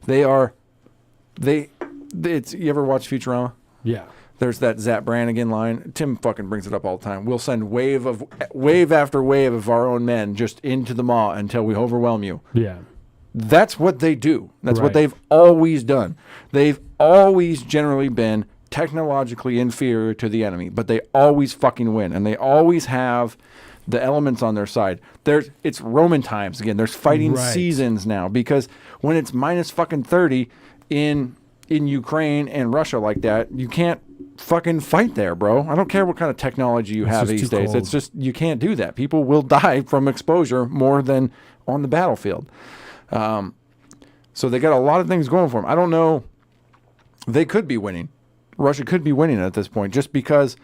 You ever watch Futurama? Yeah. There's that Zap Brannigan line. Tim fucking brings it up all the time. We'll send wave after wave of our own men just into the maw until we overwhelm you. Yeah. That's what they do. That's what Right. they've always done. They've always generally been technologically inferior to the enemy, but they always fucking win, and they always have the elements on their side. It's Roman times again. There's fighting Right. seasons now, because when it's minus fucking 30 in Ukraine and Russia like that, you can't fucking fight there, bro. I don't care what kind of technology you have just these too days. cold. It's just, you can't do that. People will die from exposure more than on the battlefield. So they got a lot of things going for them. I don't know. They could be winning. Russia could be winning at this point just because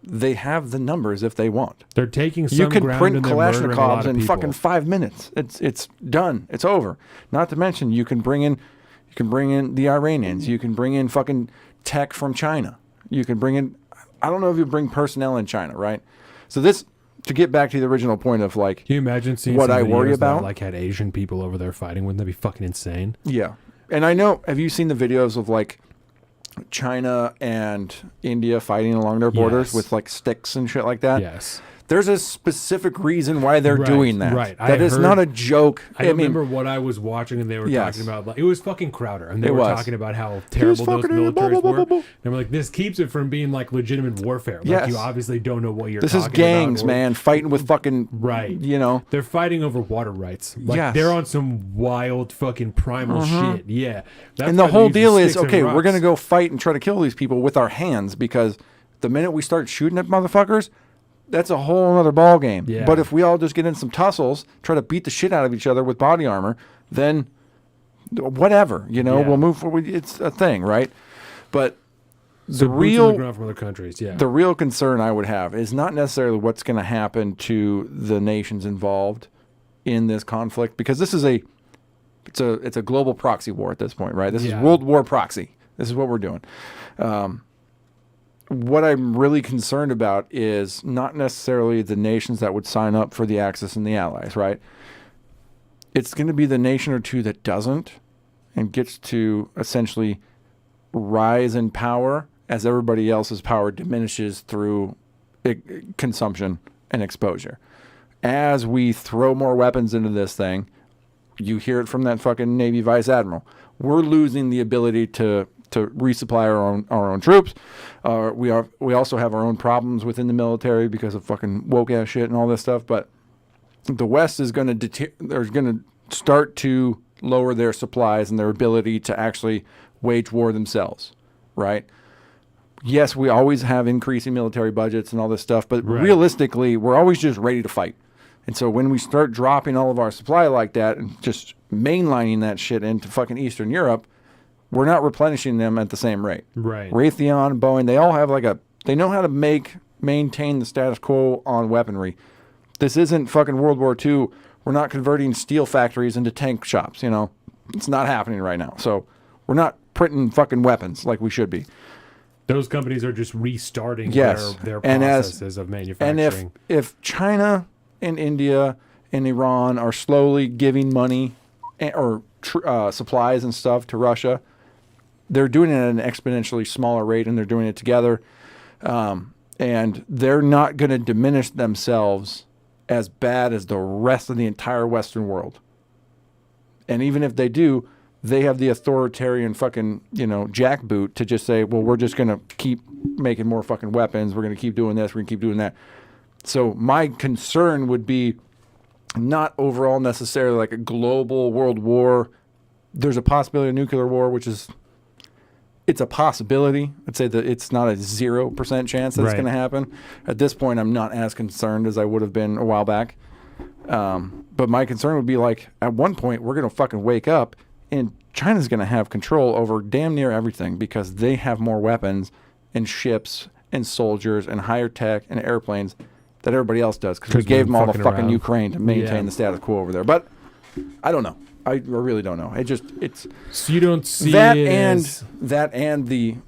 they have the numbers if they want. They're taking some You can ground print and they're murdering a lot Kalashnikovs of in people. fucking 5 minutes. It's done. It's over. Not to mention you can bring in can bring in the Iranians. You can bring in fucking tech from China. You can bring in, I don't know if you bring personnel in China, right? So this, to get back to the original point of like, Can you imagine seeing what some I worry videos about? that, like, had Asian people over there fighting? Wouldn't that be fucking insane? Yeah. And I know, have you seen the videos of like China and India fighting along their borders Yes. with like sticks and shit like that? Yes. There's a specific reason why they're Right, doing that. right. That is not a joke. I don't remember what I was watching, and they were Yes. talking about. Like, it was fucking Crowder, and they It were was. talking about how terrible those fucking militaries blah, blah, blah, were. blah. And we're like, this keeps it from being like legitimate warfare. Like, Yes. you obviously don't know what you're. This is talking gangs, about, or- man, fighting with fucking, Right. you know. They're fighting over water rights. Like, Yes. they're on some wild fucking primal shit. Yeah. That's And the why they're whole using deal is, sticks and okay, we're rocks. going to go fight and try to kill these people with our hands, because the minute we start shooting at motherfuckers, that's a whole other ball game. Yeah. But if we all just get in some tussles, try to beat the shit out of each other with body armor, then whatever, you know, Yeah. we'll move forward. It's a thing, right? But So the boots on real the ground from other countries. Yeah. the real concern I would have is not necessarily what's going to happen to the nations involved in this conflict, because this is it's a global proxy war at this point, right? This is Yeah. World War proxy. This is what we're doing. What I'm really concerned about is not necessarily the nations that would sign up for the Axis and the Allies, right? It's going to be the nation or two that doesn't and gets to essentially rise in power as everybody else's power diminishes through consumption and exposure. As we throw more weapons into this thing, you hear it from that fucking Navy Vice Admiral, we're losing the ability to resupply our own troops. We also have our own problems within the military because of fucking woke ass shit and all this stuff. But the West is going to start to lower their supplies and their ability to actually wage war themselves, right? Yes, we always have increasing military budgets and all this stuff, but Right. realistically, we're always just ready to fight. And so when we start dropping all of our supply like that and just mainlining that shit into fucking Eastern Europe, we're not replenishing them at the same rate. Right. Raytheon, Boeing, they all have they know how to maintain the status quo on weaponry. This isn't fucking World War II. We're not converting steel factories into tank shops, you know. It's not happening right now. So we're not printing fucking weapons like we should be. Those companies are just restarting Yes. their And processes of manufacturing. And if China and India and Iran are slowly giving money or supplies and stuff to Russia, they're doing it at an exponentially smaller rate, and they're doing it together. And they're not going to diminish themselves as bad as the rest of the entire Western world. And even if they do, they have the authoritarian fucking, jackboot to just say, well, we're just going to keep making more fucking weapons. We're going to keep doing this. We're going to keep doing that. So my concern would be not overall necessarily like a global world war. There's a possibility of nuclear war, which is, it's a possibility. I'd say that it's not a 0% chance that it's Right. going to happen. At this point, I'm not as concerned as I would have been a while back. But my concern would be like, at one point, we're going to fucking wake up and China's going to have control over damn near everything because they have more weapons and ships and soldiers and higher tech and airplanes that everybody else does because we gave them all the fucking around. Ukraine to maintain Yeah. the status quo over there. But I don't know. I really don't know. It's So you don't see that it and as-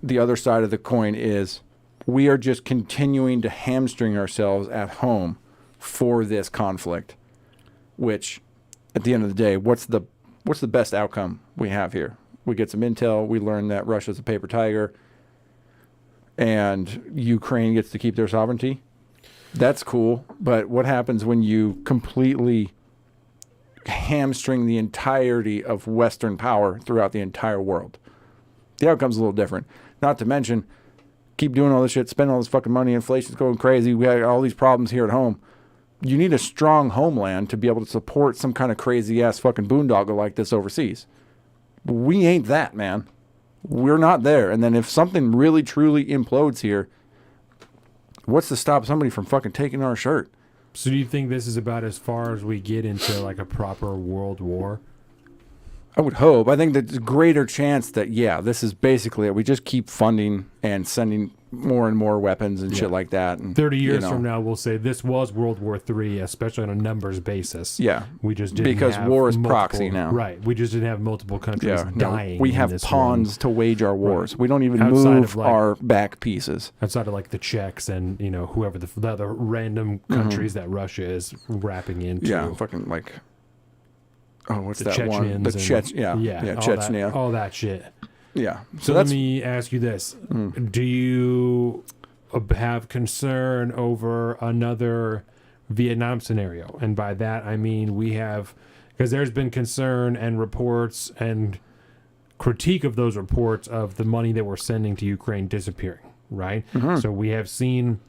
the other side of the coin is we are just continuing to hamstring ourselves at home for this conflict, which at the end of the day, what's the best outcome we have here? We get some intel, we learn that Russia's a paper tiger, and Ukraine gets to keep their sovereignty. That's cool, but what happens when you completely hamstring the entirety of Western power throughout the entire world? The outcome's a little different. Not to mention, keep doing all this shit, spend all this fucking money, inflation's going crazy, we got all these problems here at home. You need a strong homeland to be able to support some kind of crazy ass fucking boondoggle like this overseas. We ain't that, man. We're not there. And then if something really truly implodes here, what's to stop somebody from fucking taking our shirt? So do you think this is about as far as we get into like a proper world war? I would hope. I think there's a greater chance that, this is basically it. We just keep funding and sending more and more weapons and shit like that. And 30 years from now, we'll say this was World War III, especially on a numbers basis. Yeah. We just didn't because have war is multiple, proxy now. Right. We just didn't have multiple countries dying. We have in this pawns one. to wage our wars. Right. We don't even Outside move of, like, our back pieces. Outside of like the Czechs and, whoever the other random countries that Russia is wrapping into. Yeah, fucking like... Oh, what's The that one? Chechens The and- Chechnya. all that shit. Yeah. So let me ask you this. Do you have concern over another Vietnam scenario? And by that, I mean we have... Because there's been concern and reports and critique of those reports of the money that we're sending to Ukraine disappearing, right? So we have seen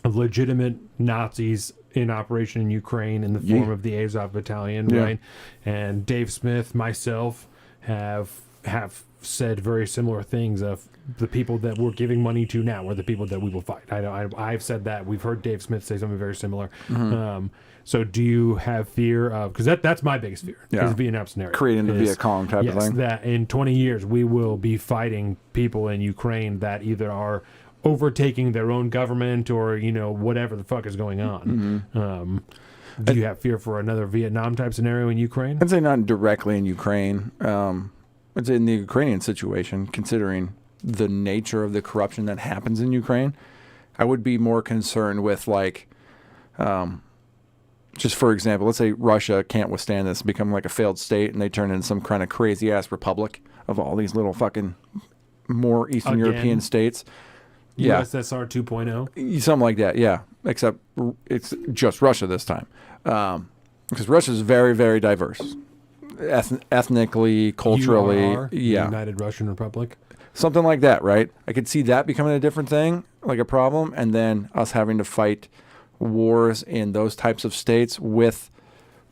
legitimate Nazis in operation in Ukraine in the form of the Azov Battalion, right? And Dave Smith, myself, have said very similar things of the people that we're giving money to now are the people that we will fight. I've said that. We've heard Dave Smith say something very similar. So do you have fear of, because that's my biggest fear, is the Vietnam scenario. Creating the Viet Cong type of thing. That in 20 years we will be fighting people in Ukraine that either are overtaking their own government or, whatever the fuck is going on. Do you have fear for another Vietnam type scenario in Ukraine? I'd say not directly in Ukraine. I'd say in the Ukrainian situation, considering the nature of the corruption that happens in Ukraine, I would be more concerned with like... just for example, let's say Russia can't withstand this, become like a failed state, and they turn into some kind of crazy ass republic of all these little fucking more Eastern European states. Yeah, USSR 2.0, something like that. Yeah, except it's just Russia this time, because Russia is very, very diverse, ethnically, culturally. URR, United Russian Republic, something like that, right? I could see that becoming a different thing, like a problem, and then us having to fight wars in those types of states with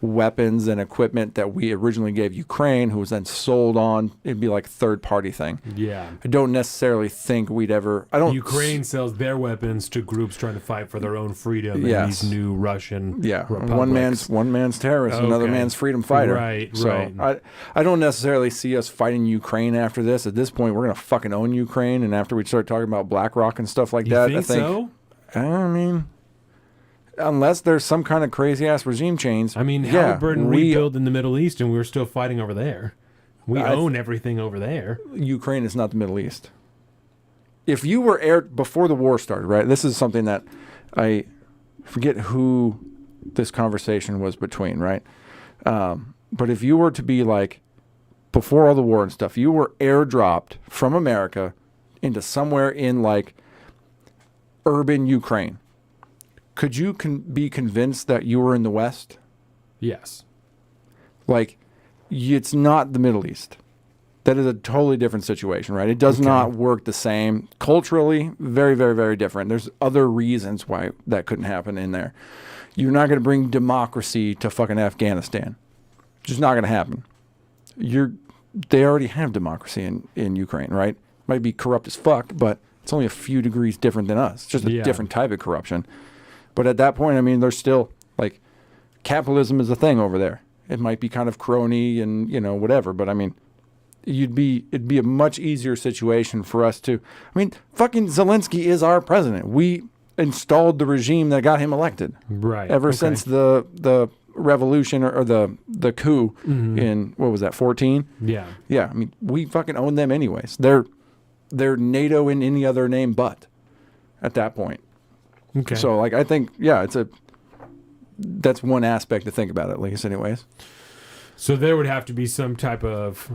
weapons and equipment that we originally gave Ukraine, who was then sold on. It'd be like a third-party thing. Yeah. I don't necessarily think we'd ever... Ukraine sells their weapons to groups trying to fight for their own freedom in these new Russian republics. One man's terrorist, another man's freedom fighter. Right, so right. I don't necessarily see us fighting Ukraine after this. At this point, we're going to fucking own Ukraine, and after we start talking about BlackRock and stuff like that, I think so? I mean... Unless there's some kind of crazy ass regime change. I mean, Halliburton rebuild in the Middle East, and we're still fighting over there. We own everything over there. Ukraine is not the Middle East. If you were before the war started, right? This is something that I forget who this conversation was between, right? But if you were to be like before all the war and stuff, you were airdropped from America into somewhere in like urban Ukraine. Could you be convinced that you were in the West? Yes. Like, it's not the Middle East. That is a totally different situation, right? It does not work the same. Culturally, very, very, very different. There's other reasons why that couldn't happen in there. You're not going to bring democracy to fucking Afghanistan. Just not going to happen. They already have democracy in Ukraine, right? Might be corrupt as fuck, but it's only a few degrees different than us. It's just a different type of corruption. But at that point, I mean, there's still, like, capitalism is a thing over there. It might be kind of crony and, whatever. But, I mean, it'd be a much easier situation for us to... I mean, fucking Zelensky is our president. We installed the regime that got him elected. Right. Ever since the revolution or the coup in, what was that, 14? Yeah. Yeah, I mean, we fucking own them anyways. They're NATO in any other name but at that point. Okay. So, like, I think, that's one aspect to think about, at least, anyways. So there would have to be some type of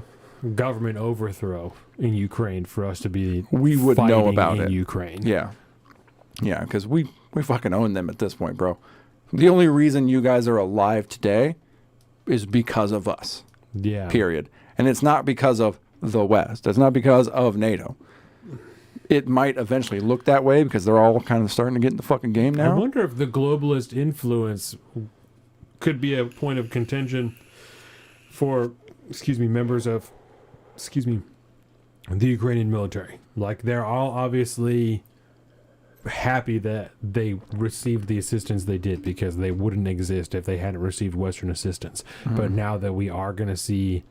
government overthrow in Ukraine for us to be we would know about in it. Ukraine. Yeah, because we fucking own them at this point, bro. The only reason you guys are alive today is because of us. Yeah. Period. And it's not because of the West. It's not because of NATO. It might eventually look that way because they're all kind of starting to get in the fucking game now. I wonder if the globalist influence could be a point of contention for, members of, the Ukrainian military. Like, they're all obviously happy that they received the assistance they did because they wouldn't exist if they hadn't received Western assistance. But now that we are going to see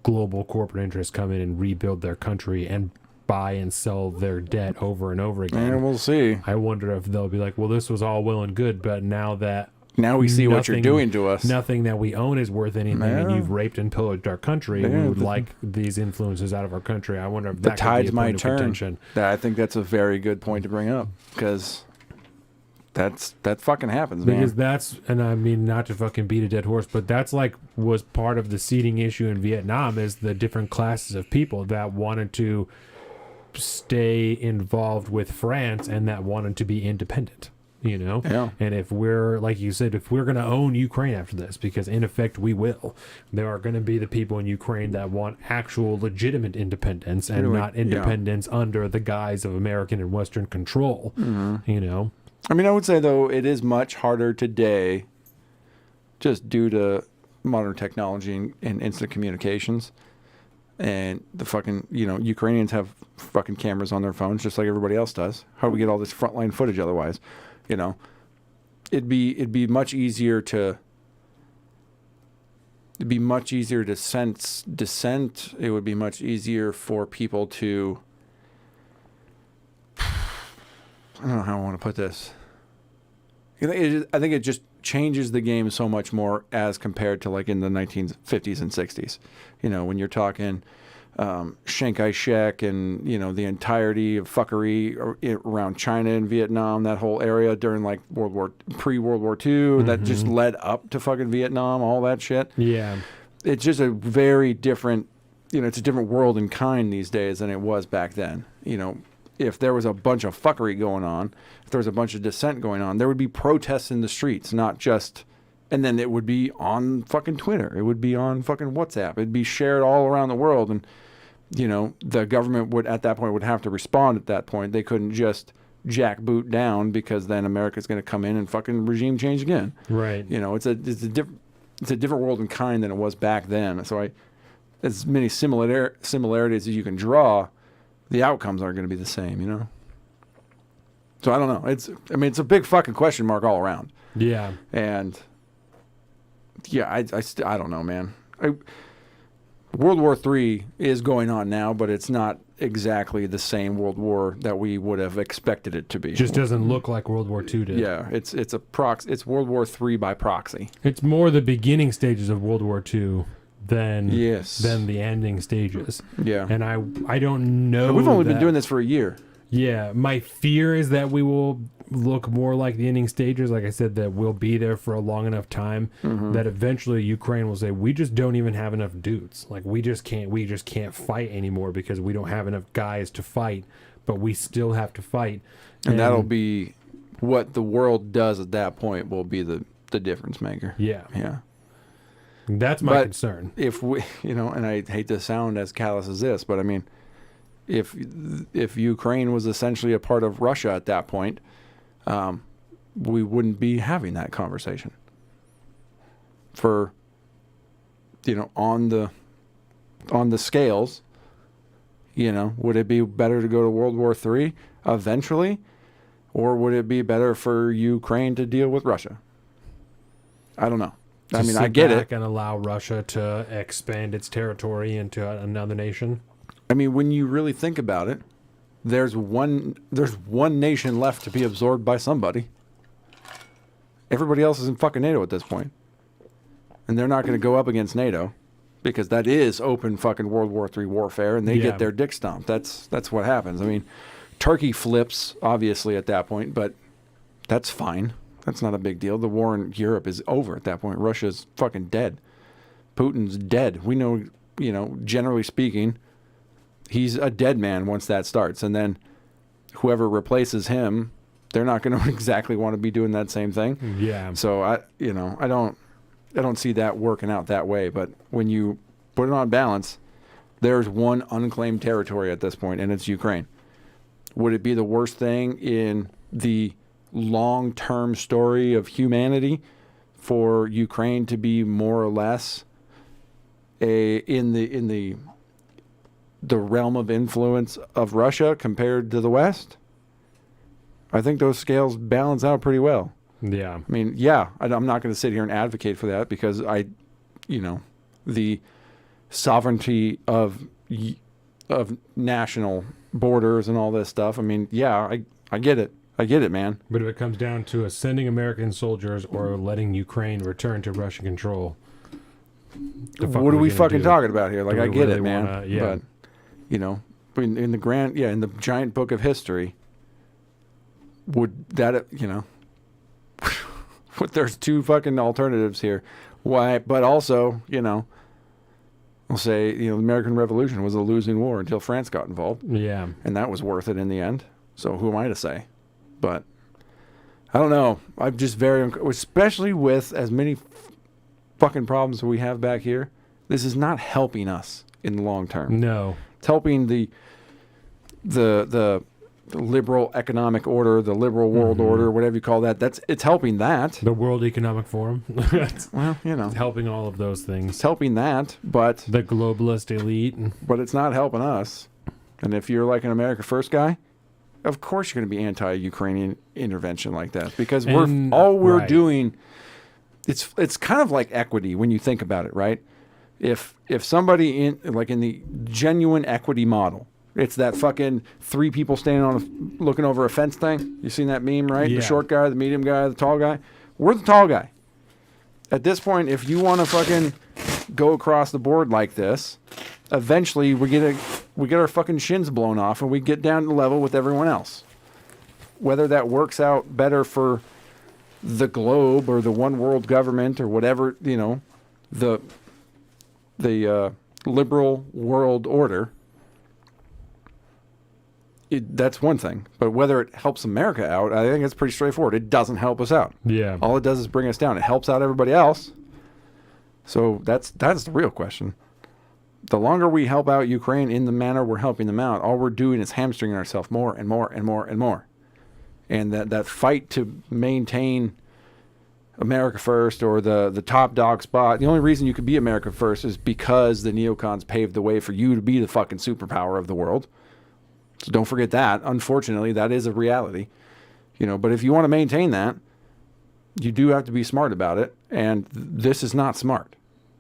global corporate interests come in and rebuild their country and buy and sell their debt over and over again. And we'll see. I wonder if they'll be like, well, this was all well and good, but now we see what you're doing to us. Nothing that we own is worth anything, and Yeah. you've raped and pillaged our country. Yeah, We would like these influences out of our country. I wonder if The that tides could be a might point of turn. contention. I think that's a very good point to bring up, because that fucking happens, man. Because that's, and I mean, not to fucking beat a dead horse, but that's like was part of the seeding issue in Vietnam, is the different classes of people that wanted to stay involved with France and that wanted to be independent. You know, Yeah. and if we're, like you said, if we're going to own Ukraine after this, because in effect we will, there are going to be the people in Ukraine that want actual legitimate independence and not independence under the guise of American and Western control. You know, I mean, I would say, though, it is much harder today just due to modern technology and instant communications. And the fucking, Ukrainians have fucking cameras on their phones just like everybody else does. How do we get all this frontline footage otherwise? It'd be much easier to sense dissent. It would be much easier for people to, I don't know how I want to put this. I think it just changes the game so much more as compared to like in the 1950s and 60s. When you're talking Chiang Kai-shek and, the entirety of fuckery around China and Vietnam, that whole area during like pre-World War II, that just led up to fucking Vietnam, all that shit. yeah, It's just a very different, it's a different world and kind these days than it was back then. If there was a bunch of fuckery going on, if there was a bunch of dissent going on, there would be protests in the streets, not just, and then it would be on fucking Twitter. It would be on fucking WhatsApp. It'd be shared all around the world. And, the government would, at that point, would have to respond at that point. They couldn't just jackboot down, because then America's going to come in and fucking regime change again. right. It's a different world and kind than it was back then. So as many similarities as you can draw, the outcomes aren't going to be the same, So I don't know. It's a big fucking question mark all around. Yeah, And yeah, I don't know, man. World War III is going on now, but it's not exactly the same World War that we would have expected it to be. just doesn't look like World War II did. Yeah, it's it's World War III by proxy. It's more the beginning stages of World War II than Yes. than the ending stages. Yeah. And I don't know. We've only been that- doing this for a year. Yeah, my fear is that we will look more like the ending stages. Like I said, that we'll be there for a long enough time that eventually Ukraine will say, we just don't even have enough dudes. Like we just can't fight anymore because we don't have enough guys to fight, but we still have to fight. And that'll be what the world does at that point will be the difference maker. Yeah. Yeah. That's my concern. If we, and I hate to sound as callous as this, but I mean, if Ukraine was essentially a part of Russia at that point, we wouldn't be having that conversation. For, on the scales, would it be better to go to World War III eventually, or would it be better for Ukraine to deal with Russia? I don't know. I mean, I get it. And allow Russia to expand its territory into another nation. I mean, when you really think about it, there's one nation left to be absorbed by somebody. Everybody else is in fucking NATO at this point. And they're not going to go up against NATO, because that is open fucking World War III warfare, and they get their dick stomped. That's what happens. I mean, Turkey flips, obviously, at that point, but that's fine. That's not a big deal. The war in Europe is over at that point. Russia's fucking dead. Putin's dead. We know, generally speaking, he's a dead man once that starts. And then whoever replaces him, they're not going to exactly want to be doing that same thing. Yeah. So I don't see that working out that way. But when you put it on balance, there's one unclaimed territory at this point, and it's Ukraine. Would it be the worst thing in the long-term story of humanity for Ukraine to be more or less in the realm of influence of Russia compared to the West? I think those scales balance out pretty well. Yeah. I mean, yeah, I'm not going to sit here and advocate for that, because the sovereignty of national borders and all this stuff. I mean, yeah, I get it. I get it, man. But if it comes down to sending American soldiers or letting Ukraine return to Russian control, what are we fucking talking about here? Like, I get really it, man. yeah. But, you know, in the giant book of history, would that, you know, there's two fucking alternatives here. Why? But also, you know, we'll say, you know, the American Revolution was a losing war until France got involved. Yeah. And that was worth it in the end. So who am I to say? But I don't know. I'm just very, especially with as many fucking problems we have back here. This is not helping us in the long term. No. It's helping the liberal economic order, the liberal world order, whatever you call that. It's helping that. The World Economic Forum. Well, you know, it's helping all of those things. It's helping that, but the globalist elite. But it's not helping us. And if you're like an America First guy, of course you're going to be anti-Ukrainian intervention like that, because we're doing. It's kind of like equity when you think about it, right? If somebody in the genuine equity model, it's that fucking three people standing looking over a fence thing. You seen that meme, right? Yeah. The short guy, the medium guy, the tall guy. We're the tall guy. At this point, if you want to fucking go across the board like this, eventually we get our fucking shins blown off and we get down to level with everyone else. Whether that works out better for the globe or the one world government or whatever, you know, the liberal world order, that's one thing. But whether it helps America out, I think it's pretty straightforward. It doesn't help us out. Yeah. All it does is bring us down. It helps out everybody else. So that's the real question. The longer we help out Ukraine in the manner we're helping them out, all we're doing is hamstringing ourselves more and more and more and more. And that fight to maintain America First or the top dog spot, the only reason you could be America First is because the neocons paved the way for you to be the fucking superpower of the world. So don't forget that. Unfortunately, that is a reality. You know, but if you want to maintain that, you do have to be smart about it. And this is not smart.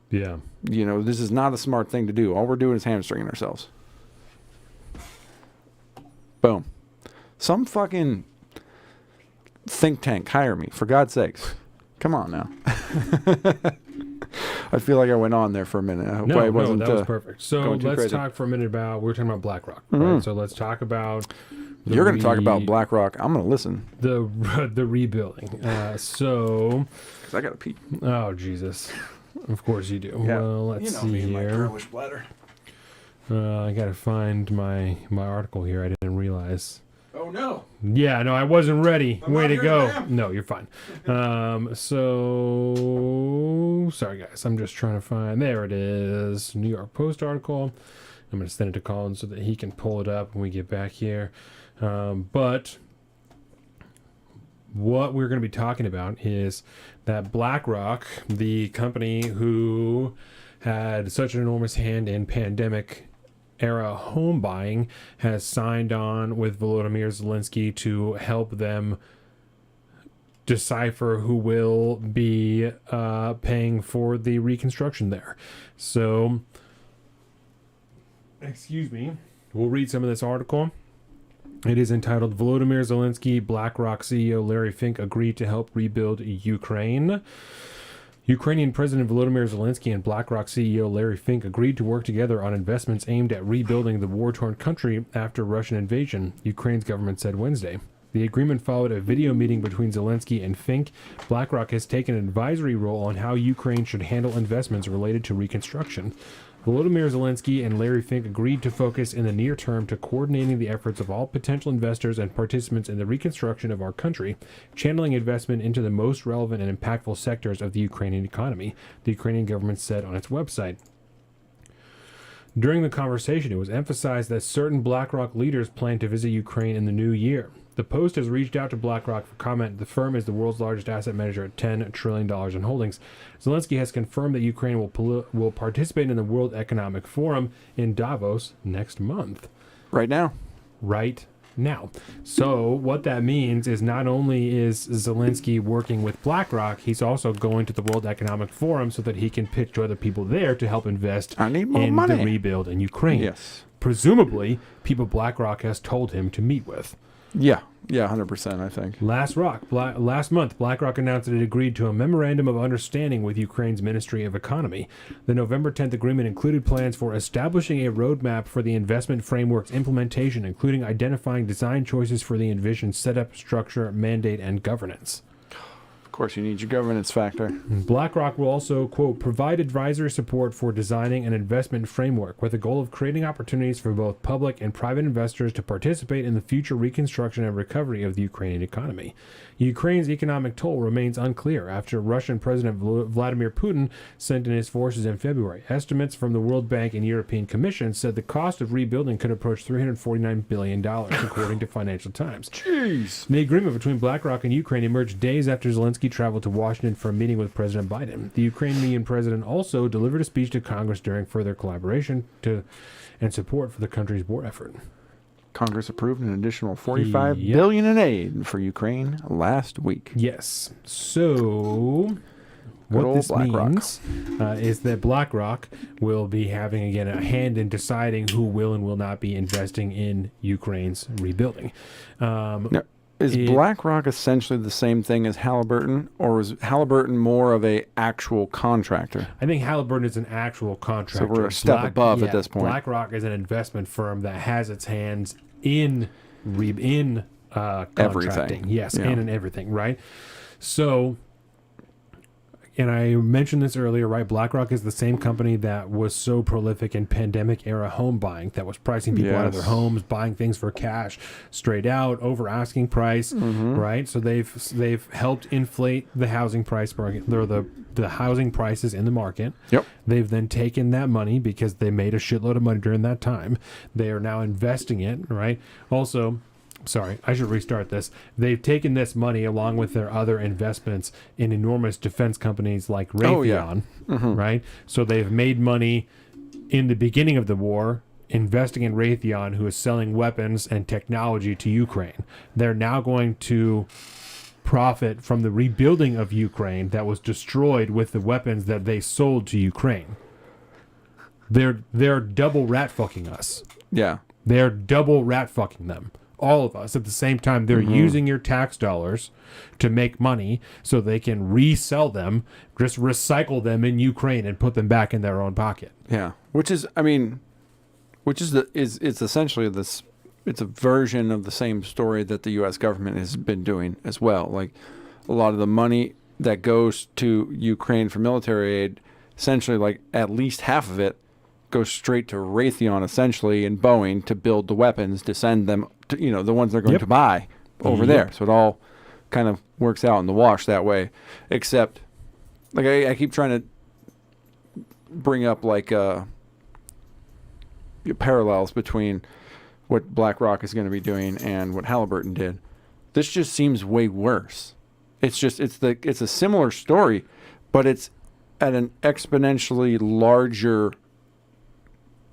Yeah. You know, this is not a smart thing to do. All we're doing is hamstringing ourselves. Boom. Some fucking think tank hire me, for God's sakes. Come on now. I feel like I went on there for a minute. I hope I wasn't. No, that was perfect. So let's crazy. talk for a minute about, we're talking about BlackRock, right? So let's talk about. You're going to talk about BlackRock. I'm going to listen. The rebuilding. So. Because I got to pee. Oh, Jesus. Of course you do. Yeah. Well, let's see here. My girlish bladder. I got to find my article here. I didn't realize. Oh, no. Yeah, no, I wasn't ready. Way to go. Damn. No, you're fine. So, sorry, guys. I'm just trying to find. There it is. New York Post article. I'm going to send it to Colin so that he can pull it up when we get back here. But what we're going to be talking about is that BlackRock, the company who had such an enormous hand in pandemic era home buying, has signed on with Volodymyr Zelensky to help them decipher who will be paying for the reconstruction there. So, excuse me, we'll read some of this article. It is entitled, Volodymyr Zelensky, BlackRock CEO Larry Fink agreed to help rebuild Ukraine. Ukrainian President Volodymyr Zelensky and BlackRock CEO Larry Fink agreed to work together on investments aimed at rebuilding the war-torn country after Russian invasion, Ukraine's government said Wednesday. The agreement followed a video meeting between Zelensky and Fink. BlackRock has taken an advisory role on how Ukraine should handle investments related to reconstruction. Volodymyr Zelensky and Larry Fink agreed to focus in the near term to coordinating the efforts of all potential investors and participants in the reconstruction of our country, channeling investment into the most relevant and impactful sectors of the Ukrainian economy, the Ukrainian government said on its website. During the conversation, it was emphasized that certain BlackRock leaders plan to visit Ukraine in the new year. The Post has reached out to BlackRock for comment. The firm is the world's largest asset manager at $10 trillion in holdings. Zelensky has confirmed that Ukraine will participate in the World Economic Forum in Davos next month. Right now. Right now. So what that means is not only is Zelensky working with BlackRock, he's also going to the World Economic Forum so that he can pitch to other people there to help invest in the rebuild in Ukraine. Yes. Presumably, people BlackRock has told him to meet with. Yeah. Yeah, 100%, I think. Last month, BlackRock announced that it agreed to a memorandum of understanding with Ukraine's Ministry of Economy. The November 10th agreement included plans for establishing a roadmap for the investment framework's implementation, including identifying design choices for the envisioned setup, structure, mandate, and governance. Of course, you need your governance factor. BlackRock will also, quote, provide advisory support for designing an investment framework with the goal of creating opportunities for both public and private investors to participate in the future reconstruction and recovery of the Ukrainian economy. Ukraine's economic toll remains unclear after Russian President Vladimir Putin sent in his forces in February. Estimates from the World Bank and European Commission said the cost of rebuilding could approach $349 billion, according to Financial Times. Jeez. The agreement between BlackRock and Ukraine emerged days after Zelensky traveled to Washington for a meeting with President Biden. The Ukrainian president also delivered a speech to Congress during further collaboration and support for the country's war effort. Congress approved an additional $45 billion in aid for Ukraine last week. Yes. So what this means is that BlackRock will be having, again, a hand in deciding who will and will not be investing in Ukraine's rebuilding. Now, is BlackRock essentially the same thing as Halliburton, or is Halliburton more of a actual contractor? I think Halliburton is an actual contractor. So we're a step above at this point. BlackRock is an investment firm that has its hands in contracting. Everything. Yes, in everything, right? So, and I mentioned this earlier, right? BlackRock is the same company that was so prolific in pandemic-era home buying, that was pricing people out of their homes, buying things for cash, straight out, over asking price, right? So they've helped inflate the housing price market, or the housing prices in the market. Yep. They've then taken that money because they made a shitload of money during that time. They are now investing it, right? Also, sorry, I should restart this. They've taken this money along with their other investments in enormous defense companies like Raytheon, right? So they've made money in the beginning of the war investing in Raytheon, who is selling weapons and technology to Ukraine. They're now going to profit from the rebuilding of Ukraine that was destroyed with the weapons that they sold to Ukraine. They're double rat fucking us. Yeah. They're double rat fucking them. All of us at the same time. They're using your tax dollars to make money so they can resell them, just recycle them in Ukraine and put them back in their own pocket. Yeah. It's essentially this. It's a version of the same story that the U.S. government has been doing as well. Like, a lot of the money that goes to Ukraine for military aid, essentially, like, at least half of it goes straight to Raytheon, essentially, and Boeing to build the weapons to send them to, the ones they're going to buy over there. So it all kind of works out in the wash that way. Except, like, I keep trying to bring up, like, parallels between what BlackRock is going to be doing and what Halliburton did. This just seems way worse. It's a similar story, but it's at an exponentially larger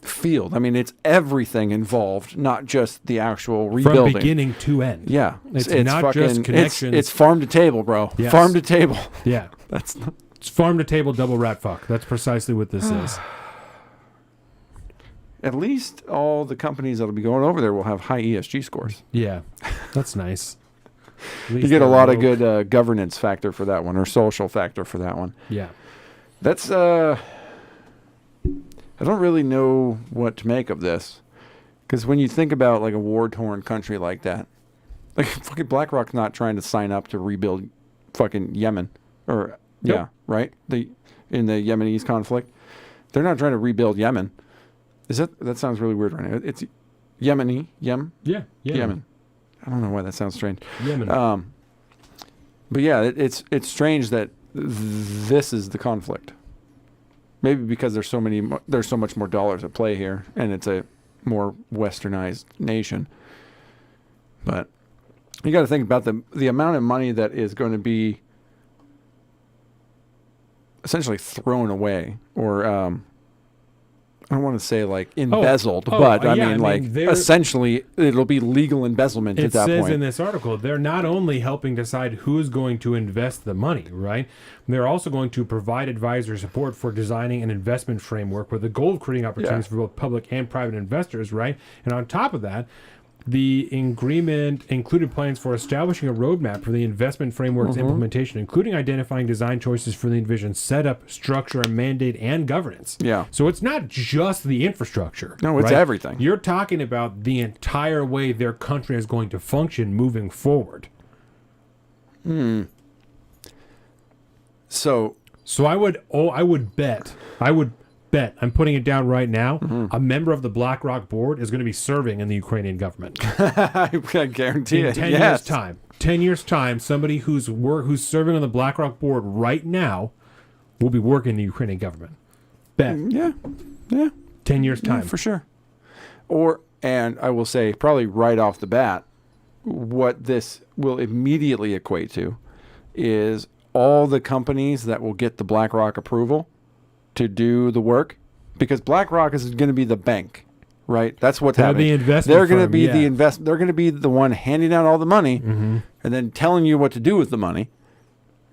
field. I mean, it's everything involved, not just the actual rebuilding. From beginning to end. Yeah. It's not just connections. It's farm to table, bro. Yes. Farm to table. Yeah. It's farm to table double rat fuck. That's precisely what this is. At least all the companies that'll be going over there will have high ESG scores. Yeah. That's nice. You get a lot of good governance factor for that one, or social factor for that one. Yeah. That's I don't really know what to make of this, because when you think about, like, a war-torn country like that, like, fucking BlackRock's not trying to sign up to rebuild fucking Yemen, or right? In the Yemenese conflict, they're not trying to rebuild Yemen. That sounds really weird right now. It's Yemeni, Yemen. I don't know why that sounds strange. Yemen. But yeah, it's strange that this is the conflict. Maybe because there's so much more dollars at play here, and it's a more westernized nation. But you got to think about the amount of money that is going to be essentially thrown away, or I don't want to say like embezzled, but I mean essentially it'll be legal embezzlement at that point. It says in this article, they're not only helping decide who's going to invest the money, right? They're also going to provide advisory support for designing an investment framework with the goal of creating opportunities for both public and private investors, right? And on top of that, the agreement included plans for establishing a roadmap for the investment framework's implementation, including identifying design choices for the envisioned setup, structure, and mandate, and governance. Yeah. So it's not just the infrastructure. No, it's right? everything. You're talking about the entire way their country is going to function moving forward. So I would bet, I'm putting it down right now, a member of the BlackRock board is going to be serving in the Ukrainian government. I guarantee it. 10 years time. 10 years time, somebody who's serving on the BlackRock board right now will be working in the Ukrainian government. Bet. Yeah. 10 years time. Yeah, for sure. And I will say, probably right off the bat, what this will immediately equate to is all the companies that will get the BlackRock approval to do the work, because BlackRock is going to be the bank, right? That's what's happening. They're going to be They're going to be the one handing out all the money and then telling you what to do with the money.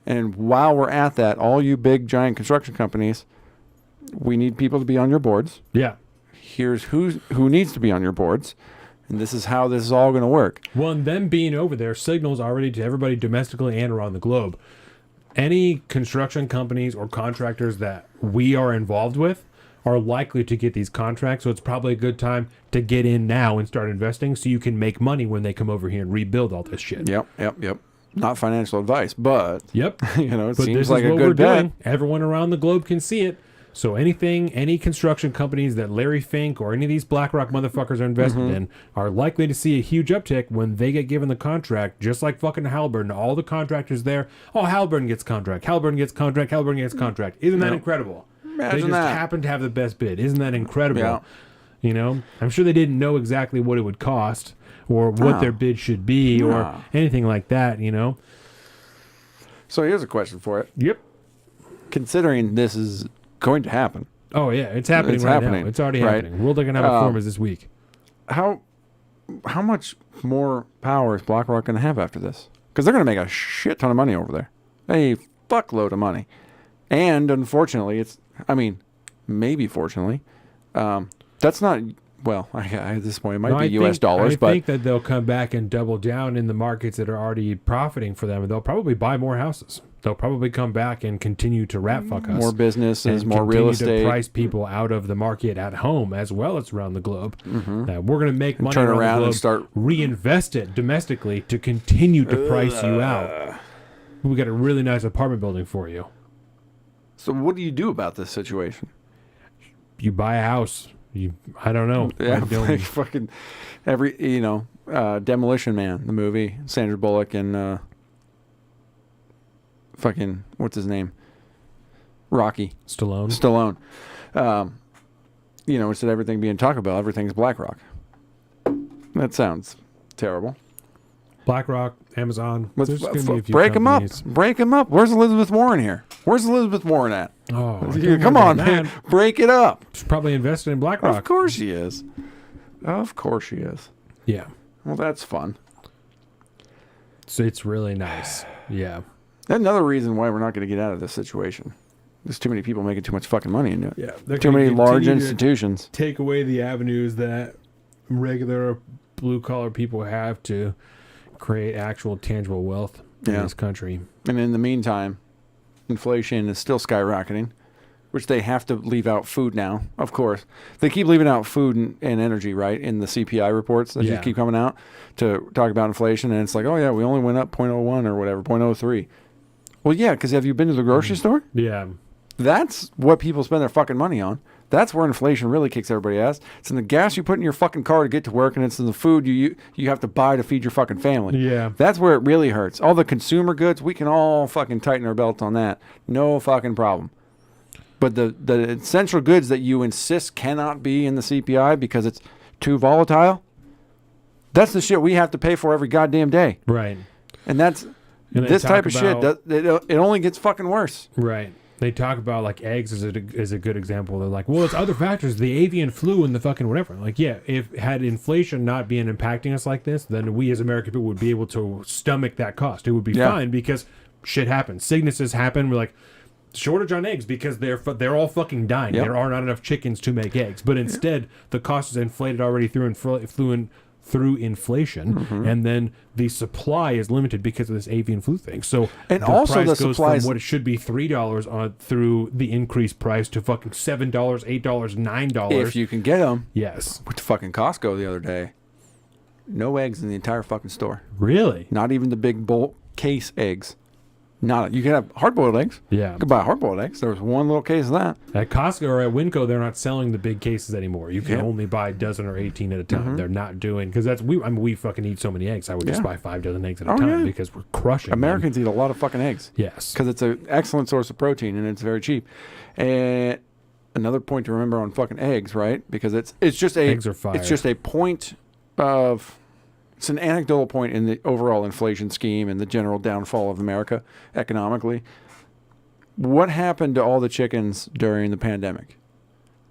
And while we're at that, all you big giant construction companies, we need people to be on your boards. Yeah. Here's who needs to be on your boards, and this is how this is all going to work. Well, and them being over there signals already to everybody domestically and around the globe. Any construction companies or contractors that we are involved with are likely to get these contracts, so it's probably a good time to get in now and start investing so you can make money when they come over here and rebuild all this shit. Yep. Not financial advice, but it seems like a good bet. Everyone around the globe can see it. So any construction companies that Larry Fink or any of these BlackRock motherfuckers are invested in are likely to see a huge uptick when they get given the contract, just like fucking Halliburton. All the contractors there, Halliburton gets contract, Halliburton gets contract, Halliburton gets contract. Isn't that incredible? Imagine they just happen to have the best bid. Isn't that incredible? Yeah. You know, I'm sure they didn't know exactly what it would cost or what their bid should be or anything like that, you know. So here's a question for it. Yep. Considering this is going to happen. Oh yeah, it's happening now. It's already happening. World Economic Forum is this week. How much more power is BlackRock going to have after this? Because they're going to make a shit ton of money over there, a fuckload of money, and unfortunately, maybe fortunately, that's not. Well, at this point, it might be U.S. dollars, but I think that they'll come back and double down in the markets that are already profiting for them, and they'll probably buy more houses. They'll probably come back and continue to rat fuck us. More businesses, more real estate. Continue to price people out of the market at home as well as around the globe. That we're going to make money turn around around the globe, and start reinvest it domestically to continue to price you out. We got a really nice apartment building for you. So what do you do about this situation? You buy a house. I don't know. Yeah, like fucking Demolition Man, the movie, Sandra Bullock and fucking what's his name? Rocky Stallone. Instead of everything being Taco Bell, everything's BlackRock. That sounds terrible. BlackRock, Amazon. Let's break them up. Break them up. Where's Elizabeth Warren here? Where's Elizabeth Warren at? Oh, come on, man. Break it up. She's probably invested in BlackRock. Of course she is. Yeah. Well, that's fun. So it's really nice. Yeah. Another reason why we're not going to get out of this situation. There's too many people making too much fucking money into it. Yeah. Too many large institutions. Take away the avenues that regular blue-collar people have to create actual tangible wealth in this country. And in the meantime, inflation is still skyrocketing, which they have to leave out food now, of course. They keep leaving out food and energy, right, in the CPI reports that just keep coming out to talk about inflation. And it's like, oh, yeah, we only went up 0.01 or whatever, 0.03. Well, yeah, because have you been to the grocery store? Yeah. That's what people spend their fucking money on. That's where inflation really kicks everybody's ass. It's in the gas you put in your fucking car to get to work, and it's in the food you have to buy to feed your fucking family. Yeah. That's where it really hurts. All the consumer goods, we can all fucking tighten our belts on that. No fucking problem. But the essential goods that you insist cannot be in the CPI because it's too volatile, that's the shit we have to pay for every goddamn day. Right. And this type of shit, it only gets fucking worse. Right. They talk about like eggs as a good example. They're like, well, it's other factors, the avian flu and the fucking whatever. Like, yeah, if had inflation not been impacting us like this, then we as American people would be able to stomach that cost. It would be fine because shit happens, sicknesses happen. We're like shortage on eggs because they're all fucking dying. There are not enough chickens to make eggs, but instead the cost is inflated already through inflation, and then the supply is limited because of this avian flu thing. So and the also price the goes supplies from what it should be $3 on through the increased price to fucking $7, $8, $9. if you can get them. Yes. Went to fucking Costco the other day. No eggs in the entire fucking store. Really? Not even the big bulk case eggs. Not you can have hard-boiled eggs. Yeah. You could buy hard-boiled eggs. There was one little case of that. At Costco or at Winco, they're not selling the big cases anymore. You can only buy a dozen or 18 at a time. They're not doing because we fucking eat so many eggs. I would just buy 5 dozen eggs at a time because we're crushing. Americans eat a lot of fucking eggs. Yes, because it's an excellent source of protein and it's very cheap. And another point to remember on fucking eggs, right? Because it's just a eggs are fire. It's just a point of. It's an anecdotal point in the overall inflation scheme and the general downfall of America economically. What happened to all the chickens during the pandemic?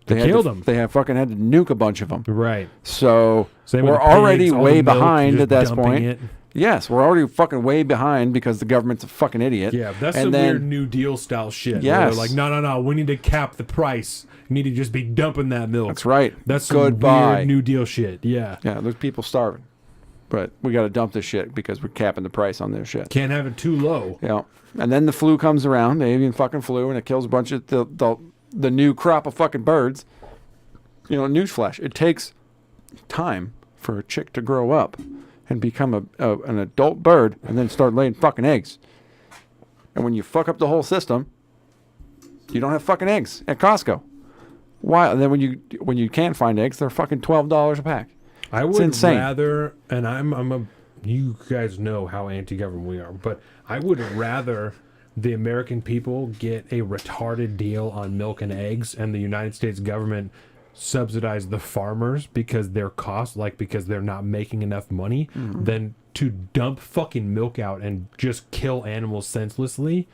They killed them. They have fucking had to nuke a bunch of them. Right. So Same with we're the pigs, already all way the milk, behind just at that dumping point. it. Yes, we're already fucking way behind because the government's a fucking idiot. Yeah, that's and some then, weird New Deal style shit. Yes. Where they're like, no, we need to cap the price. You need to just be dumping that milk. That's right. That's some weird New Deal shit. Yeah. Yeah, there's people starving. But we got to dump this shit because we're capping the price on this shit. Can't have it too low. Yeah. And then the flu comes around, the avian fucking flu, and it kills a bunch of the new crop of fucking birds. You know, newsflash. It takes time for a chick to grow up and become an adult bird and then start laying fucking eggs. And when you fuck up the whole system, you don't have fucking eggs at Costco. Why? And then when you can find eggs, they're fucking $12 a pack. I would rather, and you guys know how anti-government we are, but I would rather the American people get a retarded deal on milk and eggs and the United States government subsidize the farmers because their costs, because they're not making enough money, than to dump fucking milk out and just kill animals senselessly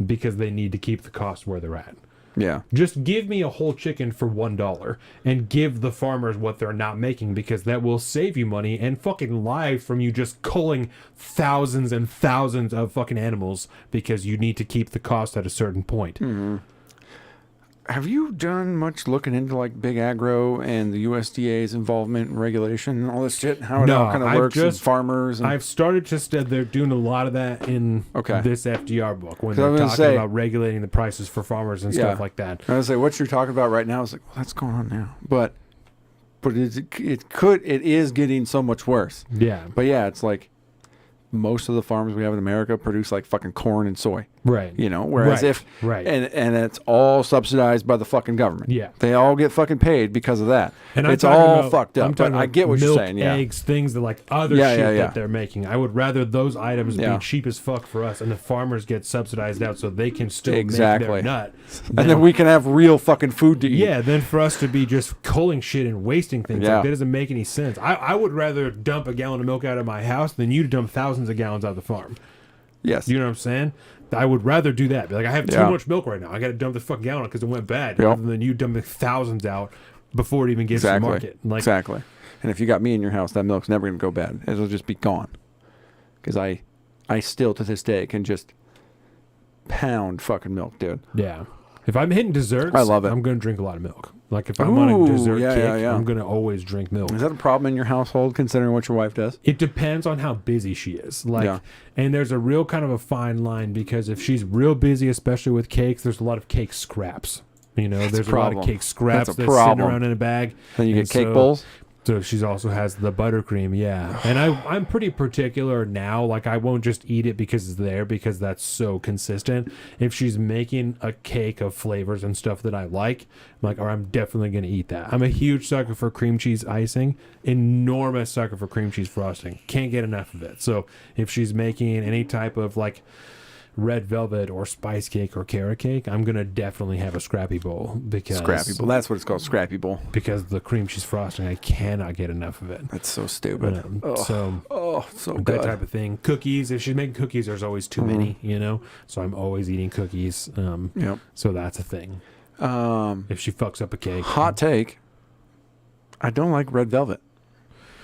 because they need to keep the cost where they're at. Yeah. Just give me a whole chicken for $1 and give the farmers what they're not making because that will save you money and fucking lives from you just culling thousands and thousands of fucking animals because you need to keep the cost at a certain point. Have you done much looking into like big agro and the USDA's involvement in regulation and all this shit? How it all kind of works with farmers? I've started they're doing a lot of that in this FDR book when they're talking about regulating the prices for farmers and stuff like that. I was say what you're talking about right now is like, well, that's going on now, but it is getting so much worse. Yeah, but yeah, it's like most of the farms we have in America produce like fucking corn and soy. Right. You know, whereas and it's all subsidized by the fucking government. Yeah. They all get fucking paid because of that. And it's all fucked up. But I get what you're saying. Yeah. Eggs, things that other shit that they're making. I would rather those items be cheap as fuck for us and the farmers get subsidized out so they can still make their nut. And then we can have real fucking food to eat. Yeah, then for us to be just culling shit and wasting things. That doesn't make any sense. I would rather dump a gallon of milk out of my house than you dump thousands of gallons out of the farm. Yes. You know what I'm saying? I would rather do that. Be like, I have too much milk right now. I got to dump this fucking gallon because it went bad. Rather than you dumping thousands out before it even gets to the market. Exactly. And if you got me in your house, that milk's never going to go bad. It'll just be gone. Because I still, to this day, can just pound fucking milk, dude. Yeah. If I'm hitting desserts, I love it. I'm going to drink a lot of milk. Like if I'm on a dessert kick, I'm going to always drink milk. Is that a problem in your household, considering what your wife does? It depends on how busy she is. And there's a real kind of a fine line because if she's real busy, especially with cakes, there's a lot of cake scraps. You know, there's a lot of cake scraps that's sitting around in a bag. Then you get cake bowls. So she also has the buttercream, And I'm pretty particular now. Like, I won't just eat it because it's there, because that's so consistent. If she's making a cake of flavors and stuff that I like, I'm like, I'm definitely going to eat that. I'm a huge sucker for cream cheese icing. Enormous sucker for cream cheese frosting. Can't get enough of it. So if she's making any type of, red velvet or spice cake or carrot cake, I'm gonna definitely have a Scrappy Bowl because Scrappy Bowl. That's what it's called, Scrappy Bowl. Because the cream cheese frosting, I cannot get enough of it. That's so stupid. So good. that type of thing. Cookies. If she's making cookies, there's always too many. So I'm always eating cookies. Yep. So that's a thing. If she fucks up a cake. Hot take. I don't like red velvet.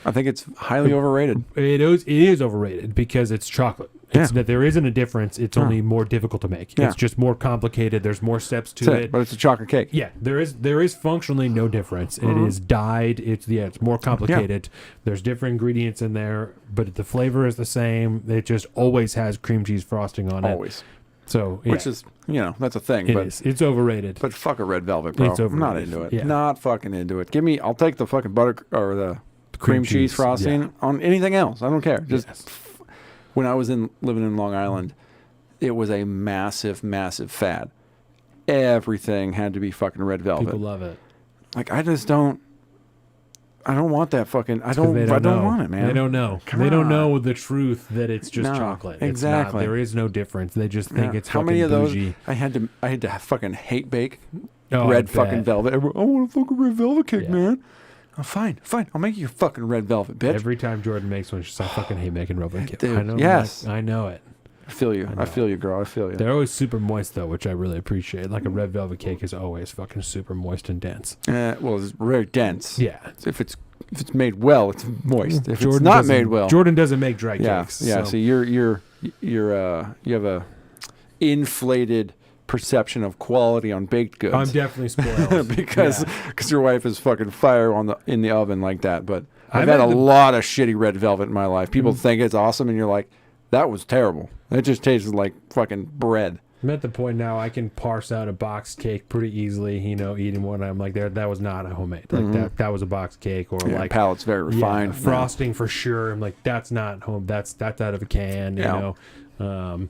I think it's highly overrated. It is overrated because it's chocolate. It's that there isn't a difference. It's only more difficult to make. Yeah. It's just more complicated. There's more steps to it. But it's a chocolate cake. Yeah, there is functionally no difference. It is dyed. It's more complicated. There's different ingredients in there, but the flavor is the same. It just always has cream cheese frosting on it. Always. So which is that's a thing. It is. It's overrated. But fuck a red velvet, bro. It's overrated. I'm not into it. Yeah. Not fucking into it. I'll take the fucking butter or the cream cheese frosting on anything else. I don't care. Just when I was living in Long Island, it was a massive, massive fad. Everything had to be fucking red velvet. People love it. Like I don't want that fucking. I don't want it, man. They don't know. They don't know the truth that it's just chocolate. Exactly. There is no difference. They just think it's how fucking many of those? bougie. I had to fucking hate bake Oh, red I fucking bet. velvet. I want a fucking red velvet cake, man. Oh, fine. I'll make you a fucking red velvet, bitch. Every time Jordan makes one, she's like, I fucking hate making red velvet cake. Dude, I know. yes. I know it. I feel you. I feel you, girl. I feel you. They're always super moist though, which I really appreciate. Like a red velvet cake is always fucking super moist and dense. Well, it's very dense. Yeah. If it's made well, it's moist. If Jordan it's not doesn't- made well, Jordan doesn't make dry cakes. Yeah. So. So you have a inflated perception of quality on baked goods. I'm definitely spoiled because your wife is fucking fire in the oven like that. But I've had had a lot of shitty red velvet in my life. People Mm. think it's awesome, and you're like, that was terrible. It just tasted like fucking bread. I'm at the point now I can parse out a boxed cake pretty easily, eating one. I'm like, that was not a homemade. Like that was a boxed cake or like palate's very refined. Frosting for sure. I'm like, that's not home. That's out of a can, you know.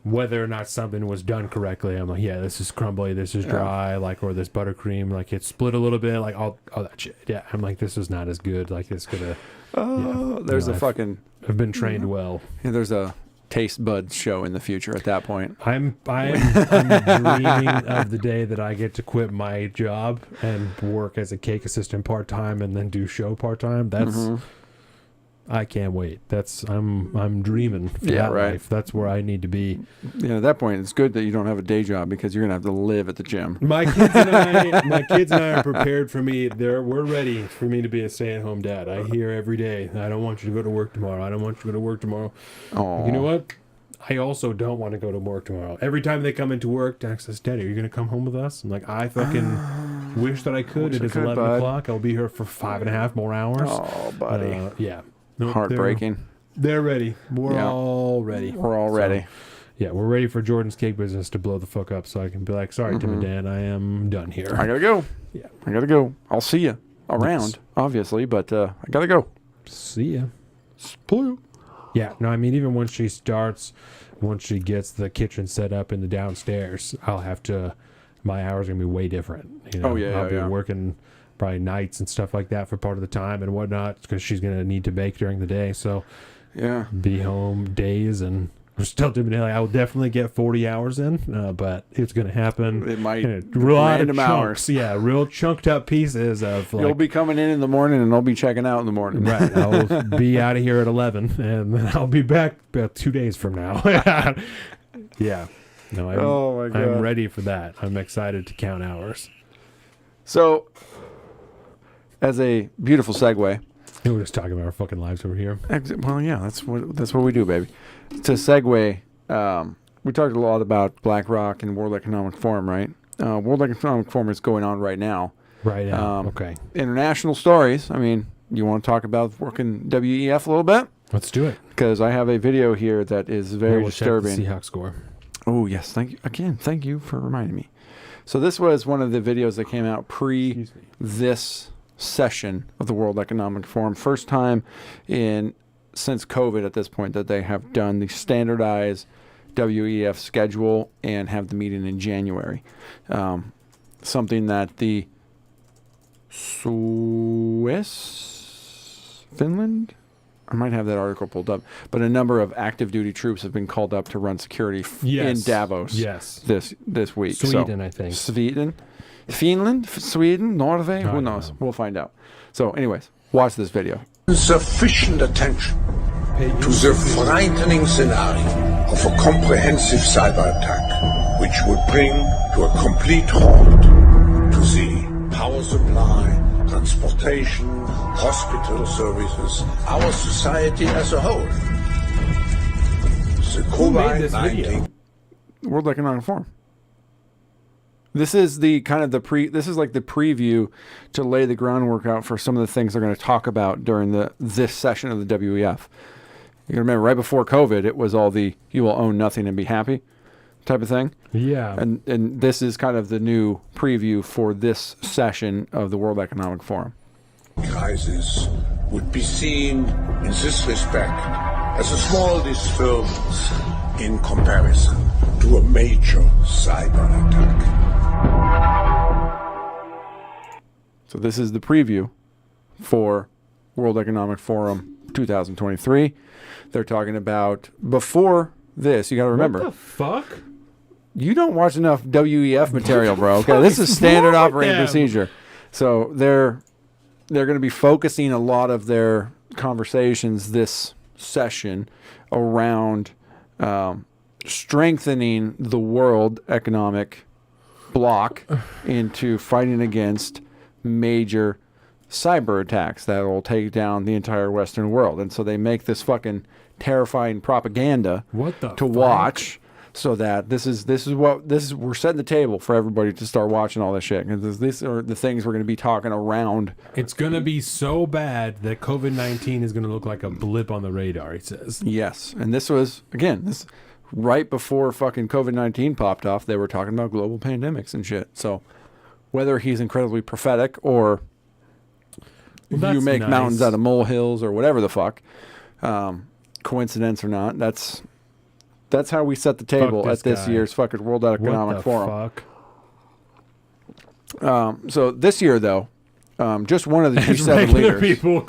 Whether or not something was done correctly, I'm like, this is crumbly, this is dry, like, or this buttercream, like it's split a little bit, like all that shit. Yeah, I'm like, this is not as good. Like this could have. There's I've been trained well. Yeah, there's a taste buds show in the future at that point. I'm dreaming of the day that I get to quit my job and work as a cake assistant part time and then do show part time. That's I can't wait. I'm dreaming for that life. That's where I need to be. Yeah, at that point, it's good that you don't have a day job because you're gonna have to live at the gym. My kids and I are prepared for me. We're ready for me to be a stay-at-home dad. I hear every day, I don't want you to go to work tomorrow. I don't want you to go to work tomorrow. Aww. You know what? I also don't want to go to work tomorrow. Every time they come into work, Dax says, Daddy, are you going to come home with us? I'm like, I fucking wish that I could. It is 11 o'clock. I'll be here for 5.5 more hours. Oh, buddy. Yeah. Nope, heartbreaking. They're ready. We're all ready. We're all ready. Yeah, we're ready for Jordan's cake business to blow the fuck up so I can be like, sorry, Tim and Dan, I am done here. I gotta go. Yeah. I gotta go. I'll see you around, obviously, but I gotta go. See ya. Blue. Yeah, no, I mean, even once she gets the kitchen set up in the downstairs, my hours are going to be way different. I'll be working probably nights and stuff like that for part of the time and whatnot because she's going to need to bake during the day. So, be home days and we're still doing it. I will definitely get 40 hours in, but it's going to happen. It might random hours. Yeah, real chunked up pieces of like. You'll be coming in the morning and I'll be checking out in the morning. Right. I'll be out of here at 11 and then I'll be back about 2 days from now. Yeah. No, I'm ready for that. I'm excited to count hours. So, as a beautiful segue. We're just talking about our fucking lives over here. Well, yeah, that's what we do, baby. To segue, we talked a lot about BlackRock and World Economic Forum, right? World Economic Forum is going on right now. Right now, okay. International stories. I mean, you want to talk about working WEF a little bit? Let's do it. Because I have a video here that is very disturbing. Check the Seahawks score. Oh, yes. Thank you. Again, thank you for reminding me. So this was one of the videos that came out pre this session of the World Economic Forum. First time since COVID at this point that they have done the standardized WEF schedule and have the meeting in January. Something that the Finland, I might have that article pulled up, but a number of active duty troops have been called up to run security in Davos. Yes. This week. Sweden, I think. Sweden, Finland, Sweden, Norway. Who knows? We'll find out. So, anyways, watch this video. Sufficient attention to the frightening scenario of a comprehensive cyber attack, which would bring to a complete halt to the power supply, transportation, hospital services, our society as a whole. The Who made this video? World Economic Forum. This is the kind of this is like the preview to lay the groundwork out for some of the things they're going to talk about during this session of the WEF. You can remember right before COVID, it was all the "you will own nothing and be happy" type of thing. Yeah. And this is kind of the new preview for this session of the World Economic Forum. Crisis would be seen in this respect as a small disturbance in comparison to a major cyber attack. So this is the preview for World Economic Forum 2023. They're talking about before this. You got to remember. What the fuck? You don't watch enough WEF material, bro. Okay, this is standard operating procedure. So they're going to be focusing a lot of their conversations this session around strengthening the world economic bloc into fighting against major cyber attacks that will take down the entire Western world. And so they make this fucking terrifying propaganda to watch, so that we're setting the table for everybody to start watching all this shit. Because these are the things we're going to be talking around. It's going to be so bad that COVID-19 is going to look like a blip on the radar, he says. Yes. And this was, again, this right before fucking COVID-19 popped off. They were talking about global pandemics and shit. So whether he's incredibly prophetic or you make mountains out of molehills or whatever the fuck, coincidence or not, that's how we set the table at this year's fucking World Economic Forum. So this year, though, just one of the G7 leaders. People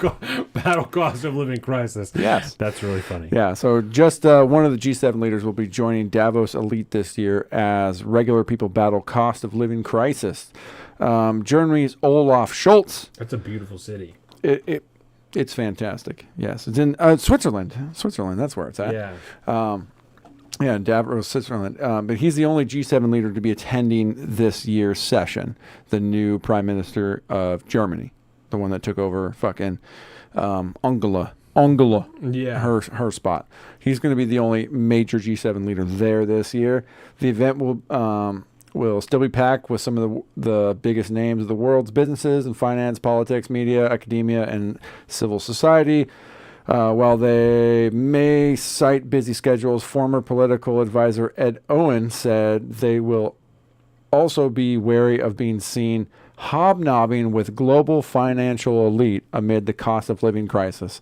battle cost of living crisis. Yes. That's really funny. Yeah, so just one of the G7 leaders will be joining Davos elite this year as regular people battle cost of living crisis. Germany's Olaf Scholz. That's a beautiful city. It's fantastic. Yes, it's in Switzerland. Switzerland, that's where it's at. Yeah. Yeah, Davos, Switzerland. But he's the only G7 leader to be attending this year's session. The new Prime Minister of Germany, the one that took over fucking Angela. Yeah. Her spot. He's going to be the only major G7 leader there this year. The event will still be packed with some of the biggest names of the world's businesses and finance, politics, media, academia, and civil society. While they may cite busy schedules, former political advisor Ed Owen said they will also be wary of being seen hobnobbing with global financial elite amid the cost of living crisis.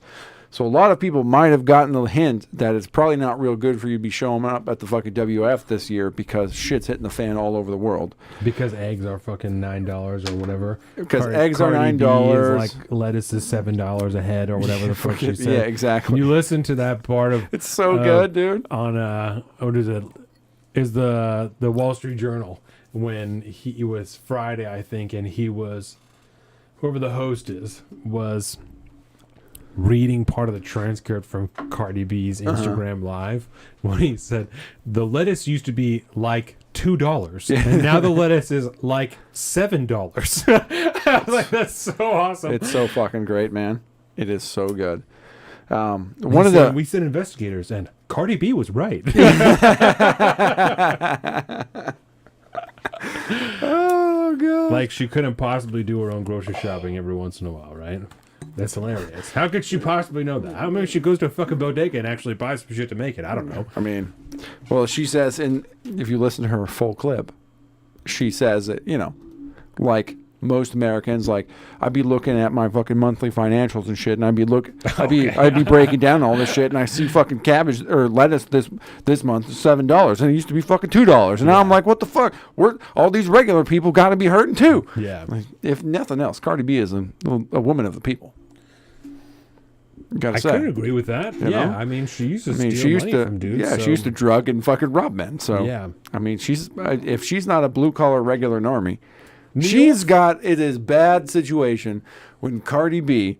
So a lot of people might have gotten the hint that it's probably not real good for you to be showing up at the fucking WF this year because shit's hitting the fan all over the world. Because eggs are fucking $9 or whatever. Because eggs are $9. Like lettuce is $7 a head or whatever the fuck she said. Yeah, exactly. You listen to that part of it's so good, dude. On what is it? Is the Wall Street Journal when he was Friday, I think, and he was whoever the host was reading part of the transcript from Cardi B's Instagram Live when he said the lettuce used to be like $2 and now the lettuce is like $7. I was like, that's so awesome. It's so fucking great, man. It is so good. We sent investigators and Cardi B was right. Oh god. Like she couldn't possibly do her own grocery shopping every once in a while, right? That's hilarious. How could she possibly know that? How maybe she goes to a fucking bodega and actually buys some shit to make it? I don't know. I mean, well, she says, if you listen to her full clip, she says that, like most Americans, like I'd be looking at my fucking monthly financials and shit, and I'd be breaking down all this shit, and I see fucking cabbage or lettuce this month is $7, and it used to be fucking $2, and now I'm like, what the fuck? All these regular people got to be hurting too. Yeah. Like, if nothing else, Cardi B is a woman of the people. Gotta I say. couldn't agree with that. You Yeah, know? I mean, she used to steal money from dudes. Yeah, so. she used to drug and fucking rob men. So Yeah. I mean, she's if she's not a blue collar regular normie, she's got it is bad situation when Cardi B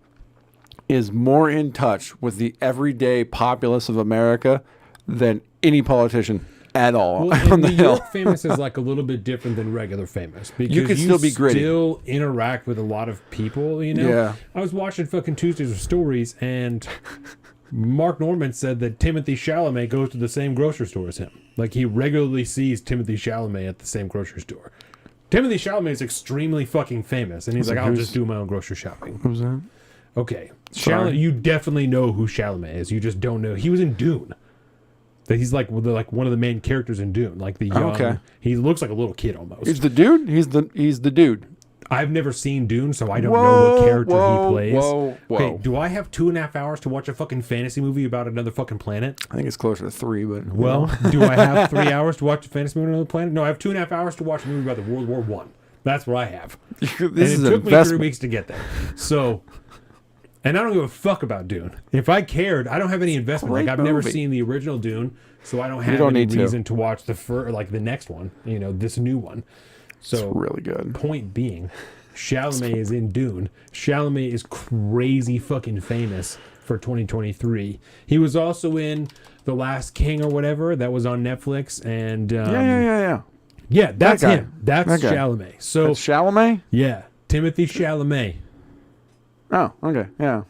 is more in touch with the everyday populace of America than any politician at all Well, on the New Hill. York famous is like a little bit different than regular famous because You could still be gritty. Still interact with a lot of people. You know. Yeah. I was watching fucking Tuesdays with Stories, and Mark Norman said that Timothy Chalamet goes to the same grocery store as him. Like he regularly sees Timothy Chalamet at the same grocery store. Timothy Chalamet is extremely fucking famous, and he's like, I'll just do my own grocery shopping. Who's that? Okay, Sorry. You definitely know who Chalamet is. You just don't know. He was in Dune. That he's like one of the main characters in Dune, like the young. Okay. He looks like a little kid almost. He's the dude. He's the dude. I've never seen Dune, so I don't know what character he plays. Whoa. Okay, do I have 2.5 hours to watch a fucking fantasy movie about another fucking planet? I think it's closer to 3, but Well, do I have 3 hours to watch a fantasy movie on another planet? No, I have 2.5 hours to watch a movie about the World War One. That's what I have. This and is it an took me 3 investment. weeks to get there. So, and I don't give a fuck about Dune. If I cared, I don't have any investment. Great Like I've never movie. seen the original Dune, so I don't have don't any need to. reason to watch the next one. You know, this new one. So It's really good. Point being, Chalamet is in Dune. Chalamet is crazy fucking famous for 2023. He was also in The Last King or whatever that was on Netflix, and Yeah. yeah, that's That guy. him. That's That guy. Chalamet. So That's Chalamet? yeah, Timothy Chalamet. Oh, okay. Yeah.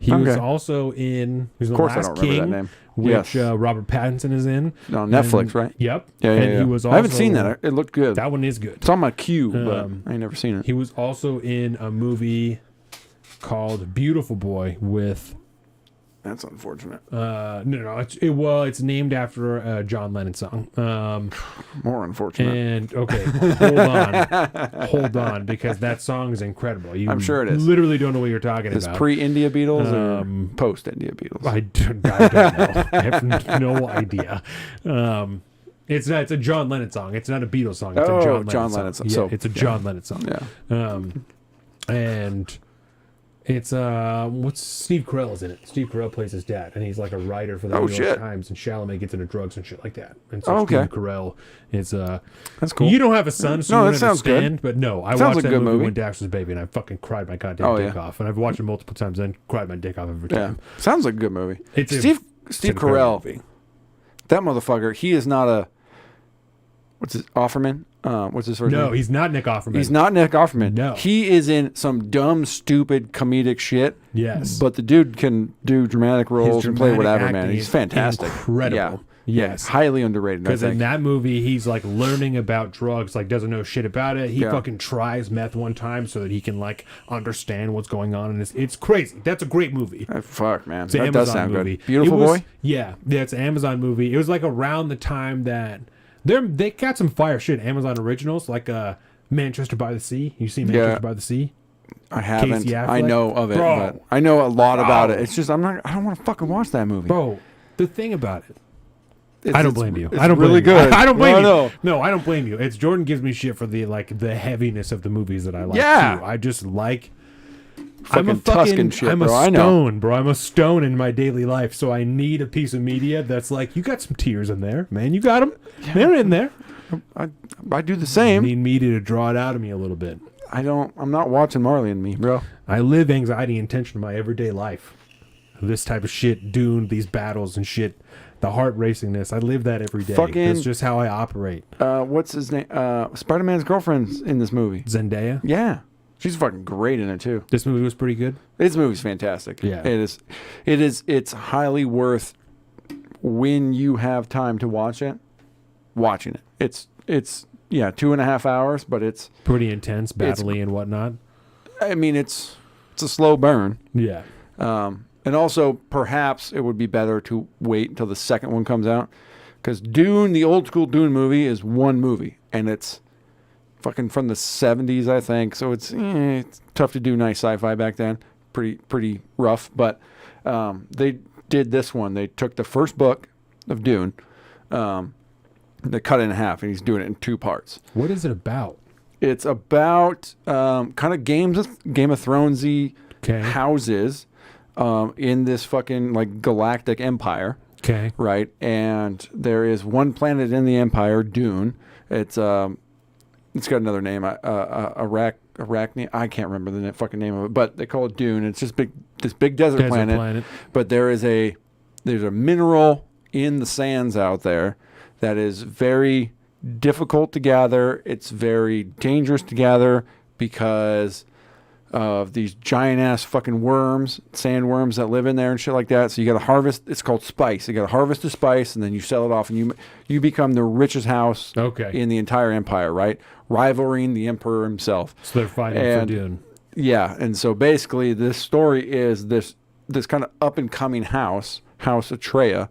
He was Okay. also in. He was in Of course The I Last don't remember King, that name. which Yes. Robert Pattinson is in. On Netflix, And- right? Yep. Yeah, and yeah. he was. Also, I haven't seen that. It looked good. That one is good. It's on my queue, but Um, I ain't never seen it. He was also in a movie called Beautiful Boy with. That's unfortunate. No. It's named after a John Lennon song. More unfortunate. And okay, hold on, because that song is incredible. You I'm sure it is. Literally don't know what you're talking Is about. pre-India Beatles or post-India Beatles? I don't know. I have no idea. It's a John Lennon song. It's not a Beatles song. It's a John Lennon song. Yeah, So, it's a John Lennon song. Yeah. And it's what's Steve Carell is in it. Steve Carell plays his dad, and he's like a writer for the New York shit. Times. And Chalamet gets into drugs and shit like that. And so Okay. Steve Carell is That's cool. You don't have a son, so No, you that don't sounds good. understand. But no, I Sounds watched like that a good movie movie. when Dax was a baby, and I fucking cried my goddamn Oh, dick yeah. off. And I've watched it multiple times and cried my dick off every Yeah. time. Sounds like a good movie. It's a- Steve it's an incredible Carell, movie. that motherfucker, he is not a... What's his... Offerman? What's his first name? No, he's not Nick Offerman. He's not Nick Offerman. No. He is in some dumb, stupid comedic shit. Yes. But the dude can do dramatic roles and play dramatic whatever, acting man. He's is fantastic. incredible. Yeah. Yes. Highly underrated, I Because in think. that movie, he's like learning about drugs, like doesn't know shit about it. He Yeah. fucking tries meth one time so that he can like understand what's going on, and it's crazy. That's a great movie. Fuck, man. It's an That Amazon does sound movie. good. Beautiful It was- Boy? Yeah, it's an Amazon movie. It was like around the time that they got some fire shit. Amazon originals like Manchester by the Sea. You see Manchester Yeah. by the Sea? I haven't. Casey I Affleck? know of it, Bro. but I know a lot about it. It's just I don't want to fucking watch that movie. Bro, the thing about it. It's- I don't it's- blame you. it's I don't really blame you. good. I don't blame you. No. No, I don't blame you. It's Jordan gives me shit for the the heaviness of the movies that I like Yeah. too. I just like Fucking Tuscan shit, I'm a bro. I know. stone, bro. I'm a stone in my daily life, so I need a piece of media that's like, you got some tears in there, man. You got them. They're in there. I do the same. Need media to draw it out of me a little bit. I'm not watching Marley and Me, bro. I live anxiety and tension in my everyday life. This type of shit, Dune, these battles and shit, the heart racingness. I live that every day. Fucking- That's just how I operate. What's his name? Spider-Man's girlfriend's in this movie. Zendaya. Yeah. She's fucking great in it too. This movie was pretty good. This movie's fantastic. Yeah. It is. It's highly worth when you have time to watch it. Watching it. It's 2.5 hours, but it's Pretty intense, battling and whatnot. I mean, it's a slow burn. Yeah. And also, perhaps it would be better to wait until the second one comes out, because Dune, the old school Dune movie, is one movie, and it's fucking from the 70s, I think. So it's tough to do nice sci-fi back then. Pretty rough. But they did this one. They took the first book of Dune, they cut it in half, and he's doing it in 2 parts. What is it about? It's about kind of Game of Thronesy houses in this fucking like galactic empire. Okay. Right, and there is one planet in the empire, Dune. It's got another name, Arachne. I can't remember the fucking name of it, but they call it Dune. It's just this big desert planet. But there's a mineral in the sands out there that is very difficult to gather. It's very dangerous to gather because of these giant ass fucking worms, sandworms that live in there and shit like that. So you got to harvest. It's called spice. You got to harvest the spice and then you sell it off, and you become the richest house in the entire empire, right? Rivaling the emperor himself. So they're fighting for Dune. Yeah, and so basically this story is this kind of up and coming House Atreya.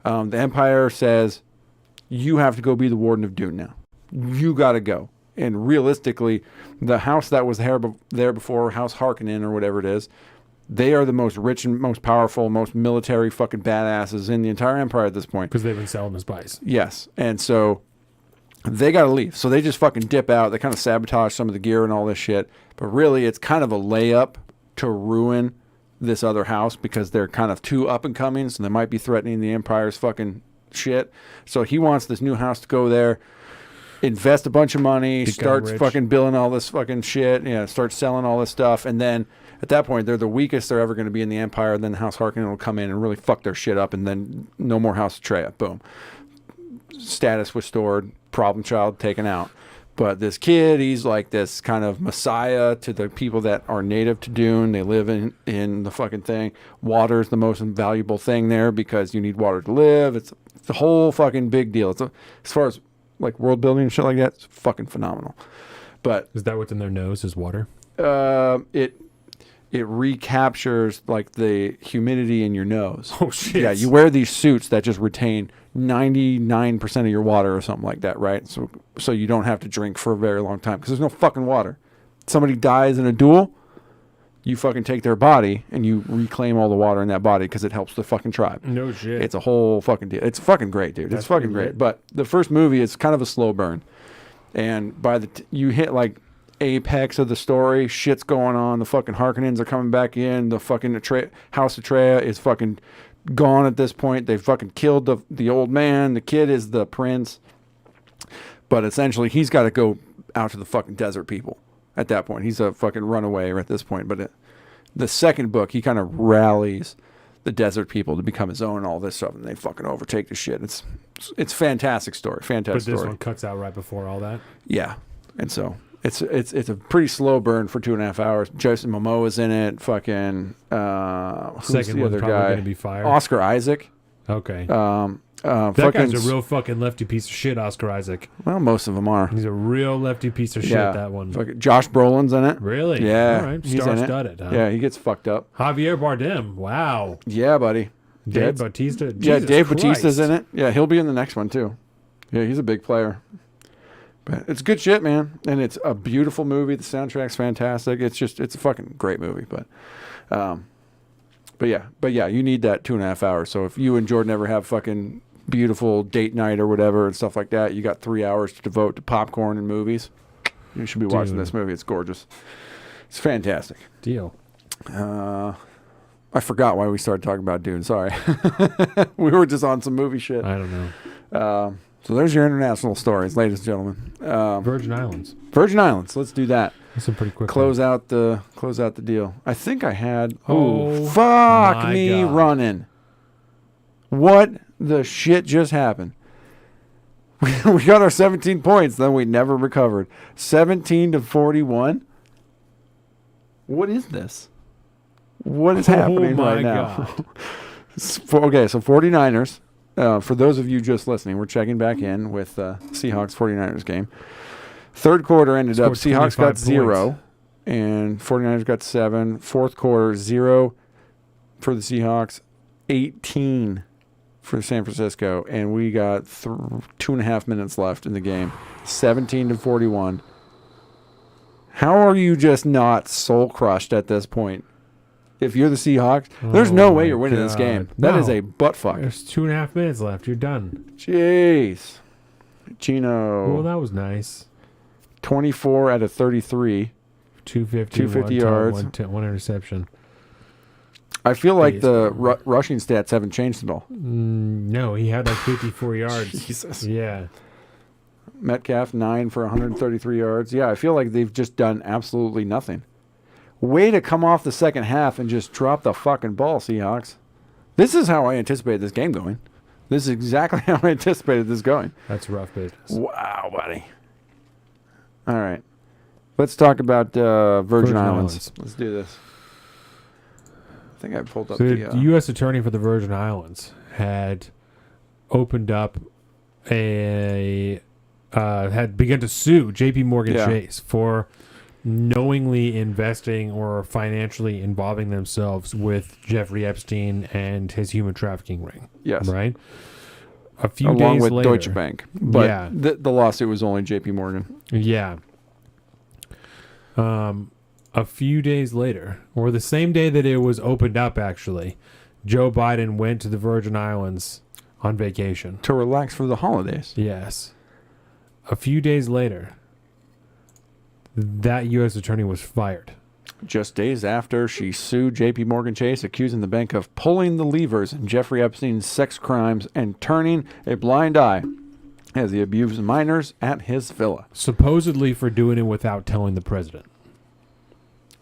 The empire says you have to go be the warden of Dune now. You got to go. And realistically, the house that was there before, House Harkonnen or whatever it is, they are the most rich and most powerful, most military fucking badasses in the entire empire at this point. Because they've been selling the spice. Yes. And so they got to leave. So they just fucking dip out. They kind of sabotage some of the gear and all this shit. But really, it's kind of a layup to ruin this other house because they're kind of too up and coming. So they might be threatening the empire's fucking shit. So he wants this new house to go there, invest a bunch of money, starts fucking building all this fucking shit, start selling all this stuff, and then at that point they're the weakest they're ever going to be in the empire, and then House Harkonnen will come in and really fuck their shit up, and then no more House Atreya. Boom. Status restored, problem child taken out. But this kid, he's like this kind of messiah to the people that are native to Dune. They live in the fucking thing. Water is the most valuable thing there because you need water to live. It's the whole fucking big deal. As far as like world building and shit like that, it's fucking phenomenal. But is that what's in their nose is water? It recaptures like the humidity in your nose. Oh shit. Yeah, you wear these suits that just retain 99% of your water or something like that, right? So you don't have to drink for a very long time because there's no fucking water. Somebody dies in a duel, you fucking take their body and you reclaim all the water in that body because it helps the fucking tribe. No shit. It's a whole fucking deal. It's fucking great, dude. It's fucking great. But the first movie is kind of a slow burn. And by you hit like apex of the story, shit's going on. The fucking Harkonnens are coming back in. The fucking House Atreya is fucking gone at this point. They fucking killed the old man. The kid is the prince. But essentially, he's got to go out to the fucking desert people. At that point, he's a fucking runaway at this point. But the second book, he kind of rallies the desert people to become his own and all this stuff, and they fucking overtake the shit. It's fantastic story, fantastic story. But this one cuts out right before all that. Yeah, and so it's a pretty slow burn for 2.5 hours. Jason Momoa's in it. Fucking who's the other guy? Gonna be fired. Oscar Isaac. Okay. That guy's a real fucking lefty piece of shit, Oscar Isaac. Well, most of them are. He's a real lefty piece of shit, that one. Josh Brolin's in it. Really? Yeah. All right. He's Star-studded, huh? Yeah, he gets fucked up. Javier Bardem. Wow. Yeah, buddy. Dave Bautista. Yeah, Dave Bautista's in it. Yeah, he'll be in the next one, too. Yeah, he's a big player. But it's good shit, man. And it's a beautiful movie. The soundtrack's fantastic. It's a fucking great movie. But yeah, you need that 2.5 hours. So if you and Jordan ever have fucking beautiful date night or whatever and stuff like that, you got 3 hours to devote to popcorn and movies. You should be watching this movie. It's gorgeous. It's fantastic. Deal. I forgot why we started talking about Dune. Sorry. We were just on some movie shit. I don't know. So there's your international stories, ladies and gentlemen. Virgin Islands. Virgin Islands. Let's do that. That's a pretty quick close out the deal. I think I had. Oh, fuck me God. running. What the shit just happened? We got our 17 points, then we never recovered. 17-41. What is this? What is happening right now? Okay, so 49ers. For those of you just listening, we're checking back in with Seahawks 49ers game. Third quarter ended up Seahawks got 0 and 49ers got 7. Fourth quarter 0 for the Seahawks, 18 for San Francisco, and we got 2.5 minutes left in the game. 17-41. How are you just not soul crushed at this point? If you're the Seahawks, there's no way you're winning this game. That is a butt fuck. There's 2.5 minutes left. You're done. Jeez. Gino. Well, that was nice. 24 out of 33. 250 yards. One interception. I feel like the rushing stats haven't changed at all. No, he had like 54 yards. Jesus. Yeah. Metcalf, 9 for 133 yards. Yeah, I feel like they've just done absolutely nothing. Way to come off the second half and just drop the fucking ball, Seahawks. This is how I anticipated this game going. This is exactly how I anticipated this going. That's rough business. Wow, buddy. All right. Let's talk about Virgin Islands. Let's do this. I think I pulled up the U.S. Attorney for the Virgin Islands had opened up had begun to sue J.P. Morgan Chase for knowingly investing or financially involving themselves with Jeffrey Epstein and his human trafficking ring. Yes. Right? A few Along days with later, Deutsche Bank. But the lawsuit was only J.P. Morgan. Yeah. A few days later, or the same day that it was opened up, actually, Joe Biden went to the Virgin Islands on vacation. To relax for the holidays. Yes. A few days later, that U.S. attorney was fired. Just days after she sued J.P. Morgan Chase, accusing the bank of pulling the levers in Jeffrey Epstein's sex crimes and turning a blind eye as he abused minors at his villa. Supposedly for doing it without telling the president.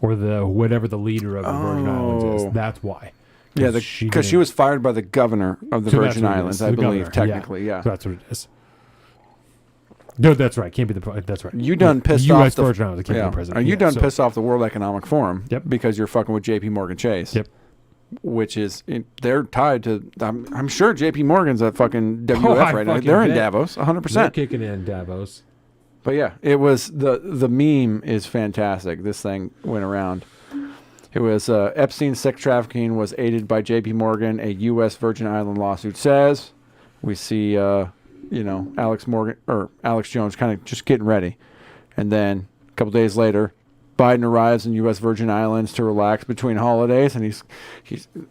Or the whatever the leader of the Virgin Islands is. That's why. Yeah, because she was fired by the governor of the Virgin Islands, I believe, technically. Yeah. So that's what it is. No, that's right. Can't be that's right. You done pissed US off the Virgin Islands. Can't be the president. Are you done pissed off the World Economic Forum? Yep. Because you're fucking with J.P. Morgan Chase. Yep. Which is they're tied to. I'm sure J.P. Morgan's at fucking WF right now. They're in Davos, 100%. They're kicking in Davos. But yeah, it was the meme is fantastic. This thing went around. It was Epstein's sex trafficking was aided by J.P. Morgan. A U.S. Virgin Island lawsuit says. We see, Alex Jones kind of just getting ready, and then a couple days later, Biden arrives in U.S. Virgin Islands to relax between holidays, and he's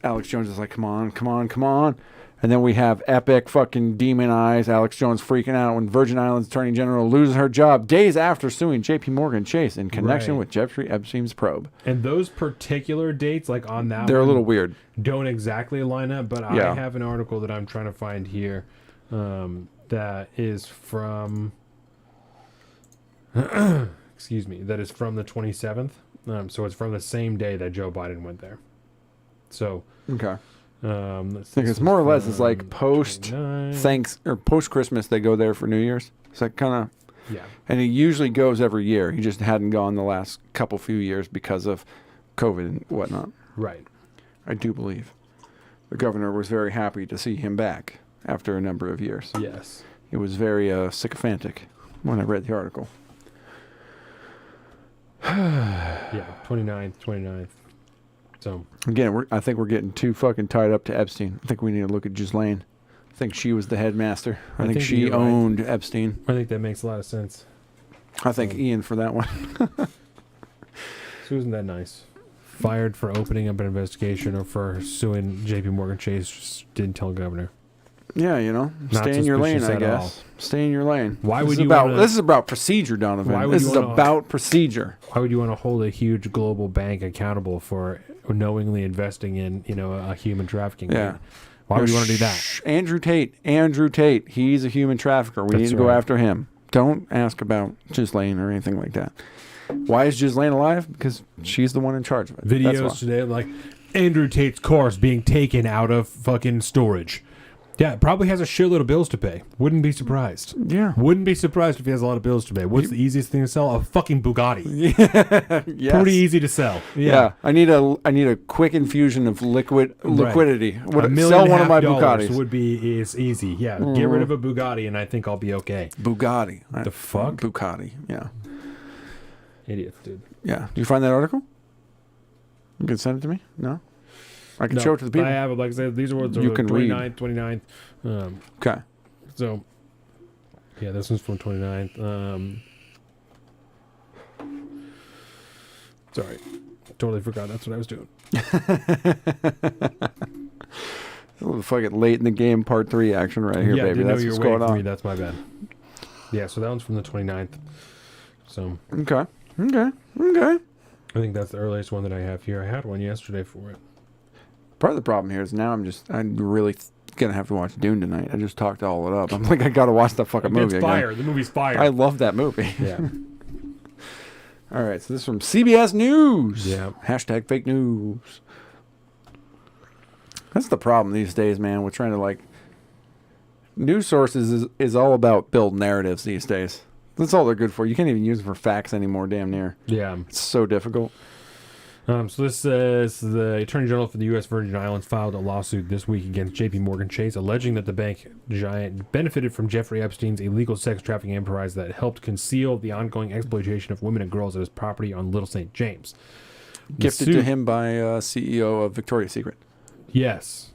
Alex Jones is like, come on. And then we have epic fucking demon eyes. Alex Jones freaking out when Virgin Islands Attorney General loses her job days after suing J.P. Morgan Chase in connection with Jeffrey Epstein's probe. And those particular dates, like on that they're a little weird. Don't exactly line up, but I have an article that I'm trying to find here that is from... excuse me. That is from the 27th. So it's from the same day that Joe Biden went there. So... Okay. I think it's more or less it's like post Christmas they go there for New Year's. It's like kind of and he usually goes every year. He just hadn't gone the last few years because of COVID and whatnot. Right. I do believe the governor was very happy to see him back after a number of years. Yes. It was very sycophantic when I read the article. Yeah, 29th. So again, I think we're getting too fucking tied up to Epstein. I think we need to look at Ghislaine. I think she was the headmaster. I think she owned Epstein. I think that makes a lot of sense. I think Ian for that one. So isn't that nice? Fired for opening up an investigation or for suing J.P. Morgan Chase, just didn't tell the governor. Yeah, stay in your lane, I guess. Stay in your lane. This is about procedure, Donovan. This is about procedure. Why would you want to hold a huge global bank accountable for knowingly investing in, a human trafficking? Yeah. Why would you want to do that? Andrew Tate. He's a human trafficker. We need to go after him. Don't ask about Ghislaine or anything like that. Why is Ghislaine alive? Because she's the one in charge of it. Videos today like Andrew Tate's car is being taken out of fucking storage. Yeah, probably has a shitload of bills to pay. Wouldn't be surprised. Yeah. Wouldn't be surprised if he has a lot of bills to pay. What's the easiest thing to sell? A fucking Bugatti. Yeah. Yes. Pretty easy to sell. Yeah. I need a quick infusion of liquidity. Right. Sell one of my Bugattis. Is easy. Yeah. Get rid of a Bugatti and I think I'll be okay. Bugatti. The fuck? Bugatti. Yeah. Idiots, dude. Yeah. Do you find that article? You can send it to me? No? I can show it to the people. I have it. Like I said, these are words. You can 29th. Okay. So, yeah, this one's from 29th. Sorry. Totally forgot. That's what I was doing. A little fucking late in the game part 3 action right here, baby. That's what's going on. That's my bad. Yeah, so that one's from the 29th. So. Okay. I think that's the earliest one that I have here. I had one yesterday for it. Part of the problem here is now I'm really gonna have to watch Dune tonight. I just talked all it up. I'm like, I gotta watch the fucking movie. It's fire. The movie's fire. I love that movie. Yeah. All right, so this is from CBS News. Yeah. Hashtag fake news. That's the problem these days, man. We're trying to news sources is all about build narratives these days. That's all they're good for. You can't even use them for facts anymore, damn near. Yeah. It's so difficult. So this says the Attorney General for the U.S. Virgin Islands filed a lawsuit this week against J.P. Morgan Chase, alleging that the bank giant benefited from Jeffrey Epstein's illegal sex trafficking enterprise that helped conceal the ongoing exploitation of women and girls at his property on Little St. James. Gifted to him by CEO of Victoria's Secret. Yes,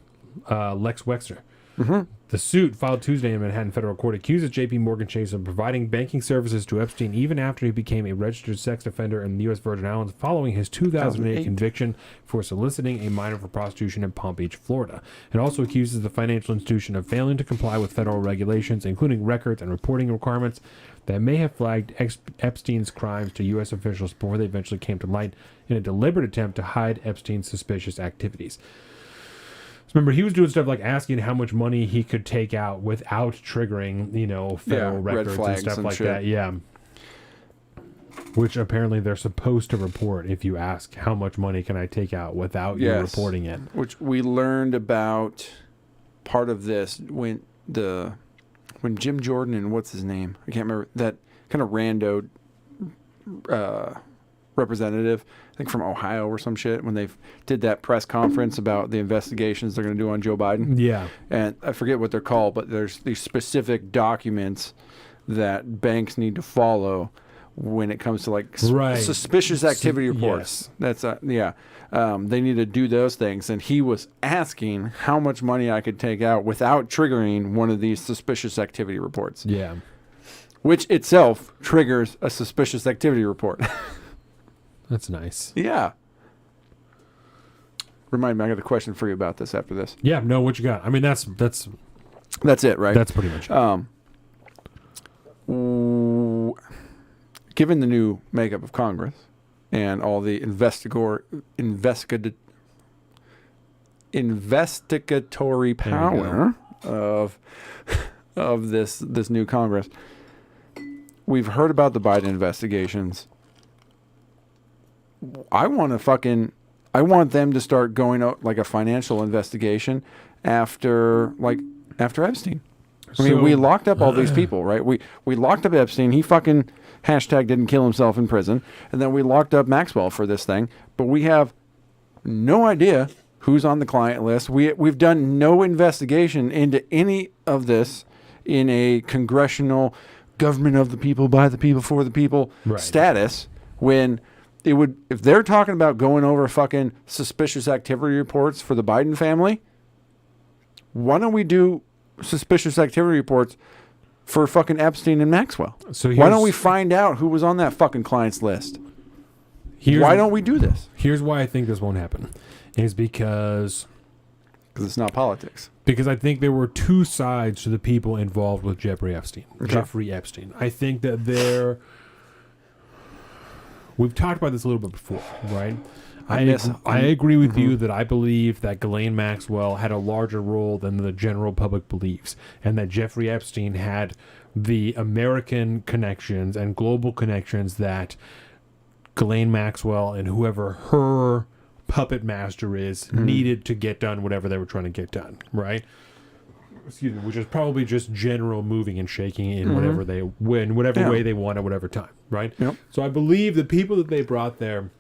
Lex Wexner. Mm-hmm. The suit, filed Tuesday in Manhattan federal court, accuses J.P. Morgan Chase of providing banking services to Epstein even after he became a registered sex offender in the U.S. Virgin Islands following his 2008 conviction for soliciting a minor for prostitution in Palm Beach, Florida. It also accuses the financial institution of failing to comply with federal regulations, including records and reporting requirements that may have flagged Epstein's crimes to U.S. officials before they eventually came to light in a deliberate attempt to hide Epstein's suspicious activities. Remember, he was doing stuff like asking how much money he could take out without triggering, federal records and stuff like that. Yeah. Which apparently they're supposed to report if you ask how much money can I take out without you reporting it. Which we learned about part of this when Jim Jordan and what's his name? I can't remember, that kind of rando representative, I think from Ohio or some shit, when they did that press conference about the investigations they're going to do on Joe Biden. Yeah. And I forget what they're called, but there's these specific documents that banks need to follow when it comes to suspicious activity reports. Yes. That's they need to do those things. And he was asking how much money I could take out without triggering one of these suspicious activity reports. Yeah. Which itself triggers a suspicious activity report. That's nice. Yeah. Remind me, I got a question for you about this after this. Yeah, no, what you got? I mean, that's it, right? That's pretty much it. Given the new makeup of Congress and all the investigatory power of this new Congress, we've heard about the Biden investigations. I want them to start going out like a financial investigation after Epstein. I mean, we locked up all these people, right? We locked up Epstein. He fucking #didn't kill himself in prison. And then we locked up Maxwell for this thing. But we have no idea who's on the client list. We've done no investigation into any of this in a congressional government of the people, by the people, for the people status, when it would, if they're talking about going over fucking suspicious activity reports for the Biden family, why don't we do suspicious activity reports for fucking Epstein and Maxwell? So why don't we find out who was on that fucking client's list? Why don't we do this? Here's why I think this won't happen. Is because it's not politics. Because I think there were two sides to the people involved with Jeffrey Epstein. I think that we've talked about this a little bit before, right? I agree with you that I believe that Ghislaine Maxwell had a larger role than the general public believes, and that Jeffrey Epstein had the American connections and global connections that Ghislaine Maxwell and whoever her puppet master is needed to get done whatever they were trying to get done, right? Excuse me, which is probably just general moving and shaking in whatever way they want at whatever time, right? Yep. So I believe the people that they brought there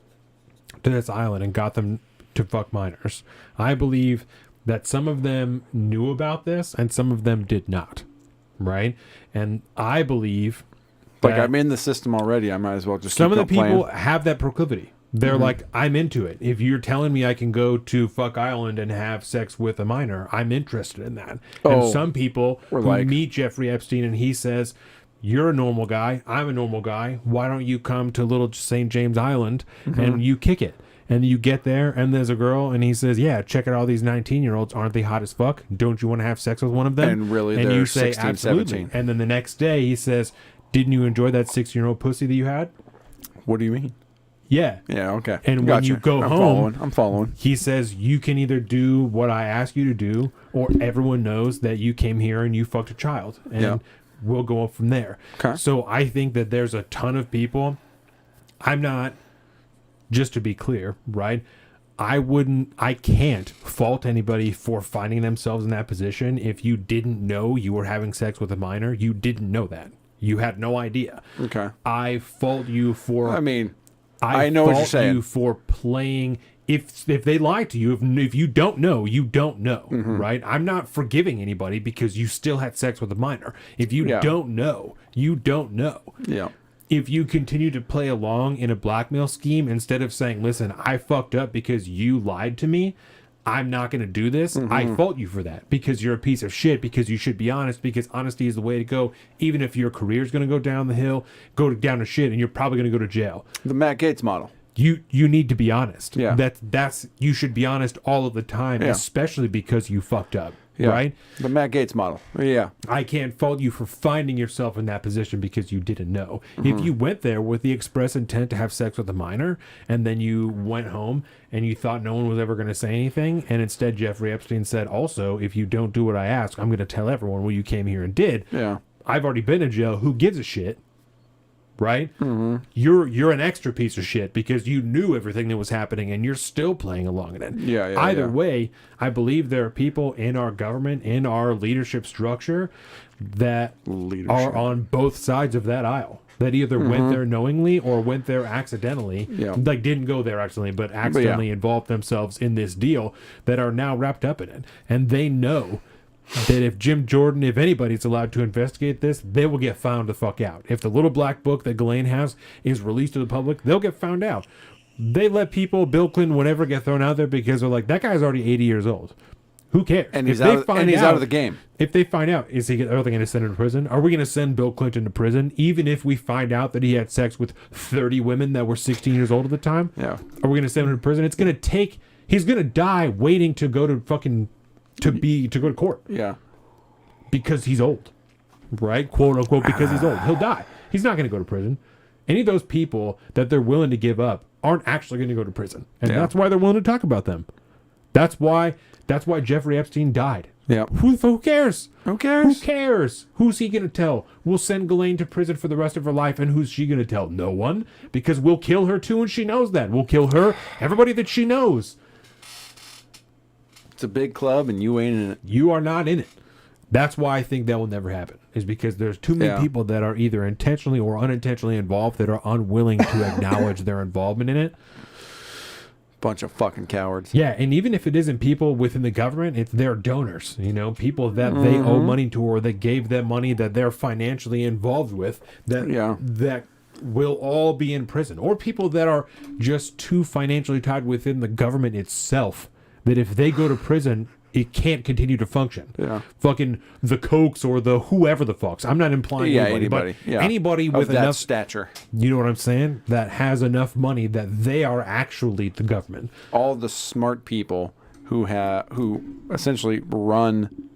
to this island and got them to fuck minors, I believe that some of them knew about this and some of them did not, right? And I believe I'm in the system already, I might as well just some keep of the people playing. have that proclivity. They're like, I'm into it. If you're telling me I can go to Fuck Island and have sex with a minor, I'm interested in that. And some people who meet Jeffrey Epstein and he says, you're a normal guy, I'm a normal guy, why don't you come to Little St. James Island and you kick it? And you get there and there's a girl and he says, yeah, check out all these 19-year-olds. Aren't they hot as fuck? Don't you want to have sex with one of them? And really, and they're you say, 16, absolutely. 17. And then the next day he says, didn't you enjoy that 16-year-old pussy that you had? What do you mean? Yeah. Yeah, okay. And when Gotcha. you go I'm home, I'm following. he says you can either do what I ask you to do, or everyone knows that you came here and you fucked a child, and we'll go up from there. Okay. So I think that there's a ton of people. I'm not, just to be clear, right? I can't fault anybody for finding themselves in that position. If you didn't know you were having sex with a minor, you didn't know that. You had no idea. Okay. I fault you for. I mean, I know what you're saying. You for playing. If they lie to you, if you don't know, you don't know, right? I'm not forgiving anybody because you still had sex with a minor. If you don't know, you don't know. Yeah. If you continue to play along in a blackmail scheme instead of saying, listen, I fucked up because you lied to me, I'm not going to do this. I fault you for that because you're a piece of shit, because you should be honest, because honesty is the way to go. Even if your career is going to go down the hill, go down to shit, and you're probably going to go to jail. The Matt Gaetz model. You need to be honest. Yeah. That's you should be honest all of the time, especially because you fucked up. Yeah. Right? The Matt Gaetz model. Yeah. I can't fault you for finding yourself in that position because you didn't know. If you went there with the express intent to have sex with a minor, and then you went home and you thought no one was ever going to say anything, and instead Jeffrey Epstein said, also, if you don't do what I ask, I'm going to tell everyone what you came here and did. Yeah. I've already been in jail. Who gives a shit? Right? You're an extra piece of shit because you knew everything that was happening and you're still playing along in it. Either way, I believe there are people in our government, in our leadership structure, that are on both sides of that aisle. That either went there knowingly or went there accidentally. Like didn't go there accidentally, but accidentally involved themselves in this deal, that are now wrapped up in it. And they know that if Jim Jordan, if anybody's allowed to investigate this, they will get found the fuck out. If the little black book that Ghislaine has is released to the public, they'll get found out. They let people, Bill Clinton, whatever, get thrown out there because they're like, that guy's already 80 years old. Who cares? And he's out of the game. If they find out, are they going to send him to prison? Are we going to send Bill Clinton to prison, even if we find out that he had sex with 30 women that were 16 years old at the time? Yeah. Are we going to send him to prison? It's going to take. He's going to die waiting to go to fucking to go to court. Yeah. Because he's old, right? Quote unquote, because he's old. He'll die. He's not going to go to prison. Any of those people that they're willing to give up aren't actually going to go to prison, and that's why they're willing to talk about them. That's why Jeffrey Epstein died. Yeah. Who cares? Who cares? Who cares? Who's he going to tell? We'll send Ghislaine to prison for the rest of her life, and who's she going to tell? No one, because we'll kill her too, and she knows that. We'll kill her, everybody that she knows. It's a big club, and you ain't in it. You are not in it. That's why I think that will never happen, is because there's too many people that are either intentionally or unintentionally involved that are unwilling to acknowledge their involvement in it. Bunch of fucking cowards. Yeah, and even if it isn't people within the government, it's their donors, people that they owe money to, or that gave them money that they're financially involved with, that will all be in prison. Or people that are just too financially tied within the government itself, that if they go to prison, it can't continue to function. Yeah. Fucking the Kochs or the whoever the fucks. I'm not implying anybody. But anybody with of that enough stature. You know what I'm saying? That has enough money that they are actually the government. All the smart people who essentially run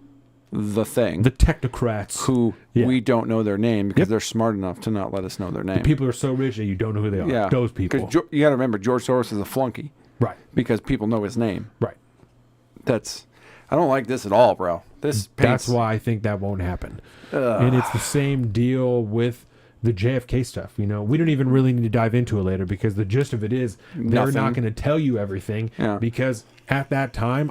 the thing. The technocrats. Who we don't know their name because they're smart enough to not let us know their name. The people are so rich that you don't know who they are. Yeah. Those people. Because you got to remember, George Soros is a flunky. Right. Because people know his name. Right. I don't like this at all, bro. That's why I think that won't happen. And it's the same deal with the JFK stuff. We don't even really need to dive into it later, because the gist of it is they're not going to tell you everything because at that time,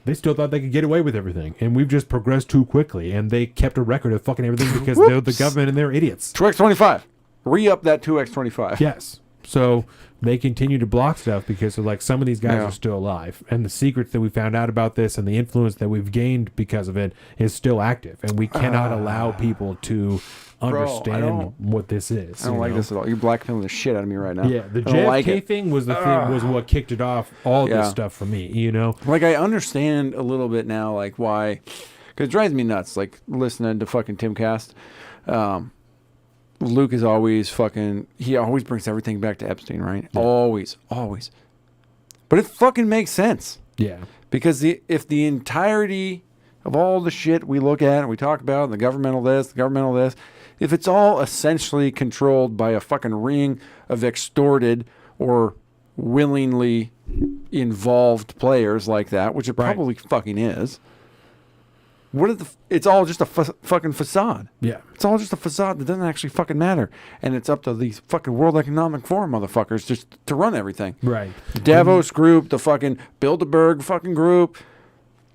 they still thought they could get away with everything. And we've just progressed too quickly, and they kept a record of fucking everything because they're the government and they're idiots. 2x25. Re-up that 2x25. Yes. So they continue to block stuff because they're like, some of these guys are still alive. And the secrets that we found out about this and the influence that we've gained because of it is still active. And we cannot allow people to understand what this is. I don't like this at all. You're blackmailing the shit out of me right now. Yeah, the JFK thing was was what kicked it off, all this stuff for me, Like, I understand a little bit now, like, why, because it drives me nuts, like, listening to fucking Timcast. Luke is always he always brings everything back to Epstein, right? Yeah. Always. But it fucking makes sense. Yeah. Because if the entirety of all the shit we look at and we talk about, and the governmental this, if it's all essentially controlled by a fucking ring of extorted or willingly involved players like that, which it probably fucking is. It's all just a fucking facade. Yeah. It's all just a facade that doesn't actually fucking matter. And it's up to these fucking World Economic Forum motherfuckers just to run everything. Right. The Davos group, the fucking Bilderberg fucking group.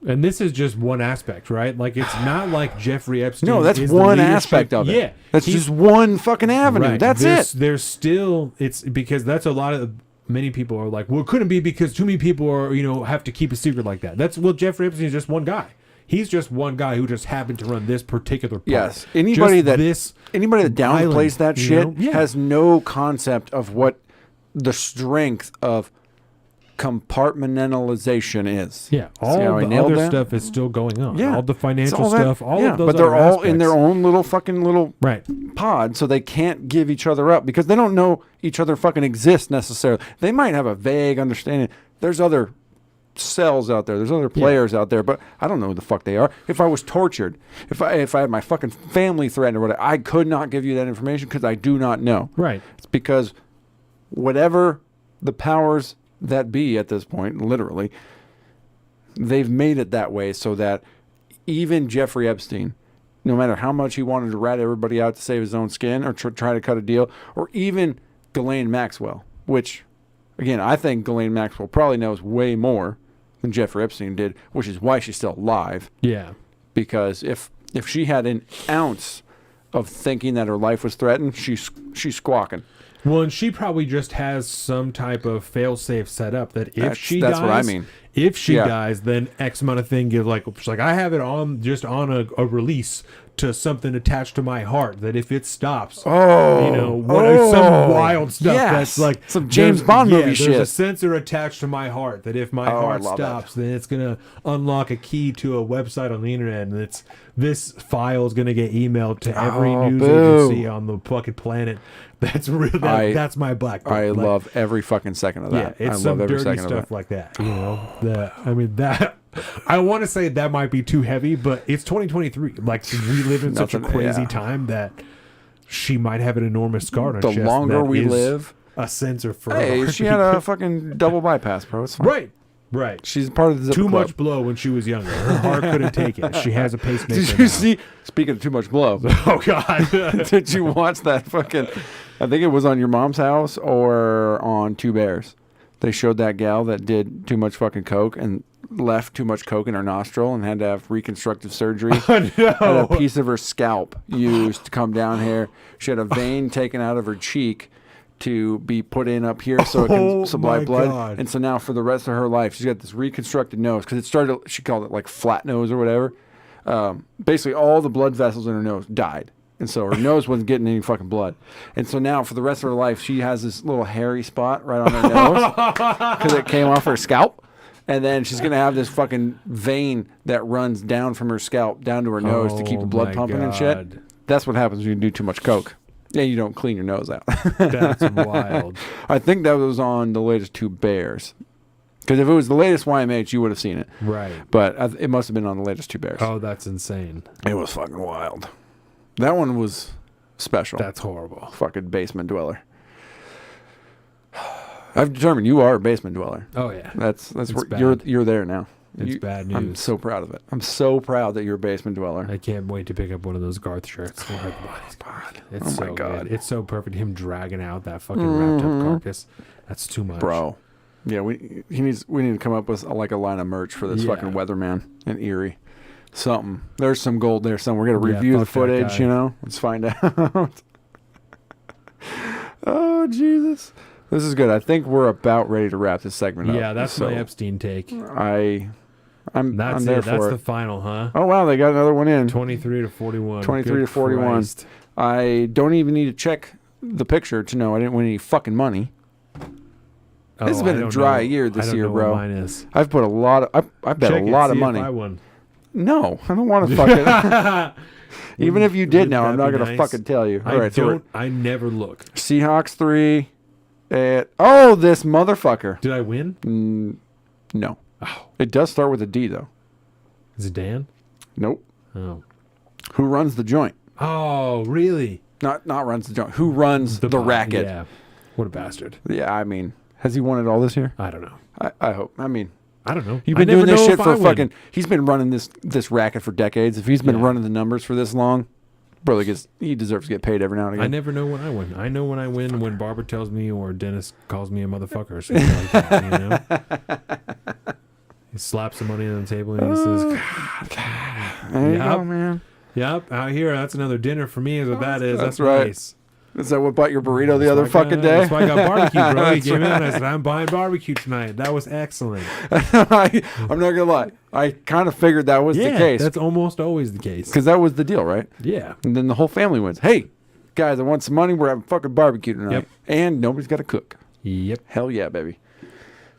And this is just one aspect, right? Like, it's not like Jeffrey Epstein. No, that's one aspect of it. Yeah. That's just one fucking avenue. Right. That's it. There's still, it's because that's a lot of, many people are like, well, it couldn't be because too many people are, have to keep a secret like that. Jeffrey Epstein is just one guy. He's just one guy who just happened to run this particular part. Yes. Anybody that downplays island, that shit has no concept of what the strength of compartmentalization is. Yeah. All the other stuff is still going on. Yeah. All the financial stuff, all of those but they're other all aspects. in their own little fucking pod, so they can't give each other up because they don't know each other fucking exist necessarily. They might have a vague understanding. There's other cells out there. There's other players out there, but I don't know who the fuck they are. If I was tortured, if I had my fucking family threatened or whatever, I could not give you that information because I do not know. Right. It's because whatever the powers that be at this point, literally, they've made it that way so that even Jeffrey Epstein, no matter how much he wanted to rat everybody out to save his own skin or try to cut a deal, or even Ghislaine Maxwell, which, again, I think Ghislaine Maxwell probably knows way more than Jeffrey Epstein did, which is why she's still alive. Yeah. Because if she had an ounce of thinking that her life was threatened, she's squawking. Well, and she probably just has some type of fail-safe set up that if she dies, that's what I mean. If she dies, then X amount of thing gives she's like, I have it on a release to something attached to my heart that if it stops, some wild stuff that's like some James Bond movie shit. There's a sensor attached to my heart that if my heart stops, then it's gonna unlock a key to a website on the internet, and this file is gonna get emailed to every news agency on the fucking planet. That's real. That's my black book. I love every fucking second of that. Yeah, it's some dirty stuff like that. I want to say that might be too heavy, but it's 2023. Like, we live in such a crazy time that she might have an enormous scar on her chest. The longer we live, a sensor for her. She had a fucking double bypass, bro. It's fine. Right. She's part of the too much blow when she was younger. Her heart couldn't take it. She has a pacemaker. Did you see? Speaking of too much blow, oh god, did you watch that fucking? I think it was on Your Mom's House or on Two Bears. They showed that gal that did too much fucking coke and left too much coke in her nostril and had to have reconstructive surgery. Oh, no. Had a piece of her scalp used to come down here. She had a vein taken out of her cheek to be put in up here so it can supply blood. God. And so now for the rest of her life, she's got this reconstructed nose because it started, she called it like flat nose or whatever. Basically, all the blood vessels in her nose died. And so her nose wasn't getting any fucking blood. And so now for the rest of her life, she has this little hairy spot right on her nose because it came off her scalp. And then she's going to have this fucking vein that runs down from her scalp down to her nose to keep the blood pumping and shit. That's what happens when you do too much coke. Yeah, you don't clean your nose out. That's wild. I think that was on the latest Two Bears. Because if it was the latest YMH, you would have seen it. Right. But it must have been on the latest Two Bears. Oh, that's insane. It was fucking wild. That one was special. That's horrible. Fucking basement dweller. I've determined you are a basement dweller. Oh yeah. That's where you're there now. It's bad news. I'm so proud of it. I'm so proud that you're a basement dweller. I can't wait to pick up one of those Garth shirts. It's so good. It's so perfect. Him dragging out that fucking wrapped up carcass. That's too much, bro. Yeah, we need to come up with like a line of merch for this fucking weatherman in Erie. Something. There's some gold there somewhere. We're gonna review the footage. Let's find out. Oh Jesus. This is good. I think we're about ready to wrap this segment up. Yeah, that's my Epstein take. I'm That's there it. for That's it. the final, huh? Oh wow, they got another one in. 23 to 41. 23 to 41. Christ. I don't even need to check the picture to know I didn't win any fucking money. This has been a dry year this year, bro. Mine is. I've put a lot of I bet Check a lot of see money. If I won. No, I don't want to fucking. Even if you did now, I'm not gonna nice? fucking tell you. All right, so I never look. Seahawks 3. This motherfucker. Did I win? No. Oh. It does start with a D though. Is it Dan? Nope. Oh. Who runs the joint? Oh, really? Not runs the joint. Who runs the racket? Yeah. What a bastard. Yeah, I mean, has he won it all this year? I don't know. I hope. I mean, I don't know. You've been doing this shit for fucking. He's been running this racket for decades. If he's been running the numbers for this long, brother he deserves to get paid every now and again. I never know when I win. I know when I win when Barbara tells me or Dennis calls me a motherfucker or something like that. You know? He slaps the money on the table and he says, God. There you go, man. Yep, out here, that's another dinner for me is what that is. That's right. Nice. Is that what bought your burrito the other fucking day? That's why I got barbecue, bro. He came in and I said, I'm buying barbecue tonight. That was excellent. I'm not going to lie. I kind of figured that was the case. That's almost always the case. Because that was the deal, right? Yeah. And then the whole family wins. Hey, guys, I want some money. We're having fucking barbecue tonight. Yep. And nobody's got to cook. Yep. Hell yeah, baby.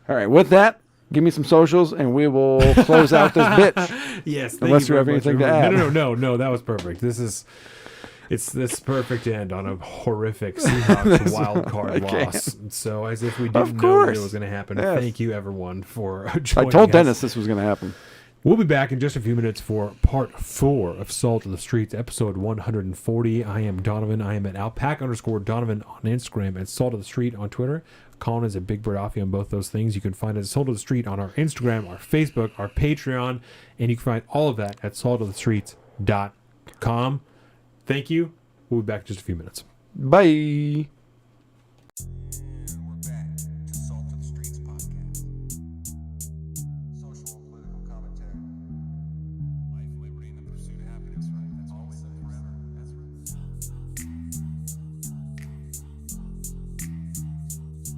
All right, with that, give me some socials and we will close out this bitch. Yes. Unless you have anything to add. No. That was perfect. It's this perfect end on a horrific Seahawks wild card loss. So as if we didn't know it was going to happen. Yes. Thank you, everyone, for joining I told us. Dennis this was going to happen. We'll be back in just a few minutes for part 4 of Salt of the Streets, episode 140. I am Donovan. I am at Alpac_Donovan on Instagram, and Salt of the Street on Twitter. Colin is at Big Bird Offie on both those things. You can find us at Salt of the Street on our Instagram, our Facebook, our Patreon, and you can find all of that at saltofthestreets.com. Thank you. We'll be back in just a few minutes. Bye. We're back to Salt of the Streets podcast. Social and political commentary. Life, liberty, and the pursuit of happiness, right? That's always and forever. That's right.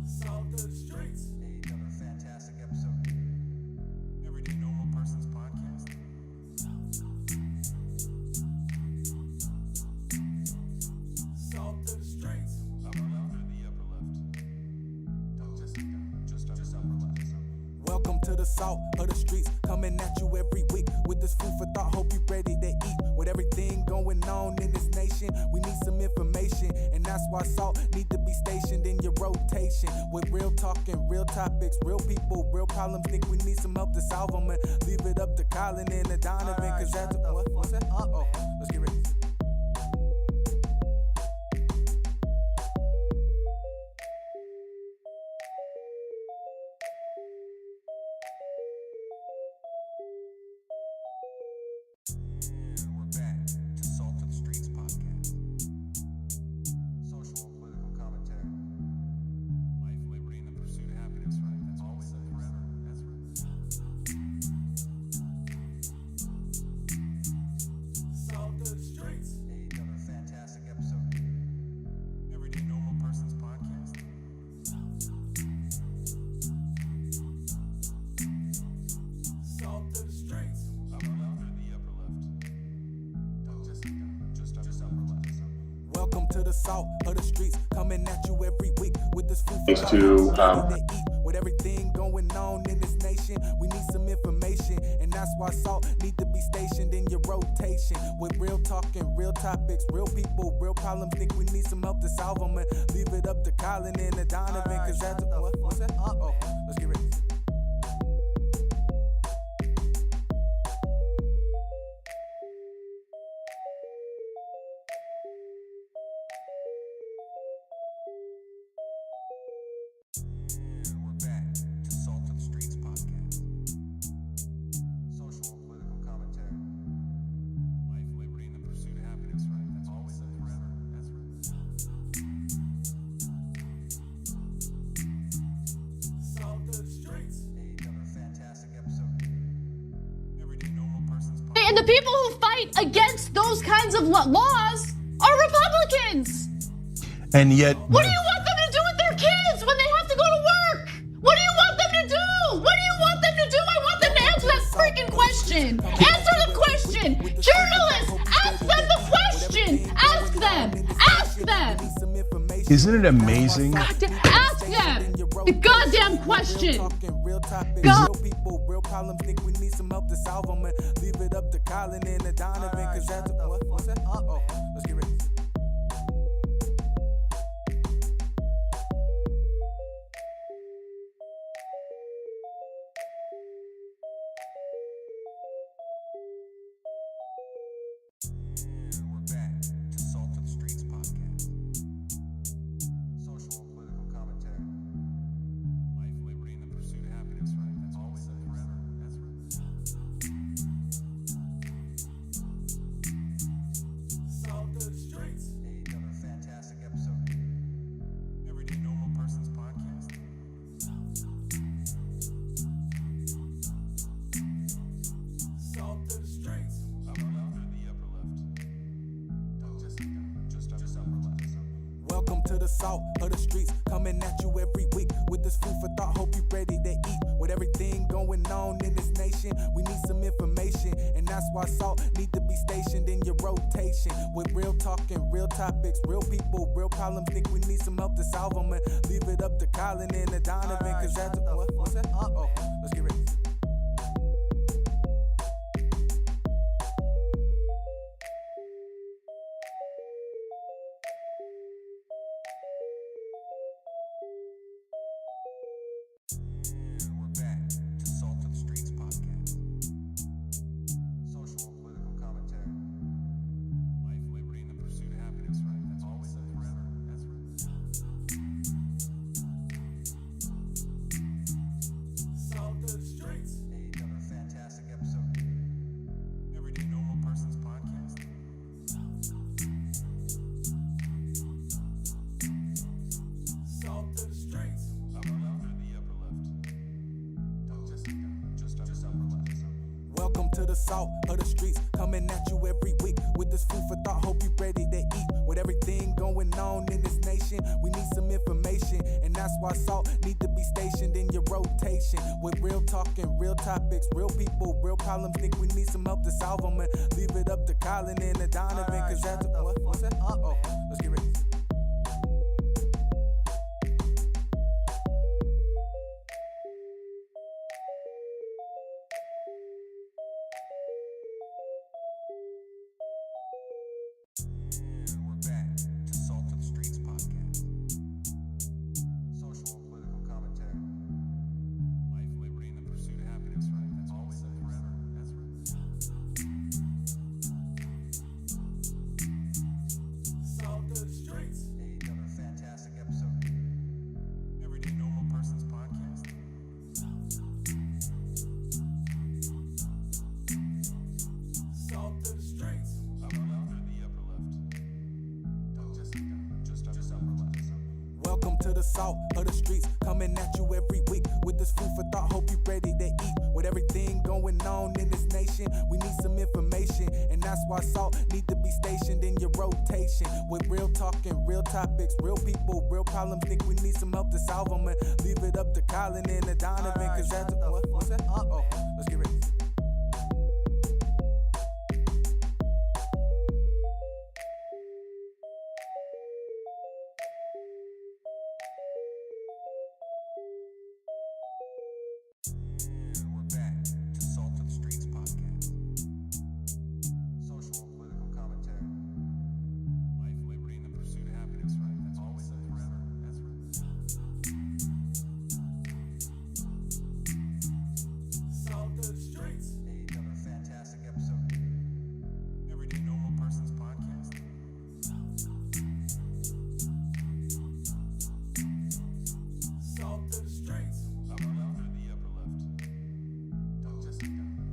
Salt of the streets. Another fantastic episode. Everyday Normal Person's podcast. Salt of the streets. Upper left or the upper left? Just upper left. Welcome to the salt of the streets, coming at you every week with this food for thought. Hope you ready to eat. With everything going on in this nation, we need some information, and that's why salt need to be stationed in your rotation. With real talking, real topics, real people, real problems. Think we need some help to solve them, and leave it up to Colin and the Donovan, cause that's what's that? Oh, let's get ready. We're back to Salt of the Streets podcast. Social and political commentary. Life, liberty, and the pursuit of happiness, right? That's always and forever. That's right. Salt of the streets. Another fantastic episode. Everyday Normal Person's podcast. Salt of the streets. Upper left or the upper left? Just upper left. Welcome to the salt of the streets, coming at you every week with this food for Thanks thought. to, Ready to eat. With everything going on in this nation, we need some information, and that's why salt need to be stationed in your rotation. With real talking, real topics, real people, real problems. Think we need some help to solve them, and leave it up to Colin and the Donovan, cause that's what's that? Oh, let's get ready. We're back to Salt of the Streets podcast. Social and political commentary. Life, liberty, and the pursuit of happiness, right? That's always and forever. That's right. All Salt of the streets. Another fantastic episode. Everyday Normal Person's podcast. And the people who fight against those kinds of laws are Republicans. And yet, What do you want them to do with their kids when they have to go to work? What do you want them to do? What do you want them to do? I want them to answer that freaking question. Answer the question. Journalists, ask them the question. Ask them. Ask them. isn't it amazing? Ask them the goddamn question. Real topics, God. real people, real problems. Think we need some help to solve them, and leave it up to Colin and the Donovan, cause that's what's that? Oh, let's get ready. We're back Podcast. Social and political commentary. Life, liberty, and the pursuit of happiness, right? That's always and forever. Ezra. Salt of the streets. Another fantastic episode. Everyday Normal Person's Podcast. Salt of the streets. Upper left or the upper left? Just upper left. Welcome to the salt of the streets, coming at you every week with this food for thought. Hope you ready to eat. With everything going on in this nation, we need some information, and that's why salt need to be stationed in your rotation. With real talking, real topics, real people, real problems. Think we need some help to solve them, and leave it up to Colin and the Donovan, cause that's what's that? Oh, let's get ready. And we're back to Salt of the Streets Podcast. Social and political commentary. Life, liberty, and the pursuit of happiness, right? That's always and forever. Ezra. Salt of the streets. Another fantastic episode. Everyday Normal Person's Podcast. Salt of the streets. Upper left or the upper left? Just upper left. Welcome to the salt of the streets, coming at you every week with this food for thought. Hope you ready to eat. With everything going on in this nation, we need some information, and that's why salt need to be stationed in your rotation. With real talking, real topics, real people, real problems. Think we need some help to solve them, and leave it up to Colin and the Donovan, cause that's what's that? Oh, let's get ready. And we're back to Salt of the Streets Podcast. Social and political commentary. Life, liberty, and the pursuit of happiness, right? That's always and forever. Ezra. Salt of the streets. Another fantastic episode. Everyday Normal Person's Podcast. Salt of the streets. Upper left or the upper left? Just upper left. Welcome to the salt of the streets, coming at you every week with this food for thought. Hope you ready to eat. With everything going on in this nation, we need some information, and that's why salt need to be stationed in your rotation. With real talking, real topics, real people, real problems. Think we need some help to solve them, and leave it up to Colin and the Donovan, cause that's what's that? Oh, let's get ready. And we're back to Salt of the Streets Podcast. Social and political commentary. Life, liberty, and the pursuit of happiness, right? That's always and forever. Ezra. Salt of the streets. Another fantastic episode. Everyday Normal Person's Podcast. Salt of the streets. Upper left or the upper left?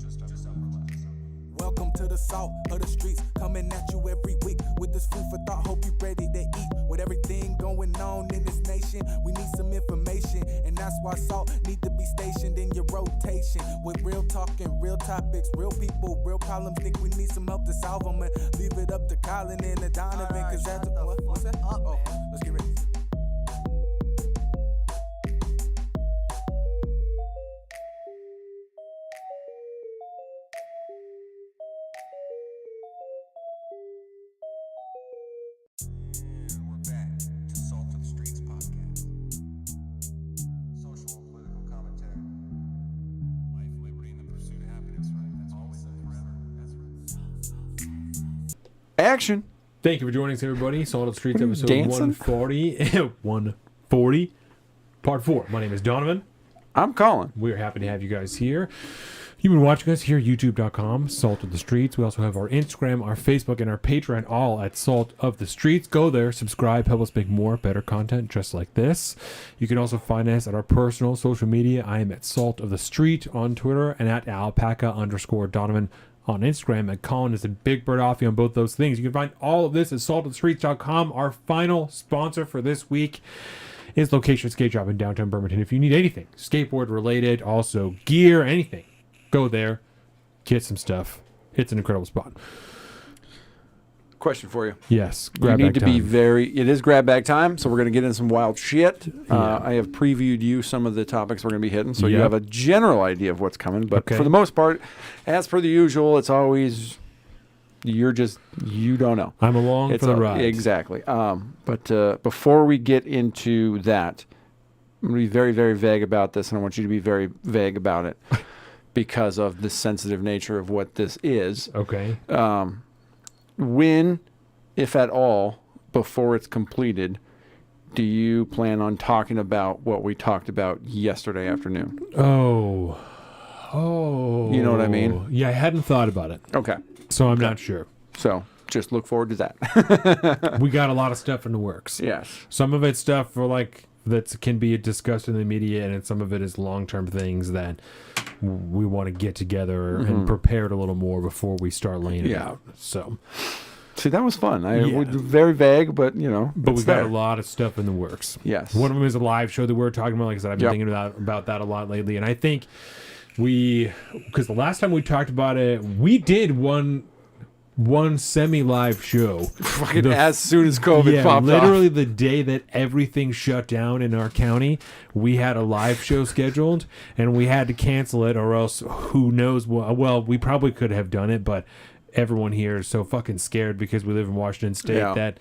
Just upper left. Welcome to the salt of the streets, coming at you every week with this food for thought. Hope you ready to eat. With everything going on in this nation, we need some information, and that's why salt need to be stationed in your rotation. With real talking, real topics, real people, real problems. Think we need some help to solve them, and leave it up to Colin and the Donovan, cause that's what's that? Oh, let's get ready. And we're back to Salt of the Streets Podcast. Social and political commentary. Life, liberty, and the pursuit of happiness, right? That's always and forever. Ezra. Action. Thank you for joining us, everybody. Salt of the Streets, What are you, episode dancing? 140. 140. Part 4. My name is Donovan. I'm Colin. We're happy to have you guys here. You've been watching us here, youtube.com, Salt of the Streets. We also have our Instagram, our Facebook, and our Patreon, all at Salt of the Streets. Go there, subscribe, help us make more, better content just like this. You can also find us at our personal social media. I am at Salt of the Street on Twitter and at alpaca_Donovan on Instagram. And Colin is a Big Bird Offie on both those things. You can find all of this at saltofthestreets.com. Our final sponsor for this week is Location Skate Shop in downtown Birmingham. If you need anything skateboard related, also gear, anything, go there, get some stuff. It's an incredible spot. Question for you. Yes. You need to be it is grab bag time, so we're going to get in some wild shit. I have previewed you some of the topics we're going to be hitting, so you have a general idea of what's coming. But for the most part, as per the usual, it's always, you don't know. I'm along for the ride. Exactly. But before we get into that, I'm going to be very, very vague about this, and I want you to be very vague about it because of the sensitive nature of what this is. Okay. When, if at all, before it's completed, do you plan on talking about what we talked about yesterday afternoon? Oh. You know what I mean? Yeah, I hadn't thought about it. Okay. So I'm not sure. So just look forward to that. We got a lot of stuff in the works. Yes. Some of it's stuff for that can be discussed in the media, and some of it is long-term things that we want to get together and prepare it a little more before we start laying it out. So, see, that was fun. Very vague, but But we got a lot of stuff in the works. Yes. One of them is a live show that we're talking about. Like I said, I've been thinking about that a lot lately, and I think because the last time we talked about it, we did one semi-live show. Fucking as soon as COVID popped literally off. the day that everything shut down in our county, we had a live show scheduled, and we had to cancel it, or else who knows what. Well, we probably could have done it, but everyone here is so fucking scared because we live in Washington State that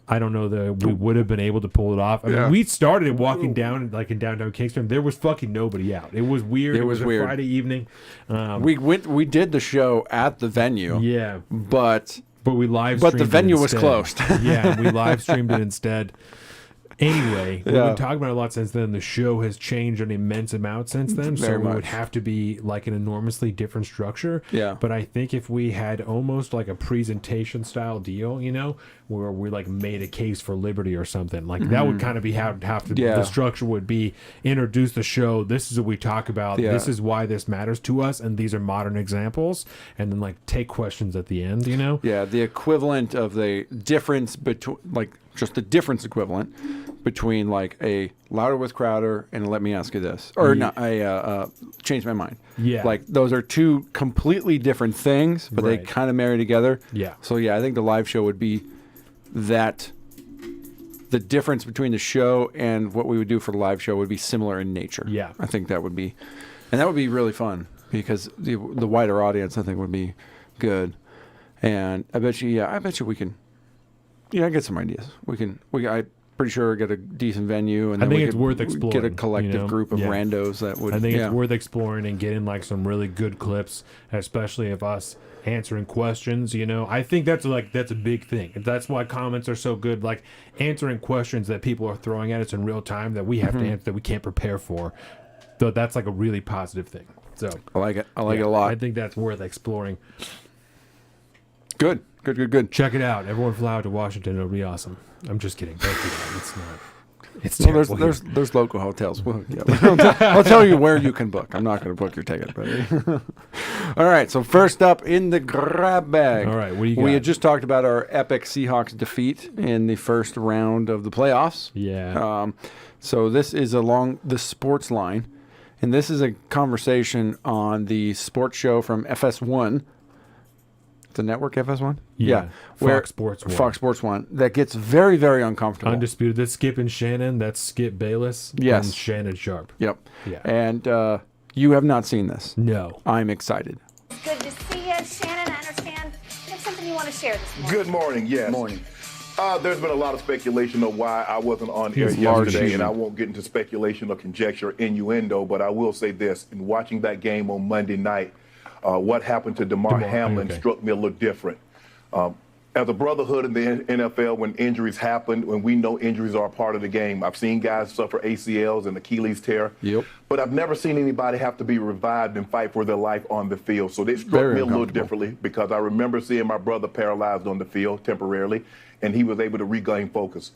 I don't know that we would have been able to pull it off. I mean, we started walking down in downtown Kingston. There was fucking nobody out. It was weird. It was weird. A Friday evening. We did the show at the venue. Yeah, but we live streamed. But the venue was closed. Yeah, we live streamed it instead. Anyway, we've been talking about it a lot since then. The show has changed an immense amount since then, so it would have to be like an enormously different structure. Yeah. But I think if we had almost like a presentation style deal, where we made a case for liberty or something, that would kind of be how the structure would be. Introduce the show. This is what we talk about. Yeah. This is why this matters to us, and these are modern examples. And then take questions at the end. Yeah, the equivalent of the difference between just the difference equivalent between a Louder with Crowder and Let Me Ask You This, or not, Change My Mind. Yeah, those are two completely different things, but they kind of marry together. Yeah. So I think the live show would be that. The difference between the show and what we would do for the live show would be similar in nature. Yeah, I think that would be, and that would be really fun because the wider audience I think would be good, and I bet you we can. I get some ideas. I'm pretty sure get a decent venue, and then I think it's worth exploring. Get a collective group of randos that would. I think it's worth exploring and getting some really good clips, especially of us answering questions. I think that's a big thing. That's why comments are so good. Answering questions that people are throwing at us in real time that we have to answer that we can't prepare for. So that's a really positive thing. So I like it. I like it a lot. I think that's worth exploring. Good. Check it out. Everyone fly out to Washington. It'll be awesome. I'm just kidding. Don't do that. It's not. It's terrible. There's local hotels. I'll tell you where you can book. I'm not going to book your ticket, buddy. All right. So first up in the grab bag. All right. What do you got? We had just talked about our epic Seahawks defeat in the first round of the playoffs. Yeah. So this is along the sports line, and this is a conversation on the sports show from FS1. The network FS1? Yeah. Fox Sports 1. Fox Sports 1. That gets very, very uncomfortable. Undisputed. That's Skip and Shannon. That's Skip Bayless. Yes. And Shannon Sharp. Yep. Yeah. And you have not seen this. No. I'm excited. Good to see you, Shannon. I understand you have something you want to share this morning. Good morning. Yes. Morning. There's been a lot of speculation of why I wasn't on air yesterday, and I won't get into speculation or conjecture or innuendo, but I will say this. In watching that game on Monday night, what happened to DeMar Hamlin struck me a little different. as a brotherhood in the NFL, when injuries happen, when we know injuries are a part of the game, I've seen guys suffer ACLs and Achilles tear. Yep. But I've never seen anybody have to be revived and fight for their life on the field. So they struck me a little differently because I remember seeing my brother paralyzed on the field temporarily, and he was able to regain focus.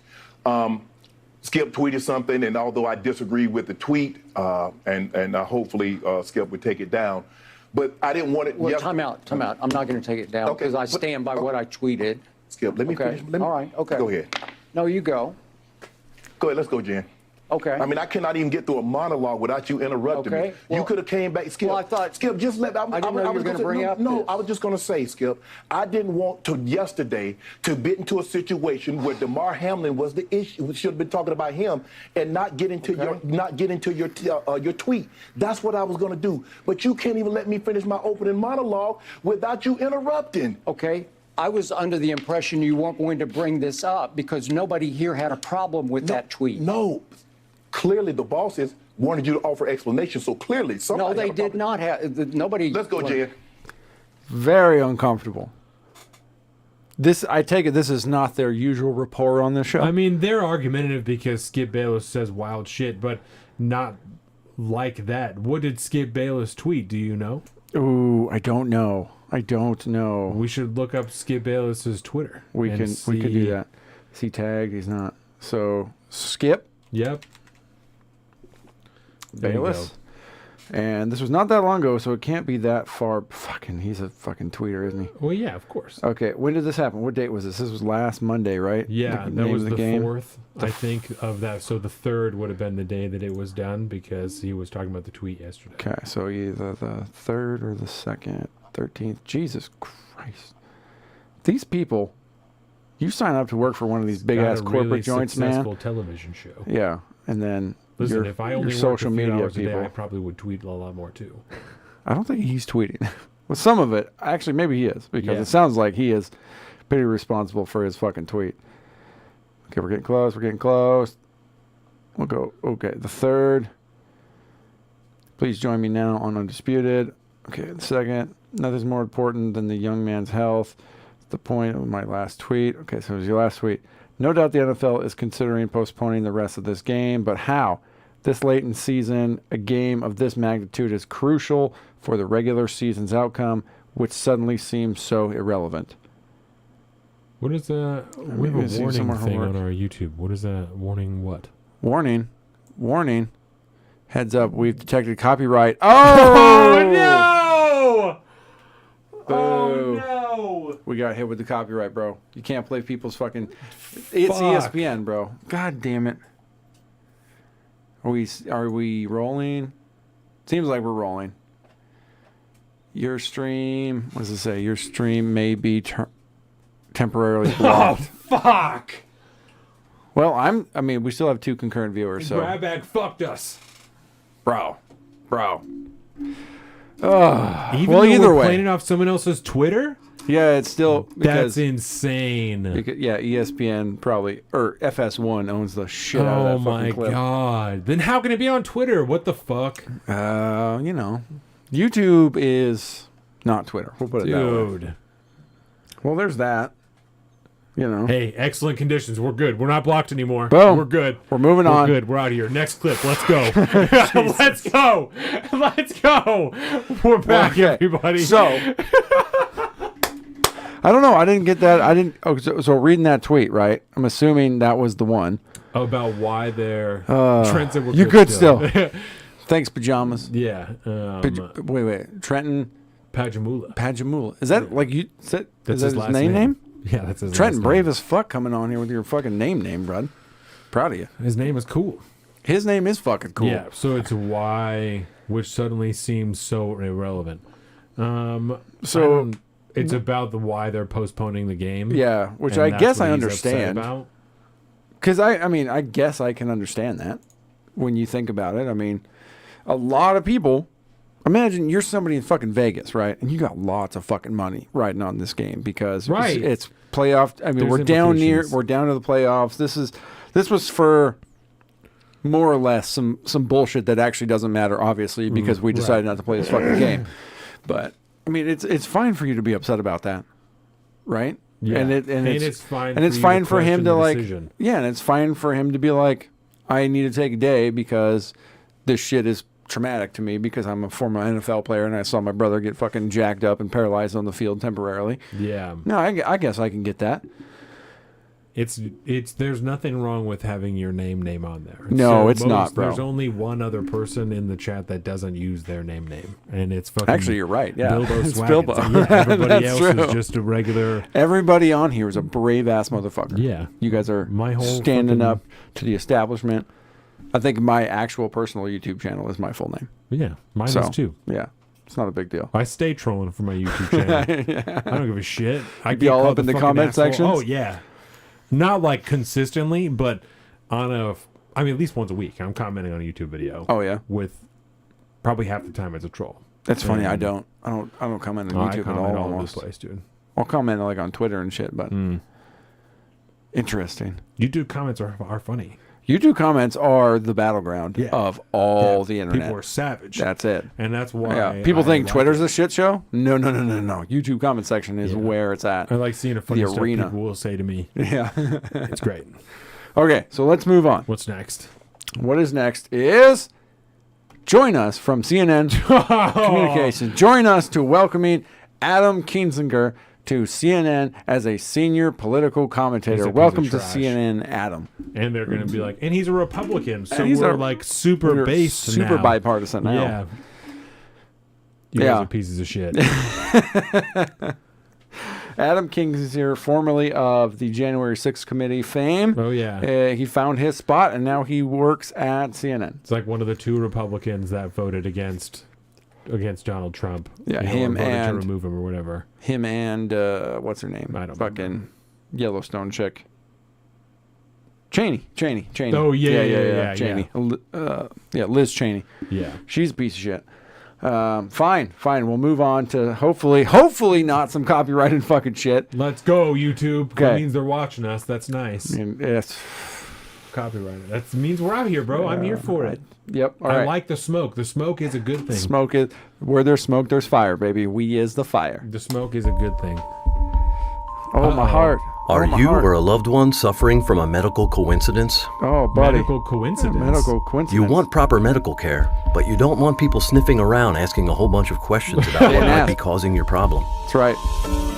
Skip tweeted something, and although I disagree with the tweet, and hopefully Skip would take it down, but I didn't want it. Well, time out. I'm not going to take it down because I stand by what I tweeted. Skip, let me finish. All right, okay. Go ahead. No, you go. Go ahead, let's go, Jen. Okay. I mean, I cannot even get through a monologue without you interrupting me. Well, you could have came back, Skip. Well, I thought, Skip, just let. I didn't know you were going to bring up No, this. I was just going to say, Skip, I didn't want to yesterday to get into a situation where DeMar Hamlin was the issue. We should have been talking about him and not get into your tweet. That's what I was going to do. But you can't even let me finish my opening monologue without you interrupting. Okay. I was under the impression you weren't going to bring this up because nobody here had a problem with that tweet. No. Clearly, the bosses wanted you to offer explanations, so clearly somebody. No, they did not have. Nobody. Let's go, Jen. Very uncomfortable. I take it this is not their usual rapport on this show. I mean, they're argumentative because Skip Bayless says wild shit, but not like that. What did Skip Bayless tweet? Do you know? Ooh, I don't know. We should look up Skip Bayless's Twitter. We could do that. Is he tagged? He's not. So Skip. Yep. Bayless. And this was not that long ago, so it can't be that far. He's a fucking tweeter, isn't he? Well, yeah, of course. Okay, when did this happen? What date was this? This was last Monday, right? Yeah, that was the 4th, I think, of that. So the 3rd would have been the day that it was done because he was talking about the tweet yesterday. Okay, so either the 3rd or the 2nd, 13th. Jesus Christ. These people, you sign up to work for one of these big-ass corporate joints, man. Successful television show. Yeah, and then listen, if I only social worked a few media hours people, a day, I probably would tweet a lot more too. I don't think he's tweeting. Well, some of it, actually, maybe he is because Yeah. it sounds like he is pretty responsible for his fucking tweet. Okay, we're getting close. We'll go. Okay, the 3rd. Please join me now on Undisputed. Okay, the 2nd. Nothing's more important than the young man's health. The point of my last tweet. Okay, so it was your last tweet. No doubt the NFL is considering postponing the rest of this game, but how? This late in season, a game of this magnitude is crucial for the regular season's outcome, which suddenly seems so irrelevant. What is that? We have a warning thing on our YouTube. What is that? Warning what? Warning. Heads up, we've detected copyright. Oh, no! Boo. Oh, no! We got hit with the copyright, bro. You can't play people's fucking... It's ESPN, bro. God damn it. Are we rolling? Seems like we're rolling. Your stream... What does it say? Your stream may be temporarily blocked. Oh, fuck! Well, I mean, we still have 2 concurrent viewers, so... Grab bag fucked us. Bro. Even well, though either we're way. playing it off someone else's Twitter? Yeah, it's still... That's insane. Yeah, ESPN probably... Or FS1 owns the shit out of that Oh, my fucking clip. God. Then how can it be on Twitter? What the fuck? You know. YouTube is not Twitter. We'll put it that way. Dude. Well, there's that. You know. Hey, excellent conditions. We're good. We're not blocked anymore. Boom. We're good. We're moving on. We're good. We're out of here. Next clip. Let's go. Let's go. Let's go. We're back, everybody. So, I don't know. I didn't get that. I didn't. Oh, so reading that tweet, right? I'm assuming that was the one. About why they're Trent said we're you're good still. Thanks, pajamas. Yeah. Wait. Trenton Pajamula. Is that like you said? Is that his last name? Yeah, that's his Trenton, last brave name. as fuck coming on here with your fucking name, bud. Proud of you. His name is cool. His name is fucking cool. Yeah, so it's why, which suddenly seems so irrelevant. So it's about the why they're postponing the game. Yeah, which and I that's guess what I he's upset understand. about. Because I mean, I guess I can understand that when you think about it. I mean, a lot of people. Imagine you're somebody in fucking Vegas, right? And you got lots of fucking money riding on this game because it's playoff. I mean, There's we're down to the playoffs. This was for more or less some bullshit that actually doesn't matter, obviously, because we decided not to play this fucking game. But I mean, it's fine for you to be upset about that, right? Yeah. and it's fine. And it's for you fine for him question to the like, decision. yeah, and it's fine for him to be like, I need to take a day because this shit is traumatic to me because I'm a former NFL player and I saw my brother get fucking jacked up and paralyzed on the field temporarily. Yeah. No, I guess I can get that. It's there's nothing wrong with having your name on there. No, it's not, bro. There's only one other person in the chat that doesn't use their name, and it's fucking. Actually, you're right. Yeah, Bilbo it's Swaggins. Bilbo. Yeah, everybody That's else true. is just a regular. Everybody on here is a brave ass motherfucker. Yeah, you guys are my whole standing fucking- up to the establishment. I think my actual personal YouTube channel is my full name. Yeah, mine So, is too. Yeah, it's not a big deal. I stay trolling for my YouTube channel. Yeah. I don't give a shit. I You be get all called up in the fucking comment asshole. sections? Oh yeah, not like consistently, but on I mean, at least once a week, I'm commenting on a YouTube video. Oh yeah, with probably half the time it's a troll. That's funny. I And- don't comment Oh, on I YouTube at comment all. all over the Almost place, dude. I'll comment like on Twitter and shit, but interesting. YouTube comments are funny. YouTube comments are the battleground of all the internet. People are savage. That's it. And that's why Yeah. People I think like Twitter's it. a shit show. No. YouTube comment section is where it's at. I like seeing the funny stuff arena. people will say to me. Yeah. It's great. Okay, so let's move on. What's next? What is next is join us from CNN Communications. Join us to welcoming Adam Kinzinger to CNN as a senior political commentator. He's a piece Welcome of to trash. CNN, Adam. And they're going to be like, and he's a Republican, so And he's we're a- like super we're based super now. bipartisan now. Yeah. You guys are pieces of shit. Adam Kinzinger, formerly of the January 6th committee fame. Oh, yeah. He found his spot, and now he works at CNN. It's like one of the two Republicans that voted against Donald Trump. Yeah, or him voted and to remove him or whatever. Him and what's her name? I don't fucking Yellowstone chick. Cheney. Oh, yeah, Cheney. Liz Cheney. Yeah. She's a piece of shit. Fine. We'll move on to hopefully not some copyrighted fucking shit. Let's go, YouTube. Okay. That means they're watching us. That's nice. And it's Copyrighted. That means we're out here, bro. I'm here for it. Yep. All I right. like the smoke. The smoke is a good thing. Smoke is where there's smoke, there's fire, baby. We is the fire. The smoke is a good thing. Oh, my heart. Are my you heart. or a loved one suffering from a medical coincidence? Oh, buddy. Medical coincidence. Medical coincidence. You want proper medical care, but you don't want people sniffing around asking a whole bunch of questions about what Didn't might ask. be causing your problem. That's right.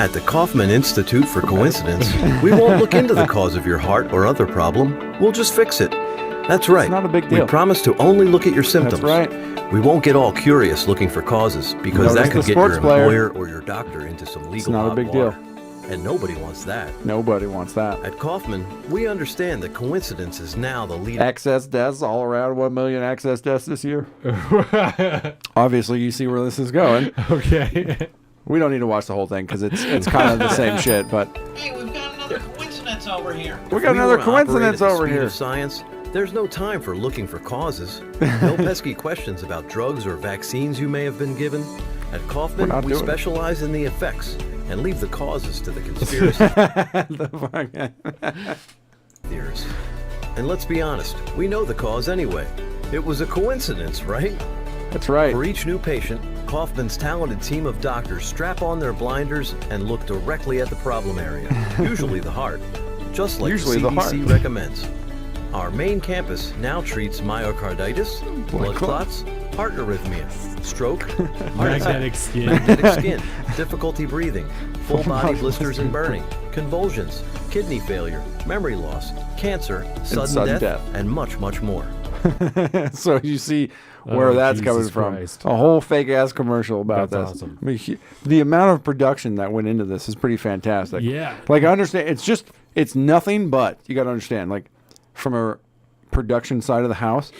At the Kaufman Institute for Coincidence, we won't look into the cause of your heart or other problem. We'll just fix it. That's right. It's not a big deal. We promise to only look at your symptoms. That's right. We won't get all curious looking for causes because Notice that the could get sports your player. employer or your doctor into some legal It's not a hot big water. deal. And nobody wants that. Nobody wants that. At Kaufman, we understand that coincidence is now the leading. Excess deaths all around. 1 million excess deaths this year. Obviously, you see where this is going. Okay. We don't need to watch the whole thing because it's kind of the same shit. But Hey, we've got another coincidence over here. we got another If we were to operate coincidence at the over speed here. of science, there's no time for looking for causes. No pesky questions about drugs or vaccines you may have been given. At We're Kaufman, not we doing it. specialize in the effects and leave the causes to the conspiracy theorists. And let's be honest, we know the cause anyway. It was a coincidence, right? That's right. For each new patient, Kaufman's talented team of doctors strap on their blinders and look directly at the problem area, usually the heart, just like Usually the the CDC heart. recommends. Our main campus now treats myocarditis, blood clots, heart arrhythmia, stroke, heart Magnetic attack, skin. magnetic skin, difficulty breathing, full Full body body blisters and blisters. burning, convulsions, kidney failure, memory loss, cancer, sudden sudden death, death. and much, much more. So you see where Oh, that's coming Jesus from. Christ. A whole fake ass commercial about That's this. awesome. I mean, the amount of production that went into this is pretty fantastic. Yeah. Like I understand it's nothing but you got to understand like from a production side of the house,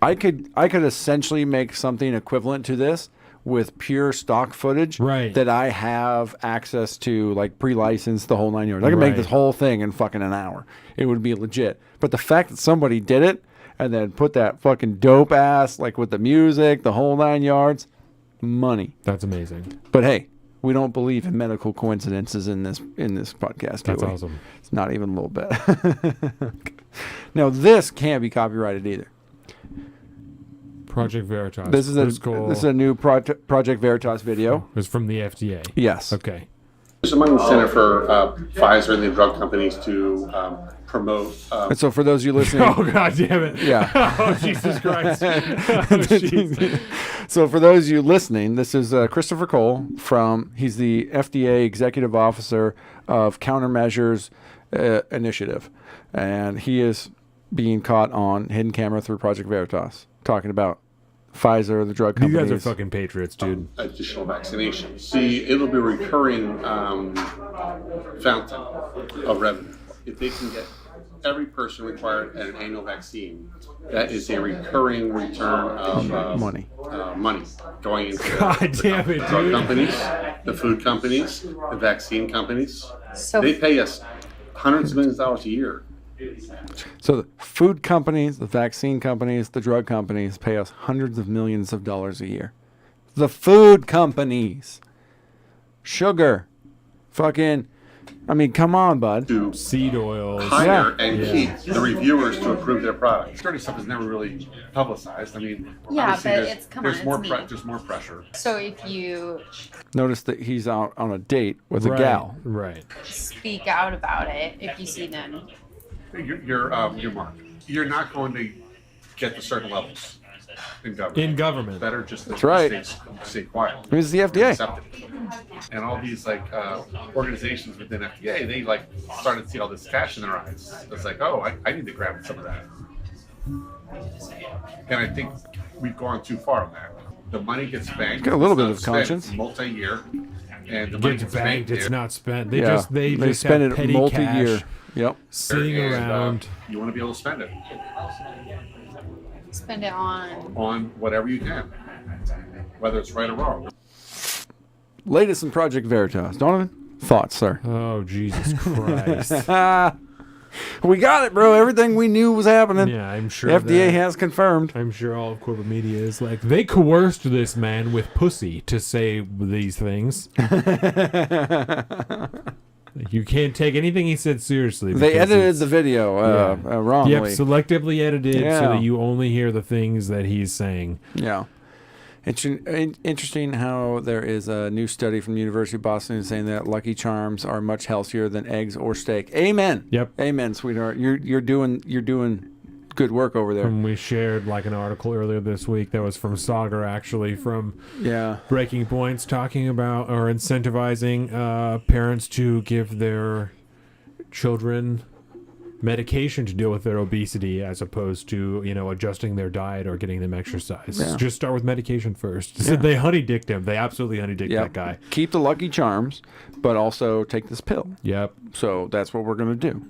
I could essentially make something equivalent to this with pure stock footage that I have access to, like pre-licensed, the whole 9 yards. I could make this whole thing in fucking an hour. It would be legit. But the fact that somebody did it and then put that fucking dope ass, like with the music, the whole 9 yards, money. That's amazing. But hey, we don't believe in medical coincidences in this podcast. do That's we? awesome. It's not even a little bit. Now this can't be copyrighted either. Project Veritas. This is a new Project Veritas video. It's from the FDA. Yes. Okay. There's a money incentive for Pfizer and the drug companies to promote. And so for those of you listening... Oh, God damn it. Yeah. Oh, Jesus Christ. Oh, jeez. So for those of you listening, this is Christopher Cole he's the FDA Executive Officer of Countermeasures Initiative. And he is being caught on hidden camera through Project Veritas, talking about Pfizer, the drug companies. You guys are fucking patriots, dude. Additional vaccinations. See, it'll be a recurring fountain of revenue. If they can get every person required at an annual vaccine, that is a recurring return of money going into the drug companies, the food companies, the vaccine companies. So they pay us hundreds of millions of dollars a year. So the food companies, the vaccine companies, the drug companies pay us hundreds of millions of dollars a year. The food companies. Sugar. Fucking... I mean, come on, bud. To seed oils. Hire and keep the reviewers to approve their product. Dirty stuff is never really publicized. I mean, yeah, obviously but there's more pressure. So if you notice that he's out on a date with a gal. Right. speak out about it, if you see them. You're Mark. You're not going to get to certain levels in government. In government. Better just That's right. stay quiet. I mean, it's the FDA. Accept it. And all these organizations within FDA, they started to see all this cash in their eyes. It's like, oh, I need to grab some of that. And I think we've gone too far on that. The money gets banked. Got a little bit It's of not conscience. spent multi-year, and the money Gets gets banked, it's there. not spent. They They just spend have it petty multi-year. cash Yep. sitting And, around. you want to be able to spend it Spend it on whatever you can, whether it's right or wrong. Latest in Project Veritas. Donovan, thoughts, sir? Oh, Jesus Christ. We got it, bro. Everything we knew was happening. Yeah, I'm sure. FDA has confirmed. I'm sure all of corporate media is like, they coerced this man with pussy to say these things. You can't take anything he said seriously. They edited the video wrongly. Yep, selectively edited so Yeah. that you only hear the things that he's saying. Yeah. It's interesting how there is a new study from the University of Boston saying that Lucky Charms are much healthier than eggs or steak. Amen. Yep. Amen, sweetheart. You're doing good work over there. And we shared an article earlier this week that was from Sagar, actually, from Breaking Points, talking about or incentivizing parents to give their children medication to deal with their obesity as opposed to adjusting their diet or getting them exercise. Yeah. Just start with medication first. So Yeah. they honey-dicked him. They absolutely honey-dicked that guy. Keep the Lucky Charms, but also take this pill. Yep. So that's what we're going to do.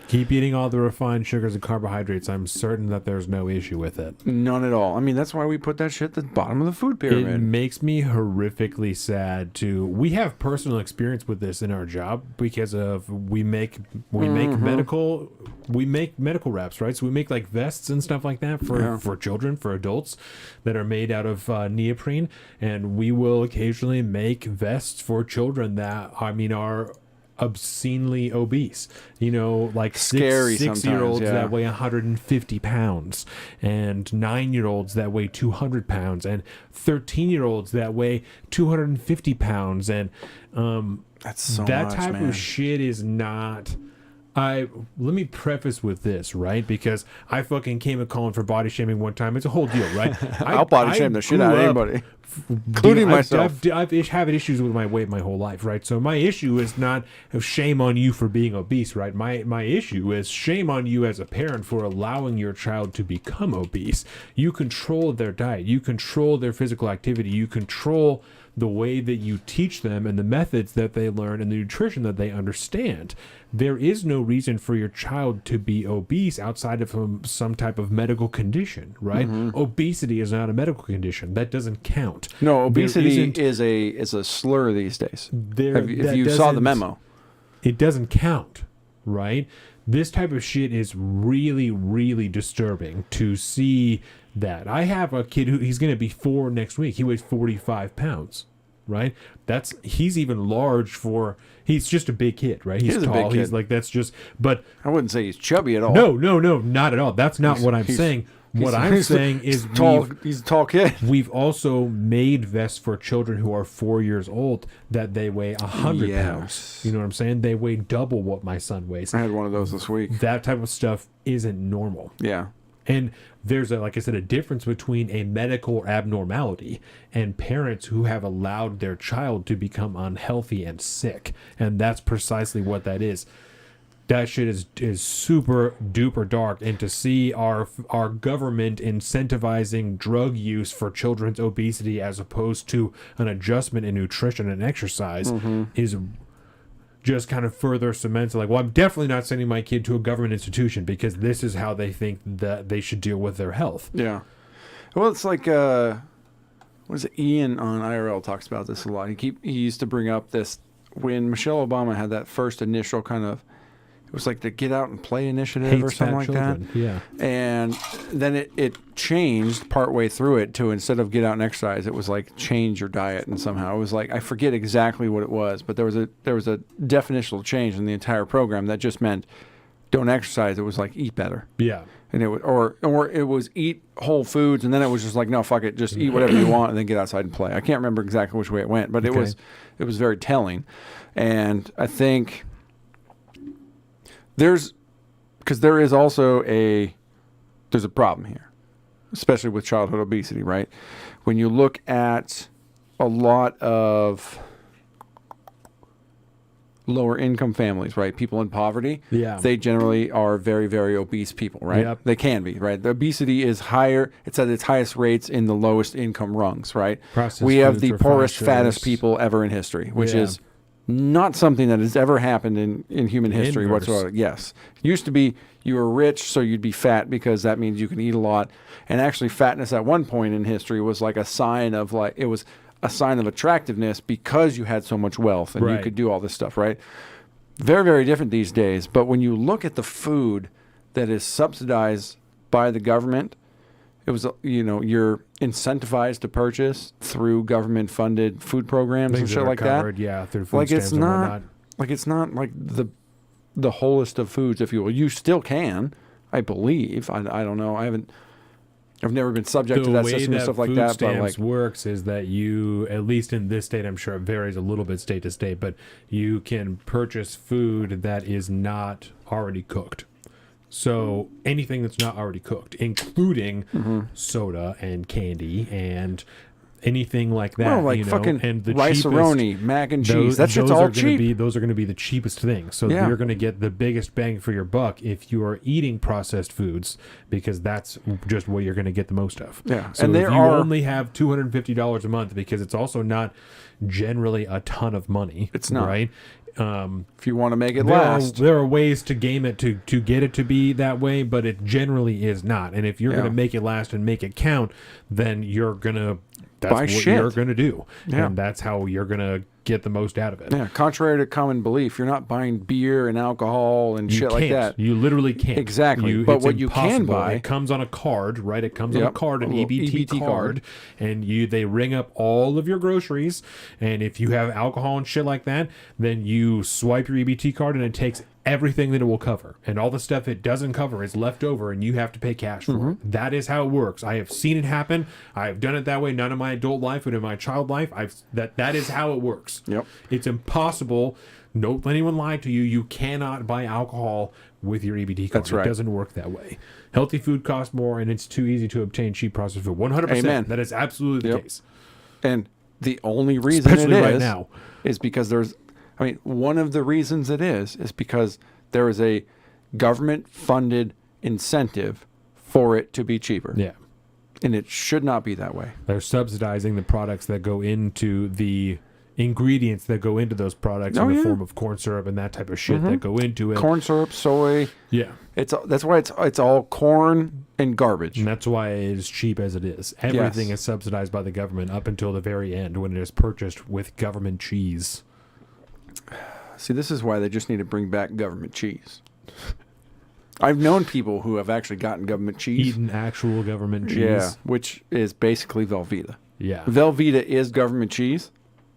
Keep eating all the refined sugars and carbohydrates. I'm certain that there's no issue with it. None at all. I mean, that's why we put that shit at the bottom of the food It pyramid. makes me horrifically sad we have personal experience with this in our job because of we make medical wraps, right? So we make vests and stuff like that for children, for adults that are made out of neoprene, and we will occasionally make vests for children that are obscenely obese, Scary 6-year-olds sometimes, that weigh 150 pounds and 9-year-olds that weigh 200 pounds and 13-year-olds that weigh 250 pounds and that's so that much, type man. of shit is not. Let me preface with this, right? Because I fucking came a calling for body shaming one time. It's a whole deal, right? I'll body shame the shit out of anybody, including myself. I've had issues with my weight my whole life, right? So my issue is not shame on you for being obese, right? My issue is shame on you as a parent for allowing your child to become obese. You control their diet. You control their physical activity. You control the way that you teach them and the methods that they learn and the nutrition that they understand. There is no reason for your child to be obese outside of some type of medical condition, right? Mhm. Obesity is not a medical condition. That doesn't count. No, obesity There is a slur these days. There- If that you saw the doesn't- memo. It doesn't count, right? This type of shit is really, really disturbing to see that. I have a kid he's going to be 4 next week. He weighs 45 pounds, right? He's even large he's just a big kid, right? He's He is a tall. big He's kid. that's just, but I wouldn't say he's chubby at all. No, not at all. That's not what I'm he's saying. What I'm saying is he's a tall kid. We've also made vests for children who are 4 years old that they weigh 100 pounds. You know what I'm saying? They weigh double what my son weighs. I had one of those this week. That type of stuff isn't normal. Yeah. And there's, like I said, a difference between a medical abnormality and parents who have allowed their child to become unhealthy and sick. And that's precisely what that is. That shit is super duper dark. And to see our government incentivizing drug use for children's obesity as opposed to an adjustment in nutrition and exercise is just kind of further cements like, well, I'm definitely not sending my kid to a government institution because this is how they think that they should deal with their health. Yeah. Well, it's like what is it? Ian on IRL talks about this a lot. He used to bring up this when Michelle Obama had that first initial kind of, it was like the Get Out and Play initiative or something like that. Yeah. And then it changed partway through it to, instead of get out and exercise, it was like change your diet. And somehow it was like, I forget exactly what it was, but there was a definitional change in the entire program that just meant don't exercise. It was like eat better. Yeah. And it was, or it was eat whole foods, and then it was just like, no, fuck it, just eat whatever you want and then get outside and play. I can't remember exactly which way it went, but it was very telling. And I think there is also there's a problem here, especially with childhood obesity, right? When you look at a lot of lower income families, right? People in poverty, they generally are very, very obese people, right? Yep. They can be, right? The obesity is higher. It's at its highest rates in the lowest income rungs, right? We have the poorest, fattest people ever in history, which is not something that has ever happened in human history whatsoever. Yes. Used to be you were rich, so you'd be fat because that means you can eat a lot. And actually fatness at one point in history was like a sign of attractiveness because you had so much wealth and you could do all this stuff, right? Very, very different these days. But when you look at the food that is subsidized by the government, it was, you're incentivized to purchase through government-funded food programs and shit like that. Yeah, through food stamps and whatnot. Like it's not like the wholest of foods, if you will. You still can, I believe. I don't know. I've never been subject to that system and stuff like that. The way that food stamps works is that you, at least in this state, I'm sure it varies a little bit state to state, but you can purchase food that is not already cooked. So anything that's not already cooked, including soda and candy and anything like that. Well, like fucking and the rice-a-roni, mac and cheese. That shit's all cheap. Those are going to be the cheapest things. So you're going to get the biggest bang for your buck if you are eating processed foods, because that's just what you're going to get the most of. Yeah. So and if you only have $250 a month, because it's also not generally a ton of money. It's not. Right? If you want to make it last, there are ways to game it to get it to be that way, but it generally is not. And if you're going to make it last and make it count, then you're gonna you're gonna do, and that's how you're gonna get the most out of it. Yeah, contrary to common belief, you're not buying beer and alcohol and shit like that. You literally can't. Exactly. But what you can buy, it comes on a card, right? It comes on a card, an EBT card, and they ring up all of your groceries. And if you have alcohol and shit like that, then you swipe your EBT card, and it takes everything that it will cover, and all the stuff it doesn't cover is left over, and you have to pay cash for it. That is how it works. I have seen it happen. I've done it that way, not in my adult life, but in my child life. That is how it works. Yep. It's impossible. Don't let anyone lie to you. You cannot buy alcohol with your EBT card. That's right. It doesn't work that way. Healthy food costs more, and it's too easy to obtain cheap processed food. 100%. Amen. That is absolutely the case. And the only reason Especially it right is now. is because one of the reasons it is because there is a government-funded incentive for it to be cheaper. Yeah. And it should not be that way. They're subsidizing the products that go into the ingredients that go into those products in the form of corn syrup and that type of shit that go into it. Corn syrup, soy. Yeah. That's why it's all corn and garbage. And that's why it is cheap as it is. Everything is subsidized by the government up until the very end when it is purchased with government cheese. See, this is why they just need to bring back government cheese. I've known people who have actually gotten government cheese. Eaten actual government cheese. Yeah, which is basically Velveeta. Yeah. Velveeta is government cheese,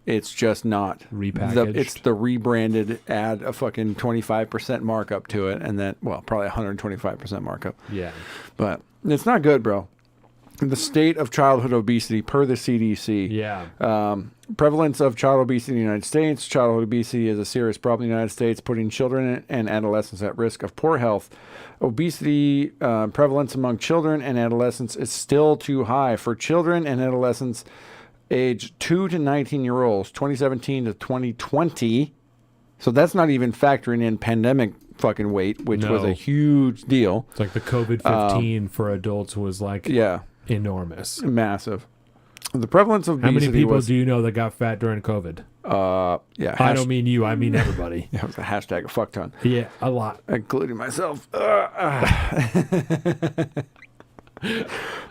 It's just not. Repackaged. It's the rebranded, add a fucking 25% markup to it, and then, well, probably 125% markup. Yeah. But it's not good, bro. The state of childhood obesity per the CDC. Yeah. Prevalence of child obesity in the United States. Childhood obesity is a serious problem in the United States, putting children and adolescents at risk of poor health. Obesity prevalence among children and adolescents is still too high. For children and adolescents age 2 to 19-year-olds, 2017 to 2020. So that's not even factoring in pandemic fucking weight, which was a huge deal. It's like the COVID-15 for adults was like enormous. Massive. The prevalence of How obesity many people was, do you know that got fat during COVID? Yeah, I don't mean you. I mean everybody. Yeah, it was a hashtag a fuck ton. Yeah, a lot. Including myself.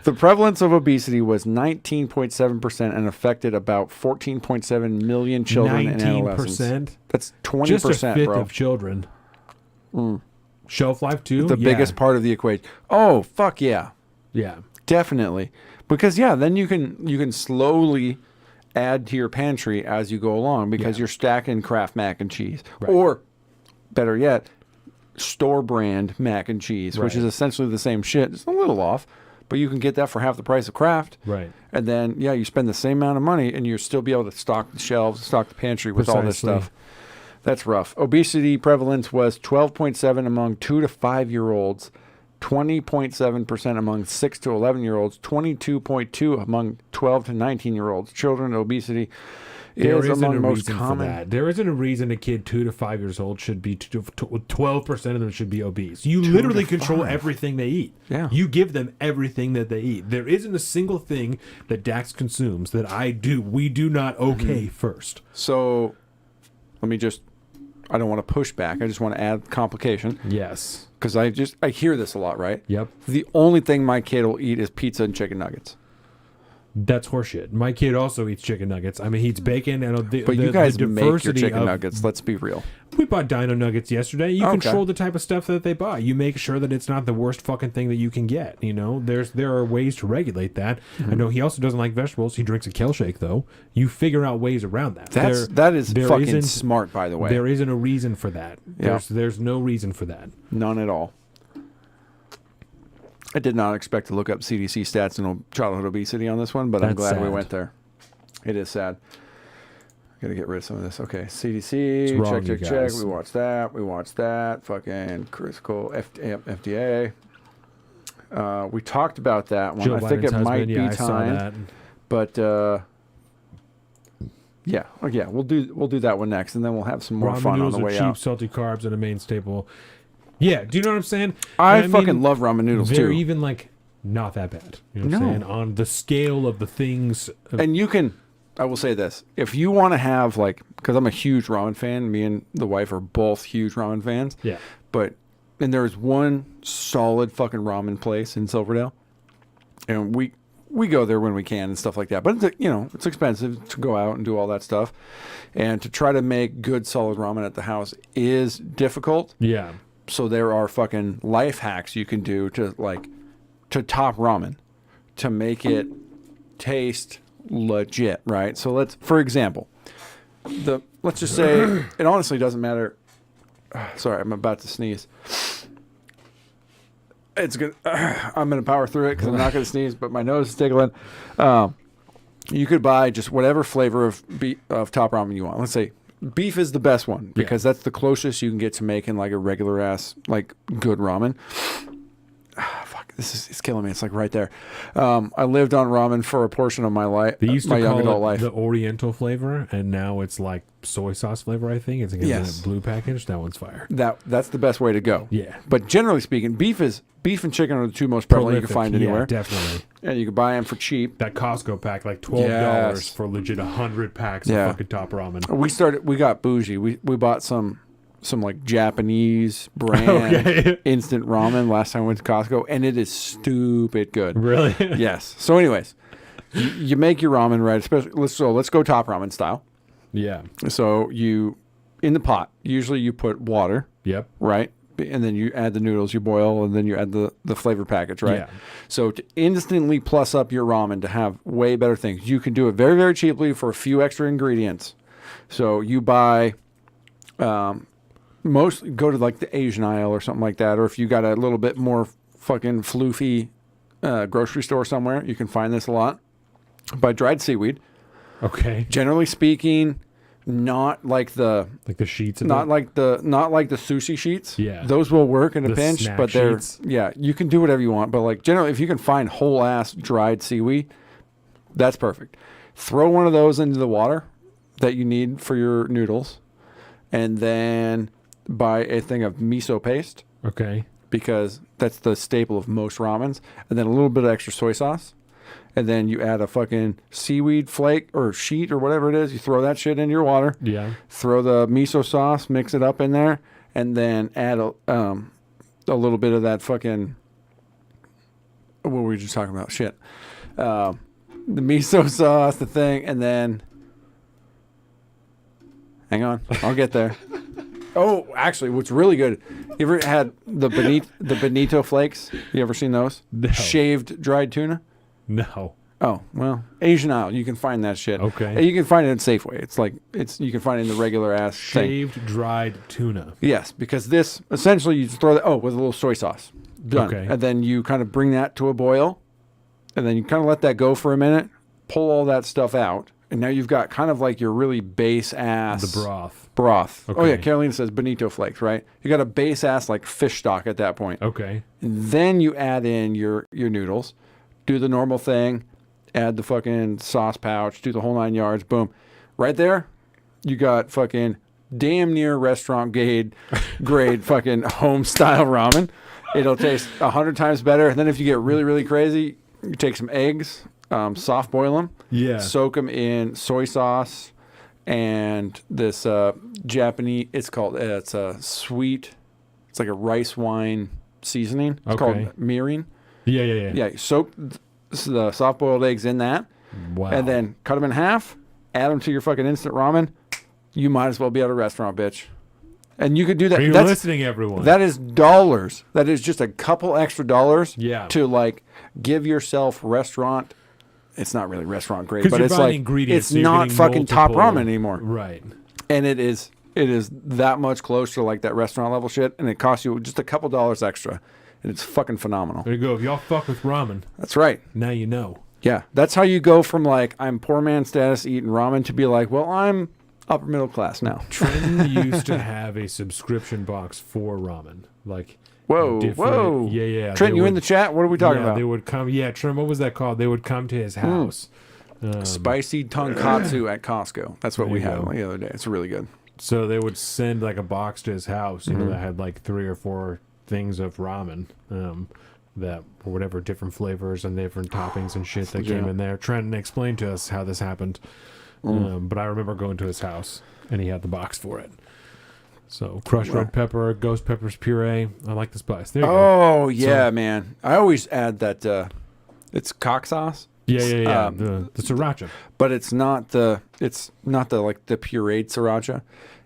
The prevalence of obesity was 19.7% and affected about 14.7 million children and adolescents. 19%? That's 20%, Just a fifth bro. of children. Shelf life too? The biggest part of the equation. Oh, fuck yeah. Yeah. Definitely. Because then you can slowly add to your pantry as you go along because you're stacking Kraft mac and cheese. Right. Or better yet, store brand mac and cheese, which Right. is essentially the same shit. It's a little off, but you can get that for half the price of Kraft. Right. And then you spend the same amount of money and you'll still be able to stock the shelves, stock the pantry with all this Precisely. stuff. That's rough. Obesity prevalence was 12.7 among 2 to 5-year-olds, 20.7% among 6 to 11-year-olds, 22.2 among 12 to 19-year-olds. Children obesity There is isn't among a most reason common. for that. There isn't a reason a kid 2 to 5 years old should be 12% of them should be obese. You 2 literally to control 5. everything they eat. Yeah. You give them everything that they eat. There isn't a single thing that Dax consumes that we do not okay first. So let me I don't want to push back. I just want to add complication. Yes. Because I hear this a lot, right? Yep. The only thing my kid will eat is pizza and chicken nuggets. That's horseshit. My kid also eats chicken nuggets. I mean, he eats bacon and But you guys the make your diversity chicken of- nuggets. Let's be real. We bought Dino Nuggets yesterday. You Okay. control the type of stuff that they buy. You make sure that it's not the worst fucking thing that you can get. You know, there are ways to regulate that. I know he also doesn't like vegetables. He drinks a kale shake though. You figure out ways around that. That is there fucking isn't- smart, by the way. There isn't a reason for that. Yeah. There's no reason for that. None at all. I did not expect to look up CDC stats and childhood obesity on this one, but I'm That's glad we sad. went there. It is sad. Got to get rid of some of this. Okay, CDC, It's wrong, check. you guys. We watched that. Fucking critical FDA. We talked about that one. Joe I think Biden's it might husband, be yeah, I saw time. that. But yeah, we'll do that one next, and then we'll have some more Ramen fun on noodles the are way cheap, out. salty carbs, and a main staple. Yeah, do you know what I'm saying? I And fucking love ramen noodles, they're too. even like not that bad. You know what No. I'm saying? On the scale of the things. And you can, I will say this, if you want to have because I'm a huge ramen fan, me and the wife are both huge ramen fans. Yeah. And there's one solid fucking ramen place in Silverdale, and we go there when we can and stuff like that. But it's expensive to go out and do all that stuff, and to try to make good solid ramen at the house is difficult. Yeah. So there are fucking life hacks you can do to top ramen to make it taste legit, right? So for example, let's just say it honestly doesn't matter. Sorry, I'm about to sneeze. It's good. I'm gonna power through it because I'm not gonna sneeze, but my nose is tickling. You could buy just whatever flavor of top ramen you want. Let's say beef is the best one because that's the closest you can get to making like a regular ass good ramen. Fuck, it's killing me. It's like right there. I lived on ramen for a portion of my life, They used my to young call adult it life. the Oriental flavor, and now it's like soy sauce flavor. I think it's again Yes. in a blue package. That one's fire. That's the best way to go. Yeah. But generally speaking, beef and chicken are the two most prevalent you can Prolific. find anywhere. Yeah, definitely. And you can buy them for cheap. That Costco pack, like $12 Yes. for legit 100 packs Yeah. of fucking top ramen. We got bougie. We bought some like Japanese brand instant ramen last time we went to Costco, and it is stupid good. Really? Yes. So anyways, you make your ramen right, especially let's go top ramen style. Yeah. So in the pot, usually you put water. Yep. Right? and then you add the noodles, you boil, and then you add the flavor package, right? Yeah. So to instantly plus up your ramen to have way better things, you can do it very, very cheaply for a few extra ingredients. So you buy, go to like the Asian aisle or something like that, or if you got a little bit more fucking floofy grocery store somewhere, you can find this a lot. Buy dried seaweed. Okay. Generally speaking, not like the sheets, not like the sushi sheets. Yeah, those will work in a The pinch, snack but they're sheets. you can do whatever you want. But like generally, if you can find whole ass dried seaweed, that's perfect. Throw one of those into the water that you need for your noodles, and then buy a thing of miso paste. Okay, because that's the staple of most ramens, and then a little bit of extra soy sauce. And then you add a fucking seaweed flake or sheet or whatever it is. You throw that shit into your water. Yeah. Throw the miso sauce, mix it up in there, and then add a little bit of that fucking. What were we just talking about? Shit. The miso sauce, the thing, and then. Hang on, I'll get there. Oh, actually, what's really good? You ever had the bonito flakes? You ever seen those? No. Shaved dried tuna. No. Oh, well, Asian aisle, you can find that shit. Okay. You can find it in Safeway. You can find it in the regular ass Shaved thing. dried tuna. Yes, because this, essentially, you just throw that, with a little soy sauce. Done. Okay. And then you kind of bring that to a boil, and then you kind of let that go for a minute, pull all that stuff out, and now you've got kind of like your really base ass. The broth. Broth. Okay. Oh, yeah, Carolina says bonito flakes, right? You got a base ass like fish stock at that point. Okay. And then you add in your noodles. Do the normal thing, add the fucking sauce pouch, do the whole 9 yards, boom. Right there, you got fucking damn near restaurant grade fucking home style ramen. It'll taste 100 times better. And then if you get really, really crazy, you take some eggs, soft boil them, soak them in soy sauce and this Japanese, it's a sweet, it's like a rice wine seasoning. It's called mirin. Yeah. Yeah, you soak the soft-boiled eggs in that, and then cut them in half, add them to your fucking instant ramen. You might as well be at a restaurant, bitch. And you could do that. Are you listening, everyone? That is dollars. That is just a couple extra dollars to, like, give yourself restaurant. It's not really restaurant grade, but it's like ingredients, it's not fucking top ramen anymore. Right. And it is that much closer to, like, that restaurant level shit, and it costs you just a couple dollars extra. And it's fucking phenomenal. There you go. If y'all fuck with ramen. That's right. Now you know. Yeah. That's how you go from like, I'm poor man status eating ramen to be like, well, I'm upper middle class now. Trent used to have a subscription box for ramen. Like, whoa. Yeah. Trent, you in the chat? What are we talking about? They would come. Yeah, Trent, what was that called? They would come to his house. Spicy tonkatsu at Costco. That's what we had the other day. It's really good. So they would send like a box to his house, that had like 3 or 4 things of ramen that or whatever different flavors and different toppings and shit that came in there. Trent explained to us how this happened, but I remember going to his house and he had the box for it. So crushed red pepper, ghost peppers puree. I like the spice. There you go. Oh yeah, man. I always add that. It's cock sauce. Yeah. The sriracha, but it's not the like the pureed sriracha.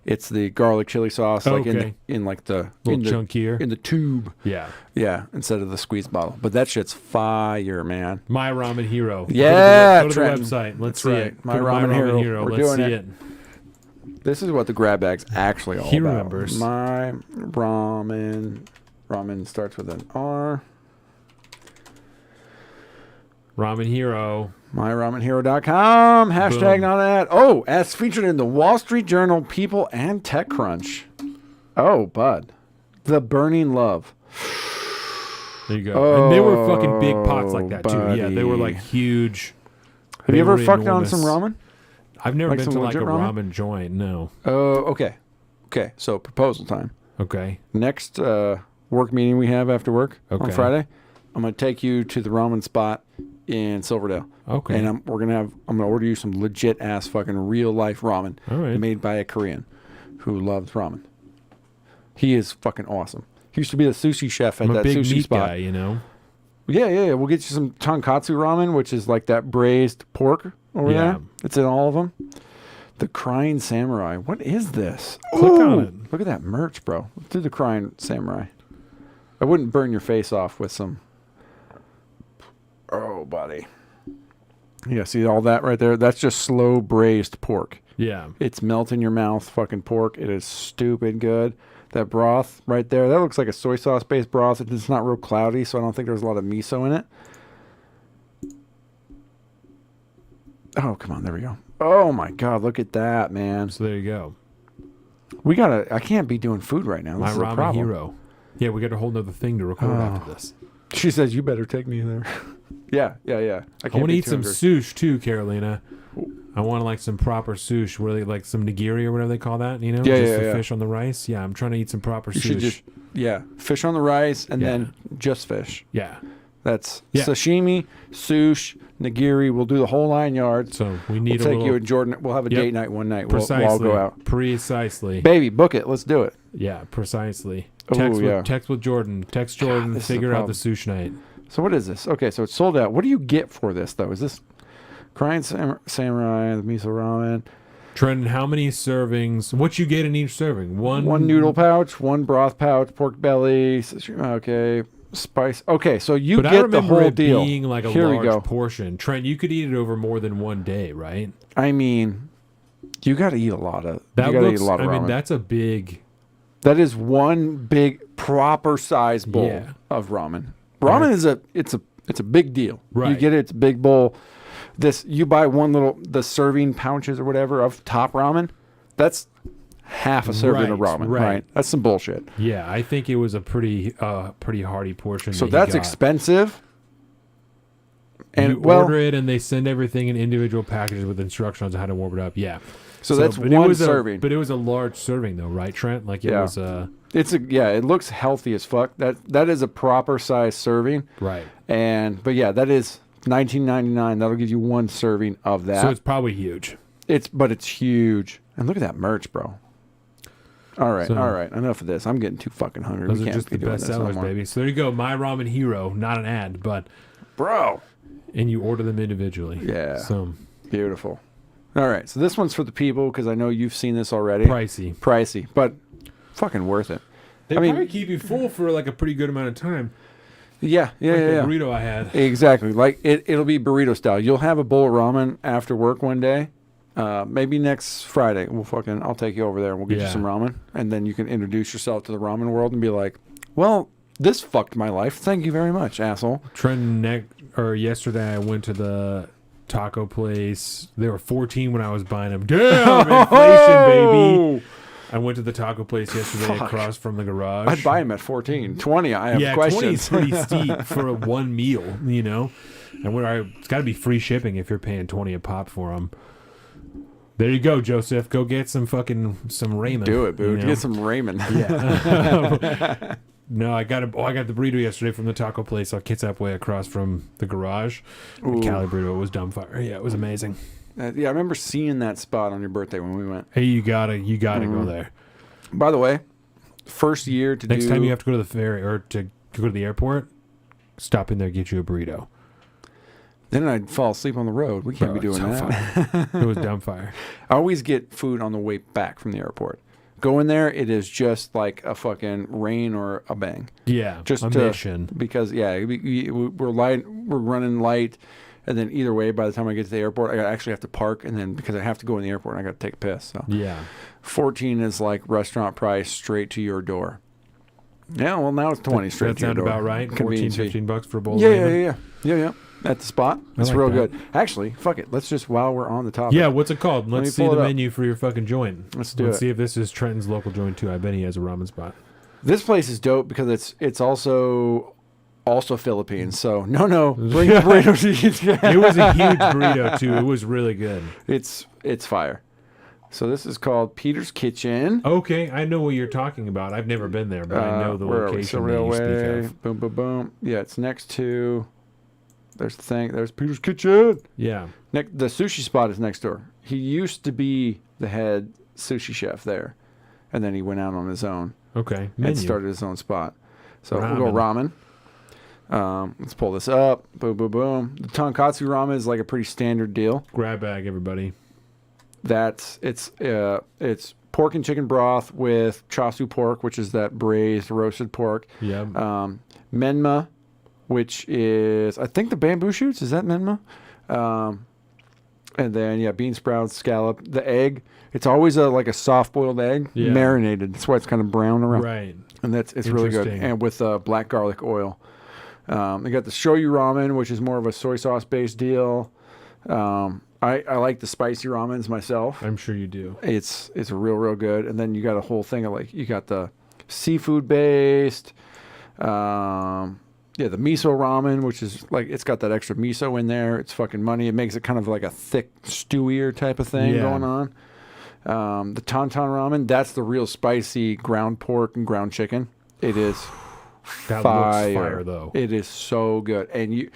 It's the garlic chili sauce, like in like the chunkier in the tube. Yeah, instead of the squeeze bottle. But that shit's fire, man. My Ramen Hero. Yeah, go to the website. Let's see it. My Ramen Hero. We're Let's doing see it. This is what the grab bag's actually all He about. remembers. My Ramen. Ramen starts with an R. Ramen Hero. MyRamenHero.com. Hashtag Boom. not ad. Oh, as featured in the Wall Street Journal, People, and TechCrunch. Oh, bud. The Burning Love. There you go. And they were fucking big pots like that, too. Yeah, they were like huge. Have you ever fucked on some ramen? I've never Like been some to like a legit ramen joint, no. Oh, okay. Okay, so proposal time. Okay. Next work meeting we have after work on Okay. Friday, I'm going to take you to the ramen spot in Silverdale. Okay. And I'm going to order you some legit ass fucking real life ramen made by a Korean who loves ramen. He is fucking awesome. He used to be the sushi chef at I'm a that big sushi meat spot. guy, you know. Yeah. We'll get you some tonkatsu ramen, which is like that braised pork over Yeah. there. It's in all of them. The Crying Samurai. What is this? Click on it. Look at that merch, bro. Let's do the Crying Samurai. I wouldn't burn your face off with some. Oh, buddy. Yeah, see all that right there? That's just slow braised pork. Yeah. It's melt in your mouth fucking pork. It is stupid good. That broth right there, that looks like a soy sauce based broth. It's not real cloudy, so I don't think there's a lot of miso in it. Oh, come on. There we go. Oh, my God. Look at that, man. So there you go. I can't be doing food right now. This My is a ramen problem. hero. Yeah, we got a whole nother thing to record after this. She says, you better take me there. Yeah. I want to eat some sushi too, Carolina. I want like some proper sushi, where they like some nigiri or whatever they call that, you know? Yeah, just the yeah. fish on the rice. Yeah, I'm trying to eat some proper You sushi. should just, fish on the rice and then just fish. Yeah. That's sashimi, sushi, nigiri. We'll do the whole 9 yards. So we need we'll take you and Jordan. We'll have a date night one night. We'll all go out. Precisely. Baby, book it. Let's do it. Yeah, precisely. Ooh, Text with Jordan. Text Jordan. this is Figure the out the problem. sushi night. So what is this? Okay, so it's sold out. What do you get for this, though? Is this Crying Samurai, the miso ramen? Trent, how many servings? What you get in each serving? One noodle pouch, one broth pouch, pork belly. Okay, spice. Okay, so you But I get the remember whole it deal. being like a Here we large go. portion. Trent, you could eat it over more than one day, right? I mean, you got to eat a lot of. That you got to looks. eat a lot of I ramen. mean, that's a big. That is one big proper size bowl of ramen. Ramen is it's a big deal. Right. You get it, it's a big bowl. This you buy the serving pouches or whatever of top ramen. That's half a serving of ramen, right? That's some bullshit. Yeah, I think it was a pretty hearty portion. So that that's he got. expensive. And you order it, and they send everything in individual packages with instructions on how to warm it up. Yeah. So that's but one it was serving. But it was a large serving, though, right, Trent? Like it was a. It looks healthy as fuck. That is a proper size serving. Right. But that is $19.99. That'll give you one serving of that. So it's probably huge. But it's huge. And look at that merch, bro. All right. So- Enough of this. I'm getting too fucking hungry. Those We are can't just be the doing best this no sellers, more. baby. So there you go, My Ramen Hero, not an ad, but bro. And you order them individually. Yeah. So beautiful. All right. So this one's for the people because I know you've seen this already. Pricey, but fucking worth it. They probably keep you full for like a pretty good amount of time. Yeah. The burrito I had. Exactly. Like it'll be burrito style. You'll have a bowl of ramen after work one day. Maybe next Friday. I'll take you over there and we'll get you some ramen. And then you can introduce yourself to the ramen world and be like, well, this fucked my life. Thank you very much, asshole. Yesterday I went to the taco place. They were 14 when I was buying them. Damn, inflation, baby. I went to the taco place yesterday across from the garage. I'd buy them at 14. 20, I have questions. 20 is pretty steep for one meal, you know? And it's got to be free shipping if you're paying 20 a pop for them. There you go, Joseph. Go get some ramen. Do it, boo. You know? Get some ramen. Yeah. No, I got the burrito yesterday from the taco place on Kitsap across from the garage. The Cali burrito was dumbfire. Yeah, it was amazing. I remember seeing that spot on your birthday when we went. Hey, you gotta go there. By the way, first year to next time you have to go to the ferry or to go to the airport, stop in there, get you a burrito. Then I'd fall asleep on the road. We can't be doing that. It was dumbfire. I always get food on the way back from the airport. Go in there, it is just like a fucking rain or a bang. Yeah, just a mission. Because we're running light, and then either way, by the time I get to the airport, I actually have to park, and then because I have to go in the airport, I got to take a piss. So yeah, 14 is like restaurant price straight to your door. Yeah, well now it's 20 straight to your door. That sounds about right. 14, $15 for a bowl. Yeah. At the spot. It's like real that. good. Actually, fuck it. Let's just, while we're on the topic. Yeah, what's it called? Let's see the pull it up. menu for your fucking joint. Let's do it. See if this is Trenton's local joint too. I bet he has a ramen spot. This place is dope because it's also Philippines. So no, bring the burrito. It was a huge burrito too. It was really good. It's fire. So this is called Peter's Kitchen. Okay, I know what you're talking about. I've never been there, but I know the location that you speak of. Boom, boom, boom. Yeah, it's next to. There's the thing. There's Peter's Kitchen. Yeah. The sushi spot is next door. He used to be the head sushi chef there, and then he went out on his own. Okay. And started his own spot. So we'll go ramen. Let's pull this up. Boom, boom, boom. The tonkatsu ramen is like a pretty standard deal. Grab bag, everybody. it's pork and chicken broth with chasu pork, which is that braised roasted pork. Yeah. Menma, which is I think the bamboo shoots. Is that menma? And then bean sprouts, scallop, the egg. It's always like a soft boiled egg, marinated. That's why it's kind of brown around. Right. And it's really good. And with black garlic oil. They got the shoyu ramen, which is more of a soy sauce based deal. I like the spicy ramens myself. I'm sure you do. It's real good. And then you got a whole thing of you got the seafood based. The miso ramen, which is it's got that extra miso in there. It's fucking money. It makes it kind of like a thick, stewier type of thing going on. The Tantan ramen, that's the real spicy ground pork and ground chicken. It is that fire. Looks fire, though. It is so good. And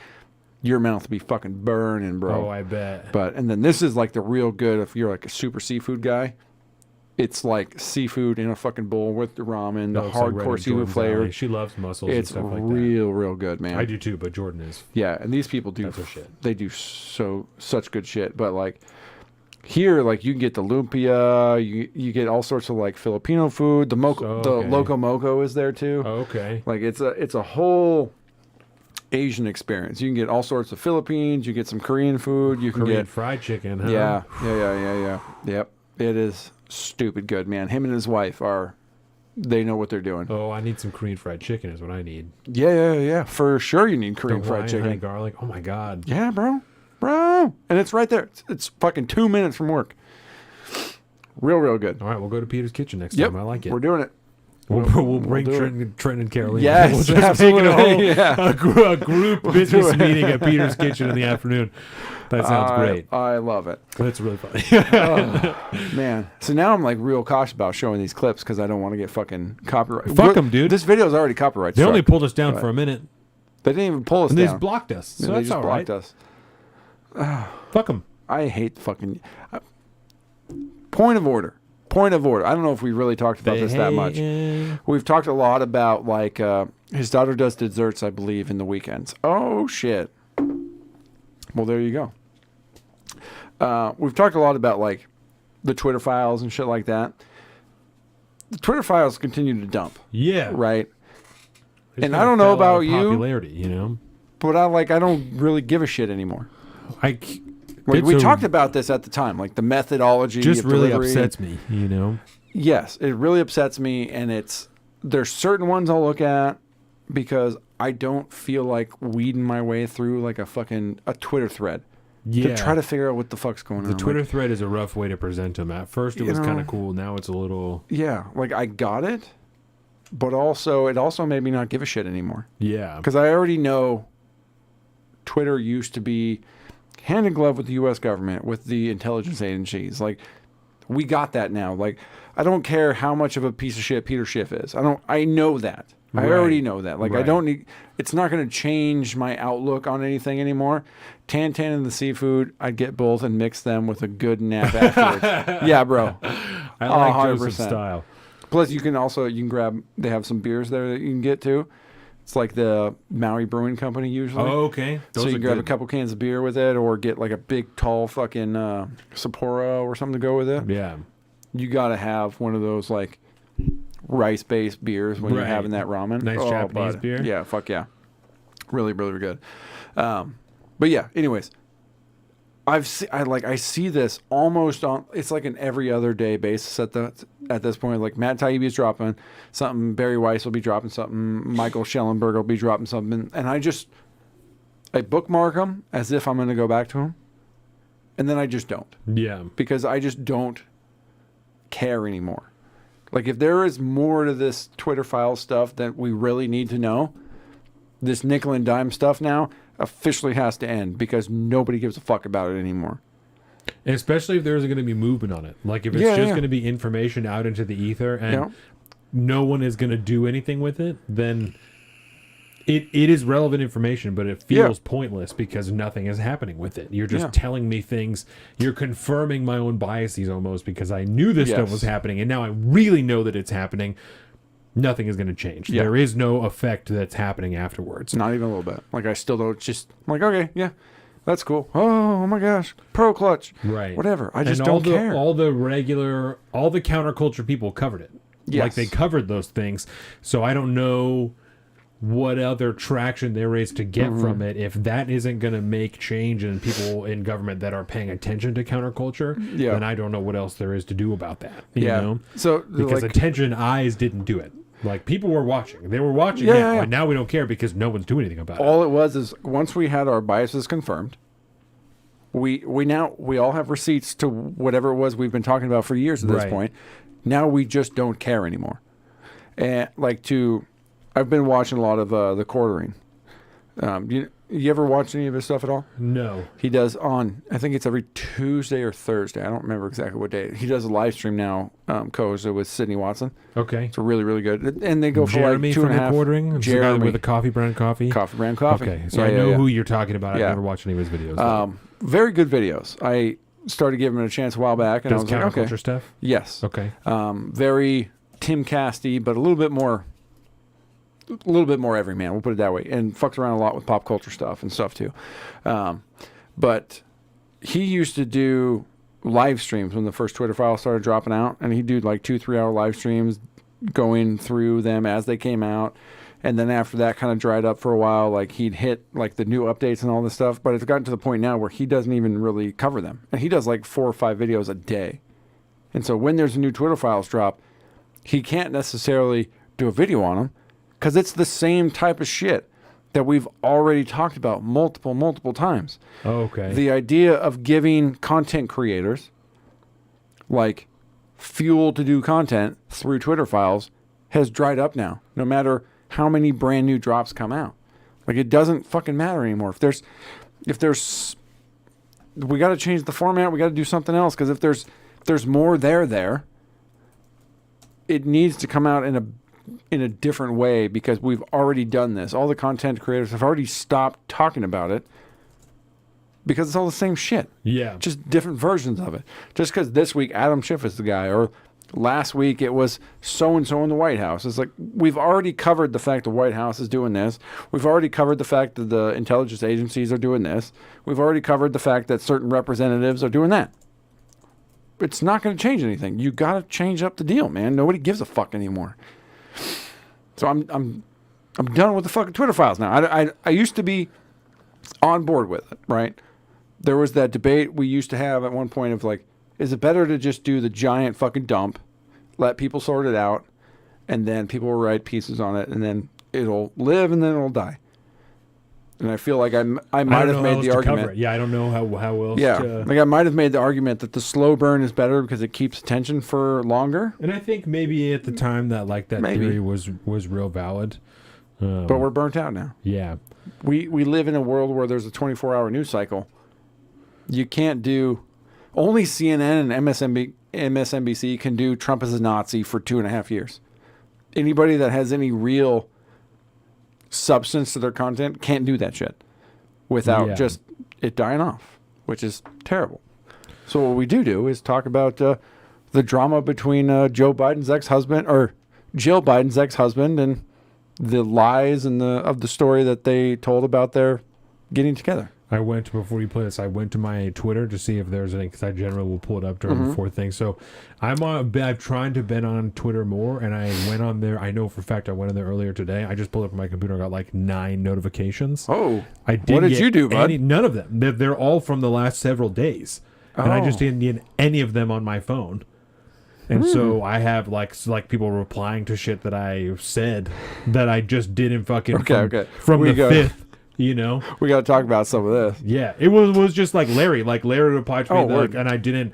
your mouth will be fucking burning, bro. Oh, I bet. And then this is the real good if you're a super seafood guy. It's like seafood in a fucking bowl with the ramen, the hardcore seafood flavor. She loves mussels it's and stuff like that. real good, man. I do too, but Jordan is. Yeah, and these people do. That's her shit. They do such good shit. But here, you can get the lumpia. You get all sorts of Filipino food. The loco moco is there too. Oh, okay. It's a whole Asian experience. You can get all sorts of Philippines. You get some Korean food. You can Korean get fried chicken. Huh? Yeah. Yep. It is stupid good, man. Him and his wife they know what they're doing. Oh, I need some Korean fried chicken is what I need. Yeah. For sure you need Korean fried chicken. Honey garlic. Oh my God. Yeah, bro. And it's right there. It's fucking 2 minutes from work. Real good. All right, we'll go to Peter's Kitchen next time. I like it. We're doing it. We'll bring Trent and Carolina. Yes, we'll just absolutely. a group business meeting at Peter's Kitchen in the afternoon. That sounds great. I love it. That's really funny. Man. So now I'm real cautious about showing these clips because I don't want to get fucking copyright. Fuck them, dude. This video is already copyright They struck. only pulled us down for a minute. They didn't even pull us and down. They just blocked us. So they that's just all blocked right. us. Fuck them. I hate fucking... Point of order. I don't know if we really talked about this that much. We've talked a lot about his daughter does desserts, I believe, in the weekends. Oh shit. Well, there you go. We've talked a lot about the Twitter files and shit like that. The Twitter files continue to dump. Yeah. Right. And I don't know about you, popularity, but I don't really give a shit anymore. We talked about this at the time, the methodology just of really delivery. upsets me, Yes, it really upsets me, and there's certain ones I'll look at because I don't feel like weeding my way through a Twitter thread to try to figure out what the fuck's going on. The Twitter thread is a rough way to present them. At first, it was kind of cool. Now it's a little... Yeah, I got it, but it also made me not give a shit anymore. Yeah. Because I already know Twitter used to be hand in glove with the U.S. government, with the intelligence agencies. We got that now. I don't care how much of a piece of shit Peter Schiff is. I know that. I already know that. I don't need... It's not going to change my outlook on anything anymore. Tantan and the seafood, I'd get both and mix them with a good nap afterwards. Yeah, bro. I like 100%. Joseph's style. Plus, you can grab... They have some beers there that you can get, too. It's the Maui Brewing Company usually. Oh, okay. So you can grab a couple cans of beer with it or get a big, tall fucking Sapporo or something to go with it. Yeah. You got to have one of those rice-based beers when you're having that ramen. Nice Japanese beer. Yeah, fuck yeah. Really, really good. But yeah, anyways. I see this almost on... It's an every other day basis at this point. Matt Taibbi is dropping something. Barry Weiss will be dropping something. Michael Schellenberg will be dropping something. And I bookmark them as if I'm going to go back to them. And then I just don't. Yeah. Because I just don't care anymore. If there is more to this Twitter file stuff that we really need to know, this nickel and dime stuff now officially has to end because nobody gives a fuck about it anymore. And especially if there's going to be movement on it. If it's just going to be information out into the ether and no one is going to do anything with it, then it is relevant information, but it feels pointless because nothing is happening with it. You're just telling me things. You're confirming my own biases almost because I knew this stuff was happening and now I really know that it's happening. Nothing is going to change. There is no effect that's happening afterwards. Not even a little bit. I still don't just... okay, yeah. That's cool. Oh my gosh, pro clutch, Right. Whatever. I just And don't care. All the counterculture people covered it. Yes. Like they covered those things. So I don't know what other traction there is to get from it if that isn't going to make change in people in government that are paying attention to counterculture. Yeah. Then I don't know what else there is to do about that. You Yeah. know? So, because like- attention eyes didn't do it. Like people were watching. They were watching Yeah, now. yeah. And now we don't care because no one's doing anything about it. All it was is once we had our biases confirmed, we all have receipts to whatever it was we've been talking about for years at this Right. point. Now we just don't care anymore. And I've been watching a lot of the quartering. You ever watch any of his stuff at all? No. He does I think it's every Tuesday or Thursday. I don't remember exactly what day. He does a live stream now, co-hosted with Sydney Watson. Okay. It's really, really good. And they go for Jeremy like 2.5. from the quartering? It's the guy Jeremy. with the coffee brand coffee? Coffee brand coffee. Okay. So Yeah, I yeah, know yeah. who you're talking about. Yeah. I've never watched any of his videos. Very good videos. I started giving it a chance a while back. And Does I was like, okay. counterculture stuff? Yes. Okay. Very Tim Casty, but a little bit more everyman. We'll put it that way. And fucks around a lot with pop culture stuff and stuff too. But he used to do live streams when the first Twitter files started dropping out, and he'd do like 2-3 hour live streams going through them as they came out. And then after that kind of dried up for a while, like he'd hit like the new updates and all this stuff. But it's gotten to the point now where he doesn't even really cover them. And he does like 4 or 5 videos a day. And so when there's a new Twitter files drop, he can't necessarily do a video on them because it's the same type of shit that we've already talked about multiple times. Okay. The idea of giving content creators like fuel to do content through Twitter files has dried up now, no matter how many brand new drops come out. Like it doesn't fucking matter anymore. If there's we got to change the format, we got to do something else because if there's more there, it needs to come out in a different way because we've already done this. All the content creators have already stopped talking about it because it's all the same shit. Yeah. Just different versions of it. Just because this week Adam Schiff is the guy, or last week it was so-and-so in the White House. It's like we've already covered the fact the White House is doing this. We've already covered the fact that the intelligence agencies are doing this. We've already covered the fact that certain representatives are doing that. It's not going to change anything. You got to change up the deal, man. Nobody gives a fuck anymore. So I'm done with the fucking Twitter files now. I used to be on board with it, right? There was that debate we used to have at one point of like, is it better to just do the giant fucking dump, let people sort it out, and then people will write pieces on it, and then it'll live and then it'll die. And I feel like I might have made the argument. Yeah, I don't know how else. Yeah, like I might have made the argument that the slow burn is better because it keeps attention for longer. And I think maybe at the time that theory was real valid. But we're burnt out now. Yeah. We live in a world where there's a 24-hour news cycle. You can't do... Only CNN and MSNBC can do Trump as a Nazi for 2.5 years. Anybody that has any real substance to their content can't do that shit without just it dying off, which is terrible. So what we do is talk about the drama between Joe Biden's ex-husband, or Jill Biden's ex-husband, and the lies and of the story that they told about their getting together. Before you play this, I went to my Twitter to see if there's any, because I generally will pull it up during before things. So I'm trying to bet on Twitter more, and I went on there. I know for a fact I went on there earlier today. I just pulled up my computer and got like 9 notifications. Oh, what did you do, bud? None of them. They're all from the last several days, and I just didn't get any of them on my phone. And so I have like people replying to shit that I said that I just didn't fucking from the 5th. You know, we got to talk about some of this. Yeah, it was just like Larry replied to me, and I didn't.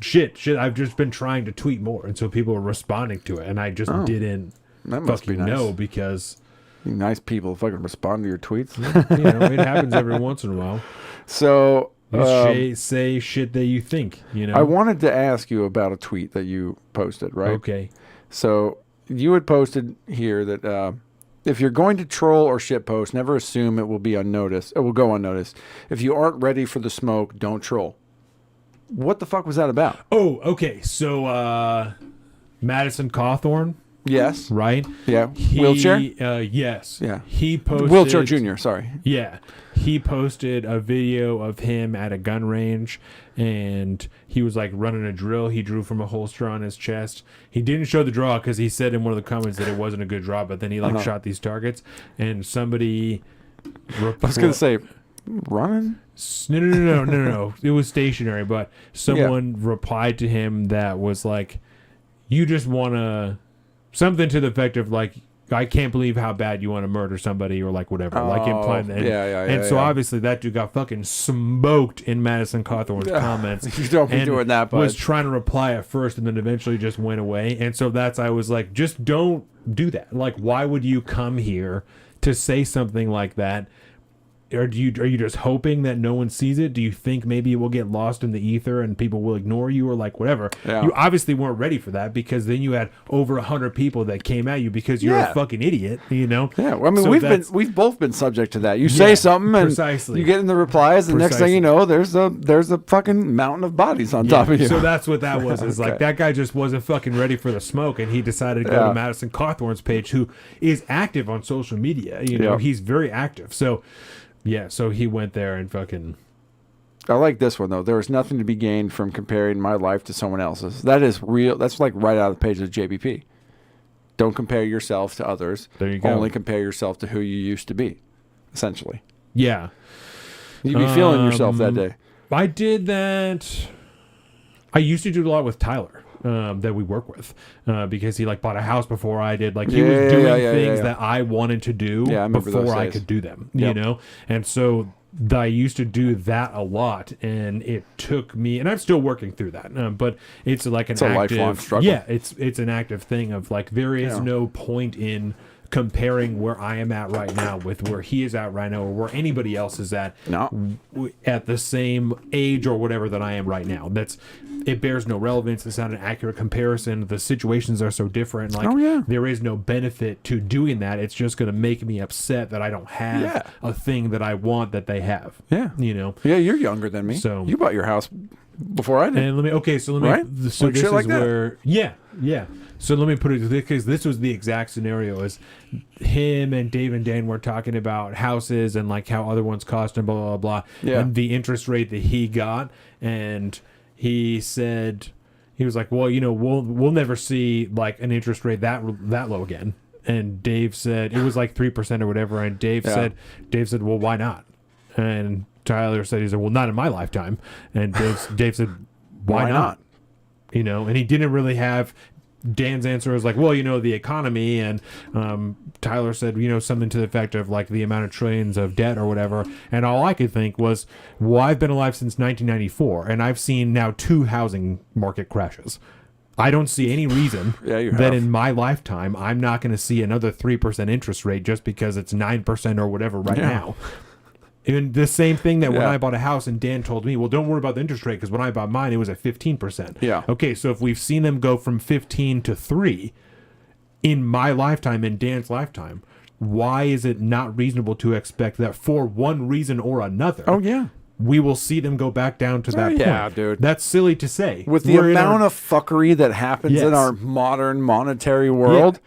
Shit. I've just been trying to tweet more, and so people are responding to it, and I just didn't. That must fucking be nice. know because nice people fucking respond to your tweets. It happens every once in a while. So you say shit that you think. I wanted to ask you about a tweet that you posted, right? Okay. So you had posted here that. If you're going to troll or shitpost, never assume it will be unnoticed. It will go unnoticed. If you aren't ready for the smoke, don't troll. What the fuck was that about? Oh, okay. So Madison Cawthorn Yes. Right? Yeah. Wheelchair? Yes. Yeah. He posted... Wheelchair Junior, sorry. Yeah. He posted a video of him at a gun range, and he was like running a drill. He drew from a holster on his chest. He didn't show the draw because he said in one of the comments that it wasn't a good draw, but then he like shot these targets, and somebody... I was going to say, running? No. It was stationary, but someone replied to him that was like, you just want to... Something to the effect of like, I can't believe how bad you want to murder somebody or like whatever. Like implying that. And so obviously that dude got fucking smoked in Madison Cawthorn's comments. You don't be doing that, bud. Was trying to reply at first and then eventually just went away. And so I was like, just don't do that. Like, why would you come here to say something like that? Or are you just hoping that no one sees it? Do you think maybe it will get lost in the ether and people will ignore you or like whatever? Yeah. You obviously weren't ready for that because then you had over 100 people that came at you because you're a fucking idiot, you know? Yeah, well, I mean, So we've both been subject to that. You say something and precisely. you get in the replies, and next thing you know, there's a fucking mountain of bodies on top of you. So that's what that was. Is like that guy just wasn't fucking ready for the smoke, and he decided to go to Madison Cawthorn's page, who is active on social media. You know, he's very active. So. Yeah, so he went there and fucking... I like this one, though. There is nothing to be gained from comparing my life to someone else's. That is real. That's like right out of the page of the JBP. Don't compare yourself to others. There you go. Only compare yourself to who you used to be, essentially. Yeah. You'd be feeling yourself that day. I did that... I used to do it a lot with Tyler. That we work with because he like bought a house before I did. Like he was doing things that I wanted to do before I could do them, you know? And so I used to do that a lot, and it took me, and I'm still working through that, but it's like an active, lifelong struggle. Yeah, it's an active thing of like, there is no point in comparing where I am at right now with where he is at right now or where anybody else is at at the same age or whatever that I am right now. It bears no relevance. It's not an accurate comparison. The situations are so different. Like there is no benefit to doing that. It's just going to make me upset that I don't have a thing that I want that they have. Yeah. You know? Yeah, you're younger than me. So you bought your house before I did. And so this is where So let me put it because this was the exact scenario. Is him and Dave and Dan were talking about houses and like how other ones cost and blah blah blah, and the interest rate that he got, and he said he was like, well, you know, we'll never see like an interest rate that low again. And Dave said it was like 3% or whatever, and Dave said, well, why not? And Tyler said, he said, well, not in my lifetime. And Dave said, why not? You know, and he didn't really have. Dan's answer was like, well, you know, the economy, and Tyler said, you know, something to the effect of like the amount of trillions of debt or whatever. And all I could think was, well, I've been alive since 1994, and I've seen now 2 housing market crashes. I don't see any reason that in my lifetime I'm not going to see another 3% interest rate just because it's 9% or whatever now. And the same thing that when I bought a house and Dan told me, well, don't worry about the interest rate because when I bought mine, it was at 15%. Yeah. Okay, so if we've seen them go from 15 to 3 in my lifetime, in Dan's lifetime, why is it not reasonable to expect that for one reason or another? We will see them go back down to that point. Yeah, dude. That's silly to say. With the amount of fuckery that happens in our modern monetary world,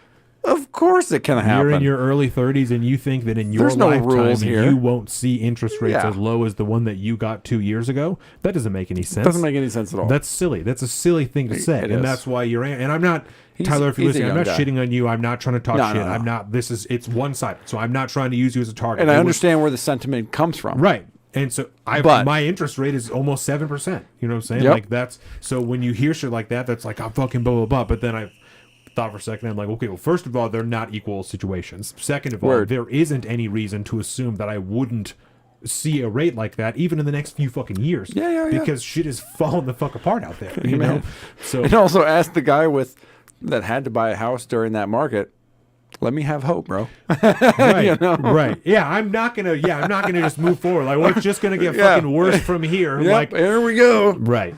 of course it can happen. You're in your early 30s and you think that in your lifetime you won't see interest rates as low as the one that you got 2 years ago. That doesn't make any sense. Doesn't make any sense at all. That's silly. That's a silly thing to say. And that's why you're... And I'm not... Tyler, if you're listening, I'm not shitting on you. I'm not trying to talk shit. I'm not... It's one-sided. So I'm not trying to use you as a target. And I understand where the sentiment comes from. Right. And so my interest rate is almost 7%. You know what I'm saying? Like that's... So when you hear shit like that, that's like, I'm fucking blah, blah, blah. But then I thought for a second, I'm like, okay, well, first of all, they're not equal situations. Second of all, there isn't any reason to assume that I wouldn't see a rate like that even in the next few fucking years. Because shit is falling the fuck apart out there, you know? So and also ask the guy that had to buy a house during that market, let me have hope, bro. Right. You know? Right. Yeah, I'm not gonna just move forward. Like, well, it's just gonna get fucking worse from here. Like, here we go. Right.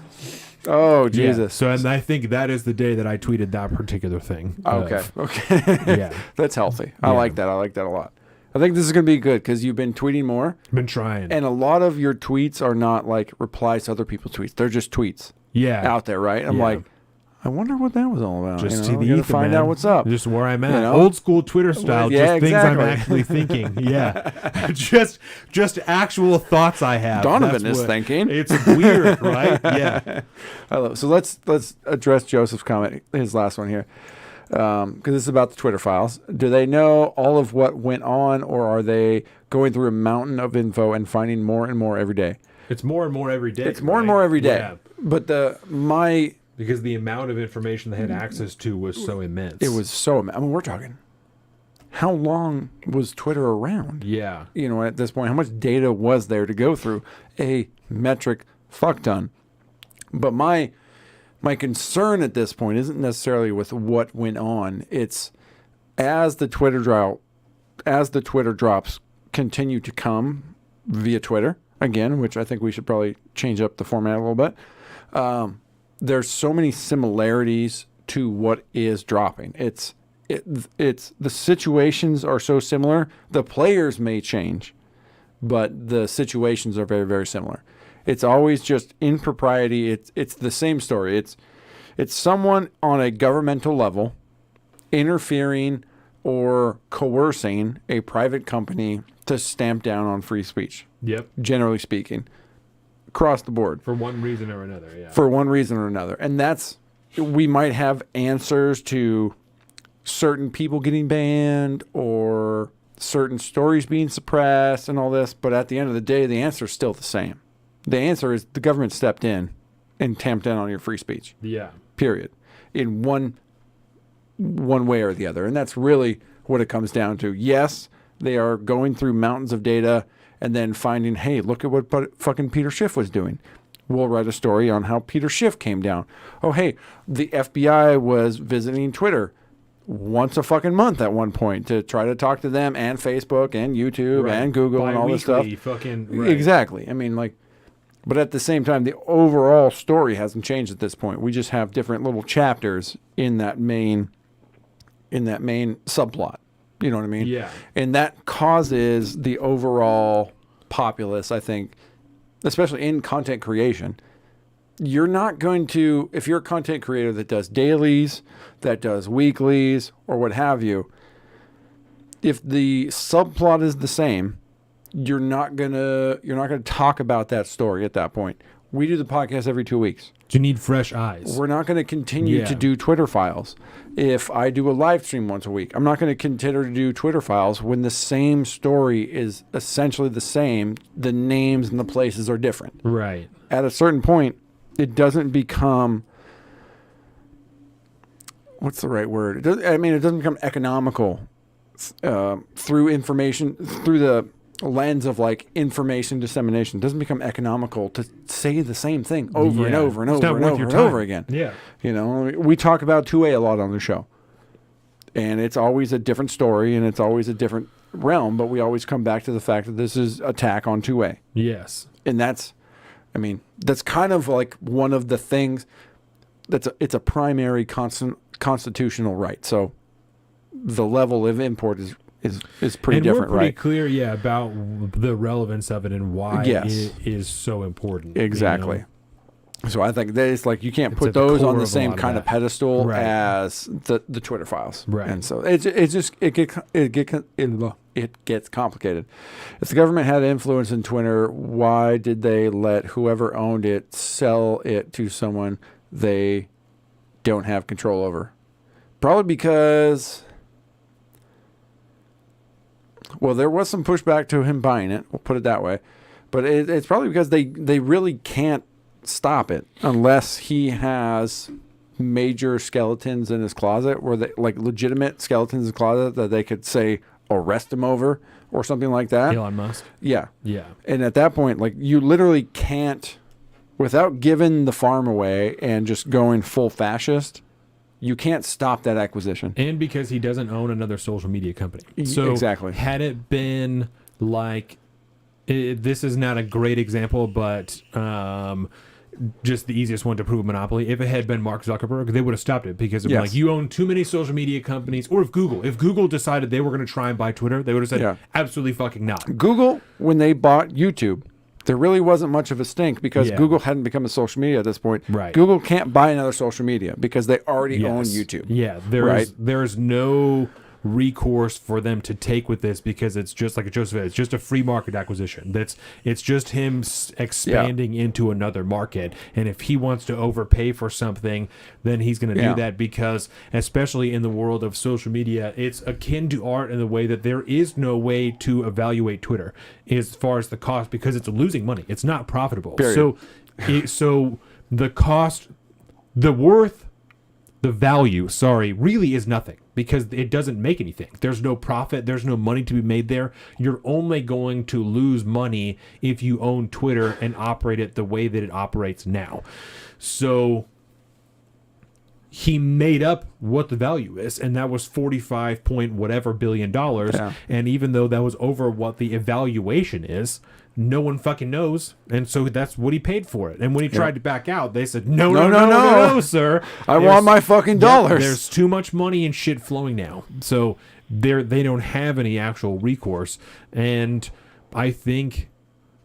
Oh, Jesus. So, and I think that is the day that I tweeted that particular thing. Okay. Yeah. That's healthy. I like that. I like that a lot. I think this is going to be good because you've been tweeting more. Been trying. And a lot of your tweets are not like replies to other people's tweets. They're just tweets. Yeah. Out there, right? I'm like, I wonder what that was all about. Just you know? see the Gotta ether, find man. out what's up. Just where I'm at. You know? Old school Twitter style. Yeah, just things I'm exactly. actually thinking. Yeah. just actual thoughts I have. Donovan That's is what- thinking. It's weird, right? Yeah. I love. So let's address Joseph's comment, his last one here, because this is about the Twitter files. Do they know all of what went on, or are they going through a mountain of info and finding more and more every day? It's more and more every day. It's more and more every day. Yeah. But because the amount of information they had access to was so immense. it was so. I mean, we're talking. How long was Twitter around? Yeah. You know, at this point, how much data was there to go through? A metric fuck ton. But my concern at this point isn't necessarily with what went on. It's as the Twitter drops continue to come via Twitter again, which I think we should probably change up the format a little bit. There's so many similarities to what is dropping. It's the situations are so similar. The players may change, but the situations are very, very similar. It's always just impropriety. It's the same story. It's someone on a governmental level interfering or coercing a private company to stamp down on free speech. Yep. Generally speaking, across the board. For one reason or another, yeah. For one reason or another. And we might have answers to certain people getting banned or certain stories being suppressed and all this, but at the end of the day, the answer is still the same. The answer is the government stepped in and tamped down on your free speech. Yeah. Period. In one way or the other. And that's really what it comes down to. Yes, they are going through mountains of data and then finding, hey, look at what fucking Peter Schiff was doing. We'll write a story on how Peter Schiff came down. Oh, hey, the FBI was visiting Twitter once a fucking month at one point to try to talk to them and Facebook and YouTube and Google and all this stuff. Exactly. I mean, but at the same time, the overall story hasn't changed at this point. We just have different little chapters in that main subplot. You know what I mean? Yeah. And that causes the overall populace, I think, especially in content creation. You're not going to, if you're a content creator that does dailies, that does weeklies, or what have you, if the subplot is the same, you're not gonna talk about that story at that point. We do the podcast every 2 weeks. You need fresh eyes. We're not going to continue to do Twitter files. If I do a live stream once a week, I'm not going to continue to do Twitter files when the same story is essentially the same. The names and the places are different. Right. At a certain point, it doesn't become, what's the right word? It doesn't become economical through the lens of information dissemination. It doesn't become economical to say the same thing over and over and over and over and over again. Yeah. You know, we talk about 2A a lot on the show, and it's always a different story and it's always a different realm, but we always come back to the fact that this is attack on 2A. Yes. And that's kind of like one of the things it's a primary constitutional right. So the level of import is pretty different, we're pretty right? clear, about the relevance of it and why it is so important. Exactly. You know? So I think that it's you can't put at the those core on the of a same lot of kind of that. pedestal Right. as the Twitter files, Right. And so it gets complicated. If the government had influence in Twitter, why did they let whoever owned it sell it to someone they don't have control over? Probably because, well, there was some pushback to him buying it. We'll put it that way. But it's probably because they really can't stop it unless he has major skeletons in his closet, where they legitimate skeletons in his closet that they could say arrest him over or something like that. Elon Musk. Yeah. Yeah. And at that point, you literally can't, without giving the farm away and just going full fascist, you can't stop that acquisition. And because he doesn't own another social media company. So exactly. Had it been this is not a great example, but just the easiest one to prove a monopoly. If it had been Mark Zuckerberg, they would have stopped it because it'd be you own too many social media companies. Or if Google decided they were going to try and buy Twitter, they would have said absolutely fucking not. Google, when they bought YouTube, there really wasn't much of a stink because Yeah. Google hadn't become a social media at this point. Right. Google can't buy another social media because they already own YouTube. Yeah, right? there's no recourse for them to take with this because it's just like Joseph said, it's just a free market acquisition. It's just him expanding into another market, and if he wants to overpay for something, then he's going to do that because, especially in the world of social media, it's akin to art in the way that there is no way to evaluate Twitter as far as the cost because it's losing money. It's not profitable. Period. So the cost, the worth, the value, really is nothing because it doesn't make anything. There's no profit. There's no money to be made there. You're only going to lose money if you own Twitter and operate it the way that it operates now. So he made up what the value is, and that was 45 point whatever billion dollars. Yeah. And even though that was over what the evaluation is, no one fucking knows, and so that's what he paid for it. And when he tried to back out, they said, no, sir. I want my fucking dollars. There's too much money and shit flowing now. So they don't have any actual recourse. And I think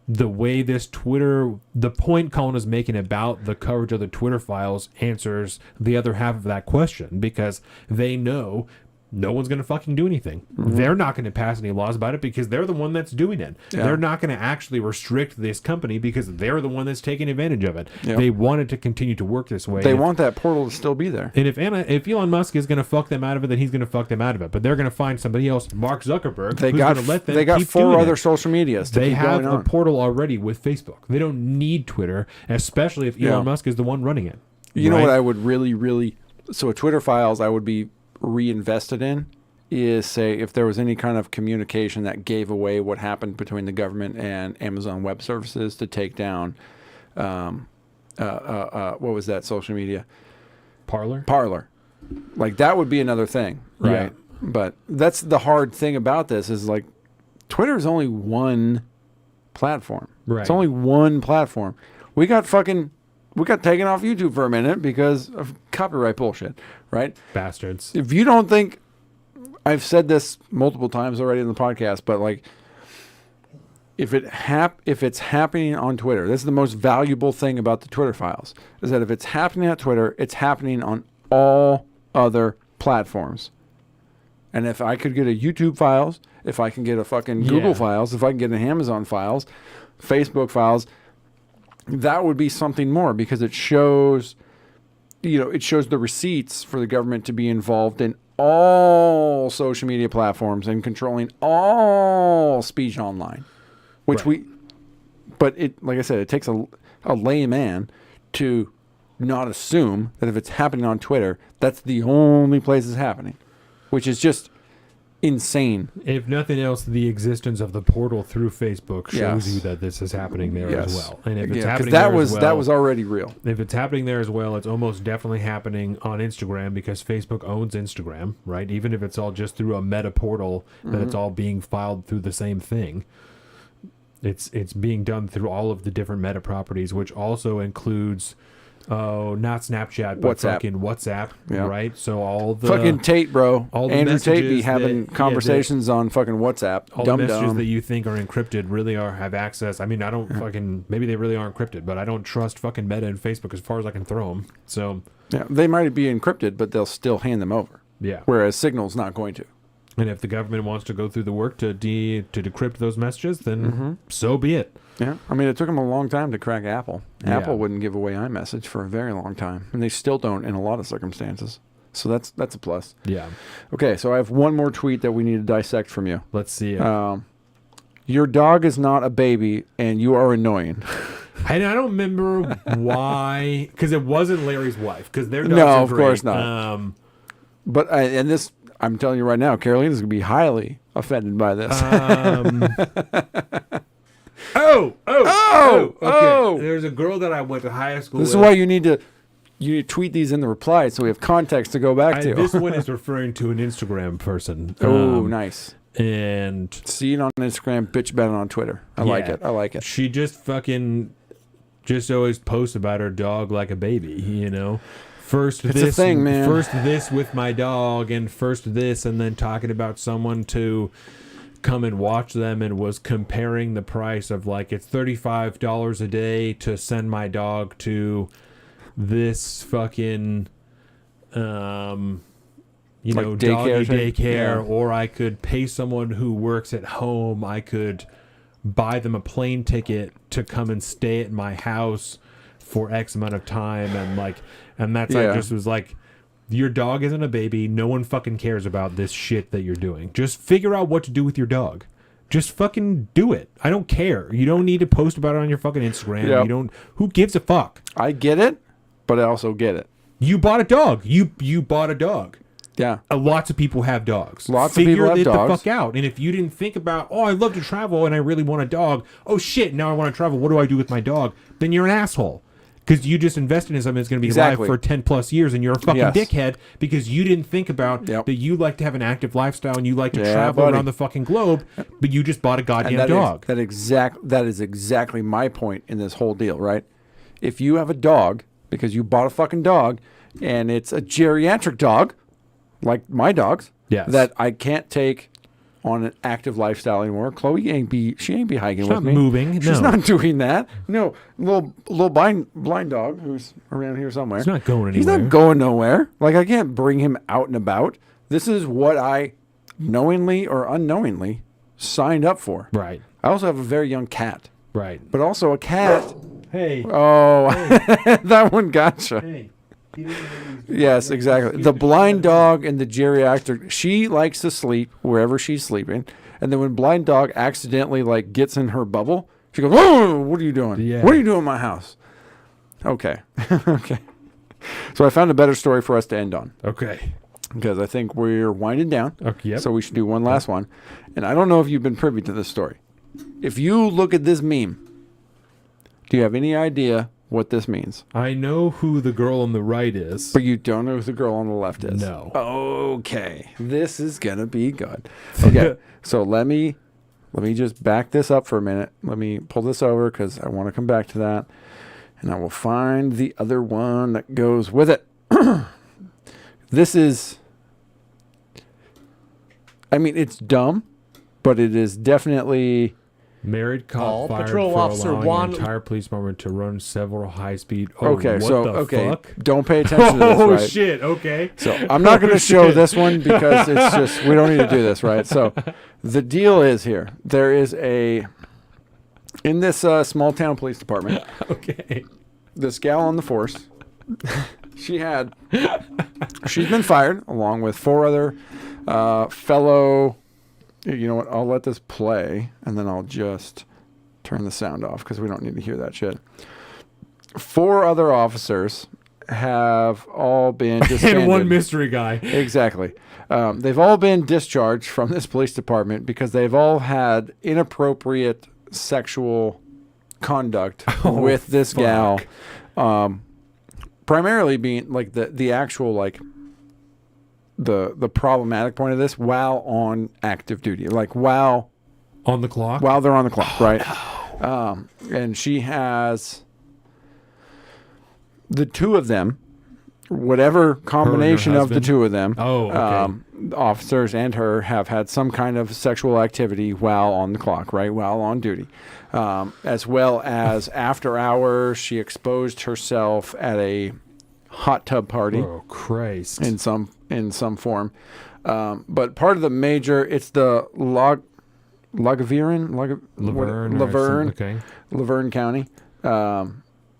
the way this Twitter, the point Colin is making about the coverage of the Twitter files answers the other half of that question because they know no one's going to fucking do anything. They're not going to pass any laws about it because they're the one that's doing it. Yeah. They're not going to actually restrict this company because they're the one that's taking advantage of it. Yep. They want it to continue to work this way. They want that portal to still be there. And if Elon Musk is going to fuck them out of it, then he's going to fuck them out of it. But they're going to find somebody else, Mark Zuckerberg, who's going to let them They got keep 4 doing other it. social medias. To They keep have going a on. portal already with Facebook. They don't need Twitter, especially if Elon Musk is the one running it. You know what I would really so Twitter files I would be reinvested in is, say, if there was any kind of communication that gave away what happened between the government and Amazon Web Services to take down what was that social media? Parler. Like that would be another thing, right? Yeah. But that's the hard thing about this is like Twitter is only one platform. Right. It's only one platform. We got taken off YouTube for a minute because of copyright bullshit, right? Bastards. If you don't think, I've said this multiple times already in the podcast, but like if it's happening on Twitter, this is the most valuable thing about the Twitter files, is that if it's happening at Twitter, it's happening on all other platforms. And if I could get a YouTube files, if I can get a fucking Google files, if I can get an Amazon files, Facebook files, that would be something more because it shows, it shows the receipts for the government to be involved in all social media platforms and controlling all speech online, which but it, like I said, it takes a layman to not assume that if it's happening on Twitter, that's the only place it's happening, which is just insane. If nothing else, the existence of the portal through Facebook shows you that this is happening there as well. And if it's happening that there was as well, that was already real. If it's happening there as well, it's almost definitely happening on Instagram because Facebook owns Instagram, right? Even if it's all just through a meta portal, that it's all being filed through the same thing. It's being done through all of the different meta properties, which also includes not Snapchat, but fucking WhatsApp, right? So all the fucking Tate, bro. all the Andrew Tate be messages having that- conversations on fucking WhatsApp. all the messages that you think are encrypted really have access. I mean, I don't fucking, maybe they really are encrypted, but I don't trust fucking Meta and Facebook as far as I can throw them. So yeah, they might be encrypted, but they'll still hand them over. Yeah. Whereas Signal's not going to. And if the government wants to go through the work to decrypt those messages, then so be it. Yeah, I mean, it took them a long time to crack Apple. Yeah. Apple wouldn't give away iMessage for a very long time, and they still don't in a lot of circumstances. So that's a plus. Yeah. Okay, so I have one more tweet that we need to dissect from you. Let's see it. Your dog is not a baby, and you are annoying. And I don't remember why, because it wasn't Larry's wife, because their dogs No, are of great. course not. But and this, I'm telling you right now, Carolina's gonna be highly offended by this. Okay. There's a girl that I went to high school This with. is why you need to tweet these in the reply so we have context to go back to. This one is referring to an Instagram person. Oh, nice. And see it on Instagram, bitch about it on Twitter. I like it. I like it. She just always posts about her dog like a baby, First It's this a thing, man. First this with my dog, and first this, and then talking about someone to come and watch them and was comparing the price of like it's $35 a day to send my dog to this fucking you Like know, daycare doggy thing? daycare, Yeah. or I could pay someone who works at home. I could buy them a plane ticket to come and stay at my house for X amount of time, and that's I Yeah. just was like, your dog isn't a baby. No one fucking cares about this shit that you're doing. Just figure out what to do with your dog. Just fucking do it. I don't care. You don't need to post about it on your fucking Instagram. Yep. You don't. Who gives a fuck? I get it, but I also get it. You bought a dog. You bought a dog. Yeah. Lots of people have dogs. Lots of people have it dogs. the fuck out. And if you didn't think about, oh, I love to travel and I really want a dog. Oh shit, now I want to travel. What do I do with my dog? Then you're an asshole. Because you just invested in something that's going to be Exactly. alive for 10 plus years, and you're a fucking Yes. dickhead because you didn't think about that you like to have an active lifestyle and you like to travel buddy. around the fucking globe, but you just bought a goddamn dog. That is exactly my point in this whole deal, right? If you have a dog because you bought a fucking dog and it's a geriatric dog, like my dogs, Yes. that I can't take on an active lifestyle anymore. Chloe ain't be hiking She's with not me. moving, She's no. not doing that. No, little blind dog who's around here somewhere. He's not going He's anywhere. not going nowhere. Like I can't bring him out and about. This is what I knowingly or unknowingly signed up for. Right. I also have a very young cat. Right. But also a cat. Hey. Oh, that one gotcha. Hey. Yes, exactly. The blind dog and the geriatric, she likes to sleep wherever she's sleeping. And then when blind dog accidentally like gets in her bubble, she goes, "Oh, what are you doing? Yeah. What are you doing in my house?" Okay. Okay. So I found a better story for us to end on. Okay. Because I think we're winding down. Okay. Yep. So we should do one last one. And I don't know if you've been privy to this story. If you look at this meme, do you have any idea what this means? I know who the girl on the right is. But you don't know who the girl on the left is. No. Okay. This is going to be good. Okay. So let me just back this up for a minute. Let me pull this over because I want to come back to that. And I will find the other one that goes with it. This is, I mean, it's dumb, but it is definitely... Married cop All fired patrol for officer allowing Juan- an entire police department to run several high-speed... Oh, Okay, what so the fuck? don't pay attention to this, Oh, right? shit, okay. So I'm not going Oh, to show shit. this one because it's just, we don't need to do this, right? So the deal is here. There is in this small town police department, Okay. this gal on the force, she's been fired along with 4 other fellow, you know what, I'll let this play and then I'll just turn the sound off because we don't need to hear that shit. 4 other officers have all been disbanded. And one mystery guy. Exactly. They've all been discharged from this police department because they've all had inappropriate sexual conduct with this gal. Primarily being like the actual like the problematic point of this while on active duty, like while on the clock, while they're on the clock, right? And she has the 2 of them, whatever combination of the husband? 2 of them, Oh, okay. officers and her have had some kind of sexual activity while on the clock, right? While on duty. As well as after hours, she exposed herself at a hot tub party. Oh, Christ. In some form. But part of the major, it's the Laverne County.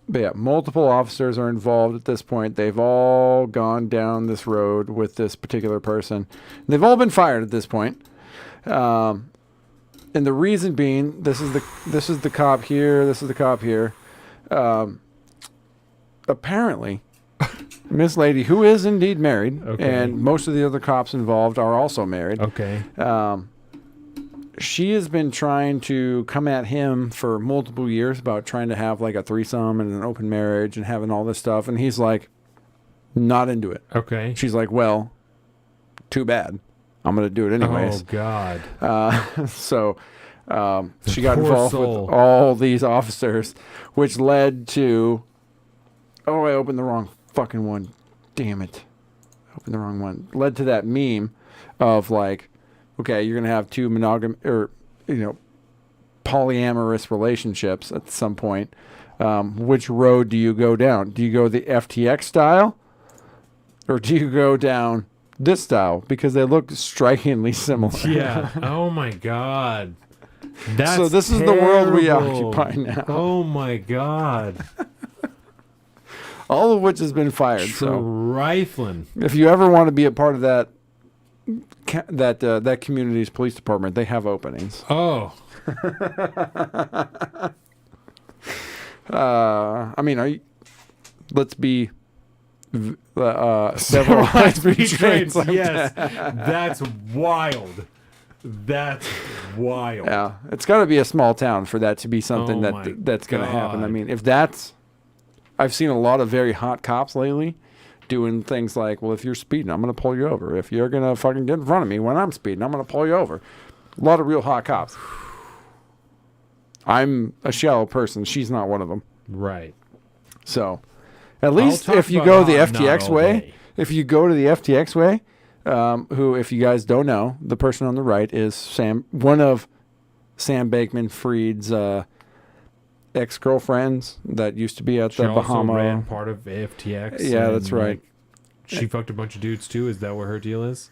But yeah, multiple officers are involved at this point. They've all gone down this road with this particular person. They've all been fired at this point. And the reason being, this is the cop here, this is the cop here. Apparently, Miss Lady, who is indeed married, and most of the other cops involved are also married. Okay. She has been trying to come at him for multiple years about trying to have like a threesome and an open marriage and having all this stuff. And he's like, not into it. Okay. She's like, well, too bad. I'm going to do it anyways. Oh, God. So she got poor involved soul. with all these officers, which led to, I opened the wrong fucking one. Damn it. I opened the wrong one. Led to that meme of like, okay, you're gonna have two polyamorous relationships at some point. Which road do you go down? Do you go the FTX style, or do you go down this style? Because they look strikingly similar. Yeah. Oh my God. So this is the world we occupy now. Oh my God. All of which has been fired. Trifling. So if you ever want to be a part of that community's police department, they have openings. Oh. I mean, let's be several high-speed trains. Yes, that's wild. That's wild. Yeah, it's got to be a small town for that to be something that's going to happen. I mean, I've seen a lot of very hot cops lately doing things like, well, if you're speeding, I'm going to pull you over. If you're going to fucking get in front of me when I'm speeding, I'm going to pull you over. A lot of real hot cops. I'm a shallow person. She's not one of them. Right. So, at least if you go the FTX way, who, if you guys don't know, the person on the right is one of Sam Bankman-Fried's ex-girlfriends that used to be at the Bahama. Also ran part of FTX. Yeah, that's right. She fucked a bunch of dudes too. Is that what her deal is?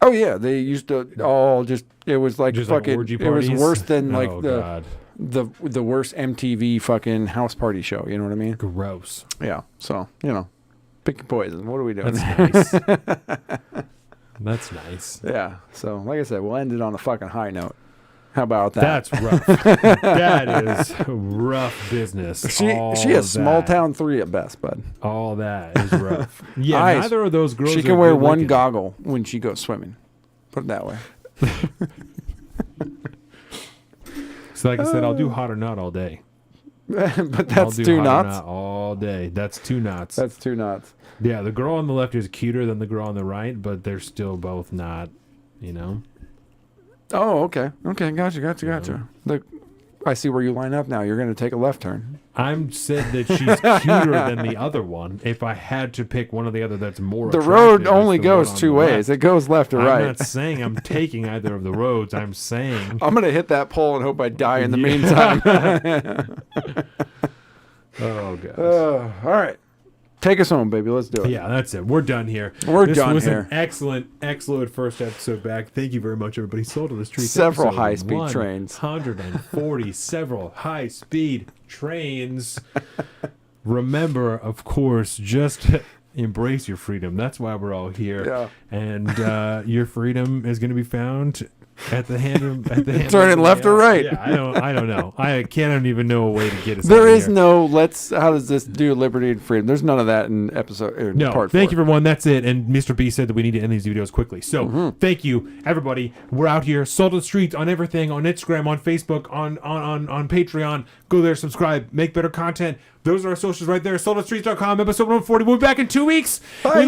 Oh yeah, they used to all just. It was like just fucking. Like it was worse than like God. the worst MTV fucking house party show. You know what I mean? Gross. Yeah. So pick your poison. What are we doing? That's nice. That's nice. Yeah. So like I said, we'll end it on a fucking high note. How about that? That's rough. That is rough business. She has small town 3 at best, bud. All that is rough. Yeah, neither of those girls. She can wear one goggle when she goes swimming. Put it that way. So like I said, I'll do hot or not all day. But that's 2 knots? All day. That's 2 knots. That's 2 knots. Yeah, the girl on the left is cuter than the girl on the right, but they're still both not, Oh, okay. Okay, gotcha. I see where you line up now. You're going to take a left turn. I'm said that she's cuter than the other one. If I had to pick one or the other that's more the road only goes 2 ways. It goes left or right. I'm not saying I'm taking either of the roads. I'm saying I'm going to hit that pole and hope I die in the meantime. Oh, God. All right. Take us home, baby. Let's do it. Yeah, that's it. We're done here. This was an excellent first episode back. Thank you very much, everybody. Sold on the Street. Several high-speed trains. 140 several high-speed trains. Remember, of course, just embrace your freedom. That's why we're all here. Yeah. And your freedom is going to be found at the hand of turning left or right. Yeah, I don't know. I can't even know a way to get us. There is no how does this do liberty and freedom? There's none of that in episode. No, part thank 4. you everyone. That's it. And Mr. B said that we need to end these videos quickly. So thank you everybody. We're out here, Sold on the Streets on everything, on Instagram, on Facebook, on Patreon. Go there, subscribe, make better content. Those are our socials right there. SoldOnTheStreets.com. Episode 140. We'll be back in 2 weeks. Bye.